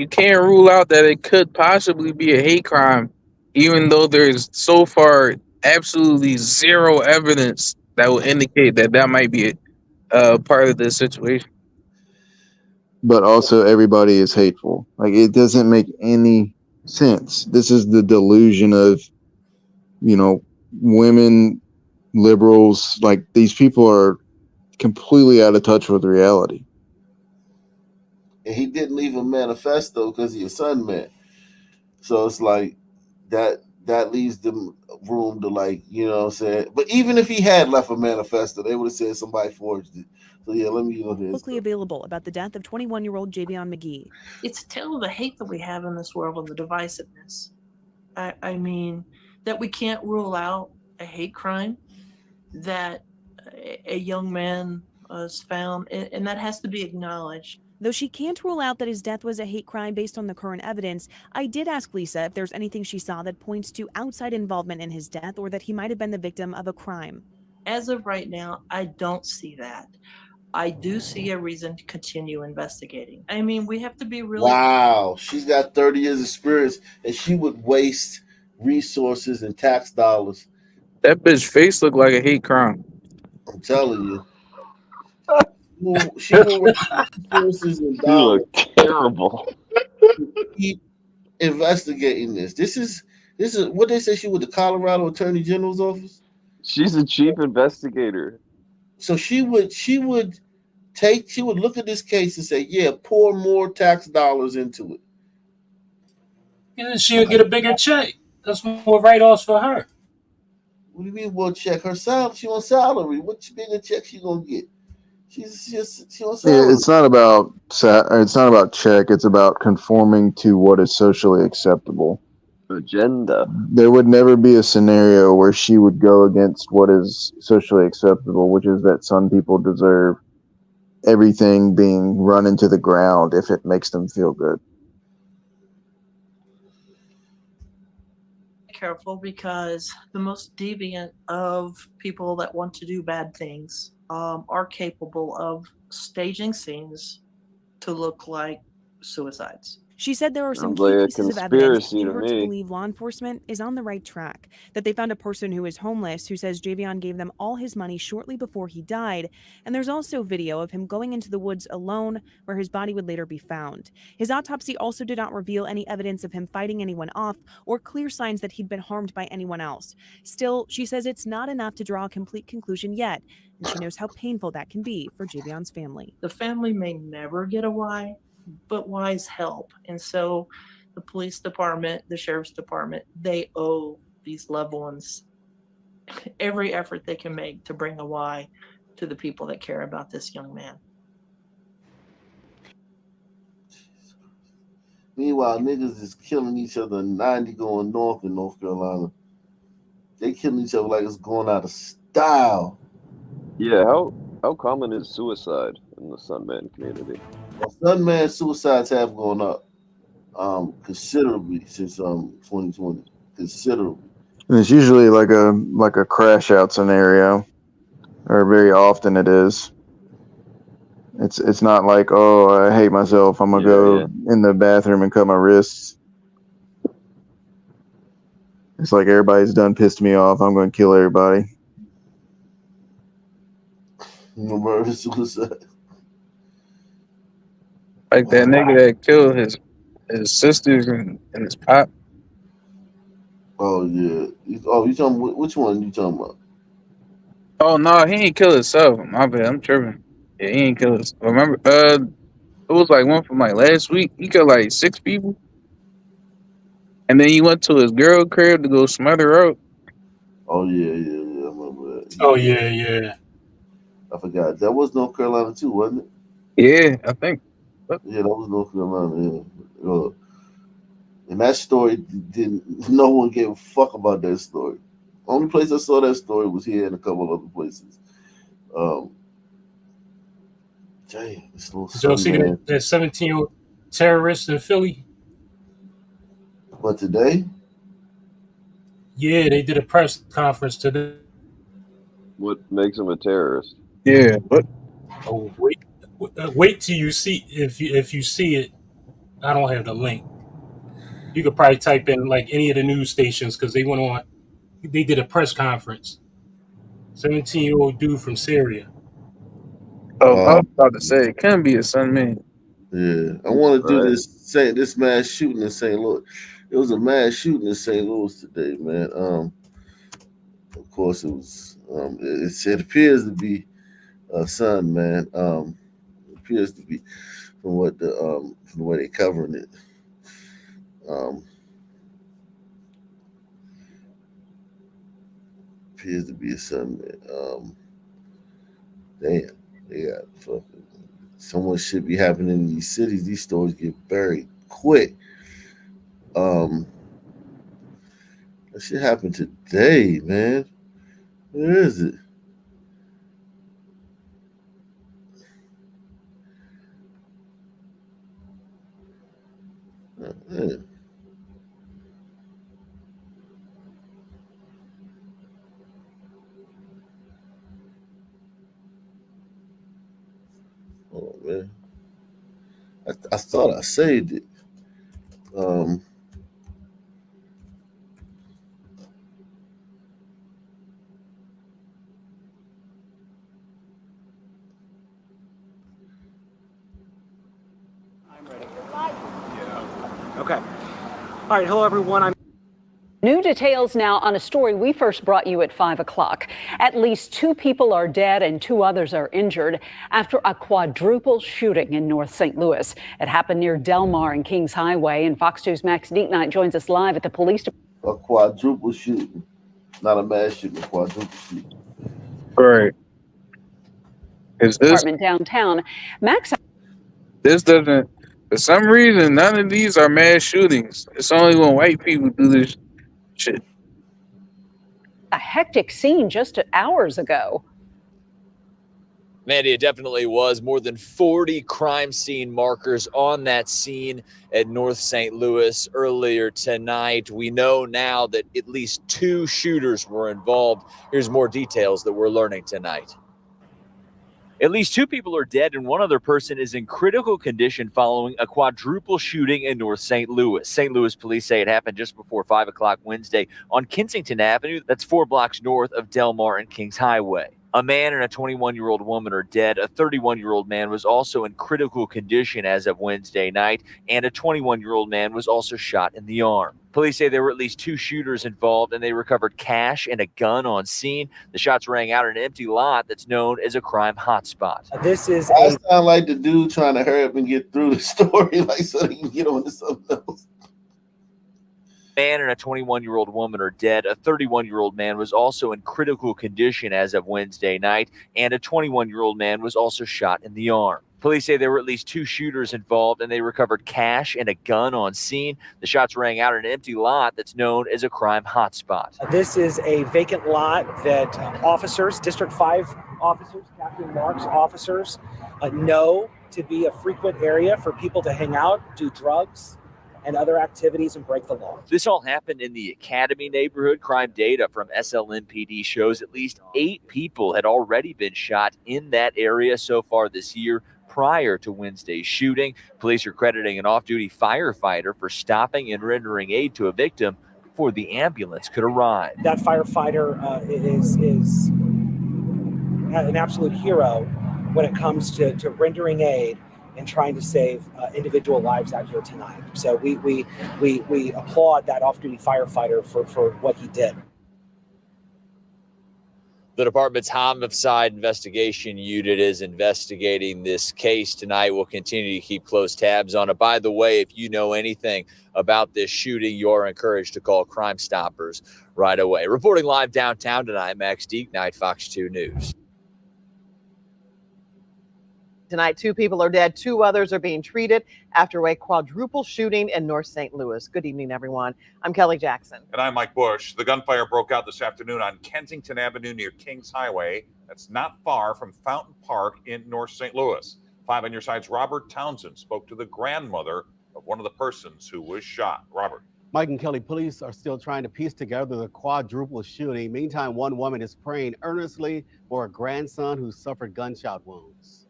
[SPEAKER 16] rule out that it could possibly be a hate crime, even though there's so far absolutely zero evidence that will indicate that that might be a part of this situation.
[SPEAKER 6] But also everybody is hateful. Like it doesn't make any sense. This is the delusion of, women, liberals. Like these people are completely out of touch with reality.
[SPEAKER 1] And he didn't leave a manifesto because he's a Sun man. So it's like that leaves them room to, like, you know what I'm saying? But even if he had left a manifesto, they would have said somebody forged it. So yeah, let me look at this.
[SPEAKER 4] Publicly available about the death of 21-year-old Javion McGee.
[SPEAKER 22] It's a tale of the hate that we have in this world and the divisiveness. I mean, that we can't rule out a hate crime, that a young man was found, and that has to be acknowledged.
[SPEAKER 4] Though she can't rule out that his death was a hate crime based on the current evidence, I did ask Lisa if there's anything she saw that points to outside involvement in his death or that he might have been the victim of a crime.
[SPEAKER 22] As of right now, I don't see that. I do see a reason to continue investigating. I mean, we have to be really...
[SPEAKER 1] Wow, she's got 30 years experience, and she would waste resources and tax dollars.
[SPEAKER 16] That bitch face looked like a hate crime.
[SPEAKER 1] I'm telling you. She will waste resources and
[SPEAKER 24] You
[SPEAKER 1] dollars.
[SPEAKER 24] look terrible.
[SPEAKER 1] Keep investigating this. This is what they say. She was the Colorado Attorney General's office.
[SPEAKER 24] She's a chief investigator.
[SPEAKER 1] So she would look at this case and say, yeah, pour more tax dollars into it.
[SPEAKER 26] And then she'll get a bigger check. That's more write-offs for her.
[SPEAKER 1] What do you mean, more check? Her salary, she on salary. What bigger check she gonna get? She on salary.
[SPEAKER 6] Yeah, it's not about check. It's about conforming to what is socially acceptable.
[SPEAKER 24] Agenda.
[SPEAKER 6] There would never be a scenario where she would go against what is socially acceptable, which is that some people deserve everything being run into the ground if it makes them feel good.
[SPEAKER 22] Careful, because the most deviant of people that want to do bad things are capable of staging scenes to look like suicides.
[SPEAKER 4] She said there are some
[SPEAKER 24] Sounds
[SPEAKER 4] key
[SPEAKER 24] like a
[SPEAKER 4] pieces of evidence
[SPEAKER 24] conspiracy
[SPEAKER 4] that lead
[SPEAKER 24] to
[SPEAKER 4] her to
[SPEAKER 24] me.
[SPEAKER 4] believe law enforcement is on the right track, that they found a person who is homeless who says Javion gave them all his money shortly before he died, and there's also video of him going into the woods alone where his body would later be found. His autopsy also did not reveal any evidence of him fighting anyone off or clear signs that he'd been harmed by anyone else. Still, she says it's not enough to draw a complete conclusion yet, and she knows how painful that can be for Javion's family.
[SPEAKER 22] The family may never get a why, but why's help. And so the police department, the sheriff's department, they owe these loved ones every effort they can make to bring a why to the people that care about this young man.
[SPEAKER 1] Meanwhile, niggas is killing each other 90 going north in North Carolina. They killing each other like it's going out of style.
[SPEAKER 24] Yeah, how common is suicide in the Sunman community?
[SPEAKER 1] Sunman suicides have gone up considerably since 2020. Considerably.
[SPEAKER 6] And it's usually like a crash out scenario, or very often it is. It's not like, oh, I hate myself, I'm gonna go in the bathroom and cut my wrists. It's like everybody's done pissed me off, I'm gonna kill everybody.
[SPEAKER 1] Murder suicide.
[SPEAKER 16] Like that nigga that killed his sisters and his pop.
[SPEAKER 1] Oh yeah. You talking? Which one you talking about?
[SPEAKER 16] Oh no, he ain't kill himself. My bad, I'm tripping. Yeah, he ain't kill himself. Remember, it was like one from like last week. He killed like 6 people, and then he went to his girl crib to go smother her out.
[SPEAKER 1] Oh yeah. I remember that.
[SPEAKER 26] Oh yeah.
[SPEAKER 1] I forgot. That was North Carolina too, wasn't it?
[SPEAKER 16] Yeah, I think.
[SPEAKER 1] Yeah, that was North Carolina. Yeah. And that story no one gave a fuck about that story. Only place I saw that story was here and a couple other places. Dang, this little
[SPEAKER 26] Did y'all
[SPEAKER 1] son,
[SPEAKER 26] see
[SPEAKER 1] man.
[SPEAKER 26] that 17-year-old terrorist in Philly?
[SPEAKER 1] What, today?
[SPEAKER 26] Yeah, they did a press conference today.
[SPEAKER 24] What makes him a terrorist?
[SPEAKER 16] Yeah, but
[SPEAKER 26] Oh, wait till you see if you see it. I don't have the link. You could probably type in like any of the news stations because they went on. They did a press conference. 17-year-old dude from Syria.
[SPEAKER 16] I was about to say it can be a son, man.
[SPEAKER 1] Yeah, I want to do
[SPEAKER 24] Right.
[SPEAKER 1] this mass shooting in St. Louis. It was a mass shooting in St. Louis today, man. Of course, it was. It appears to be a son, man. It appears to be from the way they covering it. Appears to be a son, man. Damn, they got fucking. So much shit be happening in these cities. These stories get buried quick. That shit happened today, man. Where is it? Man. Oh man, I thought I saved it. Um,
[SPEAKER 3] Okay. All right. Hello, everyone.
[SPEAKER 10] New details now on a story we first brought you at 5 o'clock. At least 2 people are dead and 2 others are injured after a quadruple shooting in North St. Louis. It happened near Del Mar and Kings Highway. And Fox 2's Max Deeknight joins us live at the police department.
[SPEAKER 1] a quadruple shooting, not a mass shooting, a quadruple shooting.
[SPEAKER 16] Right. Is this
[SPEAKER 10] Downtown. Max.
[SPEAKER 16] this doesn't for some reason none of these are mass shootings. It's only when white people do this shit.
[SPEAKER 10] A hectic scene just hours ago.
[SPEAKER 11] Mandy, it definitely was. More than 40 crime scene markers on that scene at North St. Louis earlier tonight. We know now that at least 2 shooters were involved. Here's more details that we're learning tonight. At least 2 people are dead and 1 other person is in critical condition following a quadruple shooting in North St. Louis. St. Louis police say it happened just before 5 o'clock Wednesday on Kensington Avenue. That's 4 blocks north of Del Mar and Kings Highway. A man and a 21-year-old woman are dead. A 31-year-old man was also in critical condition as of Wednesday night, and a 21-year-old man was also shot in the arm. Police say there were at least 2 shooters involved, and they recovered cash and a gun on scene. The shots rang out in an empty lot that's known as a crime hotspot.
[SPEAKER 3] This is
[SPEAKER 1] I sound like the dude trying to hurry up and get through the story, like so they can get on to something else.
[SPEAKER 11] Man and a 21-year-old woman are dead. A 31-year-old man was also in critical condition as of Wednesday night, and a 21-year-old man was also shot in the arm. Police say there were at least 2 shooters involved, and they recovered cash and a gun on scene. The shots rang out in an empty lot that's known as a crime hotspot.
[SPEAKER 3] This is a vacant lot that officers, District 5 officers, Captain Mark's officers, know to be a frequent area for people to hang out, do drugs, and other activities and break the law.
[SPEAKER 11] This all happened in the Academy neighborhood. Crime data from SLNPD shows at least 8 people had already been shot in that area so far this year prior to Wednesday's shooting. Police are crediting an off-duty firefighter for stopping and rendering aid to a victim before the ambulance could arrive.
[SPEAKER 3] That firefighter is an absolute hero when it comes to rendering aid and trying to save individual lives out here tonight. So we applaud that off-duty firefighter for what he did.
[SPEAKER 11] The department's homicide investigation unit is investigating this case tonight. We'll continue to keep close tabs on it. By the way, if you know anything about this shooting, you are encouraged to call Crime Stoppers right away. Reporting live downtown tonight, Max Deeknight, Fox 2 News.
[SPEAKER 12] Tonight, 2 people are dead. 2 others are being treated after a quadruple shooting in North St. Louis. Good evening, everyone. I'm Kelly Jackson.
[SPEAKER 23] And I'm Mike Bush. The gunfire broke out this afternoon on Kensington Avenue near Kings Highway. That's not far from Fountain Park in North St. Louis. 5 on your side's Robert Townsend spoke to the grandmother of one of the persons who was shot. Robert.
[SPEAKER 5] Mike and Kelly, police are still trying to piece together the quadruple shooting. Meantime, one woman is praying earnestly for a grandson who suffered gunshot wounds.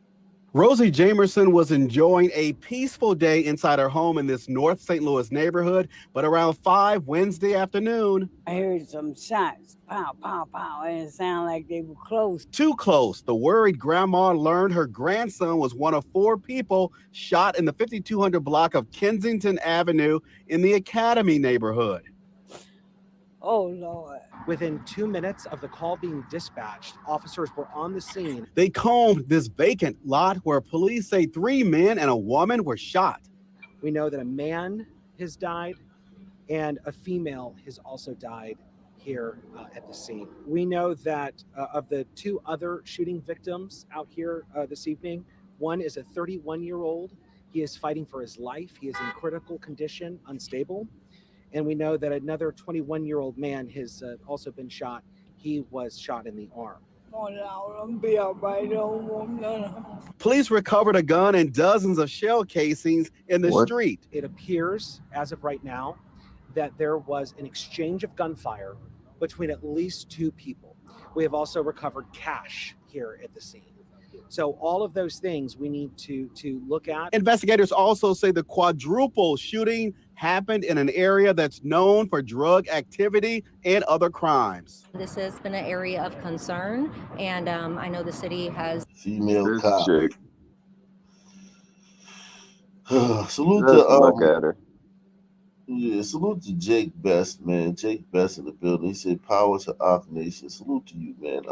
[SPEAKER 5] Rosie Jamerson was enjoying a peaceful day inside her home in this North St. Louis neighborhood, but around 5 Wednesday afternoon,
[SPEAKER 7] I heard some shots, pow, pow, pow, and it sounded like they were close.
[SPEAKER 5] too close. The worried grandma learned her grandson was one of 4 people shot in the 5200 block of Kensington Avenue in the Academy neighborhood.
[SPEAKER 7] Oh, Lord.
[SPEAKER 3] Within 2 minutes of the call being dispatched, officers were on the scene.
[SPEAKER 5] They combed this vacant lot where police say 3 men and a woman were shot.
[SPEAKER 3] We know that a man has died and a female has also died here at the scene. We know that of the 2 other shooting victims out here this evening, one is a 31-year-old. He is fighting for his life. He is in critical condition, unstable. And we know that another 21-year-old man has also been shot. He was shot in the arm.
[SPEAKER 5] Police recovered a gun and dozens of shell casings in the street.
[SPEAKER 3] It appears, as of right now, that there was an exchange of gunfire between at least 2 people. We have also recovered cash here at the scene. So all of those things we need to look at.
[SPEAKER 5] Investigators also say the quadruple shooting happened in an area that's known for drug activity and other crimes.
[SPEAKER 17] This has been an area of concern, and I know the city has
[SPEAKER 1] female cop. Salute
[SPEAKER 24] Let's
[SPEAKER 1] to
[SPEAKER 24] look at her.
[SPEAKER 1] Yeah, salute to Jake Best, man. Jake Best in the building. He said, "Power to Arc Nation." Salute to you, man.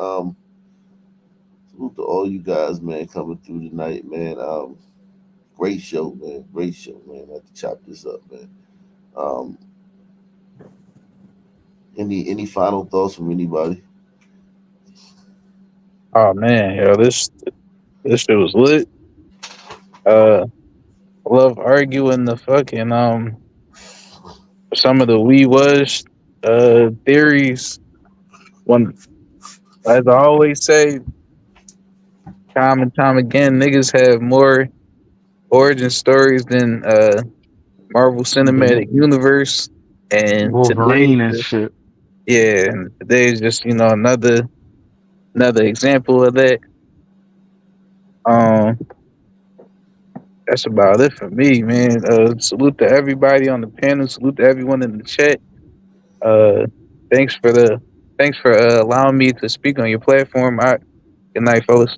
[SPEAKER 1] Salute to all you guys, man, coming through tonight, man. Great show, man. Great show, man. I have to chop this up, man. Any final thoughts from anybody?
[SPEAKER 16] Oh man, yo, this shit was lit. I love arguing the fucking some of the we was theories. When, as I always say, time and time again, niggas have more origin stories than Marvel Cinematic Universe, and
[SPEAKER 18] Wolverine
[SPEAKER 16] today,
[SPEAKER 18] and shit.
[SPEAKER 16] yeah, and today's just another example of that. That's about it for me, man. Salute to everybody on the panel. Salute to everyone in the chat. Thanks for allowing me to speak on your platform. Good night, fellas.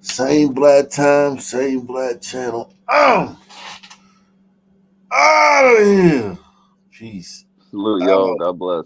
[SPEAKER 1] Same black time, same black channel. Out of here. Peace.
[SPEAKER 24] Salute y'all. God bless.